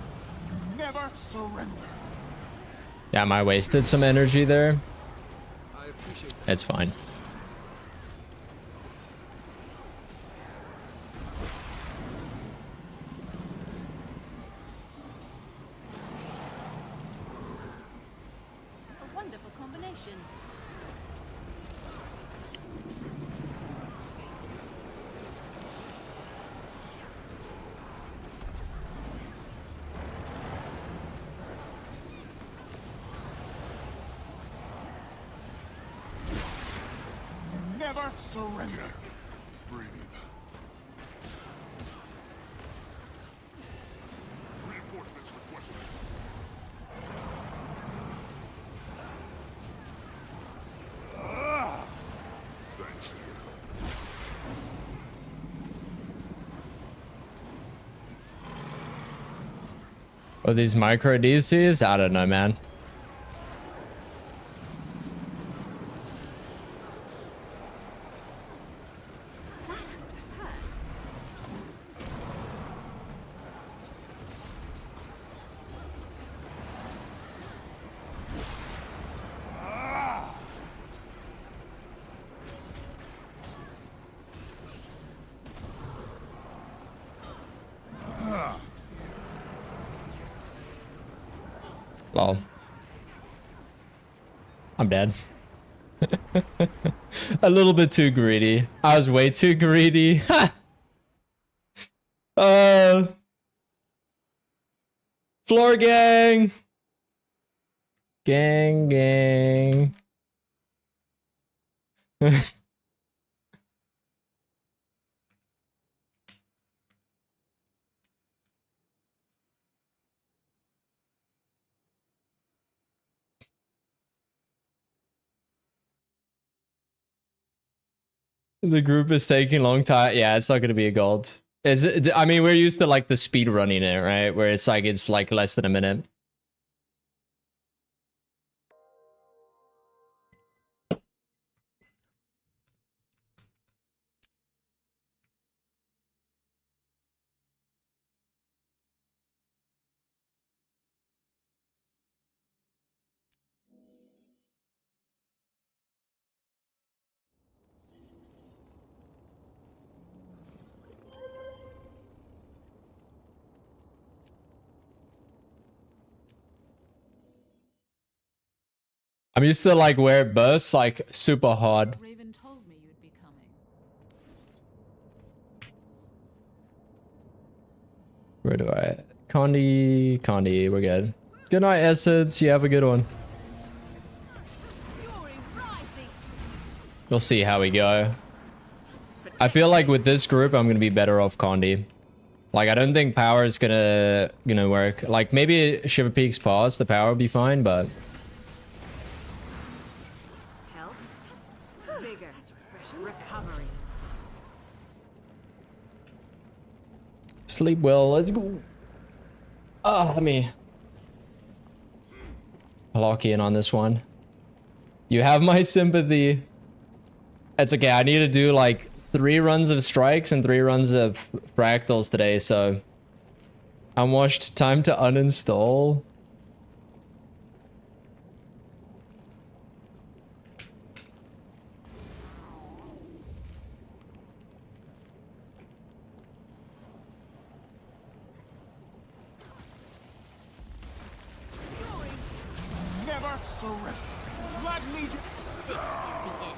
never surrender. Damn, I wasted some energy there. It's fine. A wonderful combination. Never surrender. Breathe. Reinforcements requested. Thanks. Are these micro DCs? I don't know, man. Lol. I'm dead. A little bit too greedy. I was way too greedy. Floor gang. Gang. The group is taking a long time. Yeah, it's not going to be a gold. I mean, we're used to like the speed running it, right? Where it's like less than a minute. I'm used to like where it bursts like super hard. Raven told me you'd be coming. Where do I? Condi, we're good. Good night, Essence. You have a good one. We'll see how we go. I feel like with this group, I'm gonna be better off Condi. Like, I don't think power is gonna work. Like, maybe Shiver Peaks pause, the power will be fine, but... Help? Vigor. Recovery. Sleep well, let's go. Let me... lock in on this one. You have my sympathy. It's okay, I need to do like 3 runs of strikes and 3 runs of fractals today, so... I'm washed. Time to uninstall. Never surrender. Blood Legion. This is the end.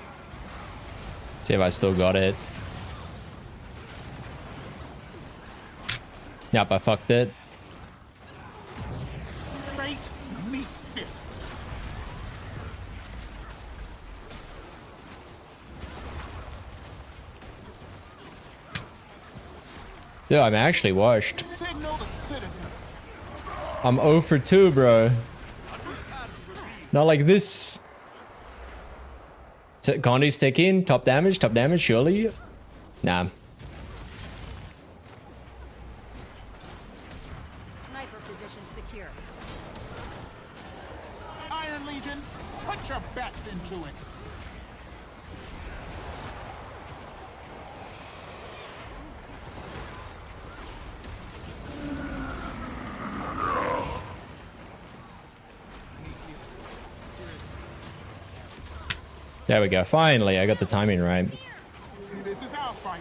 See if I still got it. Yep, I fucked it. Fate meet fist. Dude, I'm actually washed. Signal the citadel. I'm 0 for 2, bro. Not like this. Condi's ticking. Top damage, surely? Nah. Sniper position secure. Iron Legion, put your best into it. There we go. Finally, I got the timing right. This is our fight.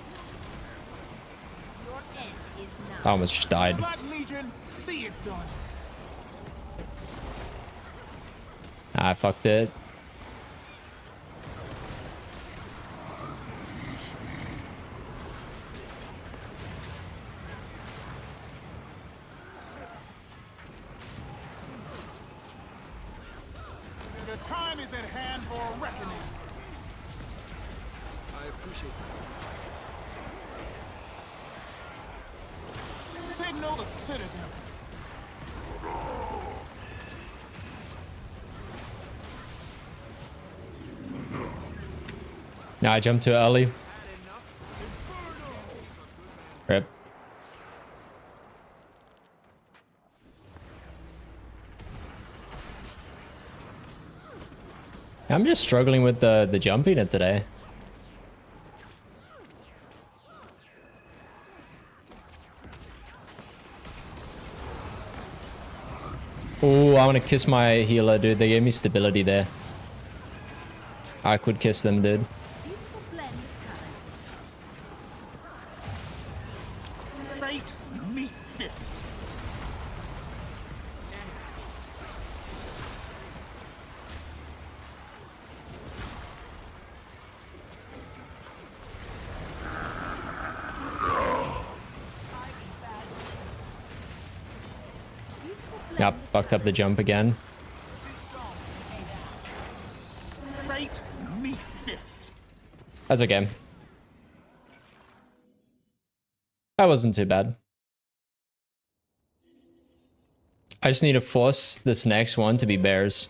Your end is I now. almost just died. Blood Legion, see it done. I fucked it. The time is at hand for reckoning. Signal the Citadel. Nah, I jumped too early. Rip. I'm just struggling with the jumping it today. Oh, I want to kiss my healer, dude. They gave me stability there. I could kiss them, dude. Beautiful blend of talents. Fate, meet fist. Yep, fucked up the jump again. Fate, meet fist. That's okay. That wasn't too bad. I just need to force this next one to be bears.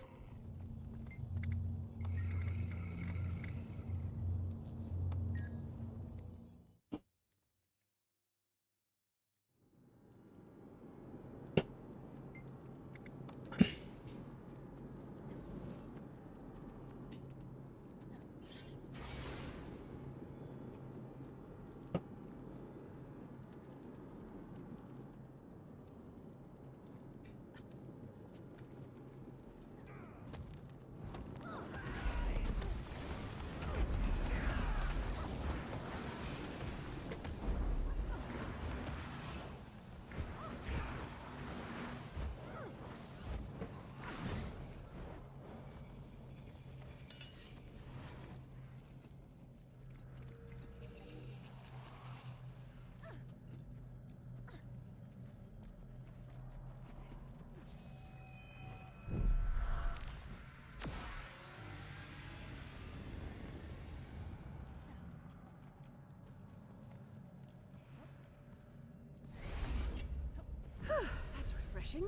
That's refreshing.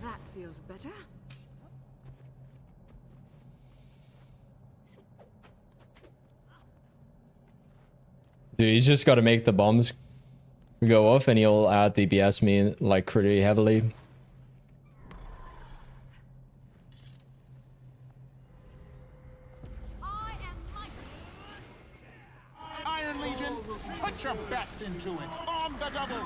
That feels better. Dude, he's just got to make the bombs go off and he'll out DPS me like pretty heavily. Iron Legion, put your best into it. On the double.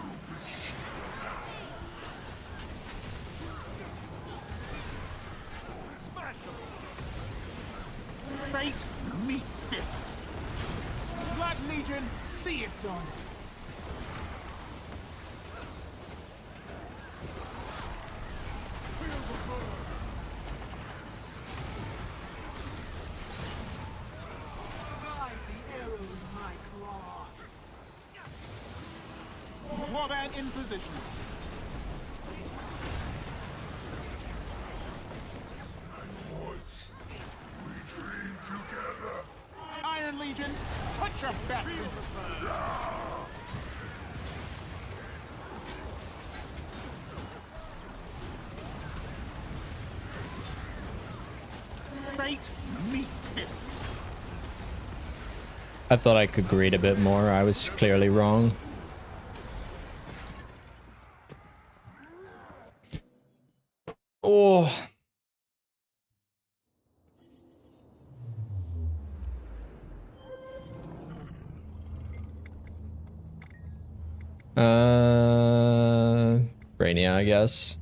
Smash them. Fate, meet fist. Blood Legion, see it done. Ride the arrows, my claw. Warband in position. Iron Legion, put your best in. Fate, meet fist. I thought I could greet a bit more. I was clearly wrong. Oh. Brainia, I guess.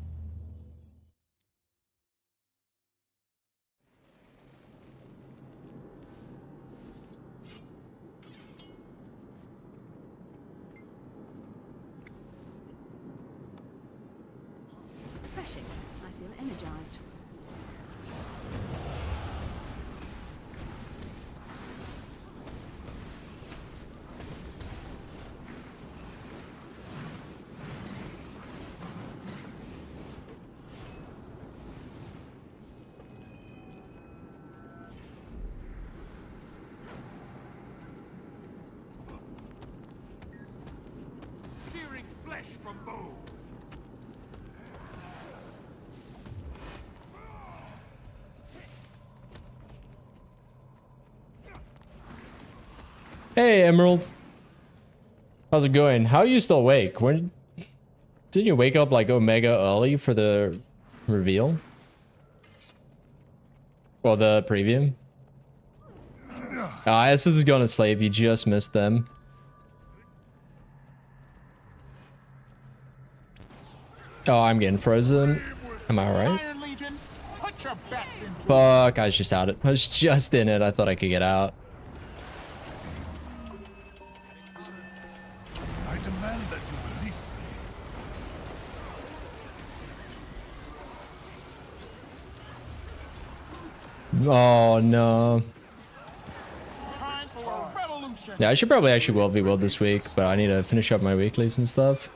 Refreshing. I feel energized. flesh from bone. Hey, Emerald. How's it going? How are you still awake? When didn't you wake up like Omega early for the reveal? Or the preview? Essence is going to sleep. You just missed them. Oh, I'm getting frozen. Am I alright? Iron Legion, put your best into it. Fuck, I was just out. I was just in it. I thought I could get out. I demand that you release me. Oh no. Time for a revolution. Yeah, I should probably actually World v World this week, but I need to finish up my weeklies and stuff.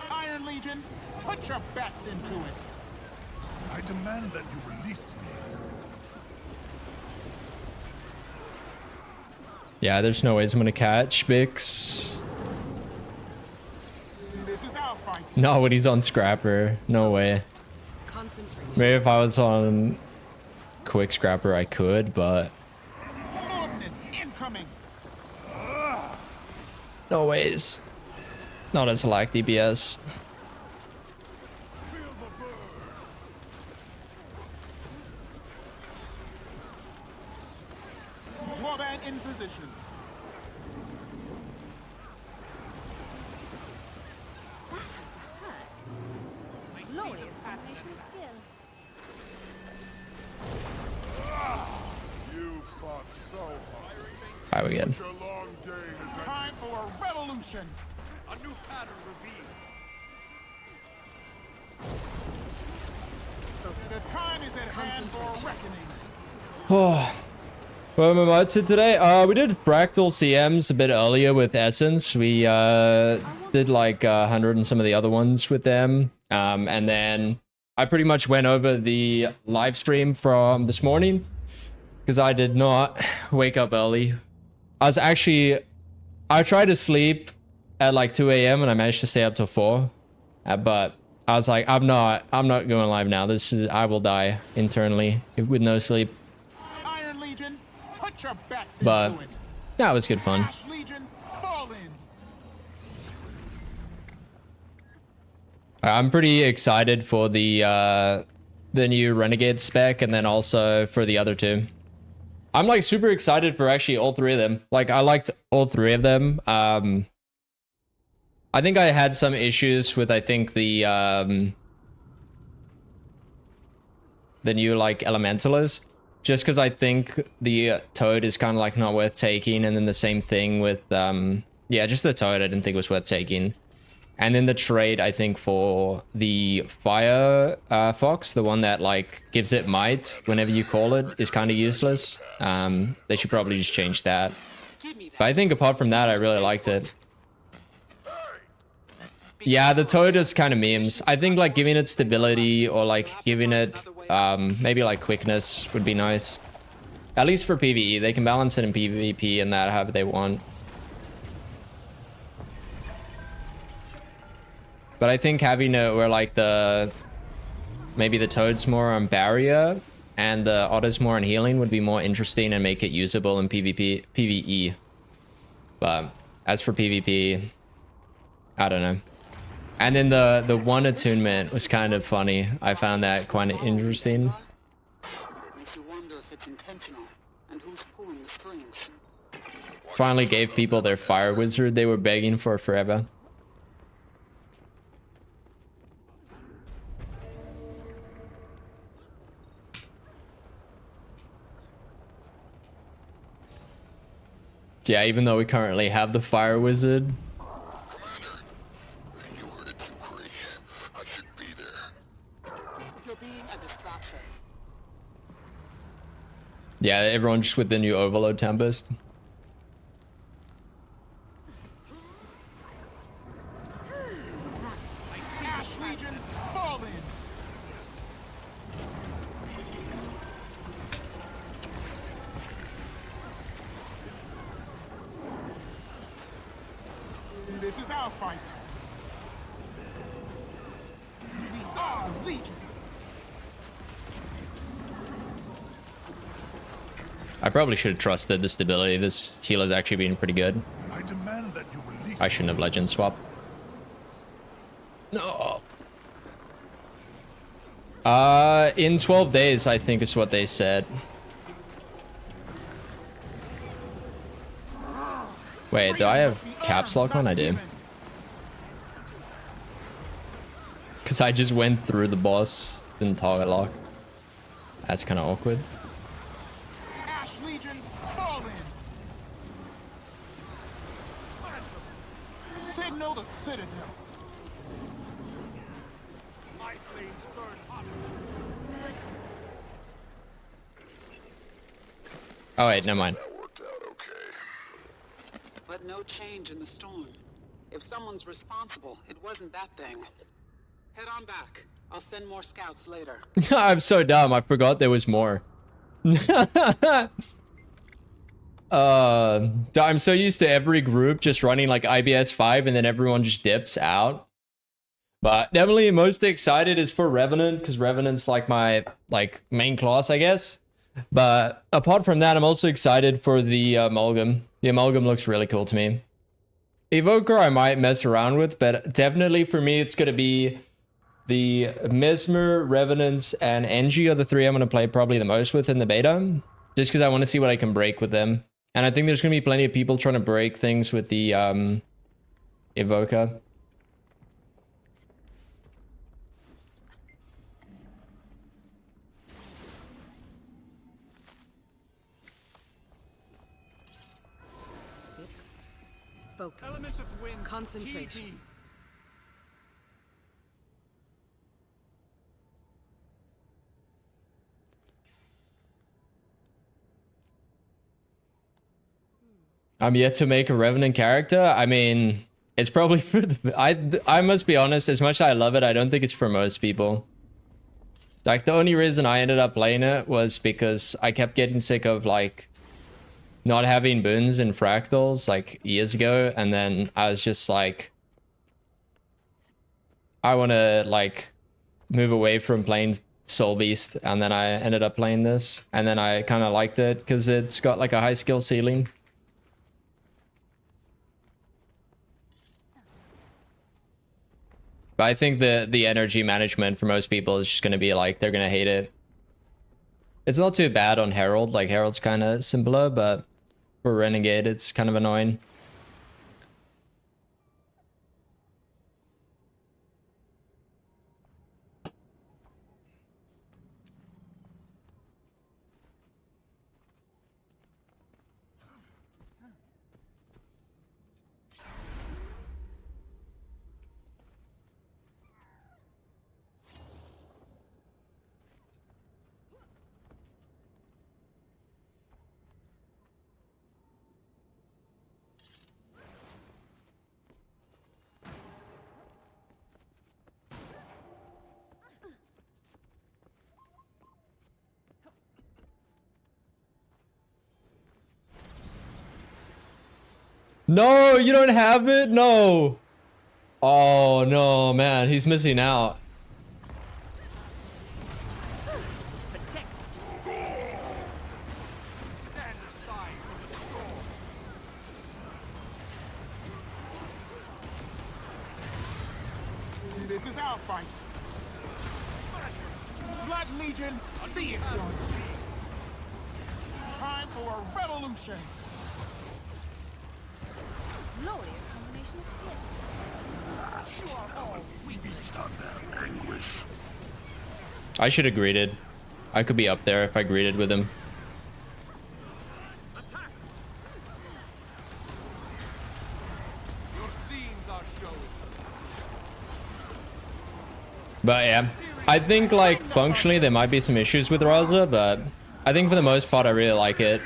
Iron Legion, put your best into it. I demand that you release me. Yeah, there's no ways I'm gonna catch Bix. This is our fight. No, when he's on Scrapper. No way. Maybe if I was on Quick Scrapper I could, but Ordnance incoming. no ways. Not as like DPS. Warband in position. Glorious combination of skill. You fought so hard. Alright, we good. Your long day is Time for a revolution. A new pattern revealed. The time is at hand for a reckoning. Oh. What am I about to today? We did Fractal CMs a bit earlier with Essence. We did like 100 and some of the other ones with them. And then I pretty much went over the live stream from this morning because I did not wake up early. I tried to sleep at like 2 a.m. and I managed to stay up till 4. But I was like, I'm not going live now. I will die internally with no sleep. Iron Legion, put your best But into it. that was good fun. Ash Legion, fall in. I'm pretty excited for the new Renegade spec and then also for the other two. I'm like super excited for actually all three of them. Like I liked all three of them. I think I had some issues with the new like Elementalist, just because I think the Toad is kind of like not worth taking, and then the same thing with just the Toad I didn't think was worth taking. And then the trade, I think, for the Fire Fox, the one that like gives it might whenever you call it, is kind of useless. They should probably just change that. But I think apart from that, I really liked it. Yeah, the Toad is kind of memes. I think like giving it stability or like giving it maybe like quickness would be nice. At least for PvE. They can balance it in PvP and that however they want. But I think having it where like maybe the Toad's more on barrier and the Otter's more on healing would be more interesting and make it usable in PvE. But as for PvP, I don't know. And then the one attunement was kind of funny. I found that quite interesting. Finally gave people their fire wizard they were begging for forever. Yeah, even though we currently have the fire wizard. Yeah, everyone just with the new Overload Tempest. Ash Legion, fall in. I probably should have trusted the stability. This healer's actually been pretty good. I demand that you release I shouldn't have legend swapped. No. In 12 days, I think is what they said. Wait, do I have caps lock on? I do. Because I just went through the boss, didn't target lock. That's kind of awkward. Ash Legion, fall in. Signal the Citadel. My flames burn hot. Oh wait, never mind. But no change in the storm. If someone's responsible, it wasn't that thing. Head on back. I'll send more scouts later. I'm so dumb. I forgot there was more. I'm so used to every group just running like IBS 5 and then everyone just dips out. But definitely most excited is for Revenant because Revenant's like my main class, I guess. But apart from that, I'm also excited for the Amalgam. The Amalgam looks really cool to me. Evoker I might mess around with, but definitely for me it's going to be the Mesmer, Revenants, and Engie are the three I'm going to play probably the most with in the beta. Just because I want to see what I can break with them. And I think there's going to be plenty of people trying to break things with the Evoker. Fixed. Focus. Elements of wind. Concentration. I'm yet to make a Revenant character. I mean, it's probably for the... I must be honest, as much as I love it, I don't think it's for most people. Like, the only reason I ended up playing it was because I kept getting sick of, like, not having boons in fractals, like, years ago. And then I was just like... I want to, like, move away from playing Soul Beast. And then I ended up playing this. And then I kind of liked it because it's got, like, a high skill ceiling. But I think the energy management for most people is just going to be like, they're going to hate it. It's not too bad on Herald. Like, Herald's kind of simpler, but for Renegade, it's kind of annoying. No, you don't have it? No. Oh, no, man. He's missing out. Stand aside from the storm. This is our fight. Blood Legion, see it done. Time for a revolution. Glorious combination of skill. You are all feast on their anguish. I should have greeted. I could be up there if I greeted with him. Your seams are showing. But yeah, I think like functionally there might be some issues with Raza, but I think for the most part I really like it.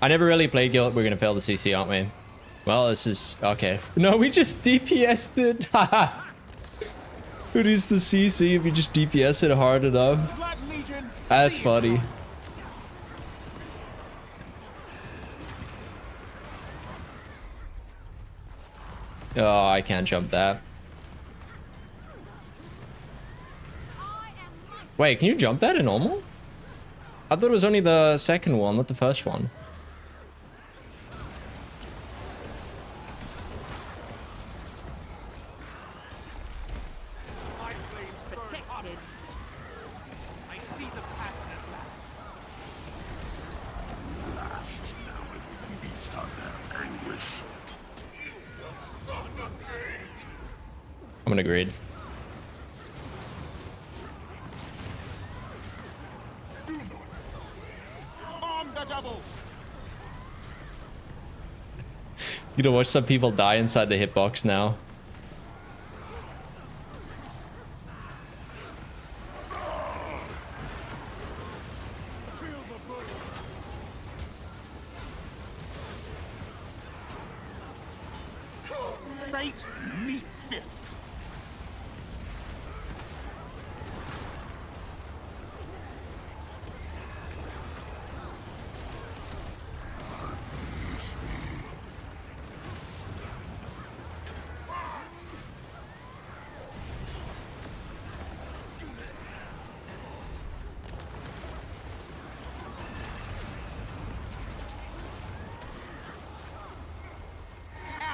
I never really played Guild. We're gonna fail the CC, aren't we? Well, this is okay. No, we just DPS'd it. Haha. What is the CC if you just DPS it hard enough? That's funny. Oh, I can't jump that. Wait, can you jump that in normal? I thought it was only the second one, not the first one. My flames protected. I see the pattern at last. Last now it will feast on their anguish. Suffocate! I'm gonna grade. On the double. You know, watch some people die inside the hitbox now. Fate, meet fist.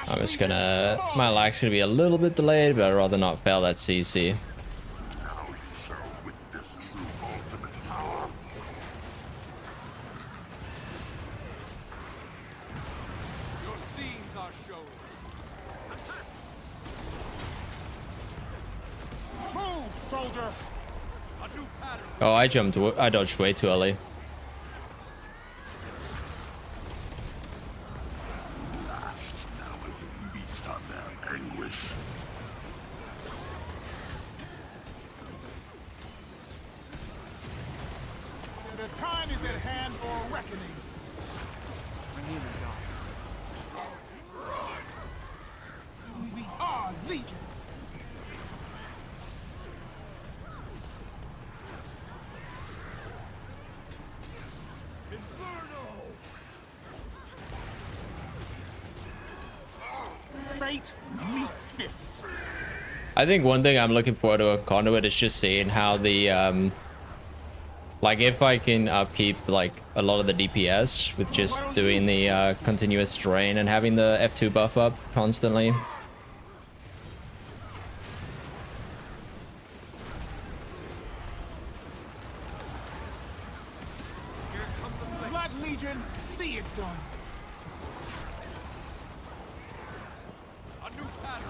I'm just gonna... My lag's gonna be a little bit delayed, but I'd rather not fail that CC. Now you shall witness true ultimate power. Your scenes are showing. Move, soldier. A new pattern. Oh, I dodged way too early. Last now it will feast on their anguish. The time is at hand for reckoning. We are Legion. Fate, meet fist. I think one thing I'm looking forward to a Conduit is just seeing how the like if I can upkeep like a lot of the DPS with just doing the continuous drain and having the F2 buff up constantly. Blood Legion, see it done. A new pattern.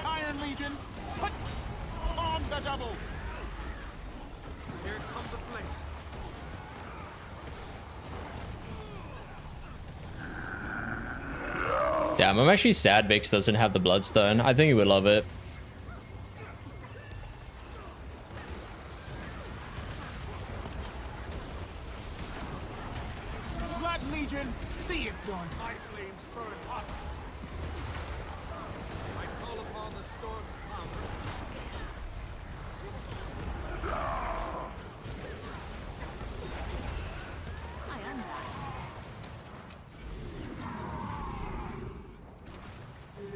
Iron Legion, put on the double. Here come the flames. Damn, I'm actually sad Vix doesn't have the Bloodstone. I think he would love it. Blood Legion, see it done. My flames burn hot. I call upon the storm's power. I am back.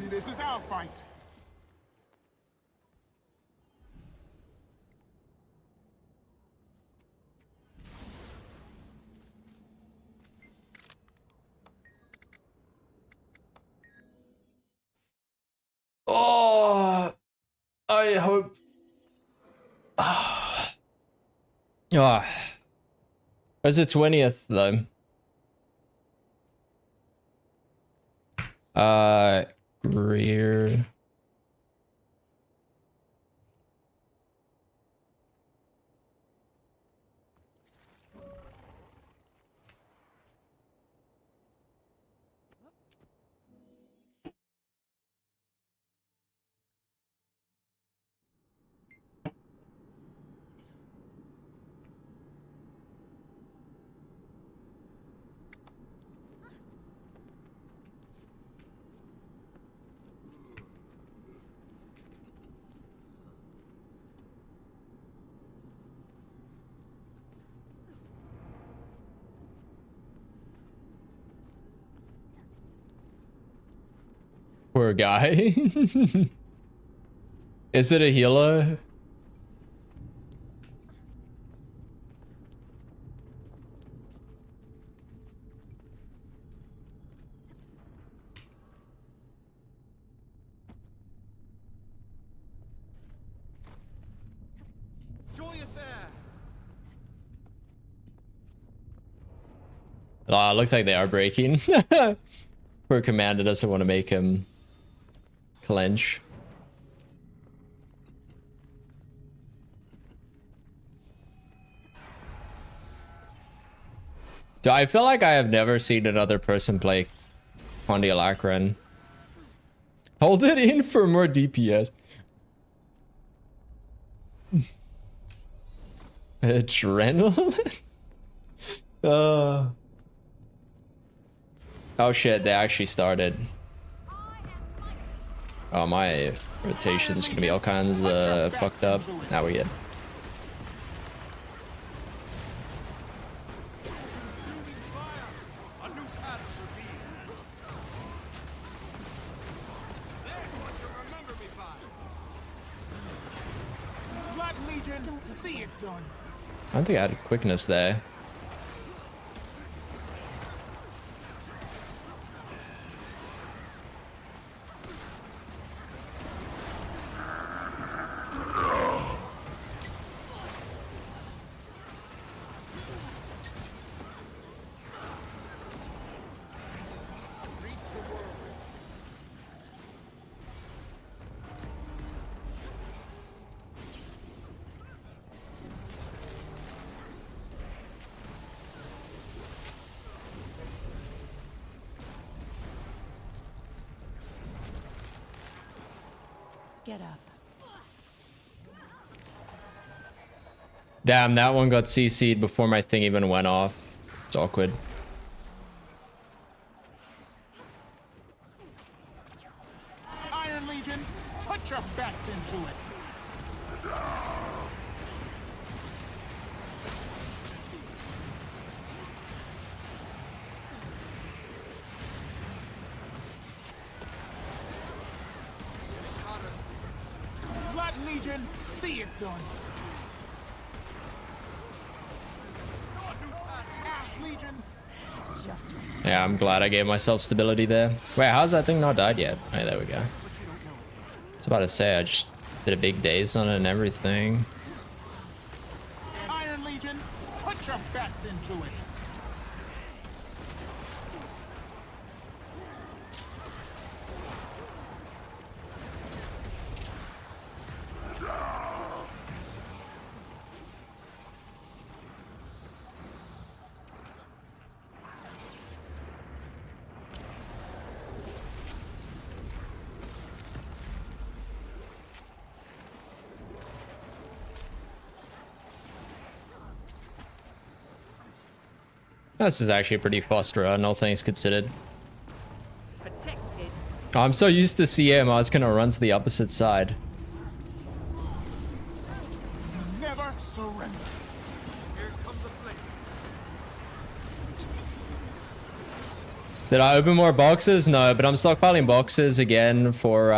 This is our fight. Oh, I hope. Ah, it's the 20th though. Greer. Poor guy. Is it a healer? Joyous air. Ah, looks like they are breaking. Poor commander doesn't want to make him clench. Do I feel like I have never seen another person play Condialacran? Hold it in for more DPS. Adrenaline? Oh shit, they actually started. Oh, my rotation's gonna be all kinds fucked up. Now we're good. Blood Legion, see it done. I don't think I had quickness there. Get up. Damn, that one got CC'd before my thing even went off. It's awkward. Iron Legion, put your best into it. Blood Legion, see it done. Ash Legion, Just Yeah, I'm glad I gave myself stability there. Wait, how's that thing not died yet? Oh, there we go. I was about to say, I just did a big daze on it and everything. Iron Legion, put your best into it. This is actually a pretty fast run, all things considered. protected. Oh, I'm so used to CM, I was gonna run to the opposite side. Never surrender. Here comes the flames. Did I open more boxes? No, but I'm stockpiling boxes again for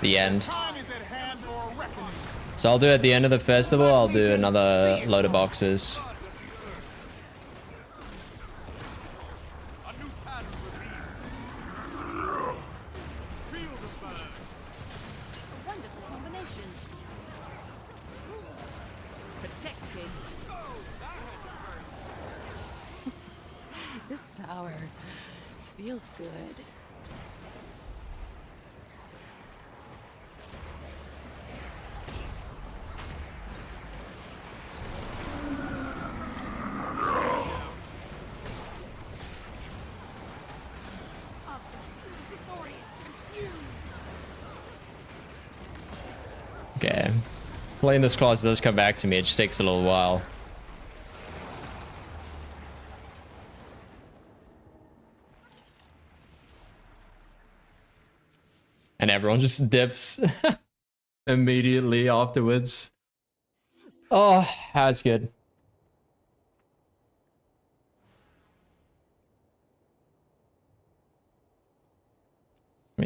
the end. Time is at hand or reckoning. So I'll do at the end of the festival, I'll do another load of boxes. A wonderful combination. Protected. This power feels good. Okay. Playing this class does come back to me, it just takes a little while. And everyone just dips immediately afterwards. Oh, that's good.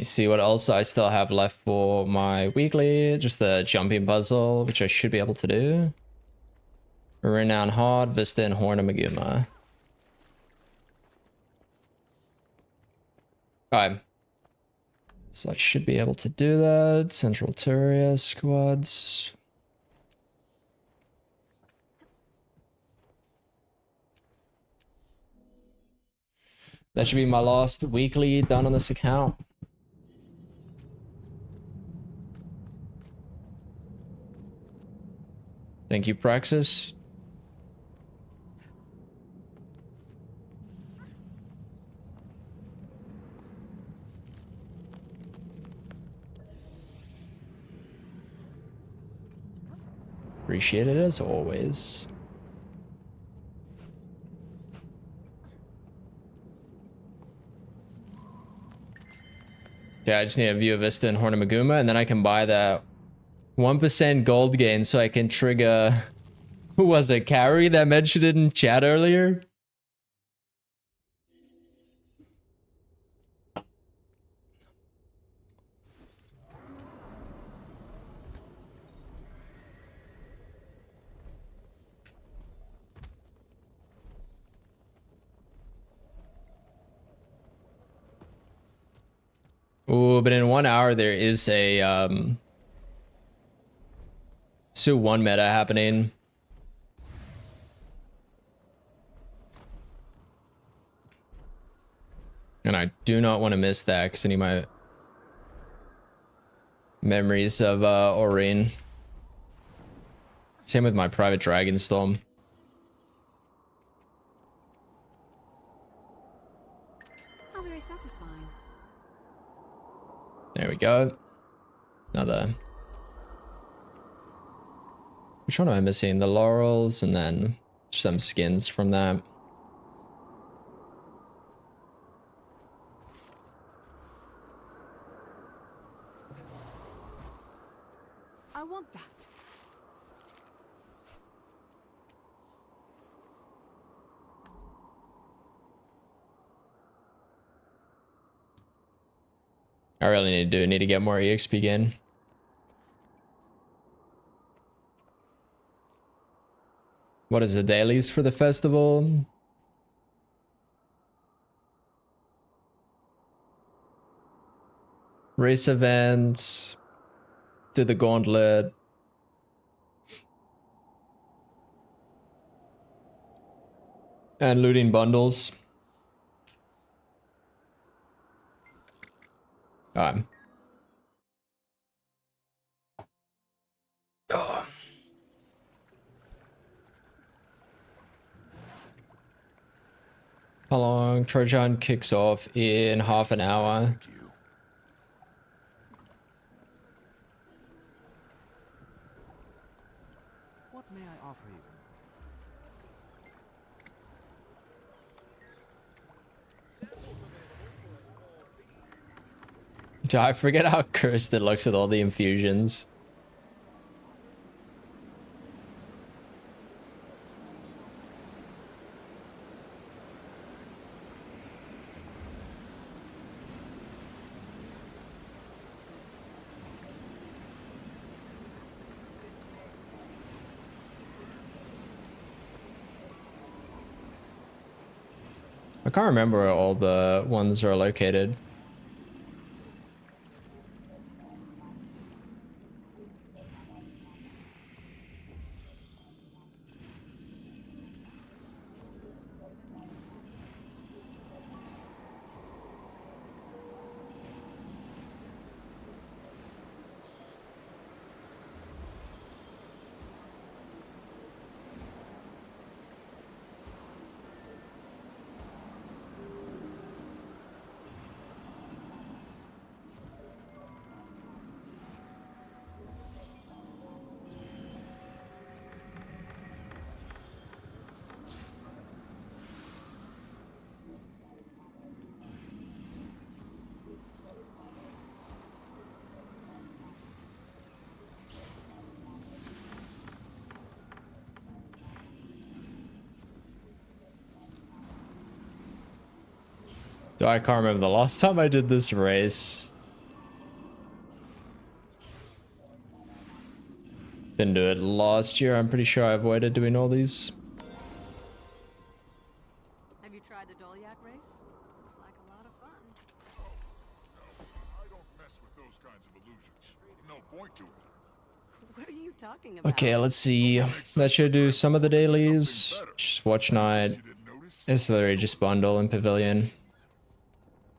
me see what else I still have left for my weekly. Just the jumping puzzle, which I should be able to do. Renown Hard, Vista, and Horn of Maguma. Alright. So I should be able to do that. Central Turia squads. That should be my last weekly done on this account. Thank you, Praxis. Appreciate it as always. Okay, I just need a view of Vista and Horn of Maguma, and then I can buy that 1% gold gain so I can trigger... Who was it? Carrie that mentioned it in chat earlier? Ooh, but in 1 hour there is a Su 1 meta happening. And I do not want to miss that because I need my memories of Aurene. Same with my private Dragonstorm. How very satisfying. There we go. Another. Which one am I missing? The laurels and then some skins from that. I want that. I really need to do. Need to get more EXP gain. What is the dailies for the festival? Race events. Do the gauntlet. And looting bundles. Oh. How long? Trojan kicks off in half an hour. What may I offer you? I forget how cursed it looks with all the infusions. I can't remember where all the ones are located. I can't remember the last time I did this race. Didn't do it last year. I'm pretty sure I avoided doing all these. Have you tried the Dolyak race? Looks like a lot of fun. I don't mess with those kinds of illusions. No point to it. What are you talking about? Okay, let's see. That should do some of the dailies. Just watch night. Ancillary just bundle and pavilion.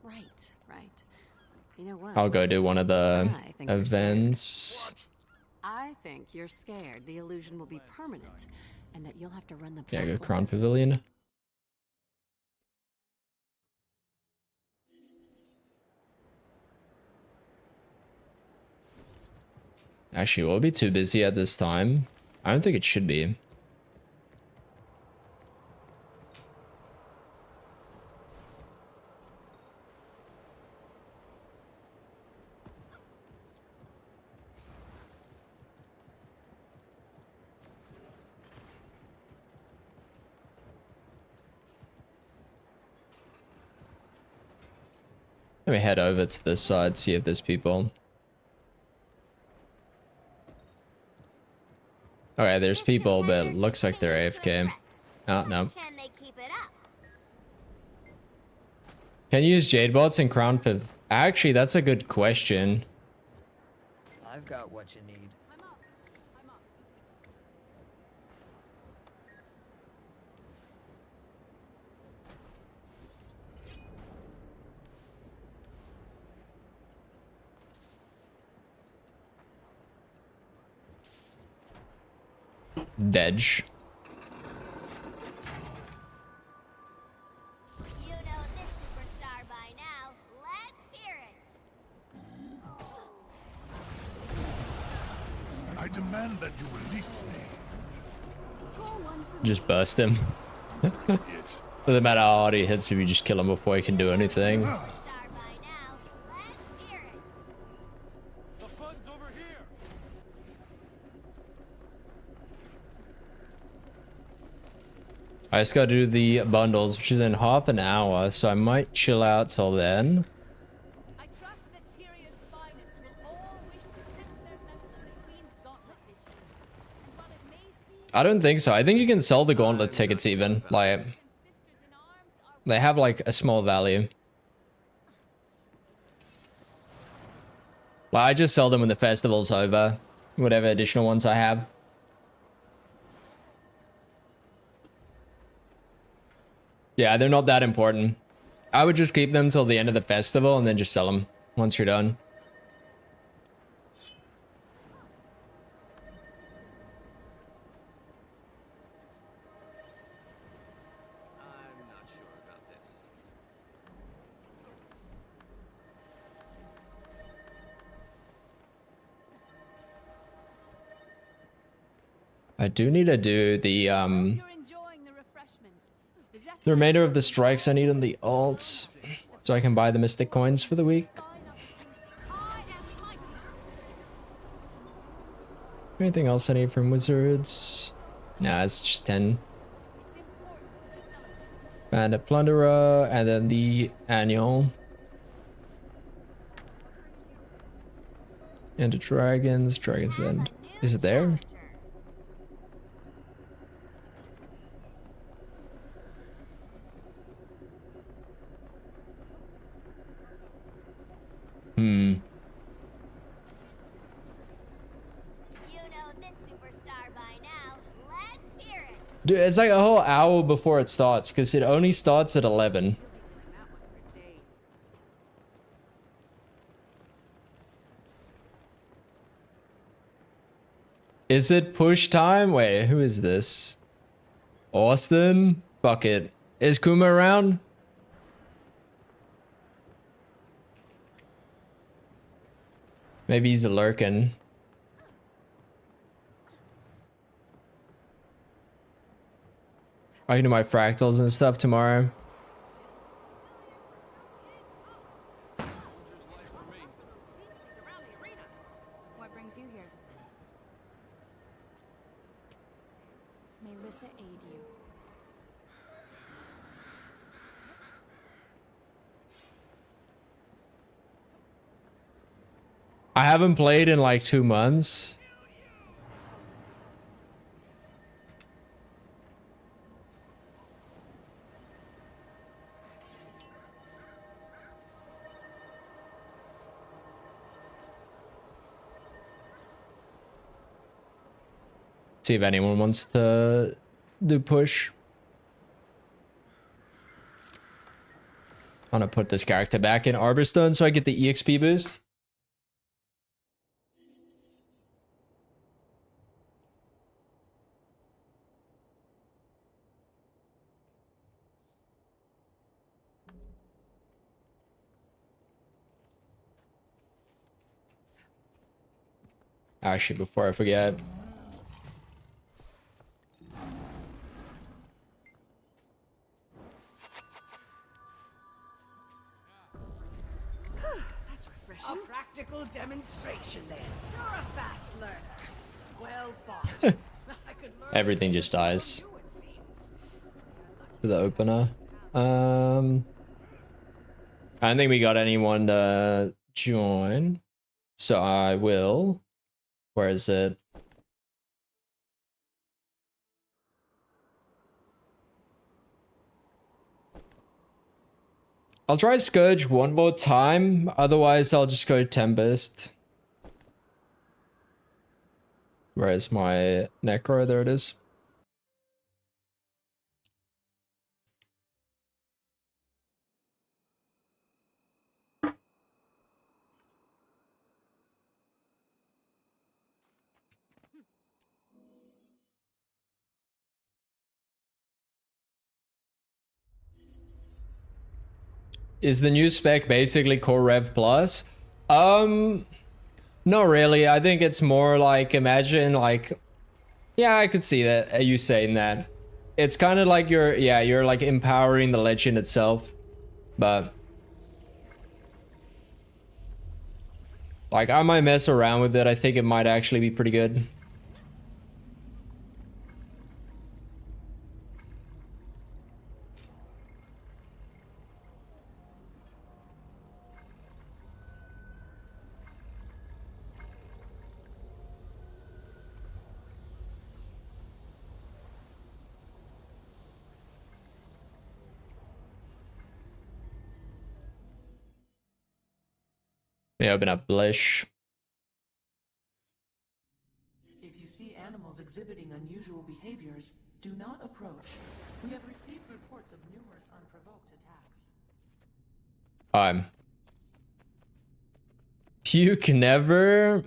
Right. You know what? I'll go do one of the I think you're events. I think you're scared the illusion will be permanent and that you'll have to run the Yeah, go back Crown way. Pavilion. Actually, we'll be too busy at this time. I don't think it should be. Let me head over to this side, see if there's people. Okay, there's people, but it looks like they're AFK. Oh, no. Can they keep it up? Can you use Jade bots in Crown Pav? Actually, that's a good question. I've got what you need. Dedge. You know this superstar by now. Let's hear it. I demand that you release me. Just burst him. Doesn't matter how hard he hits if you just kill him before he can do anything. I just gotta do the bundles, which is in half an hour, so I might chill out till then. I don't think so. I think you can sell the gauntlet tickets even. Like, they have like a small value. Like, I just sell them when the festival's over. Whatever additional ones I have. Yeah, they're not that important. I would just keep them till the end of the festival and then just sell them once you're done. I'm not sure about this. I do need to do the remainder of the strikes I need on the alts, so I can buy the mystic coins for the week. Anything else I need from wizards? Nah, it's just 10. Bandit Plunderer, and then the annual. And the Dragon's End. Is it there? Hmm. Dude, it's like a whole hour before it starts, because it only starts at 11. Is it push time? Wait, who is this? Austin? Fuck it. Is Kuma around? Maybe he's lurking. I can do my fractals and stuff tomorrow. What brings you here? May Lissa aid you. I haven't played in like 2 months. See if anyone wants to do push. I'm gonna put this character back in Arborstone so I get the EXP boost. Actually, before I forget. That's refreshing. A practical demonstration then. You're a fast learner. Well thought. I could learn Everything just dies. To the opener. I don't think we got anyone to join. So I will. Where is it? I'll try Scourge one more time. Otherwise, I'll just go Tempest. Where's my Necro? There it is. Is the new spec basically Core Rev Plus? Not really. I think it's more like, imagine like, yeah, I could see that you saying that. It's kind of like you're like empowering the legend itself, but like I might mess around with it. I think it might actually be pretty good. Let me open up Blish. If you see animals exhibiting unusual behaviors, do not approach. We have received reports of numerous unprovoked attacks. Puke never.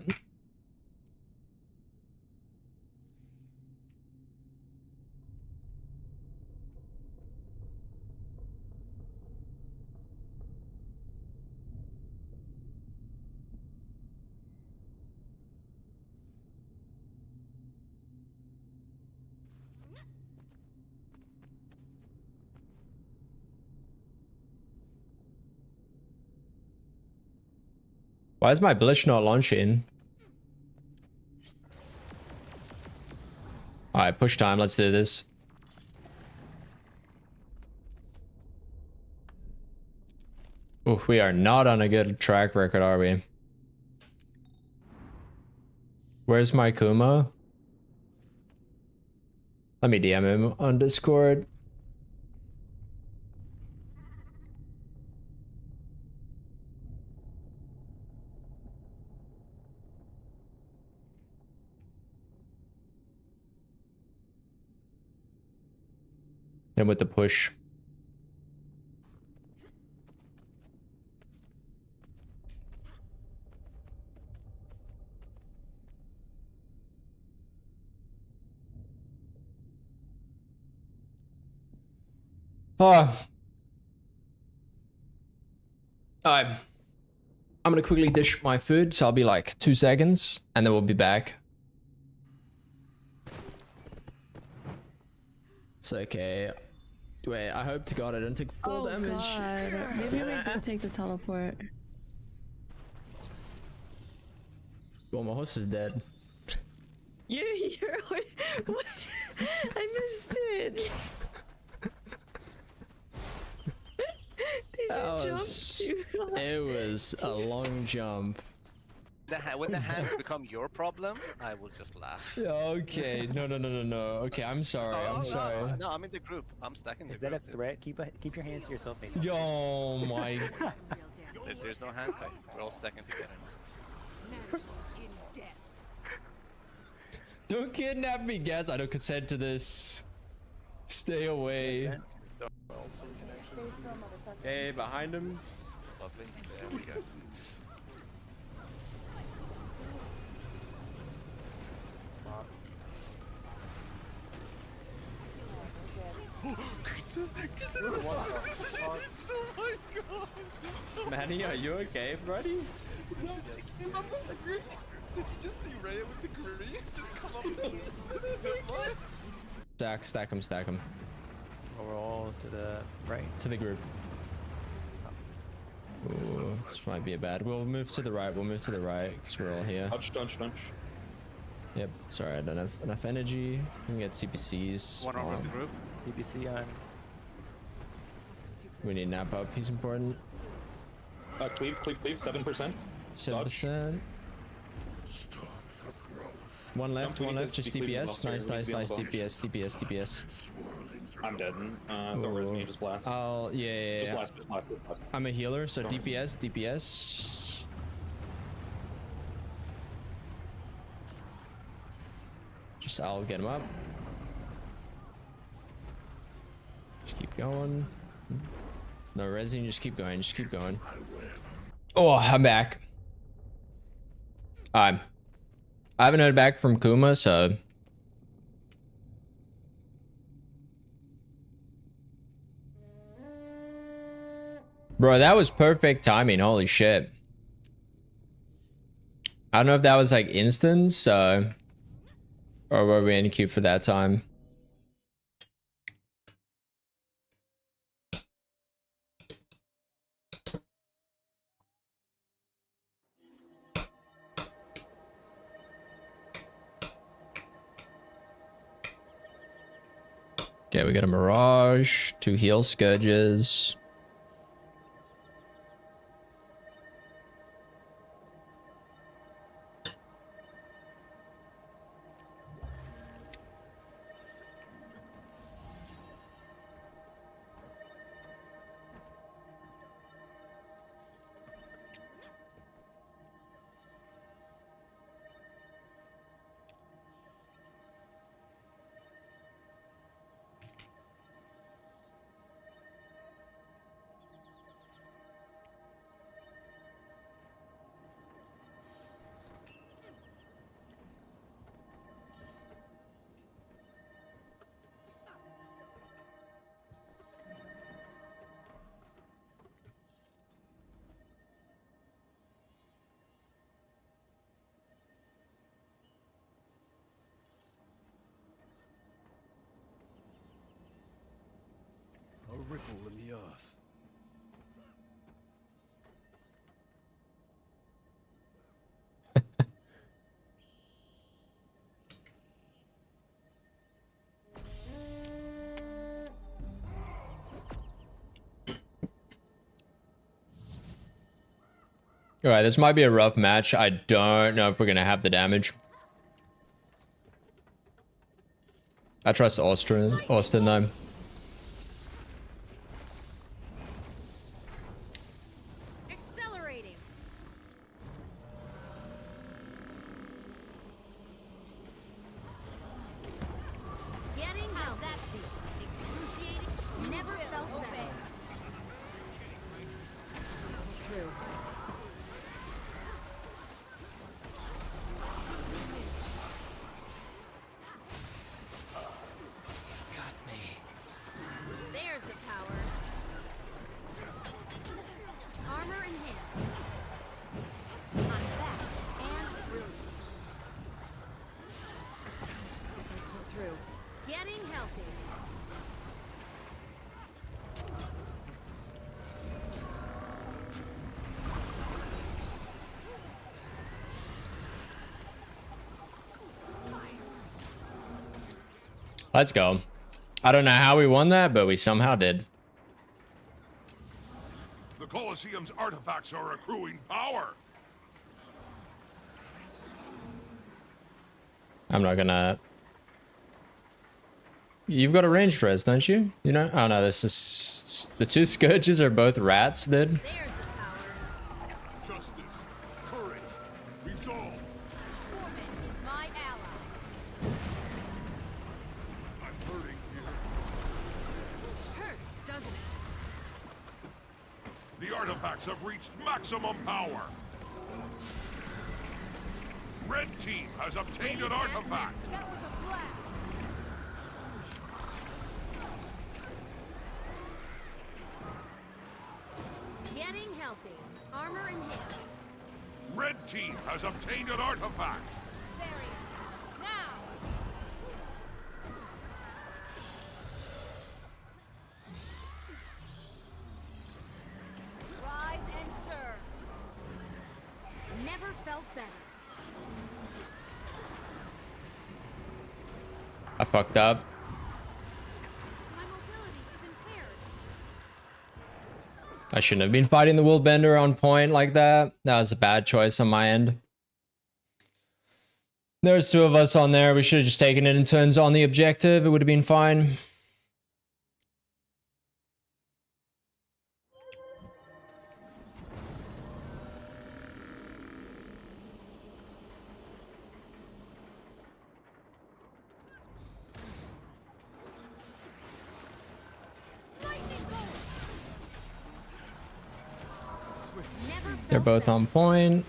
Why is my Blish not launching? Alright, push time. Let's do this. Oof, we are not on a good track record, are we? Where's my Kuma? Let me DM him on Discord. And with the push. I'm gonna quickly dish my food, so I'll be like 2 seconds, and then we'll be back. It's okay. Wait, I hope to God I don't take full damage. God. Maybe we do take the teleport. Well, my horse is dead. You're what? I missed it. Did you jump too high? It was a long jump. When the hands become your problem, I will just laugh. Okay, no. Okay, I'm sorry. I'm sorry. No, I'm in the group. I'm stacking the Is that group. a threat? Keep your hands to yourself, mate. Yo, my. There's no hand fight. We're all stacking together. Don't kidnap me, guys. I don't consent to this. Stay away. Okay, behind him. Lovely. There we go. Oh my god! Manny, are you okay, buddy? Did you just see Raya with the green? Just come up with the zip line? Stack him. Overall to the right. To the group. Ooh, this might be a bad. We'll move to the right. Because we're all here. Dodge. Yep, sorry, I don't have enough energy. We can get CPCs. One over the group. CBC on. We need nap up. He's important. Cleave, 7%. 7%. One left, just DPS. Nice, DPS. I'm dead. Don't res me, just blast. Yeah. Just blast. I'm a healer, so DPS. Just I'll get him up. Just keep going. No resin, just keep going. Oh, I'm back. I haven't heard back from Kuma, so bro, that was perfect timing. Holy shit. I don't know if that was like instant, so or were we in queue for that time? Okay, we got a Mirage, 2 heal Scourges. A ripple in the earth. All right, this might be a rough match. I don't know if we're gonna have the damage. I trust Austin though. Accelerating. Getting how that feel. Excruciating. Never felt better. Through. There's the power. Armor enhanced. I'm fast and brilliant. Pull through. Getting healthy. Let's go. I don't know how we won that, but we somehow did. The Colosseum's artifacts are accruing power. I'm not gonna. You've got a ranged res, don't you? You know? Oh no, this is the 2 Scourges are both rats, dude. Justice, courage, resolve. Torment is my ally. The artifacts have reached maximum power. Red team has obtained an artifact. That was a blast. Getting healthy. Armor enhanced. Red team has obtained an artifact. Variants. Now. Rise and serve. Never felt better. I fucked up. My mobility is impaired. I shouldn't have been fighting the Willbender on point like that. That was a bad choice on my end. There's two of us on there. We should have just taken it in turns on the objective. It would have been fine. They're both on point.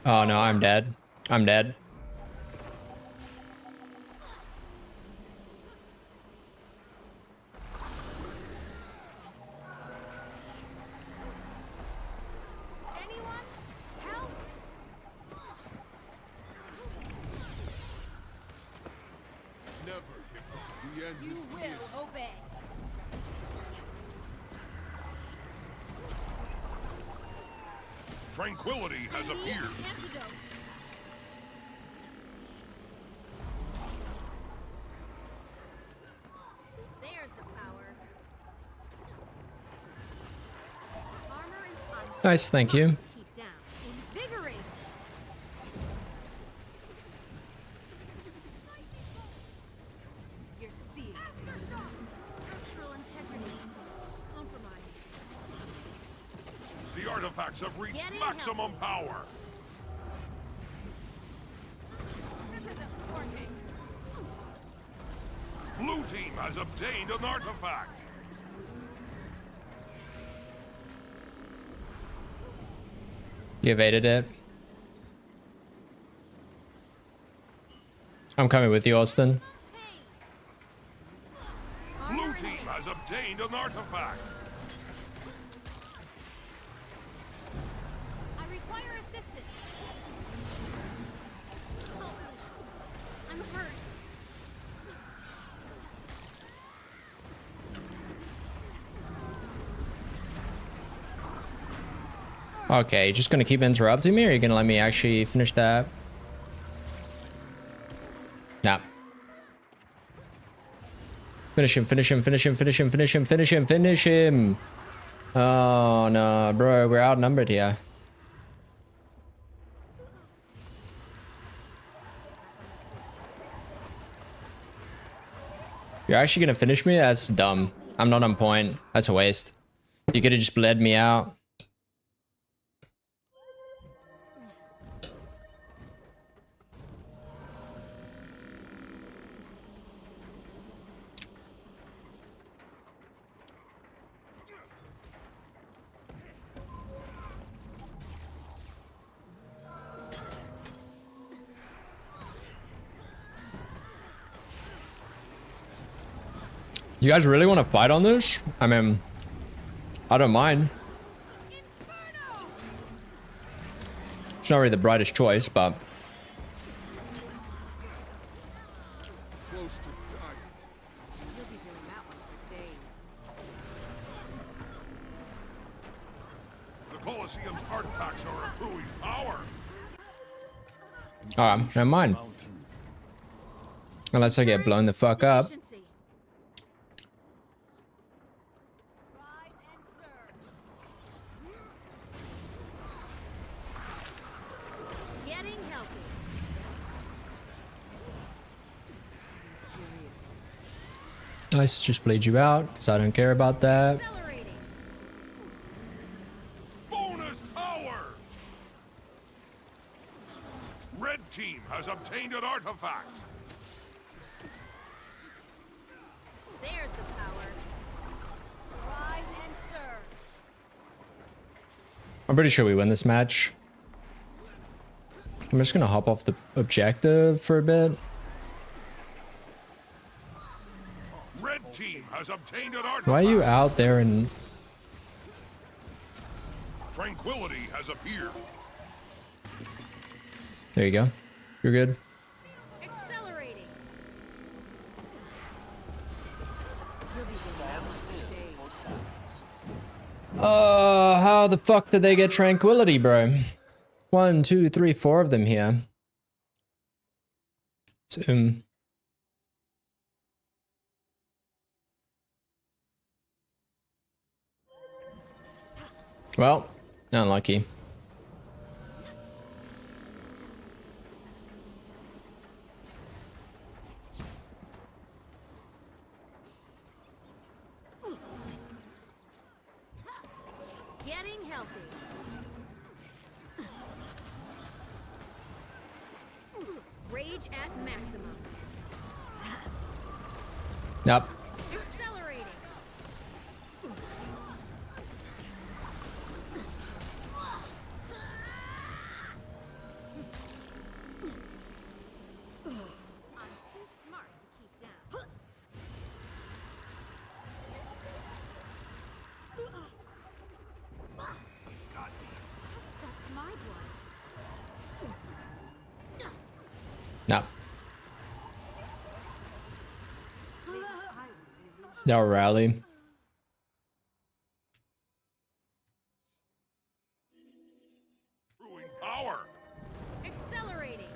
Oh no, I'm dead. I'm dead. Never give up. The end You is near. will obey. Tranquility has appeared. Antidote. There's the power. Armor and Nice, thank you. keep down. Invigorate. You're seeing. Structural integrity compromised. The artifacts have reached Getting maximum power. This isn't working. Blue team has obtained an artifact. You evaded it. I'm coming with you, Austin. Blue team has obtained an artifact. I require assistance. Help me. I'm hurt. Okay, you're just gonna keep interrupting me, or are you gonna let me actually finish that? Nah. Finish him, finish him, finish him, finish him, finish him, finish him, finish him! Oh no, bro, we're outnumbered here. You're actually gonna finish me? That's dumb. I'm not on point. That's a waste. You could have just bled me out. You guys really want to fight on this? I mean, I don't mind. It's not really the brightest choice, but Close to dying. You'll be doing that one for days. The Colosseum's artifacts are accruing power. never mind. Unless I get blown the fuck up. Getting healthy. Nice, just bleed you out, because I don't care about that. Accelerating. has obtained an artifact. There's the power. Rise and serve. I'm pretty sure we win this match. I'm just gonna hop off the objective for a bit. Red team has obtained an artifact. Why are you out there and... Tranquility has appeared. There you go. You're good. Accelerating. How the fuck did they get tranquility, bro? 1, 2, 3, 4 of them here. Zoom. Well, unlucky. Getting healthy. Rage at maximum. Yep. Accelerating. I'm too smart to keep down. That's my blood. No. Now rally. Power. Accelerating.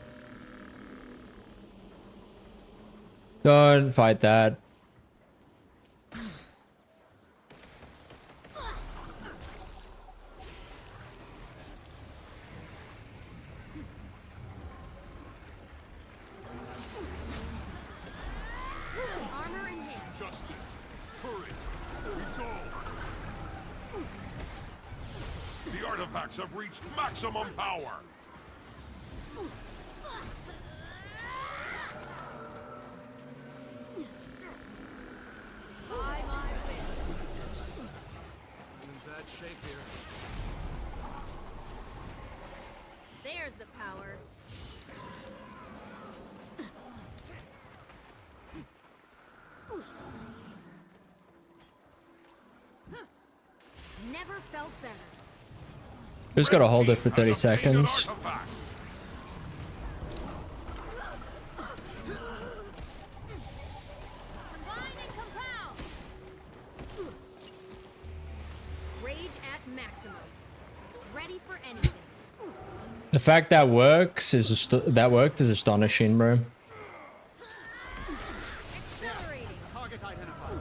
Don't fight that. Armor in hand. Justice, courage, resolve. The artifacts have reached maximum power. By my will. I'm in bad shape here. There's the power. Never felt better. Just gotta hold it for 30 seconds. Combine and compound. Rage at maximum. Ready for anything. The fact that works is astonishing, bro. Accelerating. Target identified.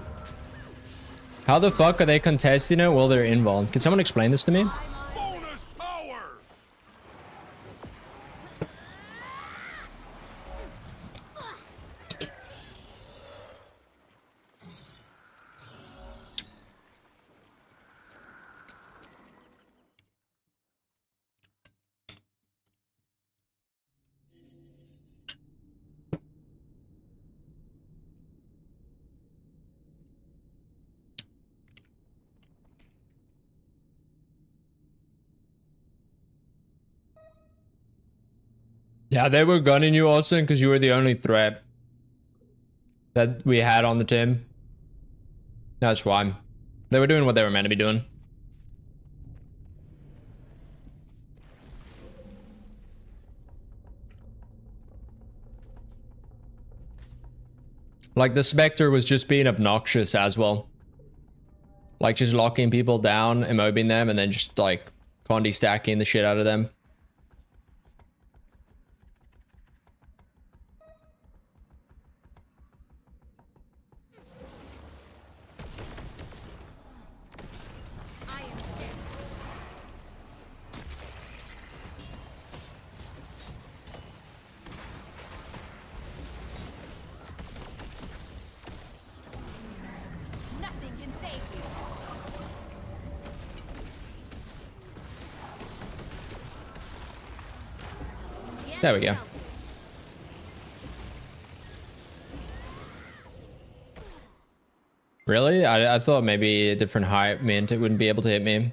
How the fuck are they contesting it while they're involved? Can someone explain this to me? Bonus power. Yeah, they were gunning you, Austin, because you were the only threat that we had on the team. That's why. They were doing what they were meant to be doing. Like, the Spectre was just being obnoxious as well. Like, just locking people down, immobing them, and then just, like, Condi stacking the shit out of them. Nothing can save you. There we go. Really? I thought maybe a different height meant it wouldn't be able to hit me.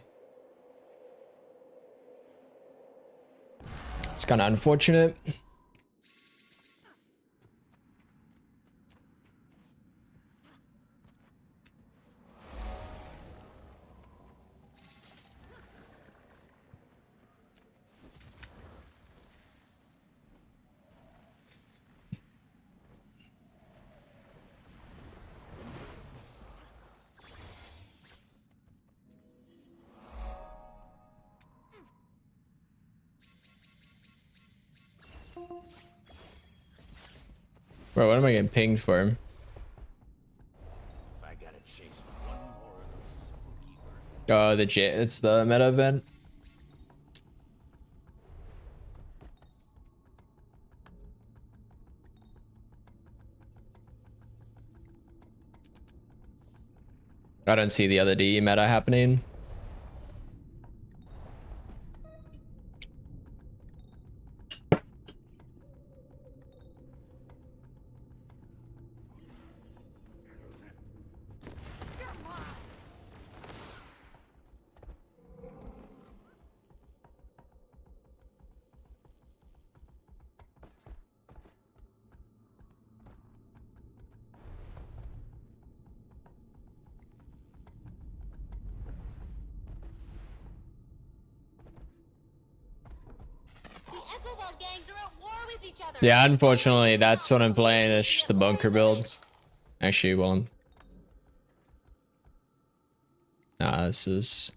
It's kind of unfortunate. Bro, what am I getting pinged for? If I gotta chase one more of those spooky birds. Oh, it's the meta event. I don't see the other DE meta happening. Yeah, unfortunately, that's what I'm playing. It's just the bunker build. Actually, well, nah, this is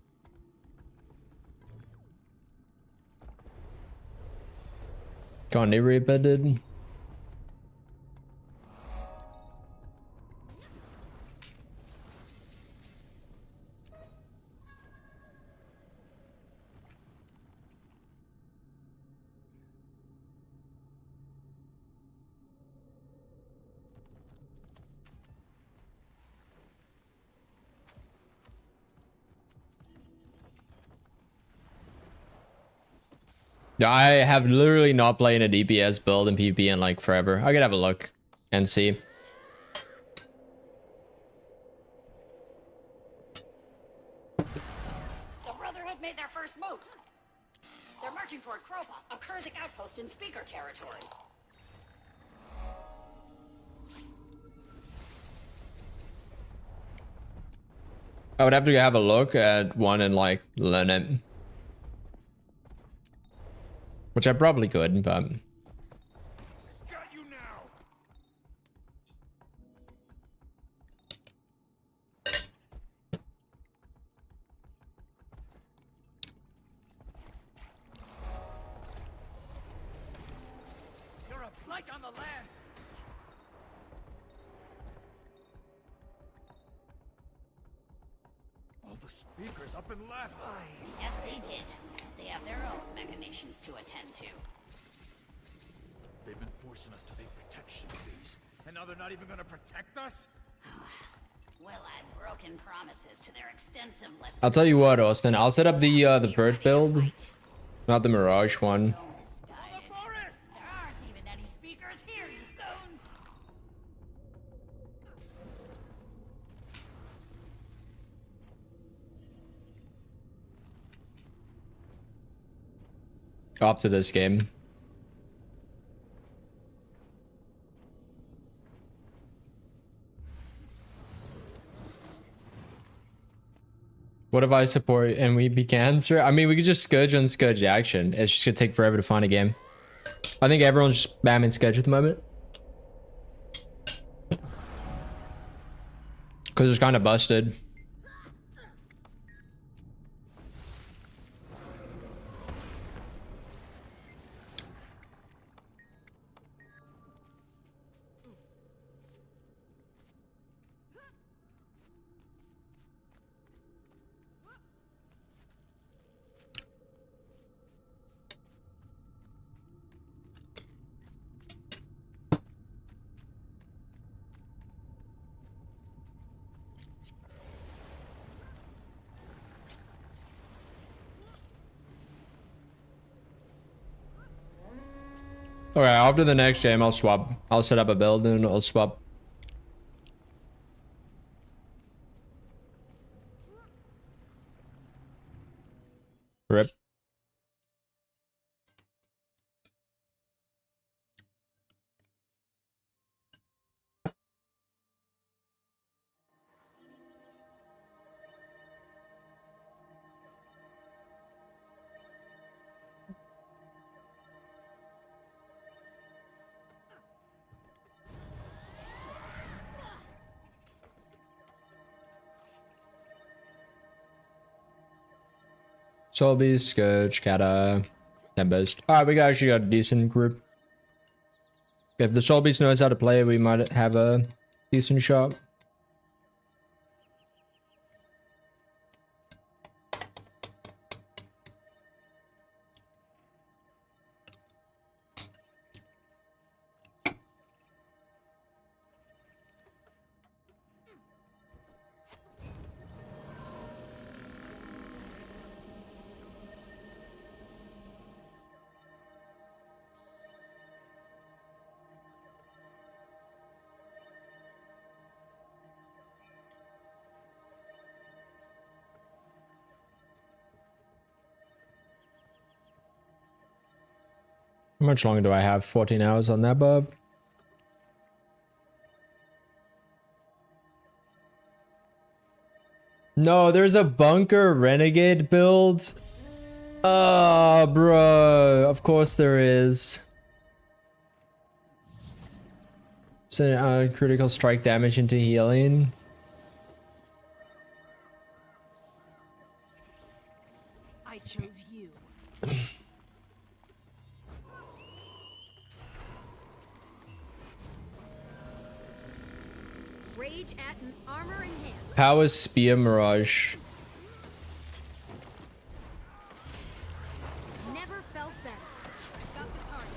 gone rebutted. I have literally not played a DPS build in PvP in like forever. I could have a look and see. The Brotherhood made their first move. They're marching toward Kropa, a Kurzik outpost in Speaker territory. I would have to have a look at one and like learn it. Which I probably could, but You're a blight on the land. All the speakers up and left. Yes, they did. They have their own machinations to attend to. They've been forcing us to pay protection fees, and now they're not even gonna protect us? Well, I've broken promises to their extensive list. I'll tell you what, Austin. I'll set up the bird build, not the Mirage one. There aren't even any speakers here, you goons! Off to this game. What if I support and we be cancer? I mean, we could just Scourge on Scourge action. It's just gonna take forever to find a game. I think everyone's just spamming Scourge at the moment. Because it's kind of busted. Okay, after the next game, I'll swap. I'll set up a build and I'll swap. Rip. Solby, Scourge, Kata, Tempest. Alright, we actually got a decent group. If the Solbies knows how to play, we might have a decent shot. How much longer do I have? 14 hours on that buff. No, there's a bunker renegade build. Oh, bro. Of course there is. Send critical strike damage into healing. I chose you. Rage at armor in hand. Power Spear Mirage. Never felt better. Got the target.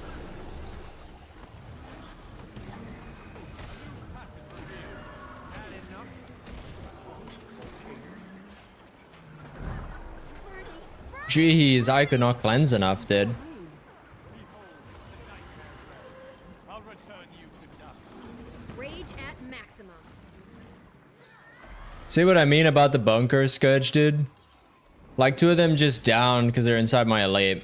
Jeez, I could not cleanse enough, dude. I'll return you to dust. Rage at maximum. See what I mean about the bunker, Scourge, dude? Like, two of them just down because they're inside my elite.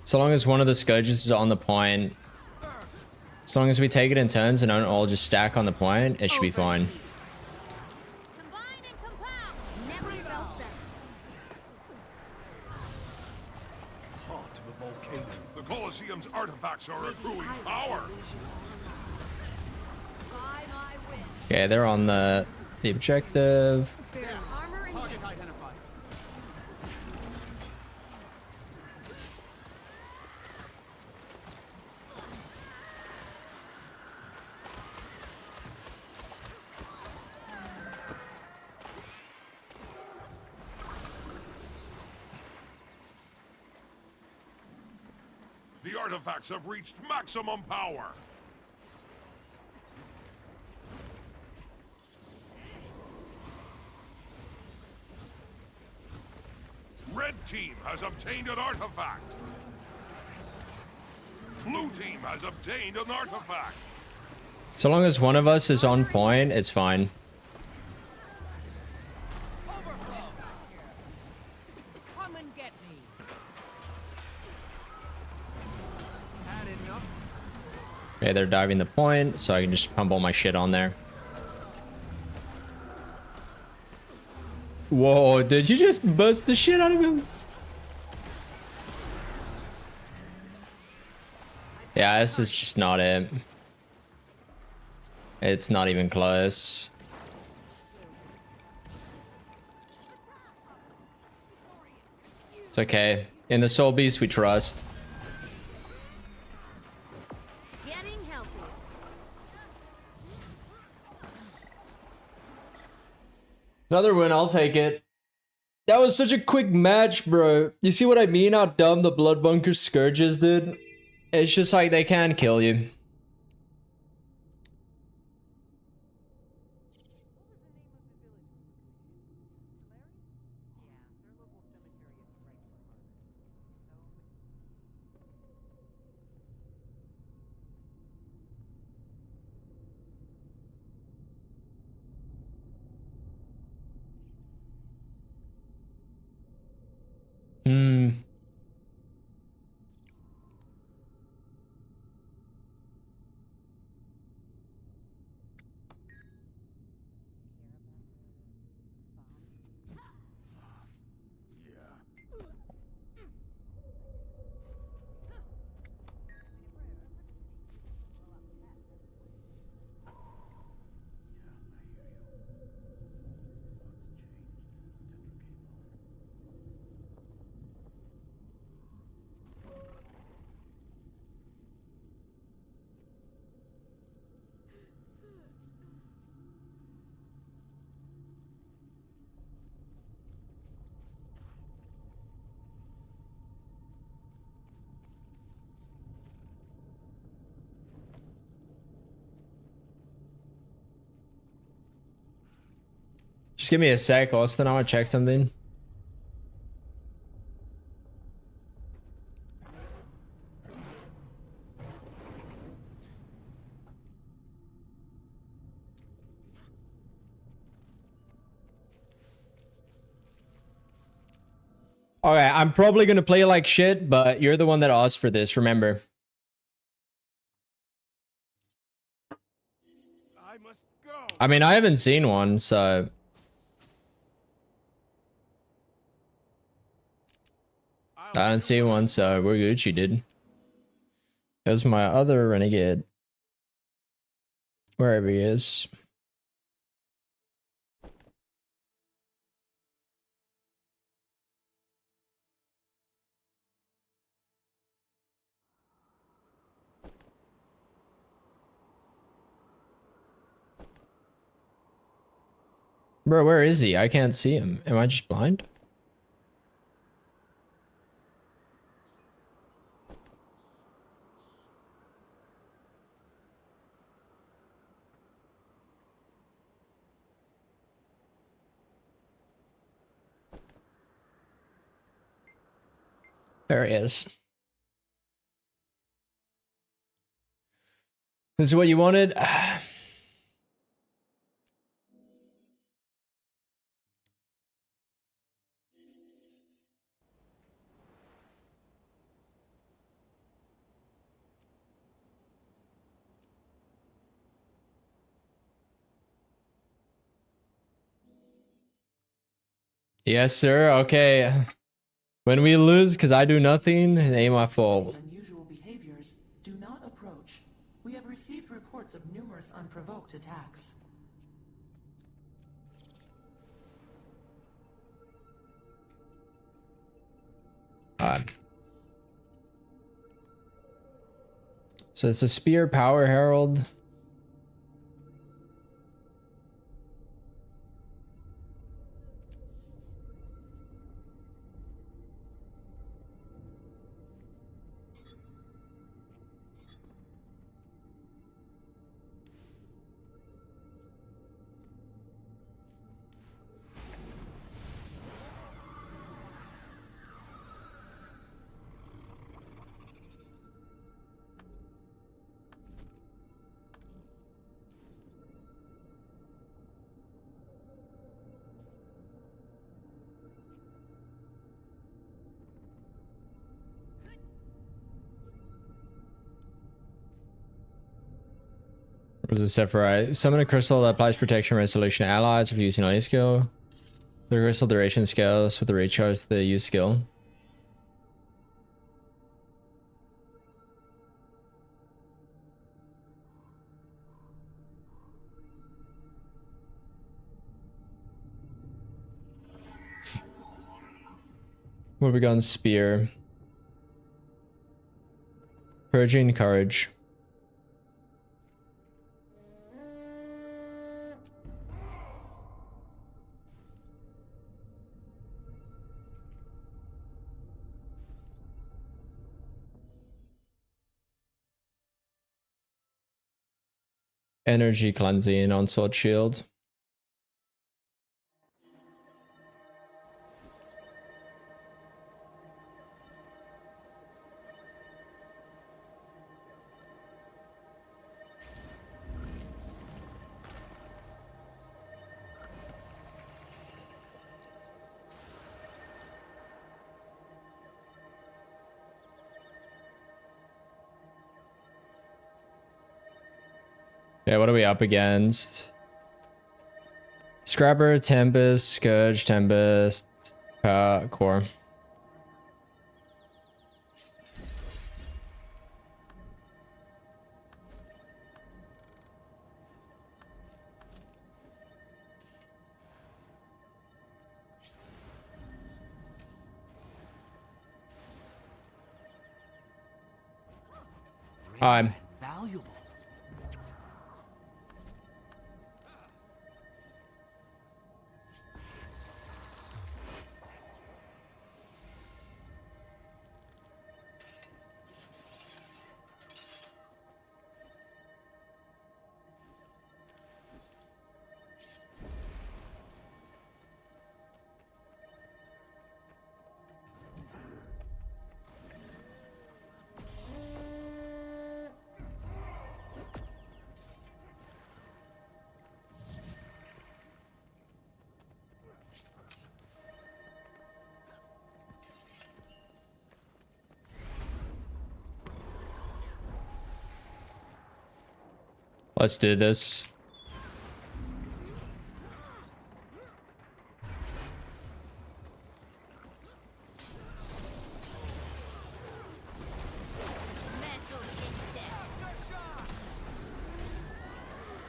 So long as one of the Scourges is on the point, as long as we take it in turns and don't all just stack on the point, it should be fine. Never felt better. Heart of a volcano. The Colosseum's artifacts are accruing power. Okay, they're on the objective. Target identified. The artifacts have reached maximum power. Red team has obtained an artifact. Blue team has obtained an artifact. So long as one of us is on point, it's fine. Come and get me. Okay, they're diving the point, so I can just pump all my shit on there. Whoa, did you just bust the shit out of him? Yeah, this is just not it. It's not even close. It's okay. In the Soul Beast, we trust. Getting healthy. Another win, I'll take it. That was such a quick match, bro. You see what I mean? How dumb the Blood Bunker Scourge is, dude? It's just like they can kill you. give me a sec, Austin. I want to check something. Okay, I'm probably gonna play like shit, but you're the one that asked for this, remember. I mean, I haven't seen one, so... I don't see one, so we're Gucci, dude. There's my other renegade. Wherever he is. Bro, where is he? I can't see him. Am I just blind? There he is. This is what you wanted? Yes, sir. Okay. When we lose, because I do nothing, it ain't my fault. Unusual behaviors. Do not approach. We have received reports of numerous unprovoked attacks. So it's a spear power herald. What was it set for? Summon a crystal that applies protection resolution to allies if using any skill. The crystal duration scales with the recharge to the use skill. What have we got on spear? Purging courage. Energy cleansing on sword shield. Yeah, what are we up against? Scrapper, Tempest, Scourge, Tempest, Core. I'm valuable. Let's do this.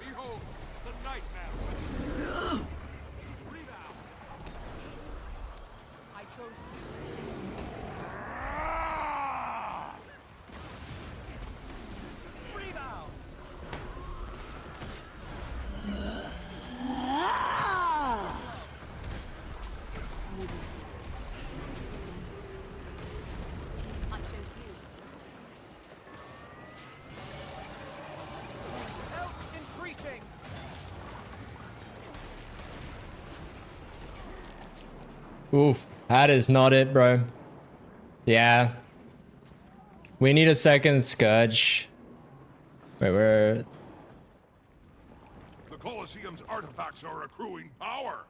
Behold, the nightmare. Rebound. I chose Rebound. I chose you. Health increasing. Oof, that is not it, bro. Yeah. We need a second Scourge. Wait, where? The Colosseum's artifacts are accruing power.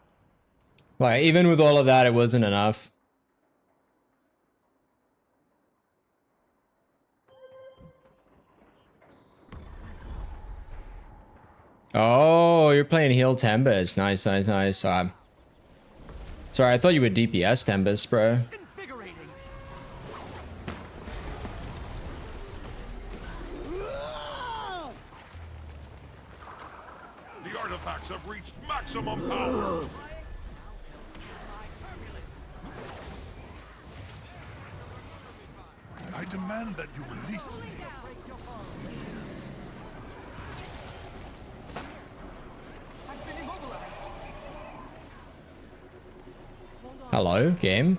Like, even with all of that, it wasn't enough. Oh, you're playing heal Tempest. Nice, nice, nice. Sorry, I thought you were DPS Tempest, bro. The artifacts have reached maximum power. I demand that you release me. Hello, game.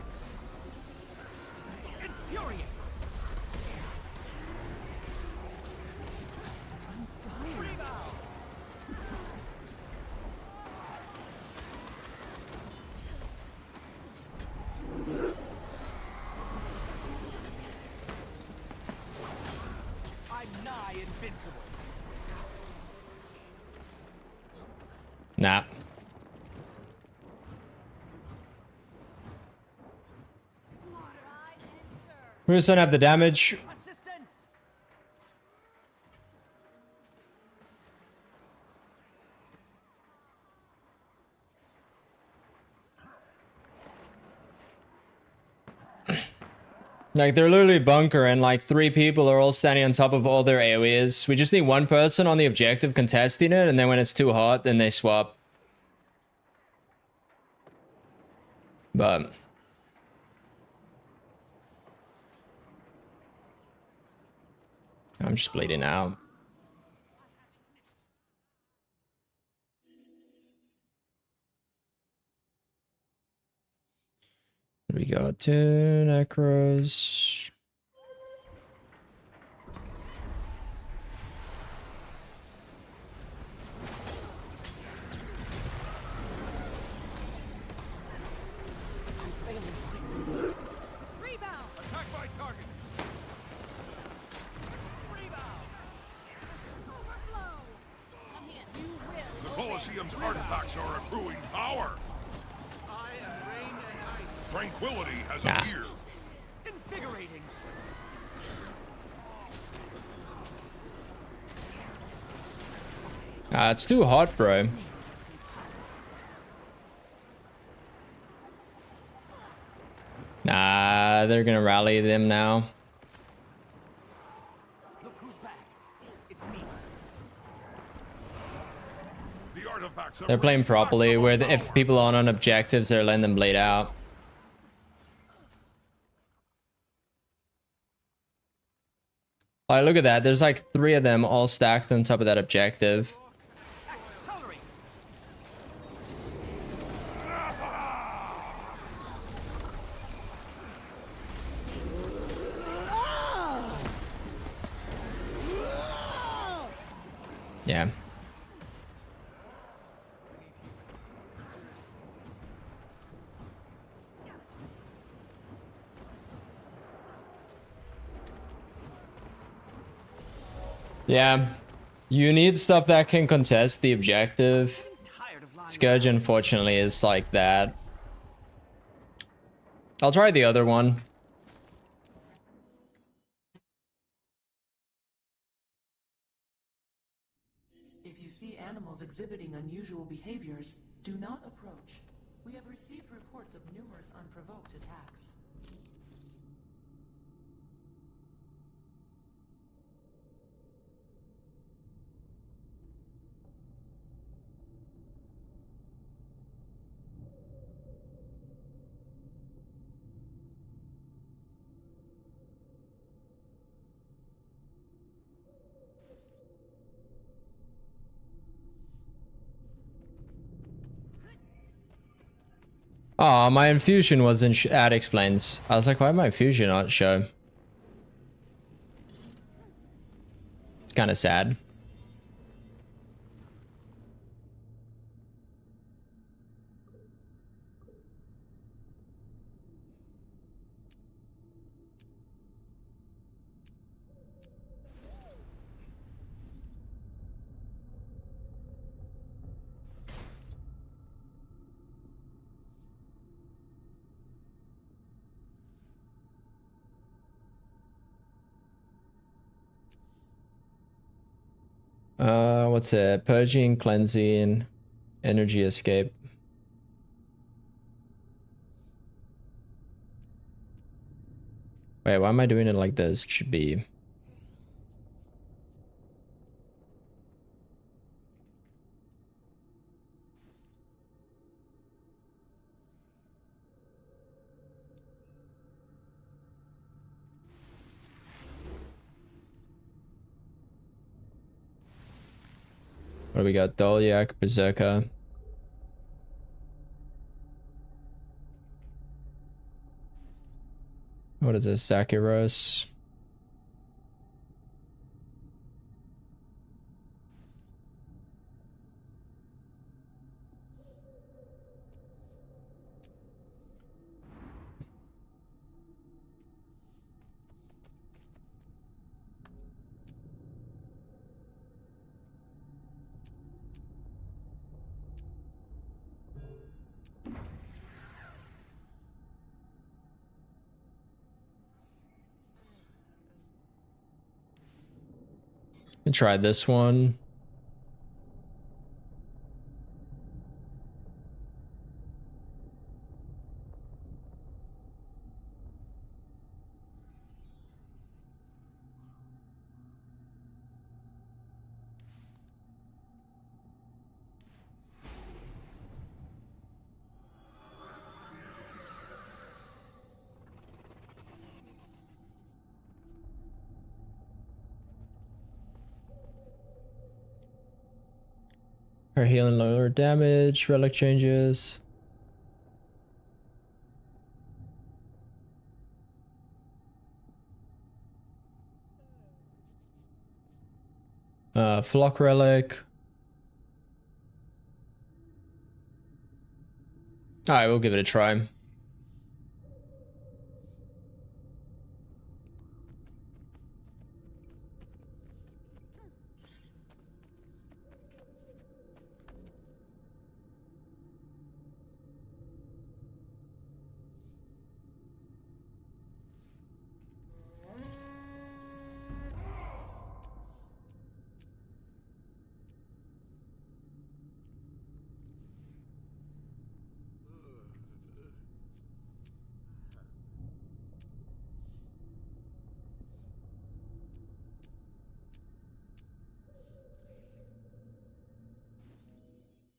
I'm nigh invincible. Nah. We just don't have the damage. Like, they're literally bunker and like 3 people are all standing on top of all their areas. We just need 1 person on the objective contesting it, and then when it's too hot, then they swap. But I'm just bleeding out. We got 2 necros. Rebound. Attack my target. Rebound. Overflow. Come here. You will. The Colosseum's artifacts are accruing power. I am rain and ice. Tranquility has Nah. appeared. Invigorating. It's too hot, bro. Nah, they're gonna rally them now. Look who's back. It's me. The artifacts have They're playing reached properly, maximum where power. if people aren't on objectives, they're letting them bleed out. Like, look at that. There's like 3 of them all stacked on top of that objective. Accelerate. Yeah. Yeah. You need stuff that can contest the objective. Scourge, unfortunately, is like that. I'll try the other one. exhibiting unusual behaviors, do not approach. We have received reports of numerous unprovoked attacks. Oh, my infusion wasn't that explains. I was like, why my infusion not show? It's kind of sad. What's it? Purging, cleansing, energy escape. Wait, why am I doing it like this? It should be. What do we got? Dolyak, Berserker. What is this? Sakiros. Try this one. Her healing lower damage, relic changes. Flock relic. Alright, we'll give it a try.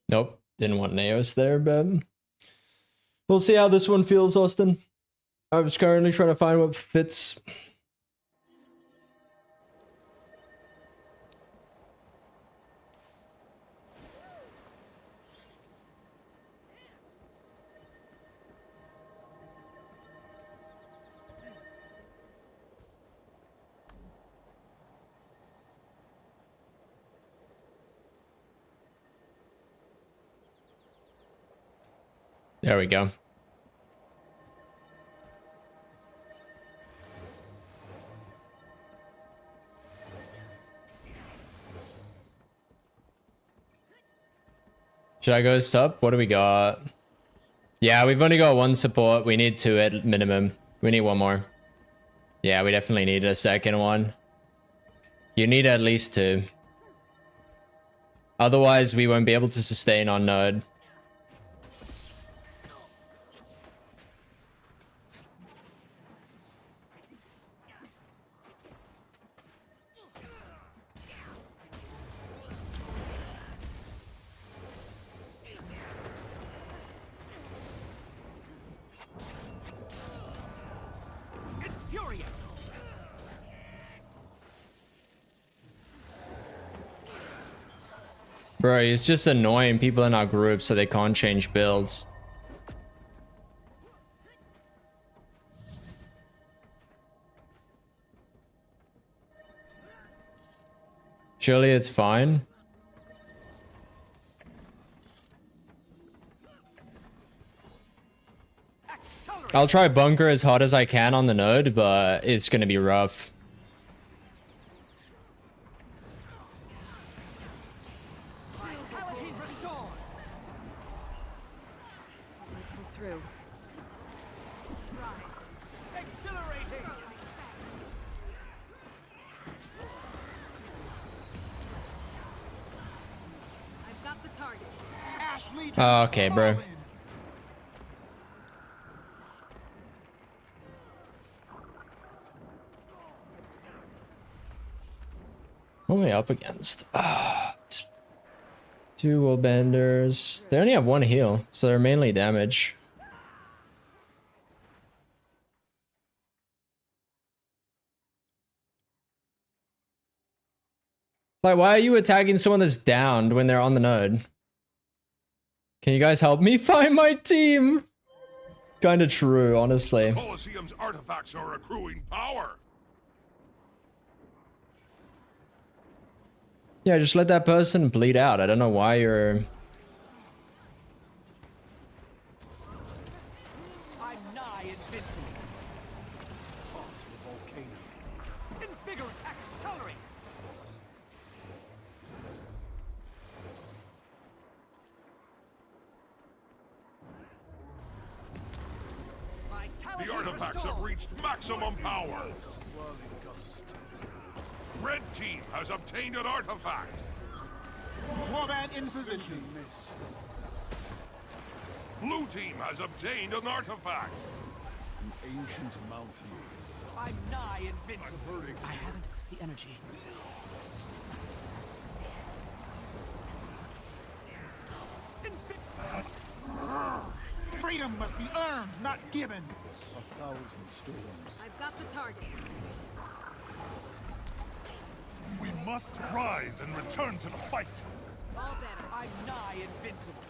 Nope, didn't want Naos there, but we'll see how this one feels, Austin. I was currently trying to find what fits. There we go. Should I go sub? What do we got? Yeah, we've only got one support. We need two at minimum. We need one more. Yeah, we definitely need a second one. You need at least two. Otherwise, we won't be able to sustain on node. Infuriate! Bro, it's just annoying people in our group so they can't change builds. Surely it's fine. I'll try bunker as hard as I can on the node, but it's gonna be rough. Vitality restored! Pull through. Rises. Exhilarating! I've got the target. Ash Legion. Oh, okay, bro. What am I up against? Two wall benders. They only have one heal, so they're mainly damage. Like, why are you attacking someone that's downed when they're on the node? Can you guys help me find my team? Kinda true, honestly. Colosseum's artifacts are accruing power. Yeah, just let that person bleed out. I don't know why you're... I'm nigh invincible. Onto the volcano. Invigorate, accelerate. The artifacts have reached maximum power. Swirling gust. Red team has obtained an artifact. Warband in position. Blue team has obtained an artifact. An ancient mountain. I'm nigh invincible. I haven't the energy. Freedom must be earned, not given. 1,000 storms. I've got the target. We must rise and return to the fight. All better. I'm nigh invincible.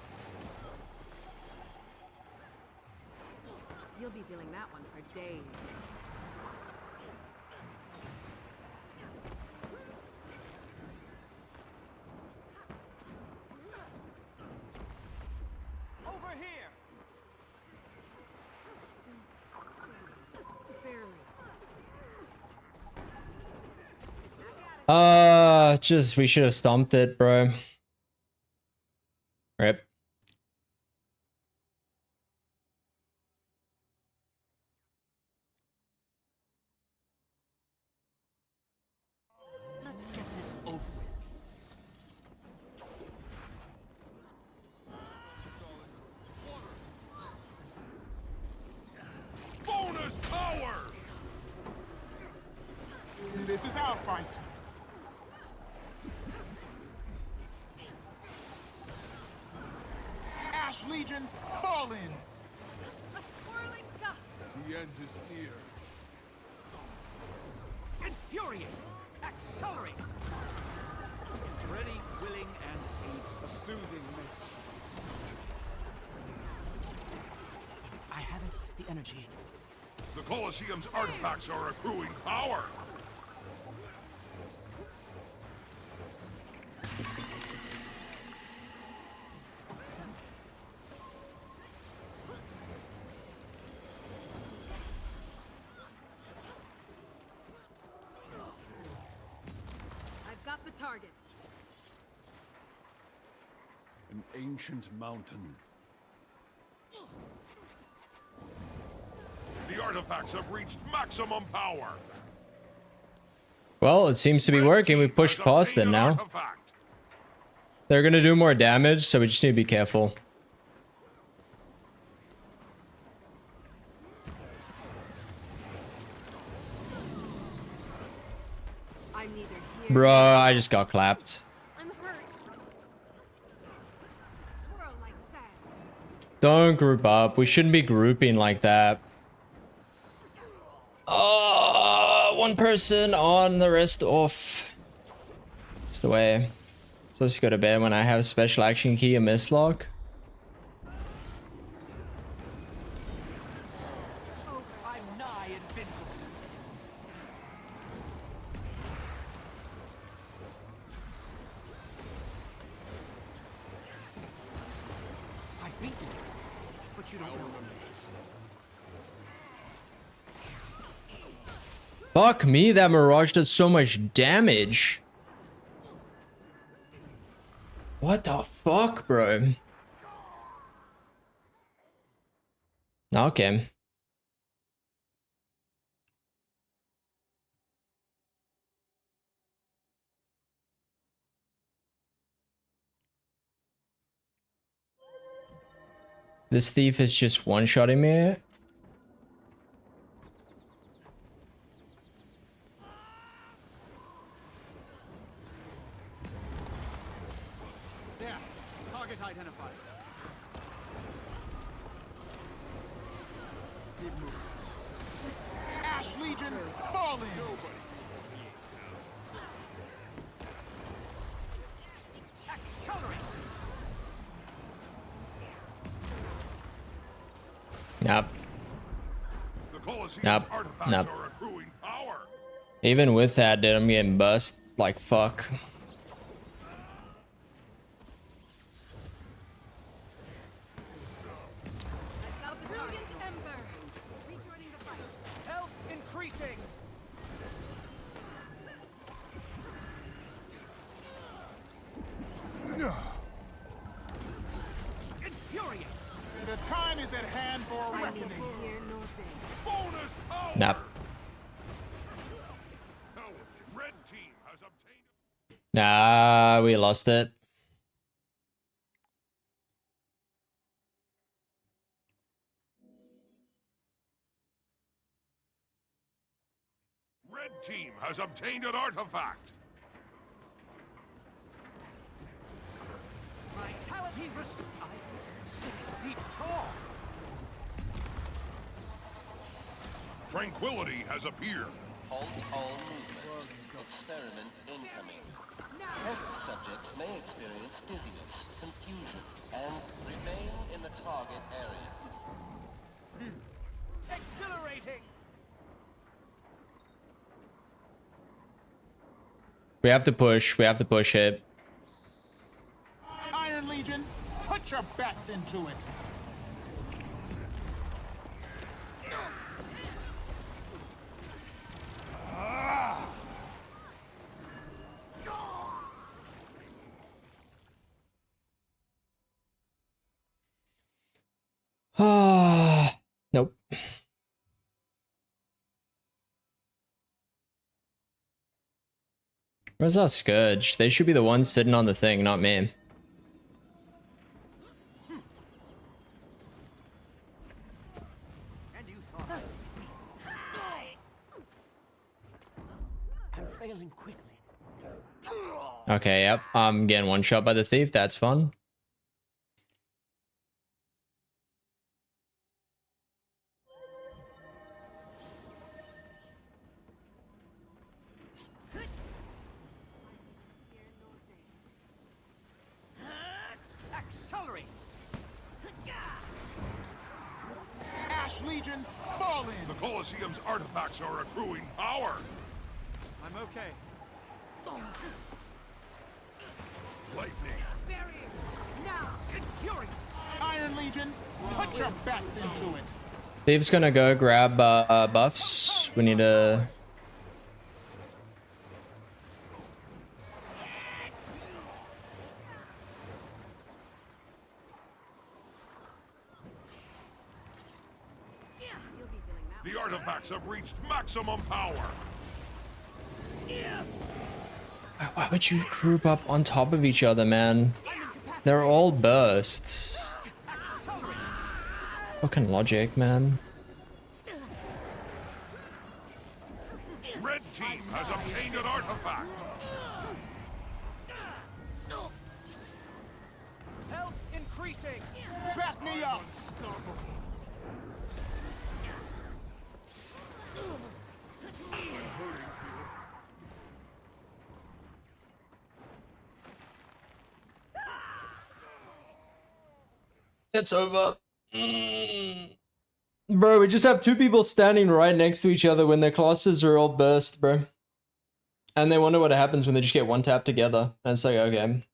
You'll be feeling that one for days. Over here. Still, barely. Just, we should have stomped it, bro. Rip. Let's get this over with. Bonus power! This is our fight. Ash Legion, fall in. A swirling gust. The end is near. Infuriate! Accelerate! Ready, willing, and able. A soothing mist. I haven't the energy. The Colosseum's artifacts are accruing power. I've got the target. An ancient mountain. The artifacts have reached maximum power. Well, it seems to be working. We pushed past it now. Artifact. They're gonna do more damage, so we just need to be careful. I'm neither here. Bro, I just got clapped. I'm hurt. Swirl like sand. Don't group up. We shouldn't be grouping like that. One person on, the rest off. It's the way. So let's go to bed when I have special action key and mislock. I'm nigh invincible. I beat you, but you don't know what it is. Fuck me, that Mirage does so much damage. What the fuck, bro? Okay. This thief is just one-shotting me. There, target identified. Good move. Ash Legion, fall in. Accelerate. Nope. The Colosseum's Nope. artifacts Nope. are accruing power. Even with that, dude, I'm getting bust like fuck. Brilliant Ember. Rejoining the fight. Health increasing. Infuriate. The time is at hand for a reckoning. Here nor there. Bonus power. Nope. Red team has obtained. Nah, we lost it. Red team has obtained an artifact. Vitality restored. I'm 6 feet tall. Tranquility has appeared. Halt all movement. Experiment incoming. Test subjects may experience dizziness, confusion, and remain in the target area. Exhilarating. We have to push. We have to push it. Iron Legion, put your best into it. Ah, nope. Where's our Scourge? They should be the ones sitting on the thing, not me. And you thought I was weak. I'm failing quickly. Okay, yep. I'm getting one shot by the thief. That's fun. Accelerate. Ash Legion, fall in. The Colosseum's artifacts are accruing power. I'm okay. Lightning. Barriers. Now. Infuriate. Iron Legion, put your best into it. Thief's gonna go grab buffs. We need to... The artifacts have reached maximum power. Why would you group up on top of each other, man? They're all bursts. Fucking logic, man. Red team has obtained an artifact. Health increasing. Back me up. It's over. Bro, we just have two people standing right next to each other when their classes are all burst, bro. And they wonder what happens when they just get one tap together. And it's like, okay.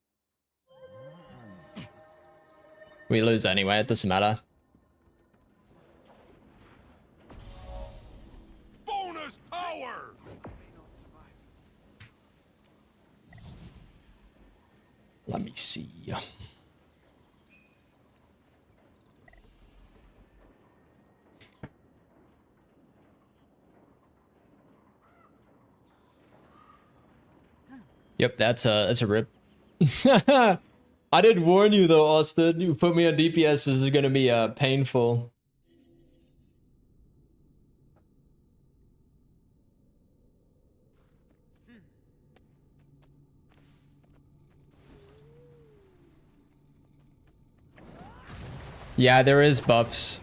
We lose anyway, it doesn't matter. Bonus power. Let me see. Yep, that's a rip. I did warn you though, Austin. You put me on DPS, this is gonna be painful. Yeah, there is buffs.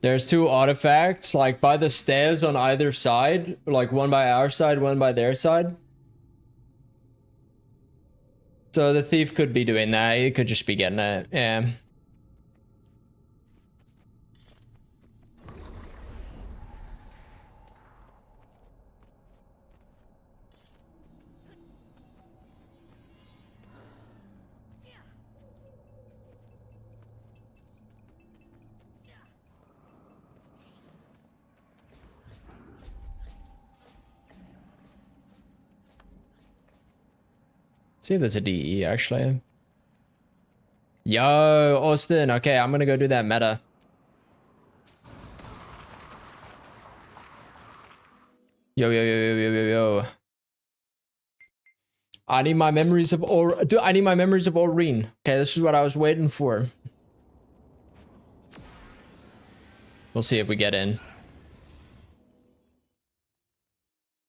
There's two artifacts, like by the stairs on either side, like one by our side, one by their side. So the thief could be doing that. He could just be getting it. Yeah. See if there's a DE actually. Yo, Austin. Okay, I'm gonna go do that meta. Yo, yo, yo, yo, yo, yo, yo. I need my memories of I need my memories of Aureen. Okay, this is what I was waiting for. We'll see if we get in.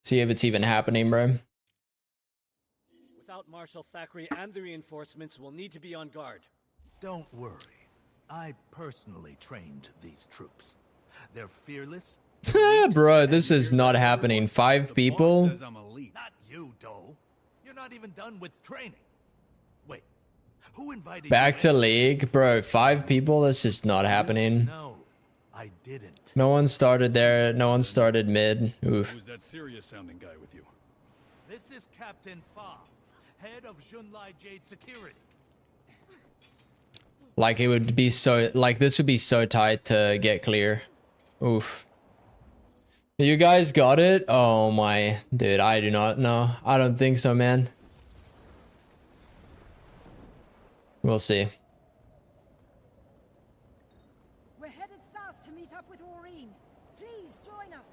See if it's even happening, bro. Without Marshal Thackeray and the reinforcements, we'll need to be on guard. Don't worry. I personally trained these troops. They're fearless. Bro, this is not happening. 5 people? Says I'm elite. Not you, Doe. You're not even done with training. Wait, who invited Back you to League? Bro, 5 people? This is not happening. No, I didn't. No one started there. No one started mid. Oof. Who's that serious sounding guy with you? This is Captain Fa, head of Junlai Jade Security. Like it would be so, like this would be so tight to get clear. Oof. You guys got it? Oh my, dude, I do not know. I don't think so, man. We'll see. We're headed south to meet up with Aureen. Please join us.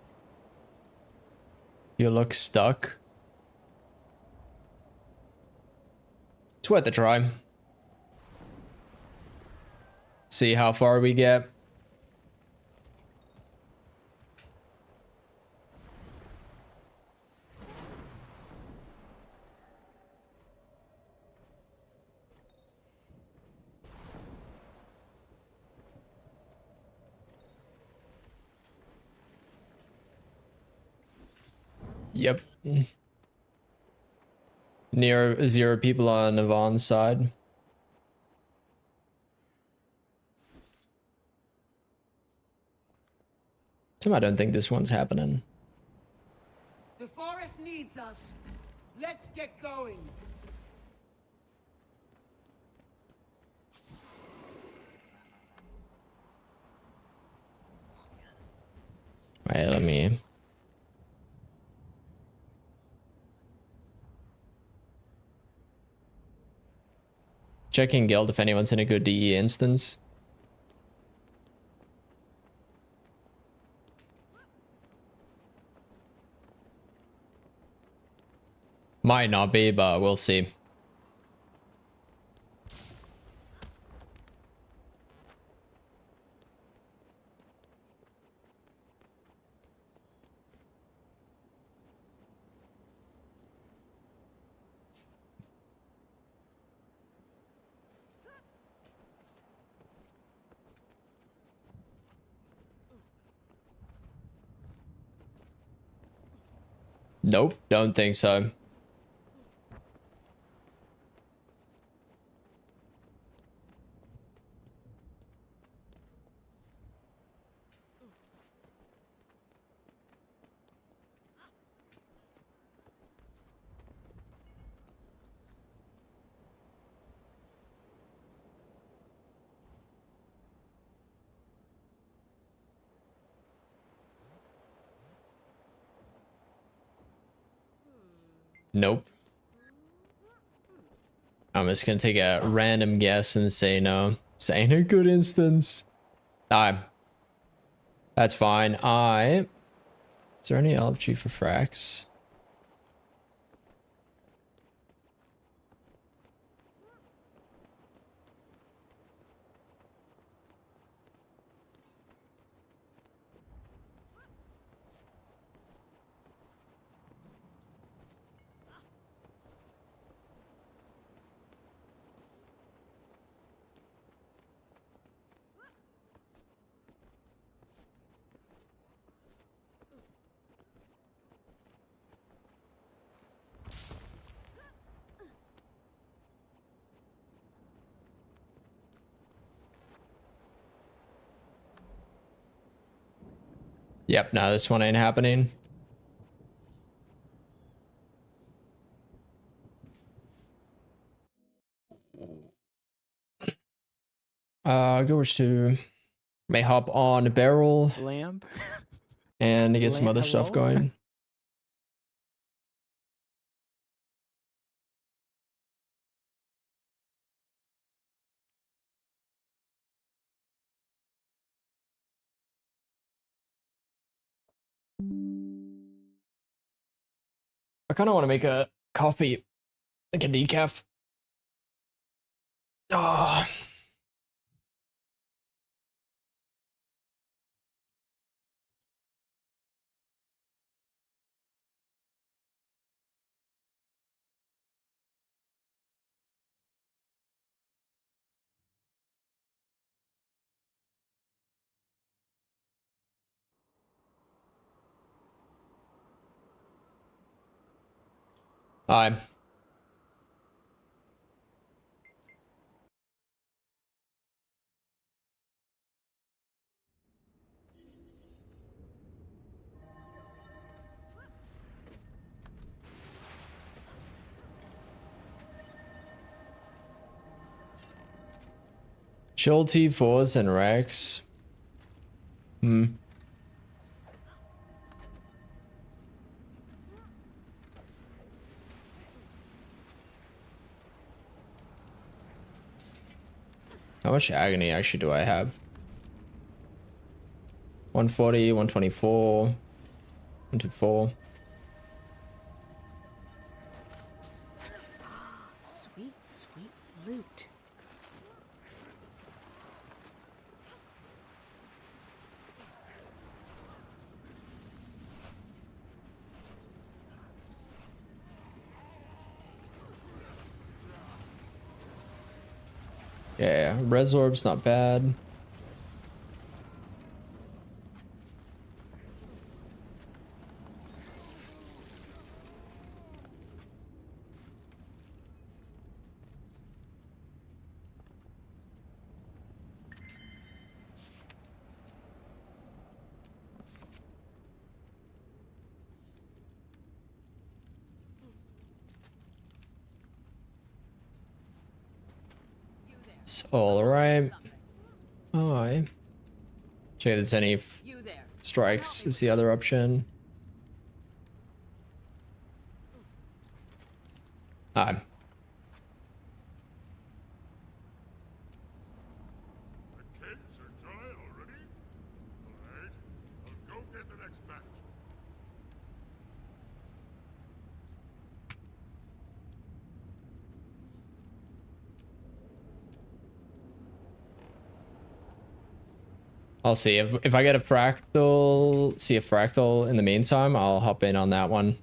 You look stuck. It's worth a try. See how far we get. Yep. Near 0 people on Yvonne's side. I don't think this one's happening. The forest needs us. Let's get going. Right, let me... Checking guild if anyone's in a good DE instance. Might not be, but we'll see. Nope, don't think so. Nope. I'm just gonna take a random guess and say no. This ain't a good instance. Alright. That's fine. Is there any LFG for fracs? Yep, no, this one ain't happening. GW2 may hop on barrel Lamp and get some other stuff hello? going. I kind of want to make a coffee, like a decaf. Oh. Hi. Chill T4s and Rex. How much agony actually do I have? 140, 124, 124. Sweet, sweet loot. Yeah, Resorb's not bad. It's all right. Alright. Check if there's any strikes is the other option. Alright. The cakes are dry already? Alright, I'll go get the next batch. I'll see if I get a fractal, see a fractal in the meantime, I'll hop in on that one.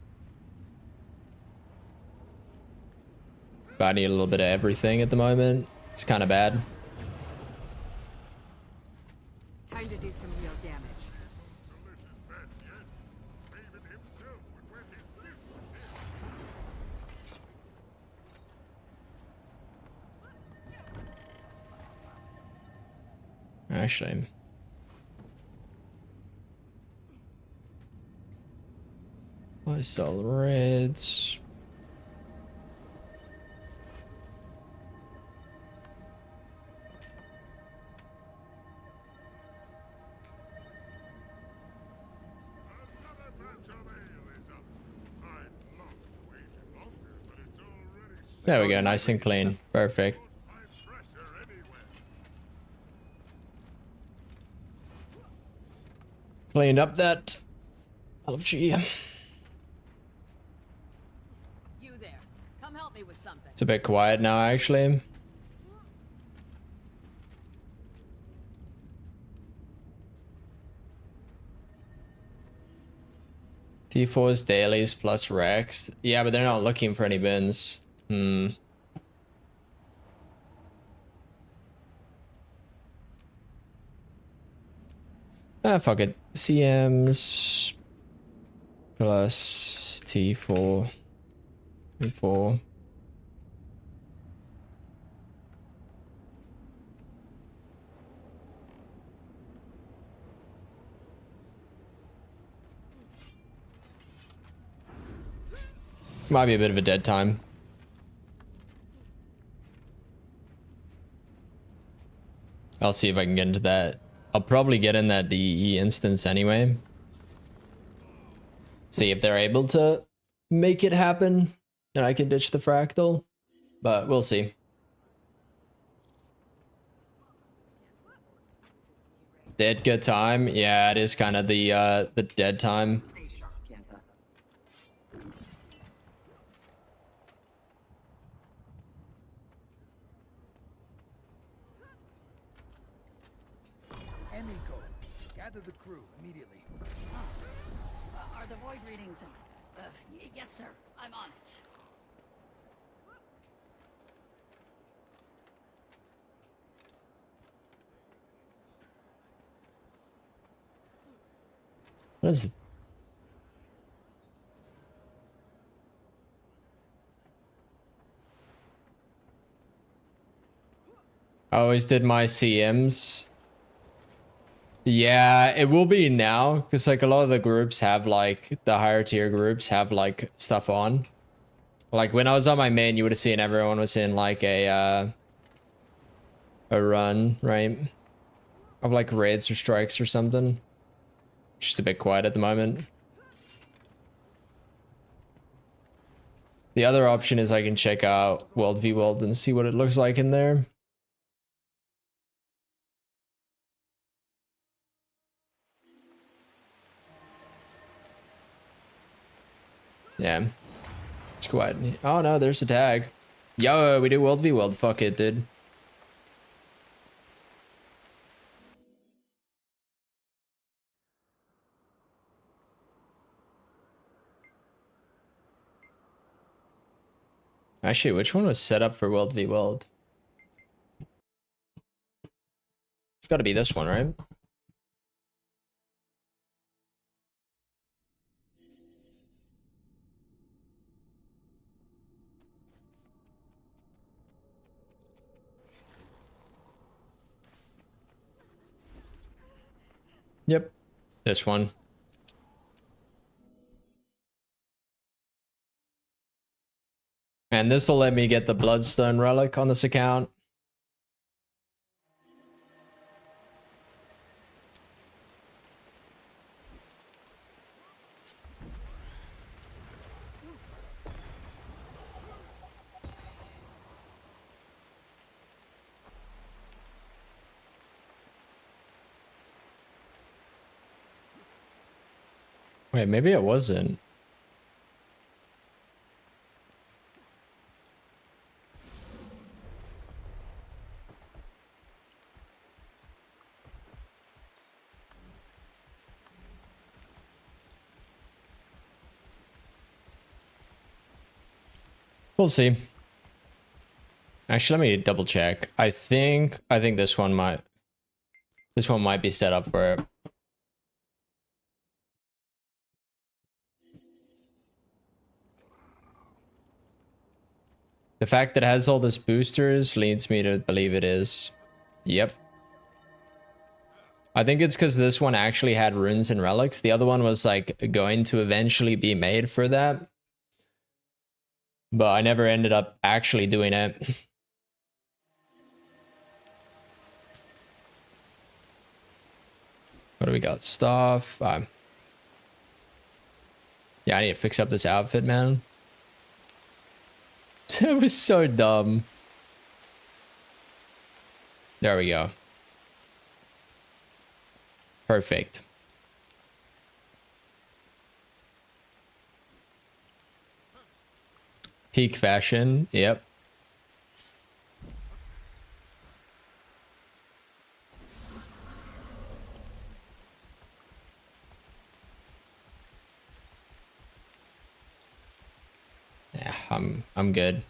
But I need a little bit of everything at the moment. It's kind of bad. Time to do some real damage. Actually. I sell reds. There we go, nice and clean. Perfect. Cleaned up that LFG. You there. Come help me with something. It's a bit quiet now, actually. T4's dailies plus Rex. Yeah, but they're not looking for any bins. Ah, fuck it. CMs plus T4. T4. Might be a bit of a dead time. I'll see if I can get into that. I'll probably get in that DE instance anyway. See if they're able to make it happen. And I can ditch the fractal. But we'll see. Dead good time? Yeah, it is kind of the dead time. Gather the crew immediately. Are the void readings? Yes, sir. I'm on it. What is it? I always did my CMs. Yeah, it will be now because like a lot of the groups have like the higher tier groups have like stuff on. Like when I was on my main, you would have seen everyone was in like a run, right? Of like raids or strikes or something. Just a bit quiet at the moment. The other option is I can check out World v World and see what it looks like in there. Yeah. It's quiet. Oh no, there's a tag. Yo, we do World v World. Fuck it, dude. Actually, which one was set up for World v World? It's gotta be this one, right? Yep. This one. And this will let me get the Bloodstone Relic on this account. Wait, maybe it wasn't. We'll see. Actually, let me double check. I think this one might be set up for it. The fact that it has all these boosters leads me to believe it is. Yep. I think it's because this one actually had runes and relics. The other one was like going to eventually be made for that. But I never ended up actually doing it. What do we got? Stuff. Yeah, I need to fix up this outfit, man. It was so dumb. There we go. Perfect. Peak fashion. Yep. Yeah, I'm good.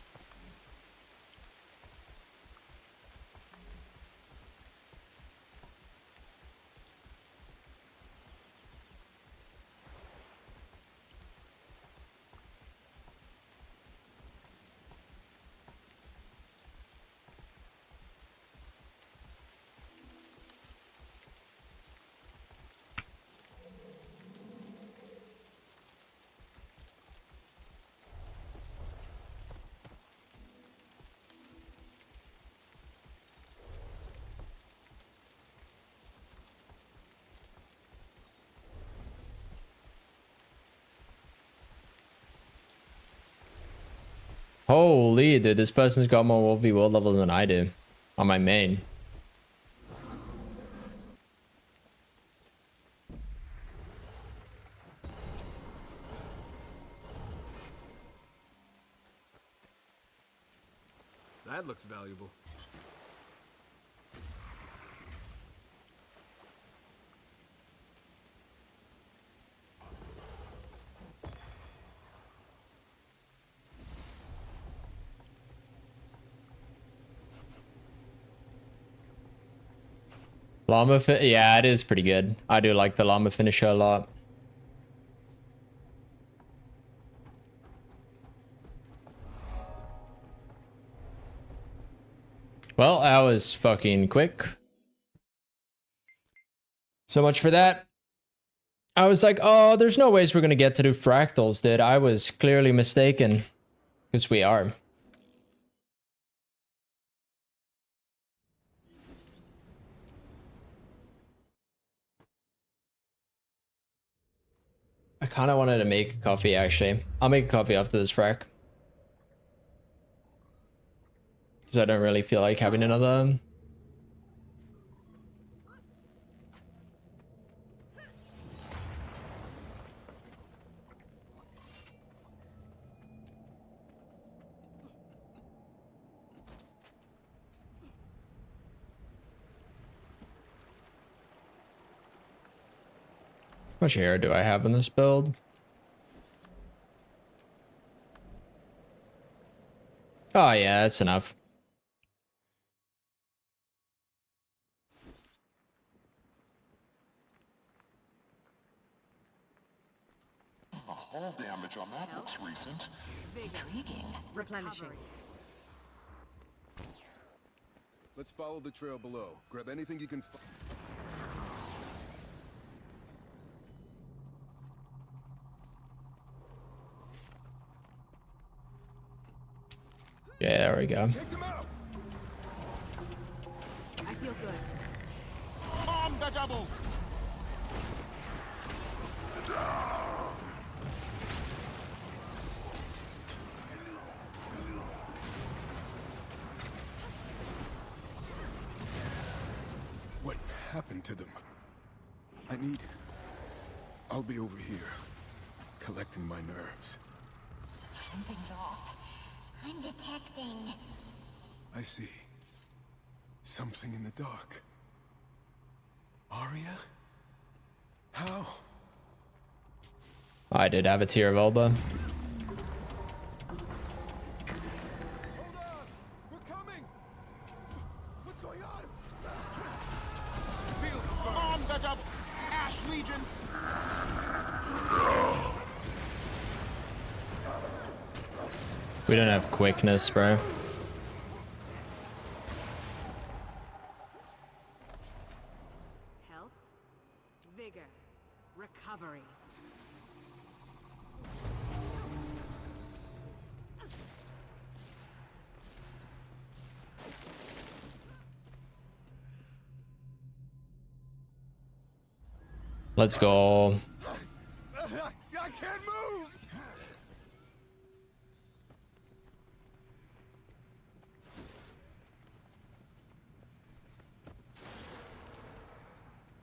Holy, dude, this person's got more 1v world level than I do on my main. That looks valuable. Llama yeah, it is pretty good. I do like the llama finisher a lot. Well, that was fucking quick. So much for that. I was like, oh, there's no ways we're gonna get to do fractals, dude. I was clearly mistaken. Because we are. I kind of wanted to make coffee, actually. I'll make coffee after this frac. Because I don't really feel like having another. How much hair do I have in this build? Oh yeah, that's enough. Hull damage on that looks recent. Intriguing. Replenishing. Let's follow the trail below. Grab anything you can find. Yeah, there we go. I feel good. Bomb the double! What happened to them? I'll be over here, collecting my nerves. Something's off. I'm detecting. I see. Something in the dark. Arya? How? I did have a tier of Elba. Legion! We don't have quickness, bro. Health, vigor, recovery. Let's go. I can't move!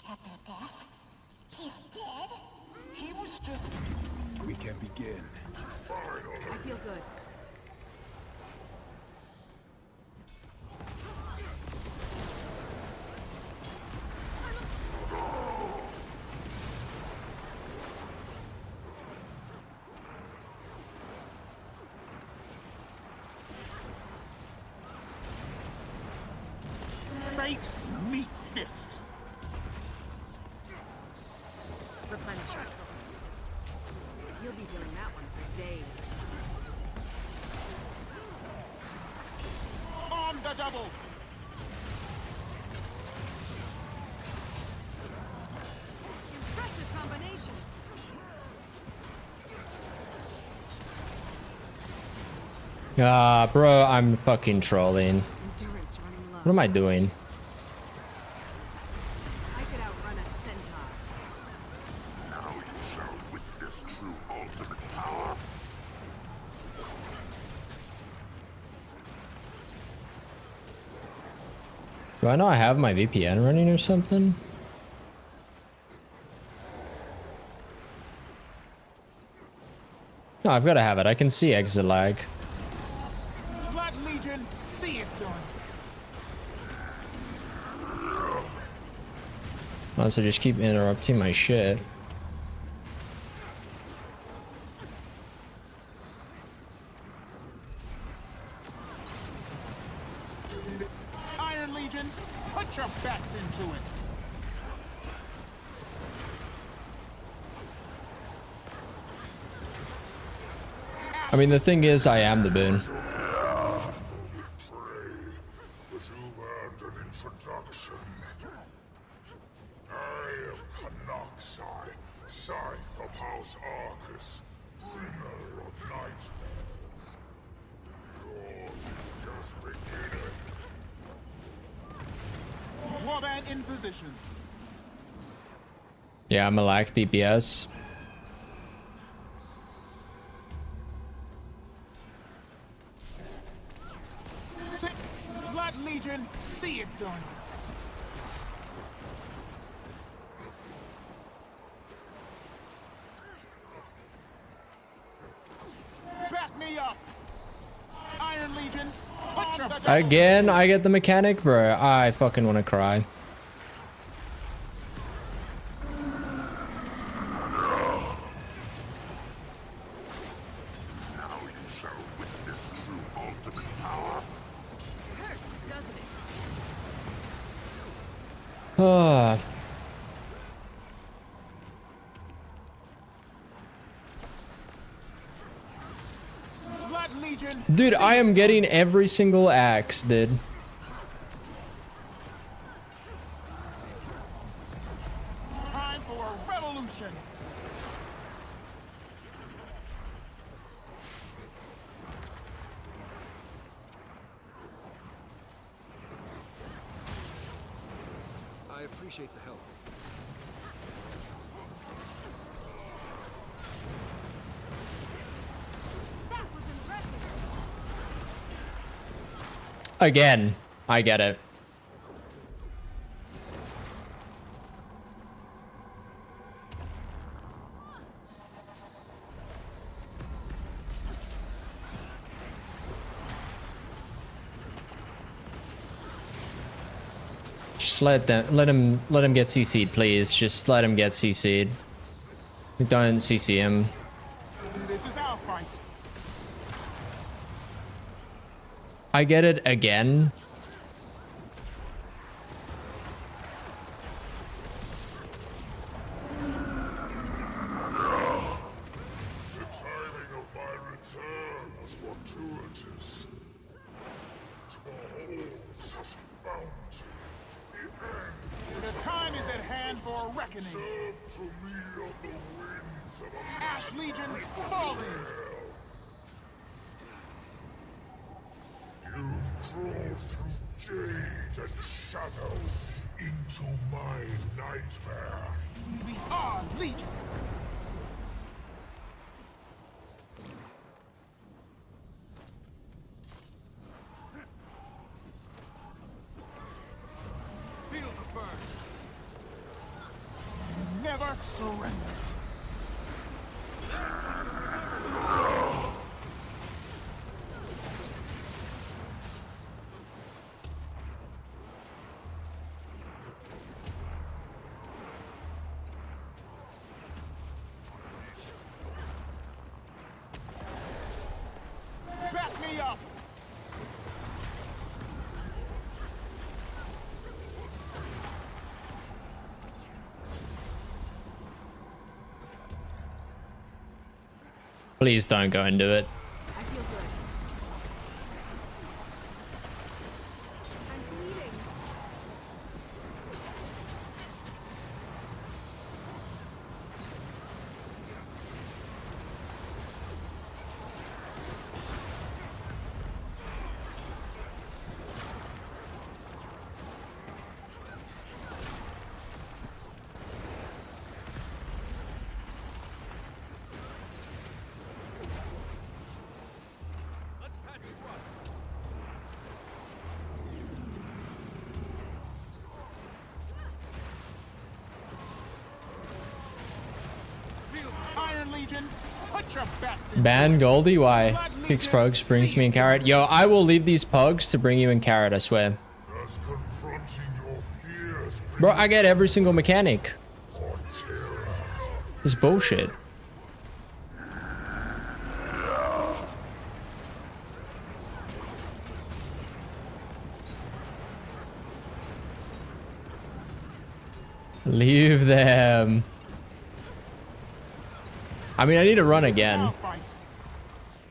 Captain Death? He's dead? He was just... We can begin. I feel good. Fate, meet fist. Replenish. You'll be doing that one for days. On the double. Impressive combination. Ah, bro, I'm fucking trolling. Endurance running low. What am I doing? I could outrun a centaur. Now you shall witness true ultimate power. Do I know I have my VPN running or something? No, I've got to have it. I can see exit lag. Blood Legion, see it done. Unless I just keep interrupting my shit. Iron Legion, put your backs into it. I mean, the thing is, I am the boon. But you've earned an introduction. I am Canoxai, Scythe of House Arcus, bringer of nightmares. Yours is just beginning. Warband in position. Yeah, I'm a lack DPS. Blood Legion, see it done. Back me up. Iron Legion, put your Again, I get the mechanic, bro. I fucking want to cry. Now you shall witness true ultimate power. Hurts, doesn't it? Ah. Blood Legion. Dude, I am getting every single axe, dude. Time for a revolution. I appreciate the help. That was impressive. Again, I get it. Just let him get CC'd, please. Just let him get CC'd. Don't CC him. This is our fight. I get it again. reckoning. Serve to me on the winds of a Ash Legion falling. You've crawled through jade and shadow into my nightmare. We are Legion. Feel the burn. Never surrender. Back me up. Please don't go into it. I feel good. I'm bleeding. Let's patch you up. Iron Legion, put your bats in. Ban Goldie? Why? Picks pugs, brings me in carrot. Yo, I will leave these pugs to bring you in carrot, I swear. Does confronting your fears Bro, I get every single mechanic. or terror? This is bullshit. Leave them. I mean, I need to run again.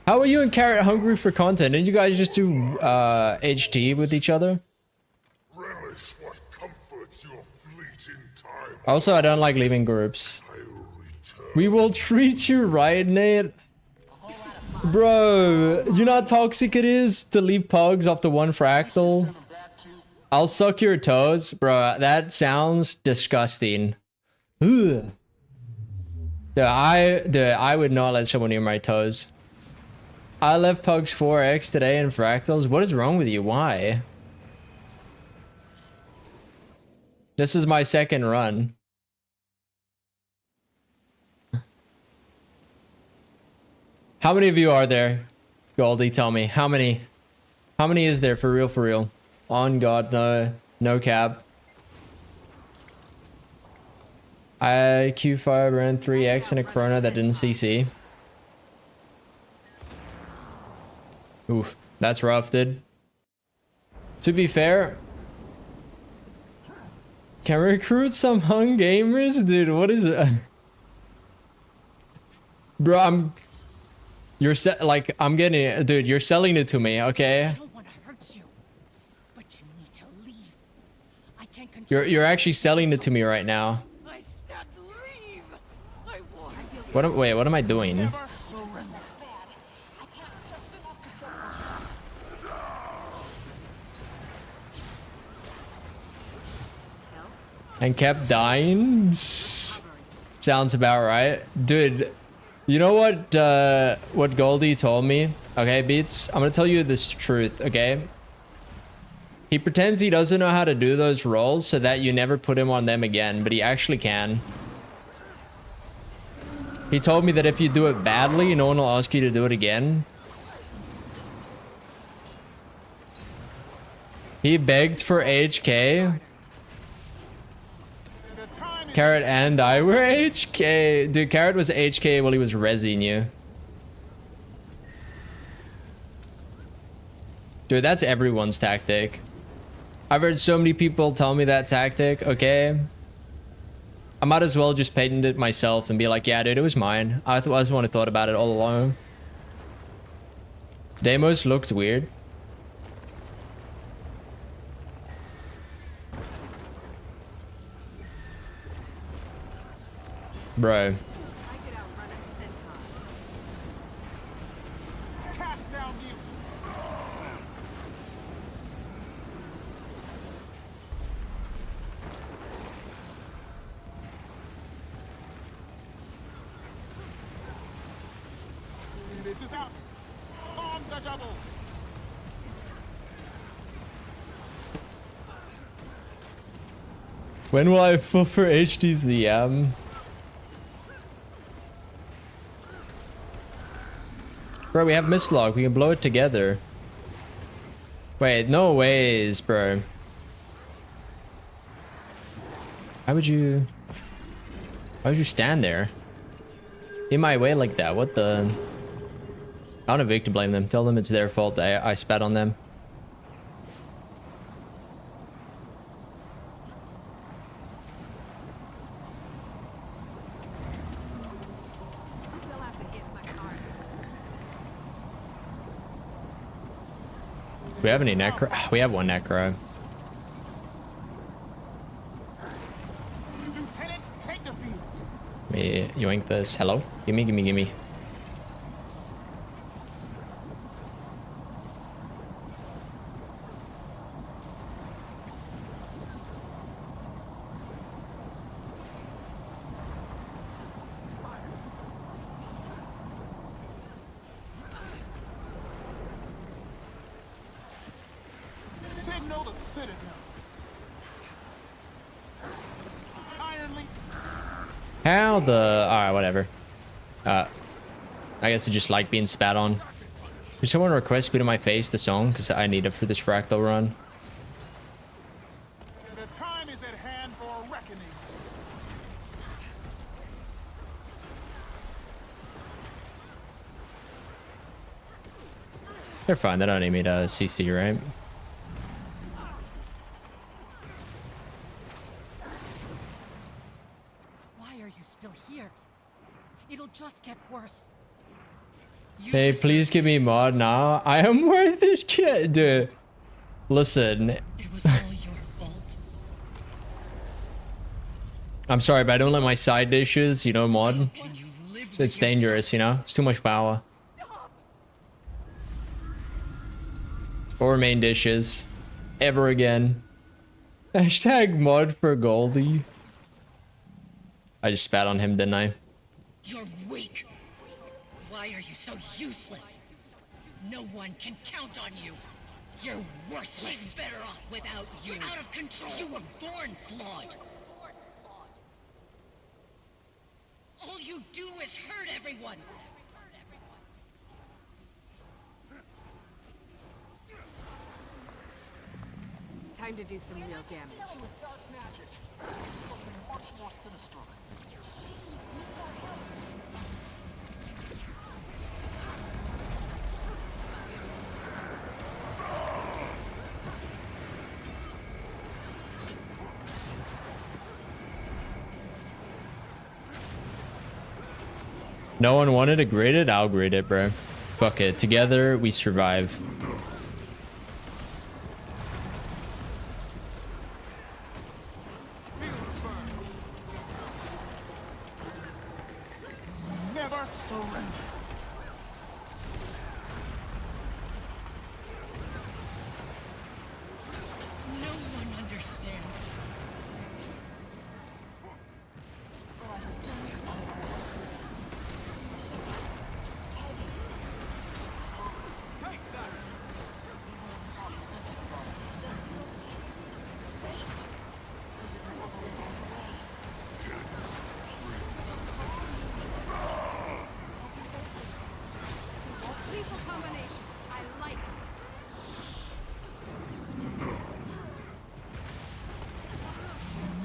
How are you and Carrot hungry for content? Didn't you guys just do HT with each other? Relish what comforts your fleeting time. Also, I don't like leaving groups. We will treat you right, Nate. Bro, you know how toxic it is to leave pugs after one fractal? I'll suck your toes. Bro, that sounds disgusting. Ugh. Dude, I would not let someone near my toes. I left pugs 4x today in fractals. What is wrong with you? Why? This is my second run. How many of you are there? Goldie, tell me. How many? How many is there for real, for real? On God, no. No cap. I Q5 ran 3x in a Corona that didn't CC. Oof, that's rough, dude. To be fair, can we recruit some hung gamers? Dude, what is it? Bro, I'm getting it. Dude, you're selling it to me, okay? I don't want to hurt you, but you need to leave. I can't control. You're actually selling it to me right now. I said leave. I want. Wait, what am I doing? And kept dying? Sounds about right. Dude, you know what Goldie told me? Okay, Beats, I'm gonna tell you this truth, okay? He pretends he doesn't know how to do those rolls so that you never put him on them again, but he actually can. He told me that if you do it badly, no one will ask you to do it again. He begged for HK. Carrot and I were HK. Dude, Carrot was HK while he was rezzing you. Dude, that's everyone's tactic. I've heard so many people tell me that tactic, okay? I might as well just patent it myself and be like, yeah, dude, it was mine. I was the one who thought about it all along. Demos looked weird. Bro. Cast down you. This is out. On the double. When will I fall for HD's DM? Bro, we have Mistlog. We can blow it together. Wait, no ways, bro. Why would you stand there? In my way like that? What the? I don't have Vic to blame them. Tell them it's their fault. I spat on them. Do we have any necro? We have one necro. Lieutenant, take the field. Me yoink this. Hello? Gimme, gimme, gimme. Signal the Citadel. Iron Legion. How the... Alright, whatever. I guess I just like being spat on. Did someone request Spit in My Face, the song? Because I need it for this fractal run. The time is at hand for a reckoning. They're fine. They don't need me to CC, right? Why are you still here? It'll just get worse. Hey, please give me mod now. I am worth it, kid. Dude, listen. It was all your fault. I'm sorry, but I don't let my side dishes, you know, mod. It's dangerous, you know? It's too much power. Or main dishes. Ever again. Hashtag mod for Goldie. I just spat on him, didn't I? You're weak. Why are you so useless? No one can count on you. You're worthless. He's better off without you. You're out of control. You were born flawed. All you do is hurt everyone. Time to do some real damage. No one wanted to grade it? I'll grade it, bro. Fuck it. Together, we survive. Never surrender. No one understands. Lethal combination. I like it.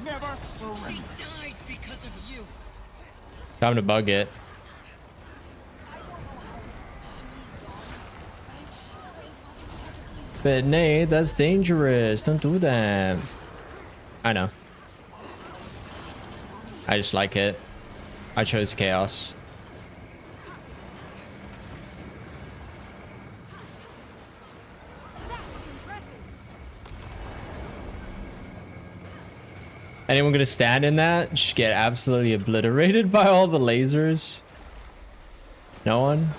Never surrender. She died because of you. Time to bug it. But Nate, that's dangerous. Don't do that. I know. I just like it. I chose chaos. Anyone gonna stand in that? Just get absolutely obliterated by all the lasers. No one?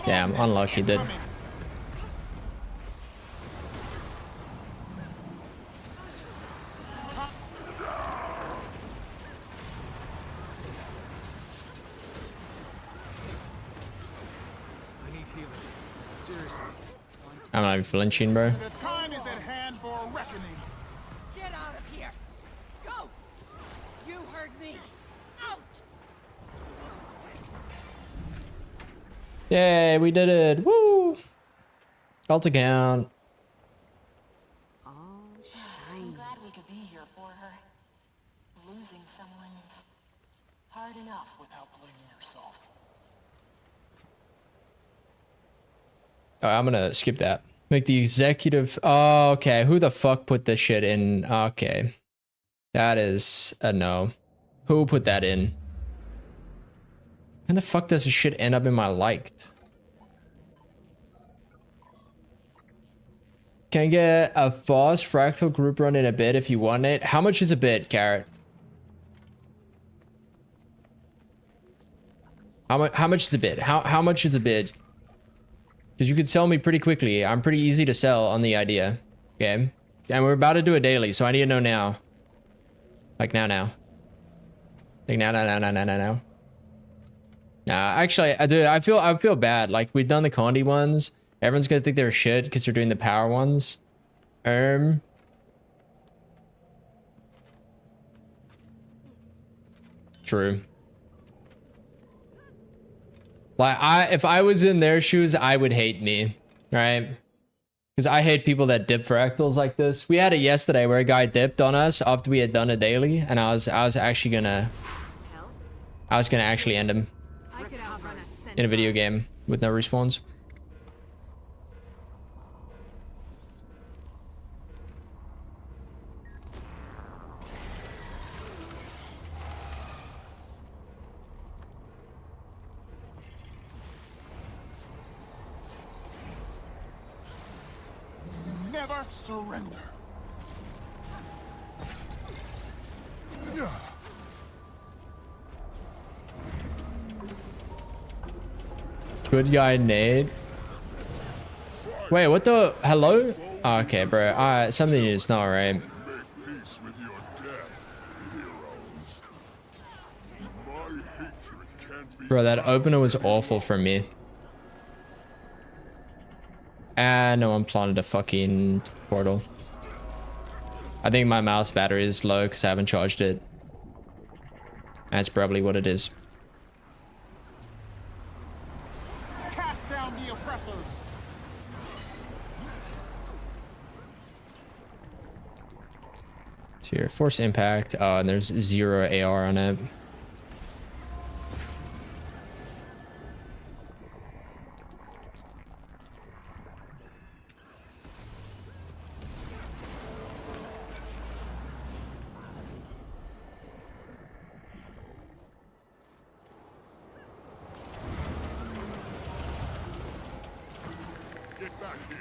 Damn, unlucky, dude. I need healing. Seriously. I'm not even flinching, bro. The time is at hand for a reckoning. Get out of here! Go! You heard me! Out! Yay, we did it. Woo! Alt account. I'm glad we could be here for her. Losing someone is hard enough without blaming yourself. I'm gonna skip that. Make the executive. Oh, okay. Who the fuck put this shit in? Okay. That is a no. Who put that in? When the fuck does this shit end up in my liked? Can I get a fast fractal group run in a bit if you want it? How much is a bit, Carrot? How much is a bid? How much is a bid? Because you could sell me pretty quickly. I'm pretty easy to sell on the idea. Okay. And we're about to do a daily, so I need to know now. Like now. Like now. Nah, actually, dude, I feel bad. Like we've done the Condi ones. Everyone's gonna think they're shit because they're doing the power ones. True. Like if I was in their shoes, I would hate me, right? Because I hate people that dip fractals like this. We had it yesterday where a guy dipped on us after we had done a daily, and I was actually gonna actually end him in a video game with no respawns. Never surrender. Good guy Nate. Wait, what the? Hello? Oh, okay, bro. Alright, something is not right. Bro, that opener was awful for me. Ah, no one planted a fucking portal. I think my mouse battery is low because I haven't charged it. That's probably what it is. Cast down the oppressors. So here, force impact. Oh, and there's 0 AR on it. Get back here.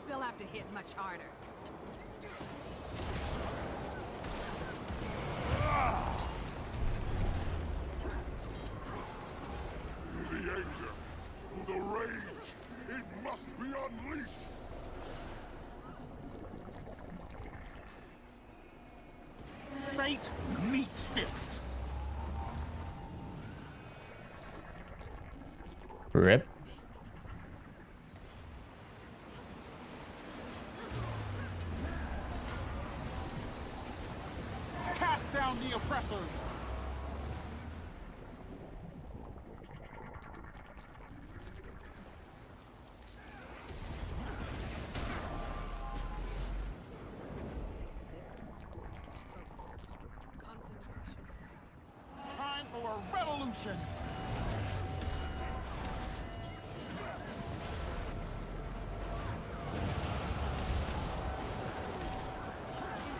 They'll have to hit much harder. The anger, the rage, it must be unleashed. Fate, meet fist. Rip. Cast down the oppressors. Time for a revolution.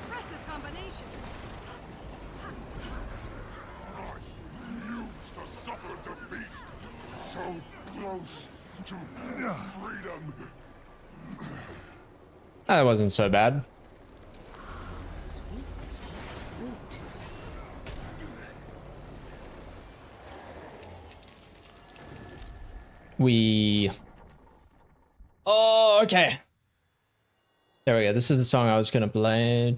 Impressive combination. Used to suffer defeat. So close to freedom. That wasn't so bad. Sweet, sweet fruit. Oh, okay. There we go. This is the song I was gonna play.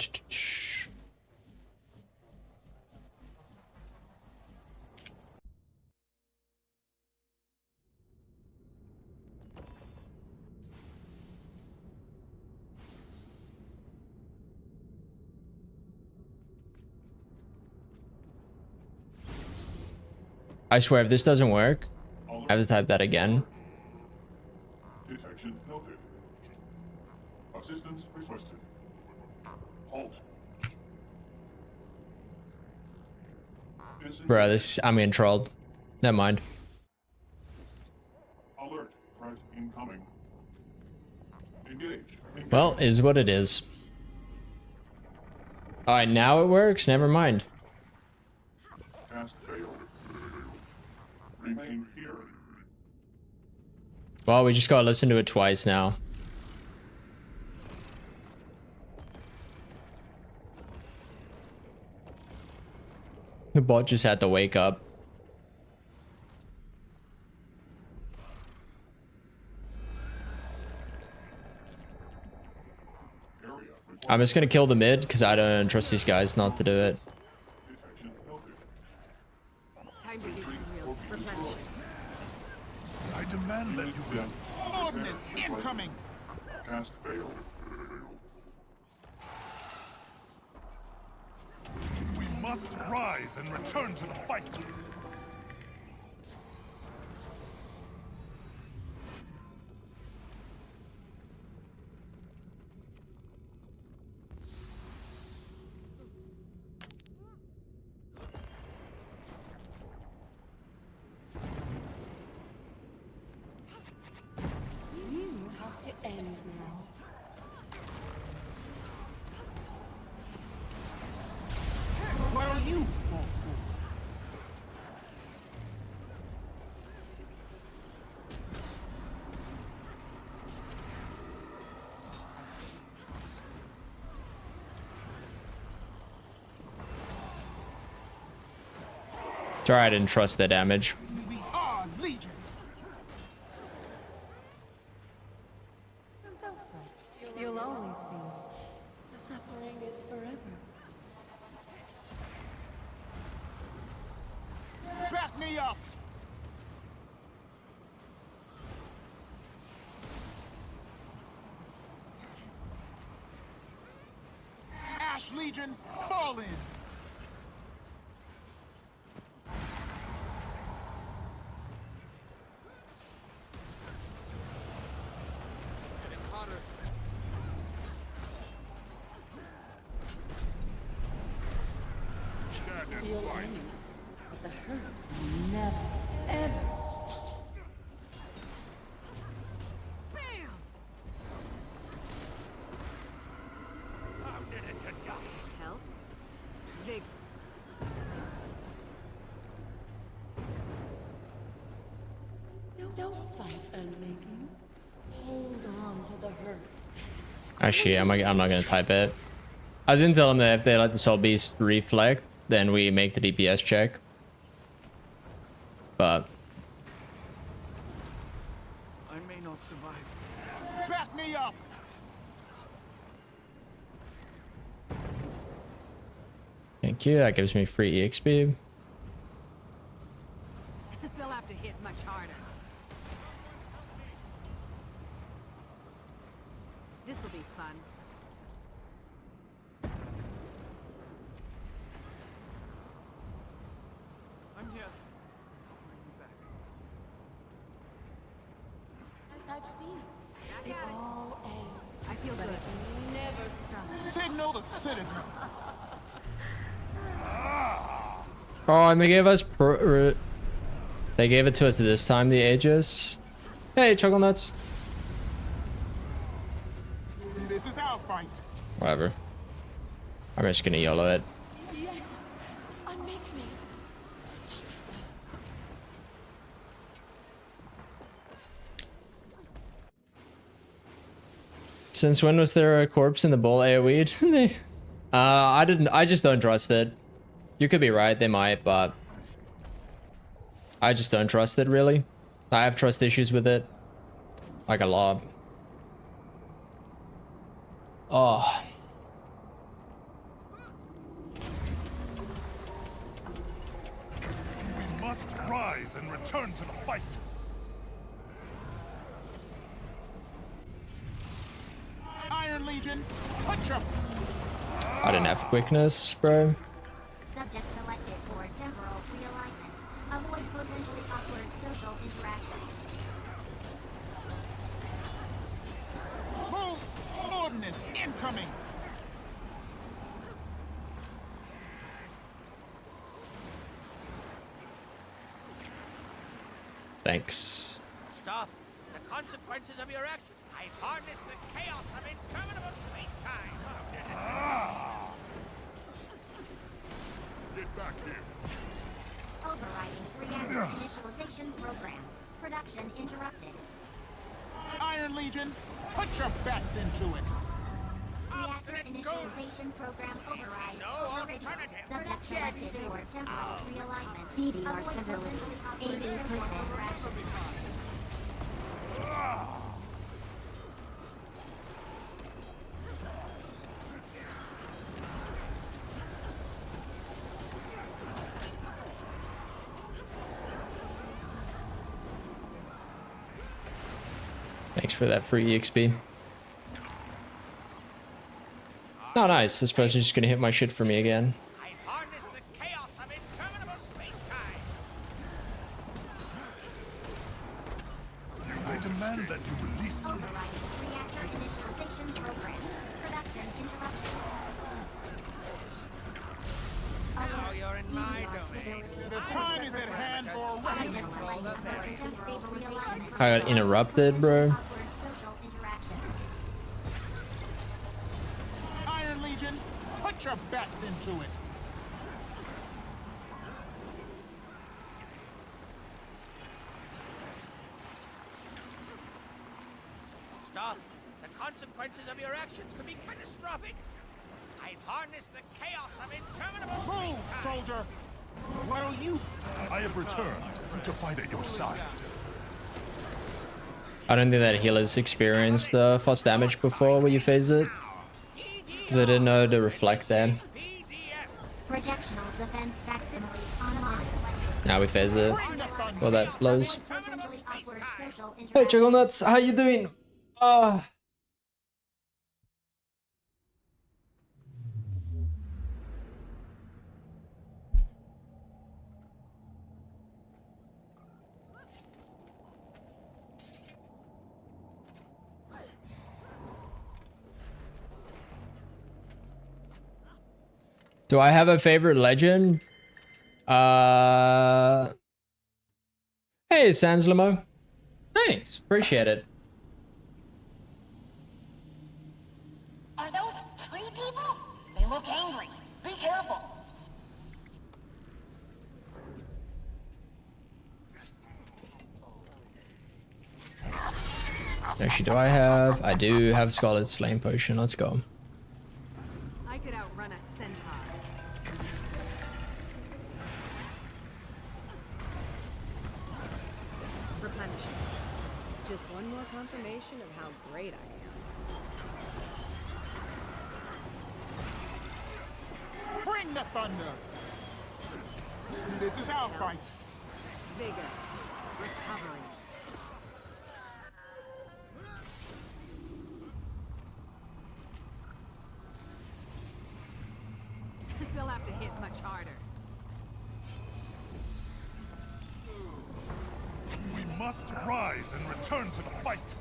I swear, if this doesn't work, I have to type that again. Detection noted. Assistance requested. Halt. Bro, this, I'm getting trolled. Never mind. Alert. Threat incoming. Engage. Well, is what it is. Alright, now it works. Never mind. Task failed. Remain here. Well, we just gotta listen to it twice now. The bot just had to wake up. I'm just gonna kill the mid because I don't trust these guys not to do it. Time to do some real replenishing. I demand that you will. Ordnance incoming! Task failed. We must rise and return to the fight. You have to end now. What are you? Sorry, I didn't trust the damage. We are Legion. Don't fret. You'll always feel. Suffering is forever. Back me up! Ash Legion, fall in! Stand and You'll fight. end, but the hurt will never, ever stop. Bam! Pounded it to dust. Health. Vigor. Don't fight, Unmaking. Hold on to the hurt. Actually, I'm not gonna type it. I was gonna tell them that if they let the Soul Beast reflect, then we make the DPS check. But I may not survive. Back me up! thank you. That gives me free EXP. They'll have to hit much harder. This'll be fun. I'm here. I've seen it. It all ends. I feel but good. it never stops. Signal the Citadel. Oh, and they gave us they gave it to us this time, the Aegis. Hey, Chuckle Nuts. This is our fight. Whatever. I'm just gonna YOLO it. Yes. Unmake me. Since when was there a corpse in the ball AoE'd? I just don't trust it. You could be right, they might, but I just don't trust it, really. I have trust issues with it. Like a lot. Oh. We must rise and return to the fight. Iron Legion, put your... I didn't have quickness, bro. Subject selected for temporal realignment. Avoid potentially awkward social interactions. Move! Ordnance incoming! Thanks. Stop! The consequences of your action. I've harnessed the chaos of interminable space-time. Get back here. Overriding reactor initialization program. Production interrupted. Iron Legion, put your best into it! Reactor initialization program override. No alternative. Subject selected for temporal realignment. DDR stability 80%. Thanks for that free EXP. Oh, nice. This person's just gonna hit my shit for me again. I've harnessed the chaos of interminable space-time. I demand that you release me. Reactor initialization program. Production interrupted. Now you're in my domain. The time is at hand for Subject selected for temp stabilization. I got interrupted, bro. Iron Legion, put your best into it! Stop! The consequences of your actions could be catastrophic. I've harnessed the chaos of interminable Move, space-time. soldier! What'll you... I have returned to fight at your side. I don't think that healers experienced the fast damage before when you phase it. Because I didn't know to reflect there. Projectional defense facsimiles online. Now we phase it. Well, that blows. Hey, Juggle Nuts, how you doing? Oh. Do I have a favorite legend? Hey, Sans Limo. Thanks, appreciate it. Are those tree people? They look angry. Be careful. Actually, do I have? I do have Scarlet Slain Potion. Let's go. I could outrun a centaur. Replenishing. Just one more confirmation of how great I am. Bring the thunder! This is our fight! Vigor. Recovery. They'll have to hit much harder. We must rise and return to the fight.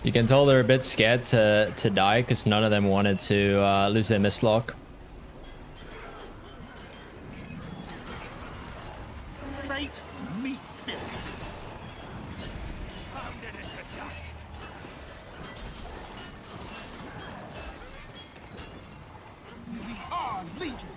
You can tell they're a bit scared to die because none of them wanted to lose their mistlock. Fate, meet fist. Pounded into dust. We are Legion.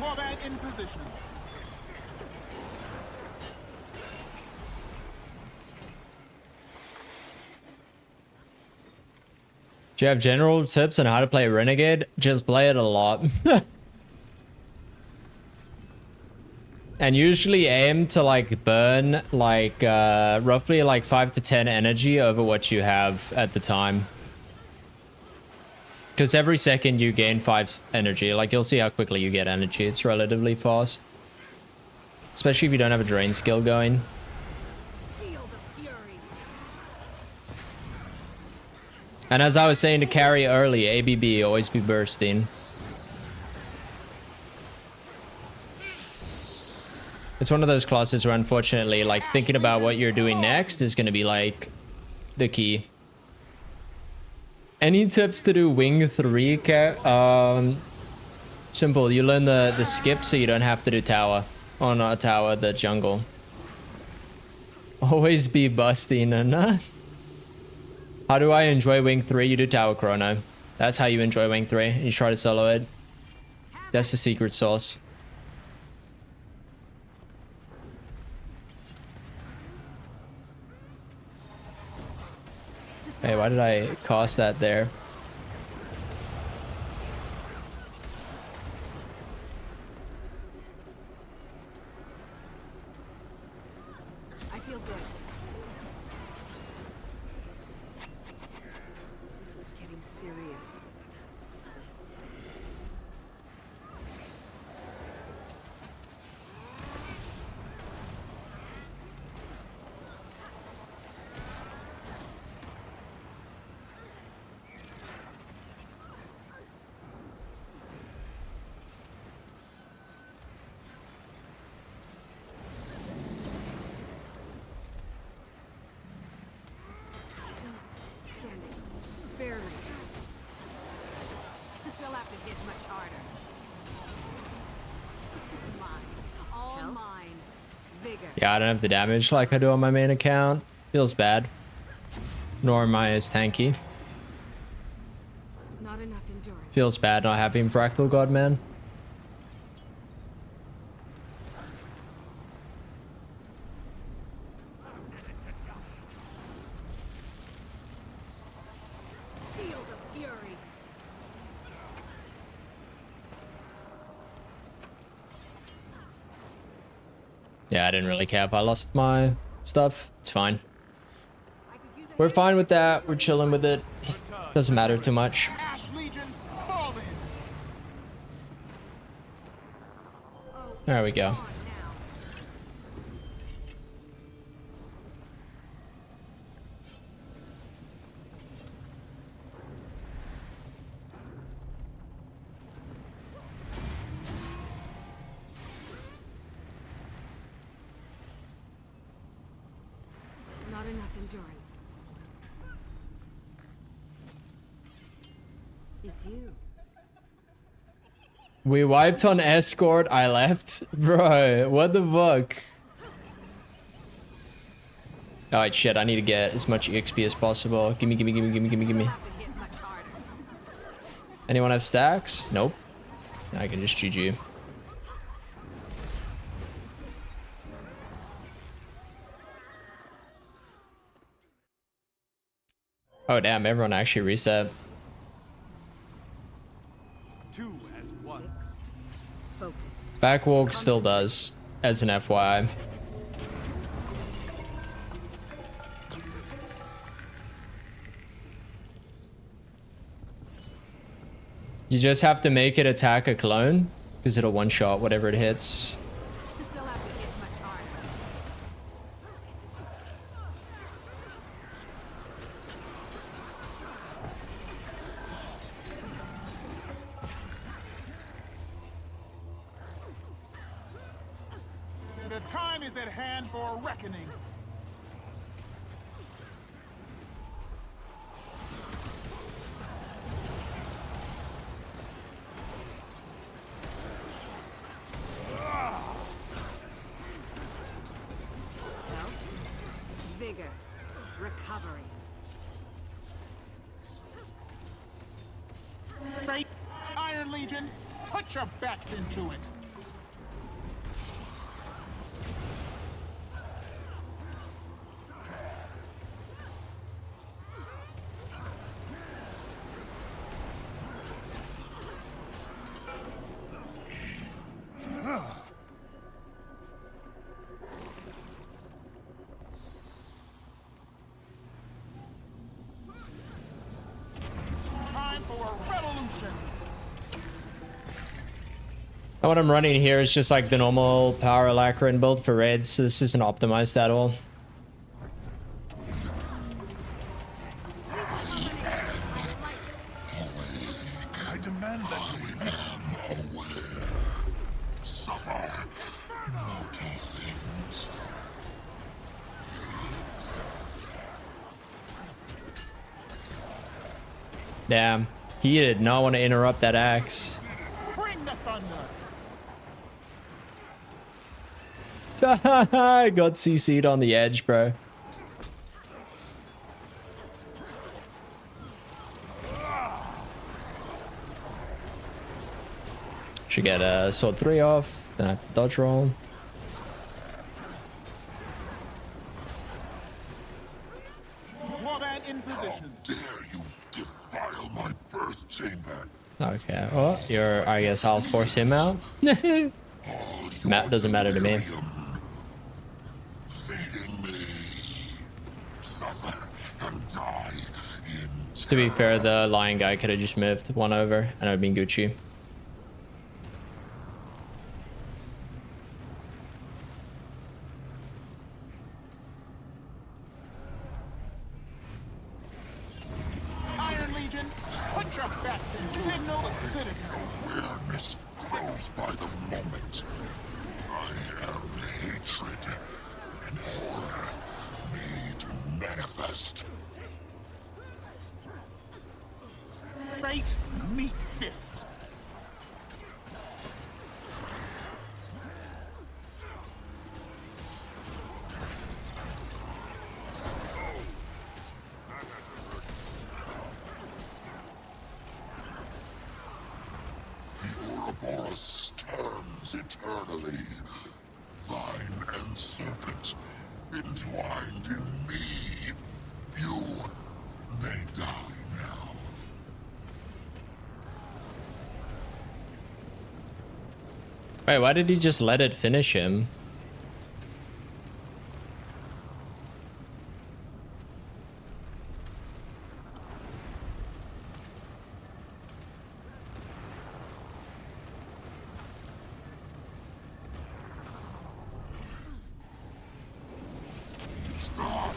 Warband in position. Do you have general tips on how to play Renegade? Just play it a lot. And usually aim to like burn like roughly like 5 to 10 energy over what you have at the time. Because every second you gain 5 energy. Like you'll see how quickly you get energy. It's relatively fast. Especially if you don't have a drain skill going. And as I was saying to carry early, ABB, always be bursting. It's one of those classes where unfortunately, like thinking about what you're doing next is going to be like the key. Any tips to do wing 3? Simple. You learn the skip so you don't have to do tower. Oh, not tower, the jungle. Always be busting and how do I enjoy wing 3? You do tower chrono. That's how you enjoy wing 3. You try to solo it. That's the secret sauce. Hey, why did I cast that there? I feel good. This is getting serious. Yeah, I don't have the damage like I do on my main account. Feels bad. Nor am I as tanky. Not enough endurance. Feels bad not having Fractal God, man. Feel the fury. Yeah, I didn't really care if I lost my stuff. It's fine. We're fine with that. We're chilling with it. Doesn't matter too much. Ash Legion, fall in. There we go. Not enough endurance. It's you. We wiped on escort. I left. Bro, what the fuck? Alright, shit. I need to get as much EXP as possible. Gimme, gimme, gimme, gimme, gimme, gimme. Anyone have stacks? Nope. I can just GG. Oh, damn. Everyone actually reset. 2 as 1. Backwalk still does, as an FYI. You just have to make it attack a clone, because it'll one-shot whatever it hits. The time is at hand for a reckoning. Health, vigor, recovery. Fate, Iron Legion, put your backs into it. Time for a revolution. Now what I'm running here is just like the normal power Alacrine build for raids, so this isn't optimized at all. I demand that you listen. Suffer mortal things. Damn, he did not want to interrupt that axe. Bring the thunder. I got CC'd on the edge, bro. Should get a sword 3 off, then I have to dodge roll. Warband in position. Dare you defile my birth chamber? Okay, well, I guess I'll force him out. Doesn't matter to me. Feeding me. Suffer and die in To be fair, the lion guy could have just moved one over and it would have been Gucci. Iron Legion, put your backs into it. Signal the citadel. awareness grows by the moment. I am hatred and horror made manifest. Fate, meet fist. The Ouroboros turns eternally. Vine and serpent entwined in me. You may die now. Wait, why did he just let it finish him? Stop!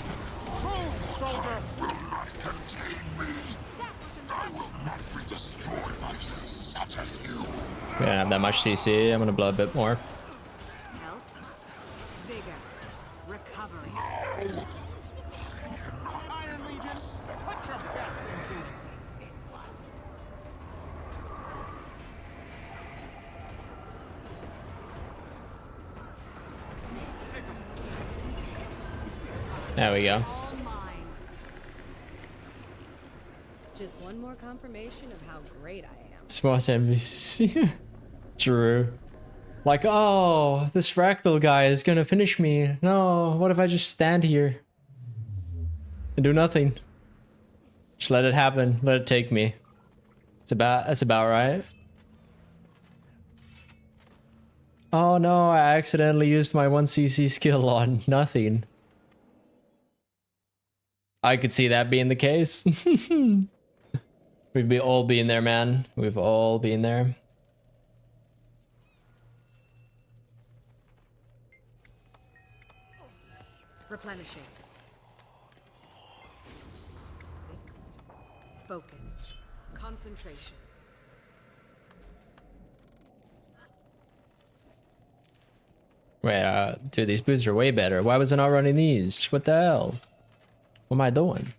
Move, soldier! Will not contain me. I will not be destroyed by such as you. We don't have that much CC. I'm gonna blow a bit more. Health, vigor, recovery. Iron Legion, put your backs into it. There we go. All mine. Just one more confirmation of how great I am. Smart NPC. True. Like, oh, this fractal guy is gonna finish me. No, what if I just stand here and do nothing? Just let it happen. Let it take me. That's about right. Oh no, I accidentally used my 1cc skill on nothing. I could see that being the case. We've all been there, man. We've all been there. Replenishing. Fixed. Focused. Concentration. Wait, dude, these boots are way better. Why was I not running these? What the hell? What am I doing?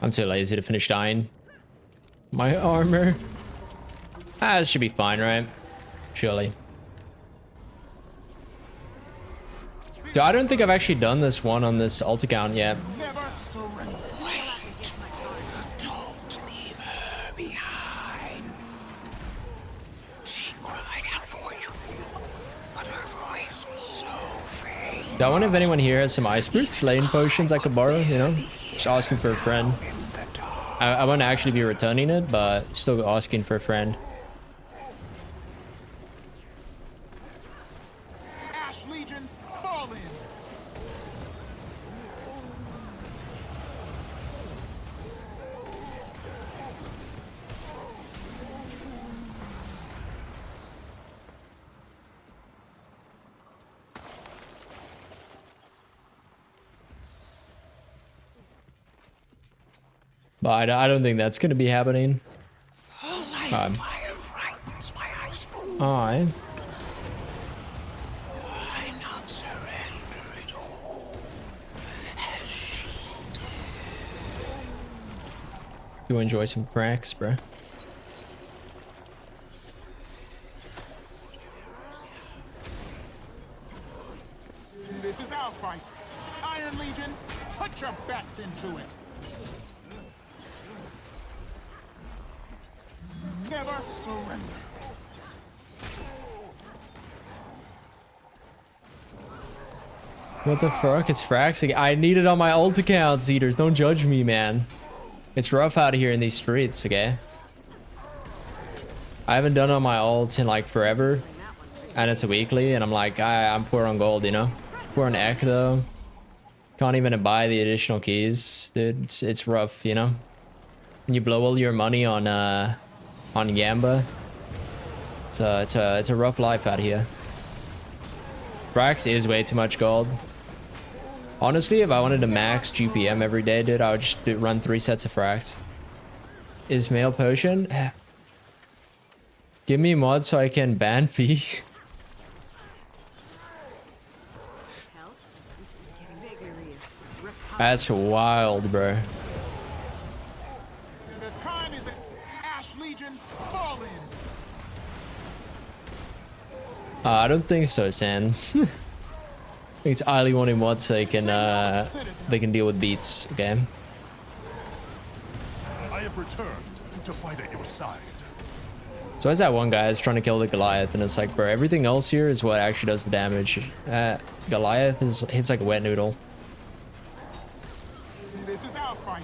I'm too lazy to finish dying. My armor. Ah, this should be fine, right? Surely. Dude, I don't think I've actually done this one on this alt account yet. Never surrender. Wait. Don't leave her behind. She cried out for you, but her voice was so faint. Do I wonder if anyone here has some ice boots, lane potions I could borrow, you know? Just asking for a friend. I won't actually be returning it, but still asking for a friend. Ash Legion, fall in. But I don't think that's going to be happening. Fire frightens my iceborne. Aye. Why not surrender it all? As she Do enjoy some cracks, bruh. This is our fight. Iron Legion, put your backs into it. Never surrender. What the fuck? It's Frax again. I need it on my alt account, Cedars. Don't judge me, man. It's rough out here in these streets, okay? I haven't done it on my alt in like forever. And it's a weekly, and I'm like, I'm poor on gold, you know? Poor on Ek, though. Can't even buy the additional keys. Dude, it's rough, you know? When you blow all your money on Gamba, it's a rough life out here. Frax is way too much gold. Honestly, if I wanted to max GPM every day, dude, I would just run 3 sets of Frax. Ismail potion? Give me mod so I can ban P. That's wild, bro. The time is Ash Legion, fall in. I don't think so, Sans. I think it's highly wanting mods so they can deal with beats, okay? I have returned to fight at your side. So there's that one guy that's trying to kill the Goliath, and it's like, bro, everything else here is what actually does the damage. Goliath hits like a wet noodle. This is our fight.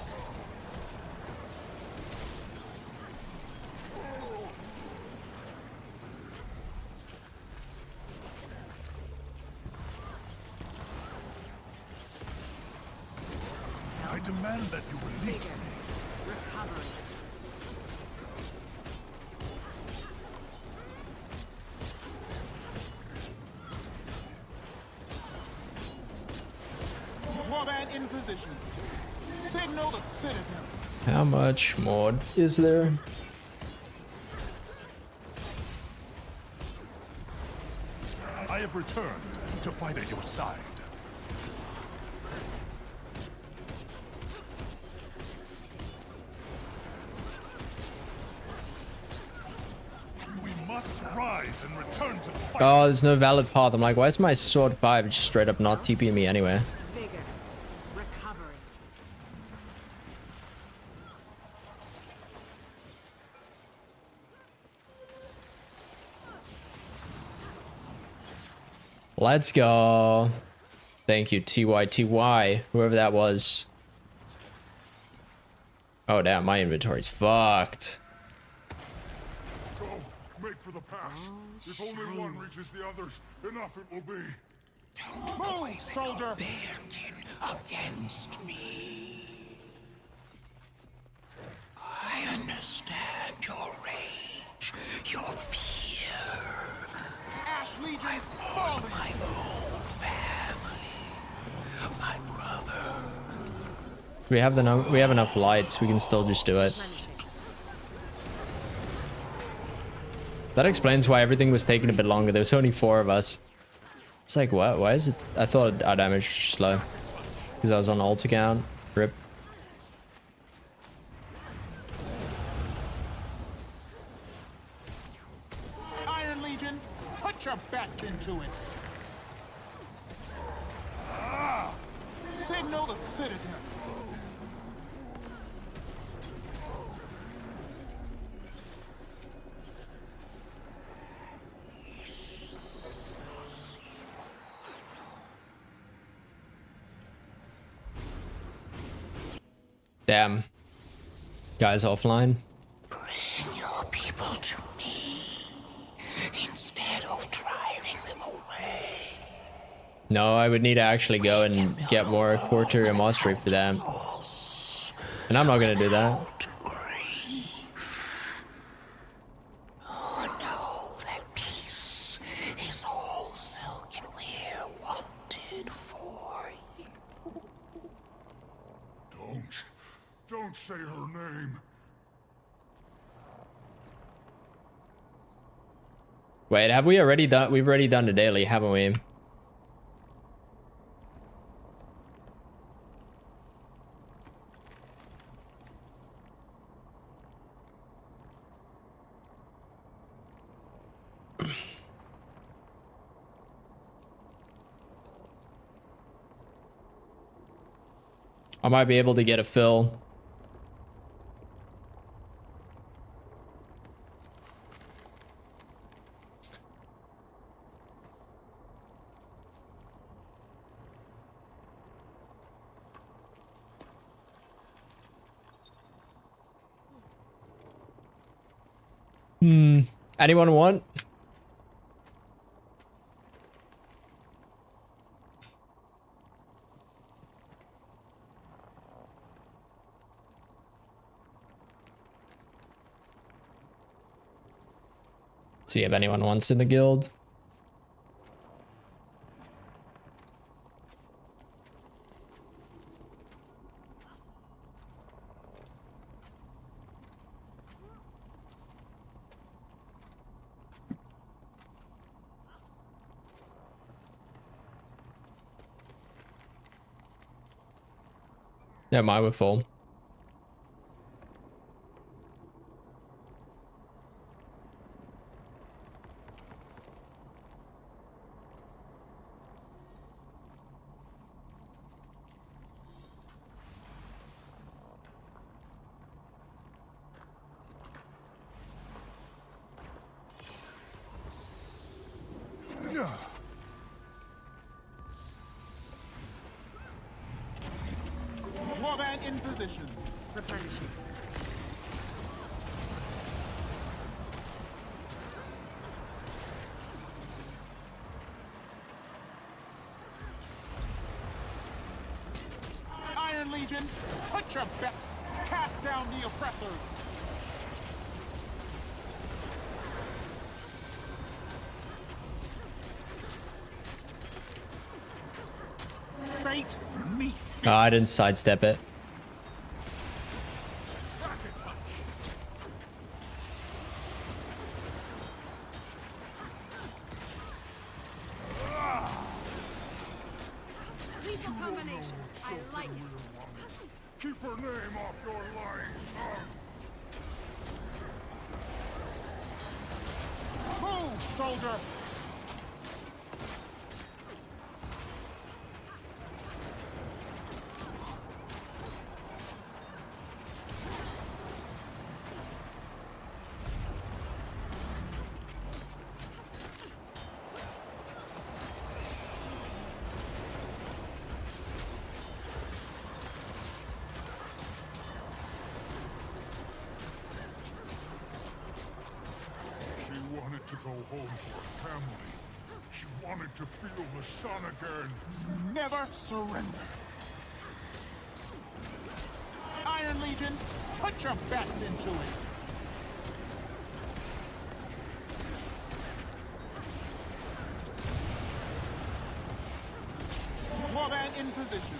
I demand that you release me. Warband in position. Signal the citadel. How much mod is there? I have returned to fight at your side. We must rise and return to the fight. Oh, there's no valid path. I'm like, why is my sword 5 just straight up not TPing me anyway? Let's go. Thank you, TYTY, whoever that was. Oh, damn, my inventory's fucked. Go, make for the pass. If only one reaches the others, enough it will be. Don't move, soldier. Bearkin against me. understand your rage, your fear. Ash Legion's fallen. My own family, my brother. We have enough lights. We can still just do it. That explains why everything was taking a bit longer. There was only 4 of us. It's like, what? Why is it? I thought our damage was just low because I was on ult account. Rip. Iron Legion, put your backs into it. Signal the Citadel. Damn. Guys offline. Bring your people to me instead of driving them away. No, I would need to actually go and get more Quarter and Mastery for that. And I'm not gonna do that. Oh no, that peace is all Silkenweir wanted for you. Don't say her name. Wait, have we already done? We've already done the daily, haven't we? I might be able to get a fill. Anyone want? See if anyone wants in the guild. Yeah, mine were full. Warband in position. Replenishing. Iron Legion, put your back. Cast down the oppressors. Fate me. Oh, I didn't sidestep it. Lethal combination. I like it. Keep her name off your lying tongue. Move, soldier. To go home to her family. She wanted to feel the sun again. Never surrender. Iron Legion, put your best into it. position.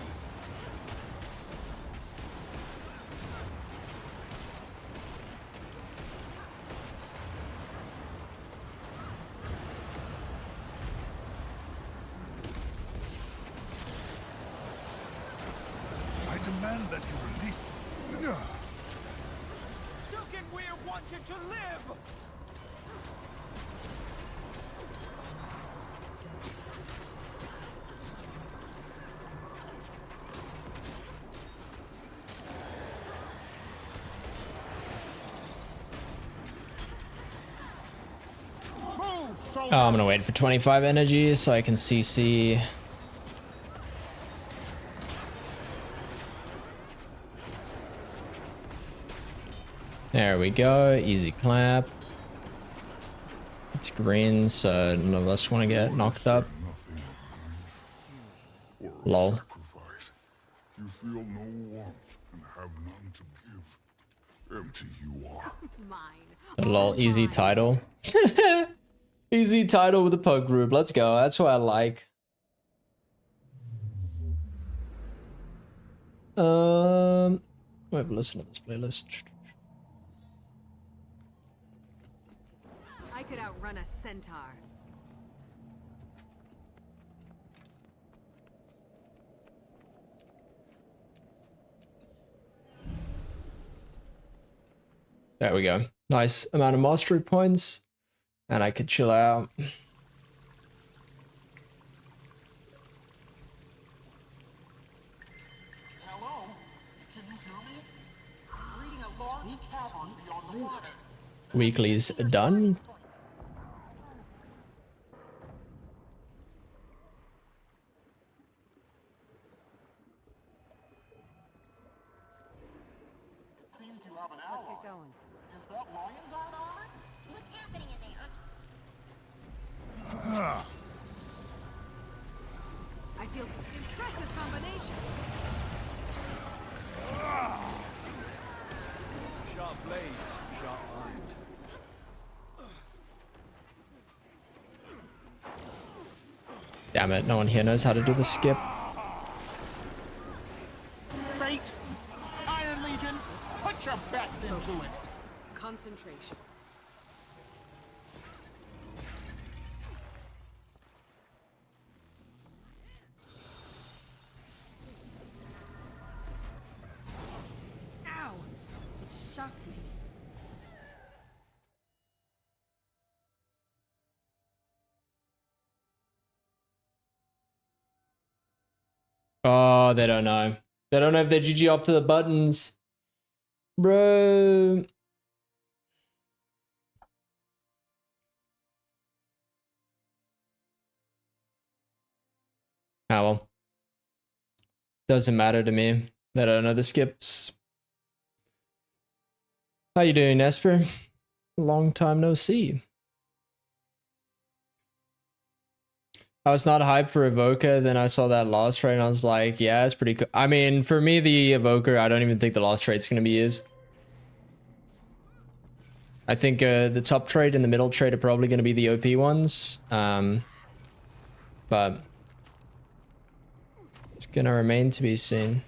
I demand that you release me. Silken Weir wanted to live! Oh, I'm gonna wait for 25 energy so I can CC. There we go, easy clap. It's green, so none of us want to get knocked up. Lol. Sacrifice. You feel no warmth and have none to give. Empty you are. Lol, easy title. Easy title with the pug group. Let's go. That's what I like. Wait, listen to this playlist. I could outrun a centaur. There we go. Nice amount of mastery points. And I could chill out. Hello? Can you hear me? Reading a large cavern beyond the water. Weekly's done. Seems you have an ally. Let's get going. Is that lion guard on? What's happening in there? I feel impressive combination. Sharp blades, sharp mind. Damn it, no one here knows how to do the skip. Fate! Iron Legion, put your best into it. Concentration. Ow! It shocked me. Oh, they don't know. They don't know if they're GG off to the buttons. Bro. Ah, well. Doesn't matter to me. They don't know the skips. How you doing, Esper? Long time no see. I was not hyped for Evoker, then I saw that loss rate and I was like, yeah, it's pretty cool. I mean, for me, the Evoker, I don't even think the loss rate's going to be used. I think the top trade and the middle trade are probably going to be the OP ones. But it's going to remain to be seen.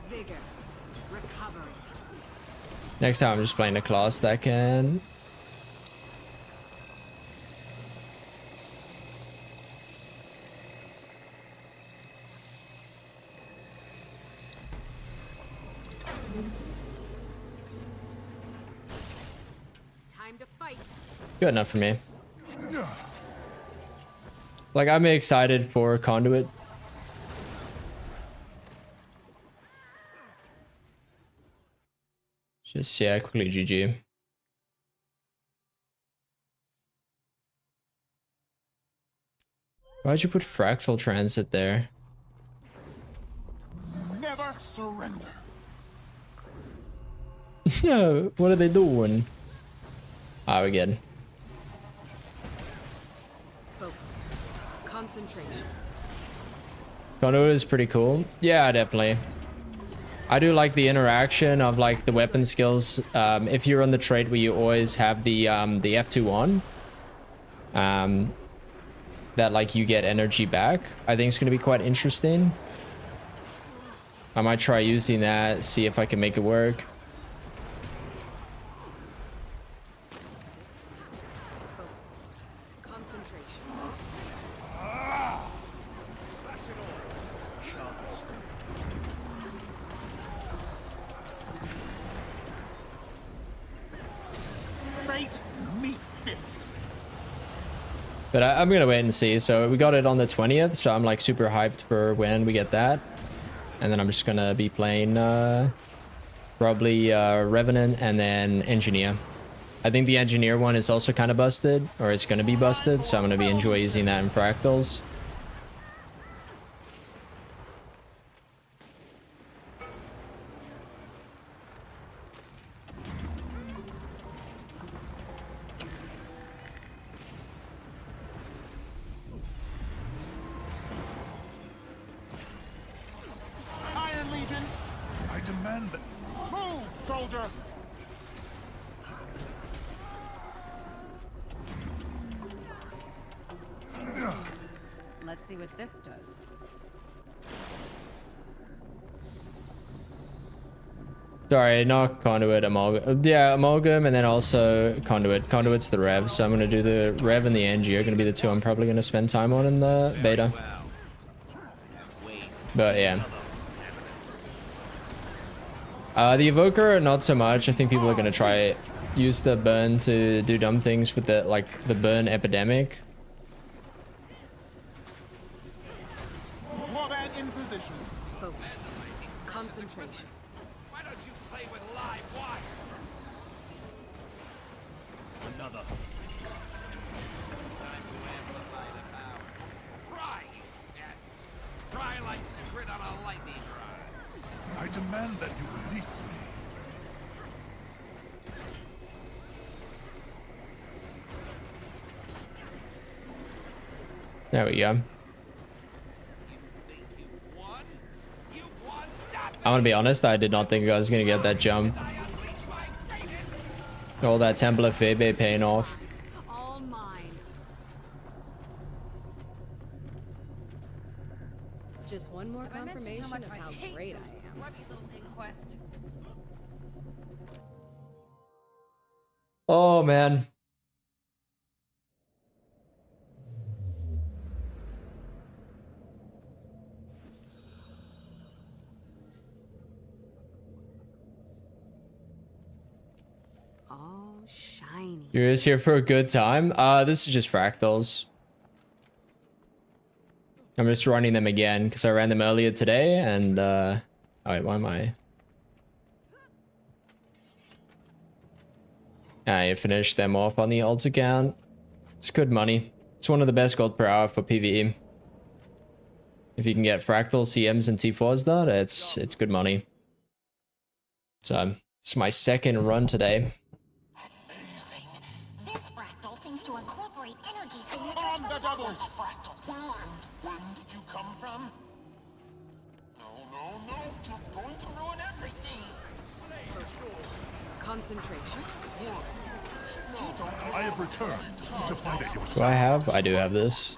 Vigor. Recovery. Next time I'm just playing a class that can... Time to fight. Good enough for me. Like, I'm excited for Conduit. Just, yeah, quickly GG. Why'd you put Fractal Transit there? Never surrender. No, what are they doing? Ah, we're good. Focus. Concentration. Conduit is pretty cool. Yeah, definitely. I do like the interaction of like the weapon skills. If you're on the trait where you always have the F2 on, that like you get energy back. I think it's gonna be quite interesting. I might try using that, see if I can make it work. Fate, meet fist. But I'm gonna wait and see. So we got it on the 20th, so I'm like super hyped for when we get that. And then I'm just gonna be playing probably Revenant and then Engineer. I think the Engineer one is also kind of busted, or it's gonna be busted, so I'm gonna be enjoy using that in Fractals. Iron Legion. I demand that. Move, soldier. Let's see what this does. Sorry, not Conduit, Amalgam. Yeah, Amalgam and then also Conduit. Conduit's the Rev, so I'm gonna do the Rev and the Engie are gonna be the two I'm probably gonna spend time on in the beta. But yeah. The Evoker, not so much. I think people are gonna try use the burn to do dumb things with the like the burn epidemic. Warband in position. Focus. Concentration. Why don't you play with live wire? Another. Time to amplify the power. Fry, you pests! Fry like squid on a lightning rod. I demand that you release me. There we go. I'm gonna be honest, I did not think I was gonna get that jump. All that Temple of Febe paying off. All mine. Just one more confirmation of how great I am. Grubby little inquest. Oh man. Oh, shiny. You're just here for a good time? This is just Fractals. I'm just running them again because I ran them earlier today and oh wait, why am I? I finished them off on the alt account. It's good money. It's one of the best gold per hour for PvE. If you can get Fractal CMs and T4s done, it's good money. So it's my second run today. This fractal seems to incorporate energy On the double. fractal. Where did you come from? No, you're going to ruin everything. Concentration. I have returned to fight at your Do side. I have? I do have this.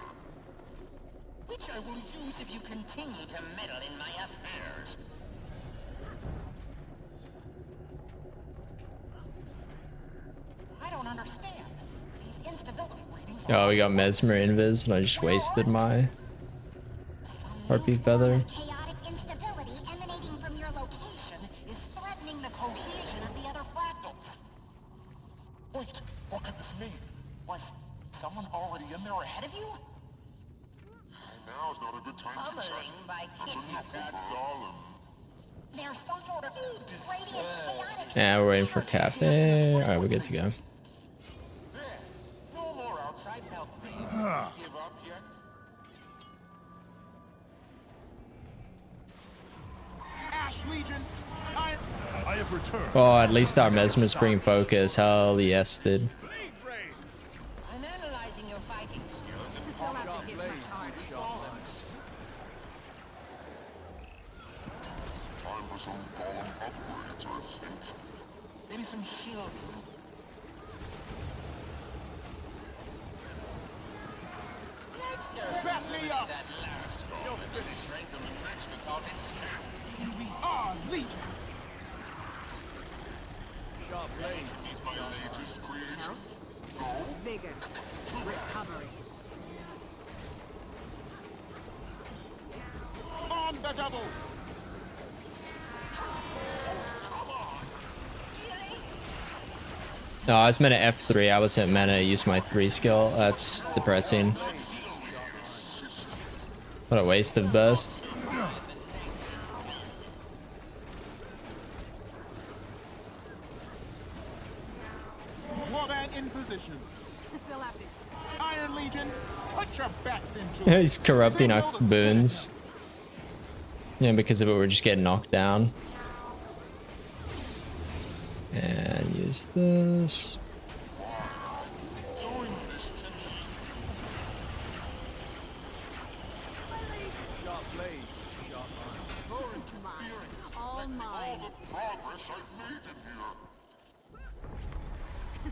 Which I will use if you continue to meddle in my affairs. I don't understand. These instability readings Oh, we got Mesmer Invis and I just wasted my Harpy Feather. Chaotic instability emanating from your location is threatening the cohesion of the other fractals. Wait, what could this mean? Was someone already in there ahead of you? Now's not a good time Pummeling by kidnapping. There's some sort of radiant chaotic. Yeah, we're waiting for Cafe. Alright, we're good to go. No more outside help. Ah. Give up yet? Ash Legion. I have returned. Oh, at least our Mesmer's bringing focus. Hell yes, dude. I'm analyzing your fighting skills and They'll have to hit much harder. Taken. Recovery. On the double. No, I was meant to F3. I wasn't meant to use my 3 skill. That's depressing. What a waste of burst. Warband in position. They'll have to. Iron Legion, put your backs into it. He's corrupting our Signal the boons. Yeah, because of it, we're just getting knocked down. And use this. All mine.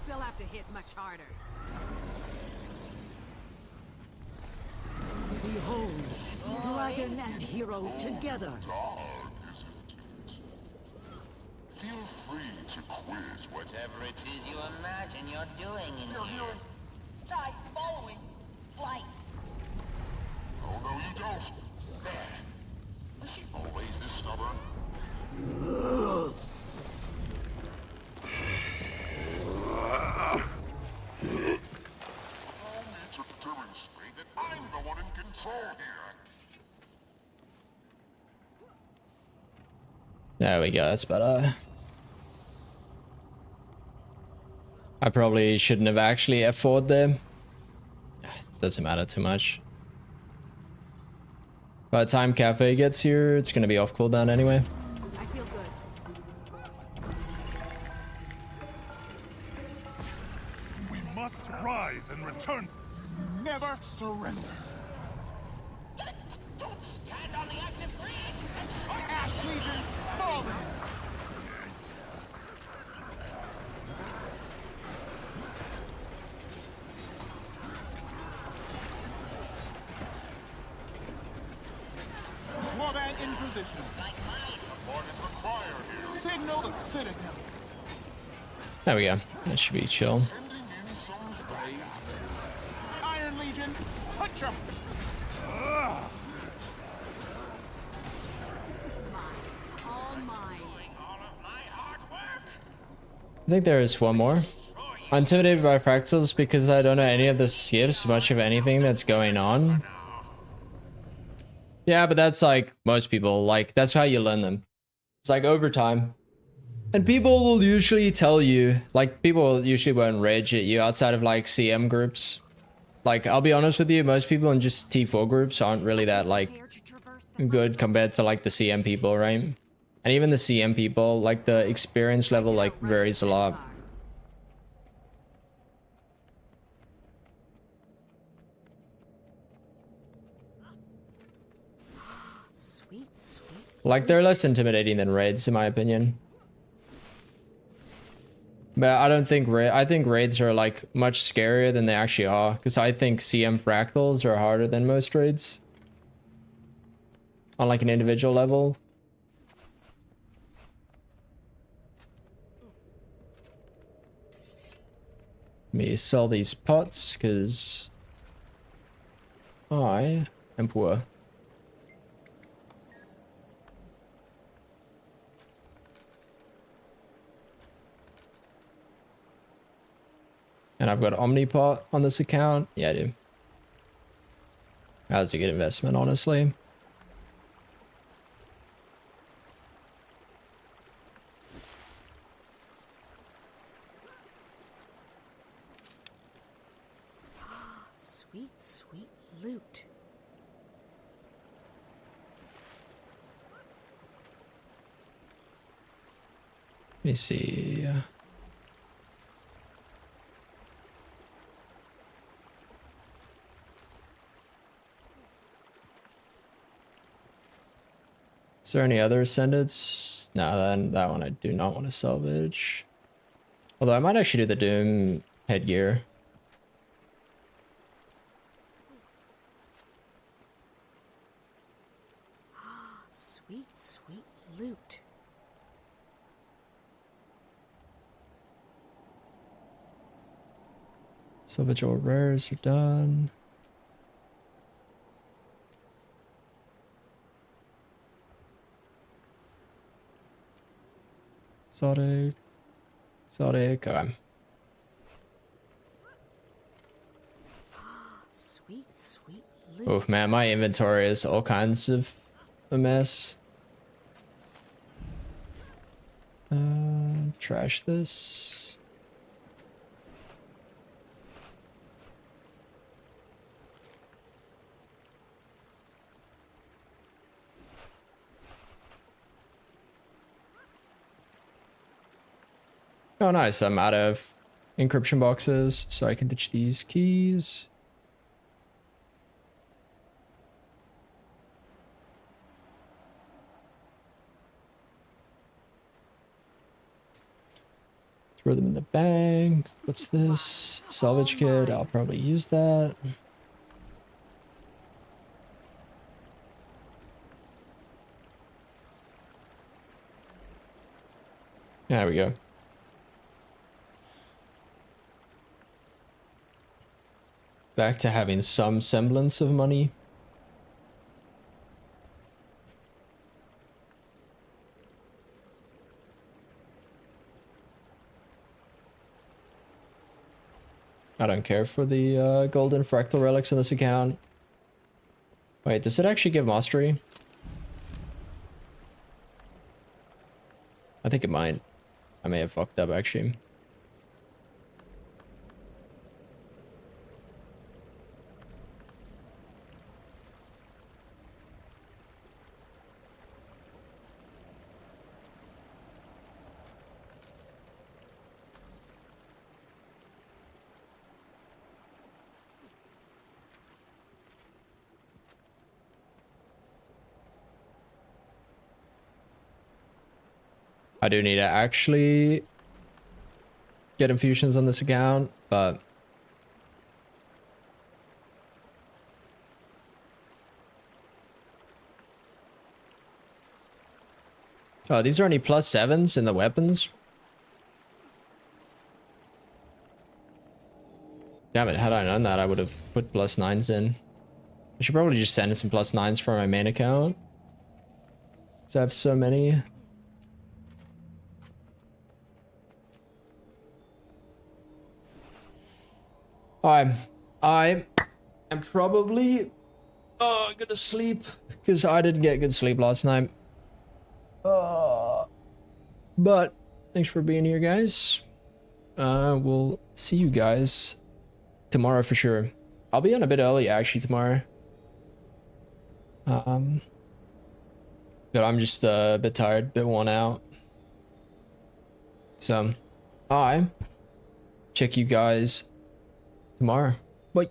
They'll have to hit much harder. Behold, dragon and hero together. Feel free to quit whatever it is you imagine you're doing in here. Try following flight. Oh, no, you don't. There. Was she always this stubborn? Allow me to demonstrate that I'm the one in control here. There we go, that's better. I probably shouldn't have actually F4'd there. It doesn't matter too much. By the time Cafe gets here, it's gonna be off cooldown anyway. I feel good. We must rise and return. Never surrender. Don't stand on the active bridge! Ash Legion, falling. Warband in position. Support is required here. Signal the Citadel. There we go. That should be chill. Iron Legion, put your... All mine. I think there is one more. I'm intimidated by fractals because I don't know any of the skips, much of anything that's going on. Yeah, but that's like most people, like that's how you learn them. It's like over time. And people will usually tell you, like people usually won't rage at you outside of like CM groups. Like I'll be honest with you, most people in just T4 groups aren't really that like good compared to like the CM people, right? And even the CM people, like the experience level like varies a lot. Sweet, sweet. Like they're less intimidating than raids in my opinion. But I don't think I think raids are like much scarier than they actually are, because I think CM fractals are harder than most raids on like an individual level. Let me sell these pots because I am poor. And I've got Omnipot on this account. Yeah, I do. That was a good investment, honestly. Sweet, sweet loot. Let me see. Is there any other ascendants? No, that one I do not want to salvage. Although I might actually do the Doom headgear. Sweet, sweet loot. Salvage all rares are done. Exotic. Exotic. Okay. Sweet, sweet loot. Oh man, my inventory is all kinds of a mess. Trash this. Oh nice, I'm out of encryption boxes, so I can ditch these keys. Throw them in the bag. What's this? Salvage kit. I'll probably use that. There we go. Back to having some semblance of money. I don't care for the golden fractal relics in this account. Wait, does it actually give mastery? I think it might. I may have fucked up actually. I do need to actually get infusions on this account, but oh, these are only +7s in the weapons. Damn it, had I known that, I would have put +9s in. I should probably just send in some +9s for my main account, because I have so many. I am probably gonna sleep because I didn't get good sleep last night. But thanks for being here, guys. We'll see you guys tomorrow for sure. I'll be on a bit early actually tomorrow. But I'm just a bit tired, a bit worn out. So I check you guys tomorrow. Bye.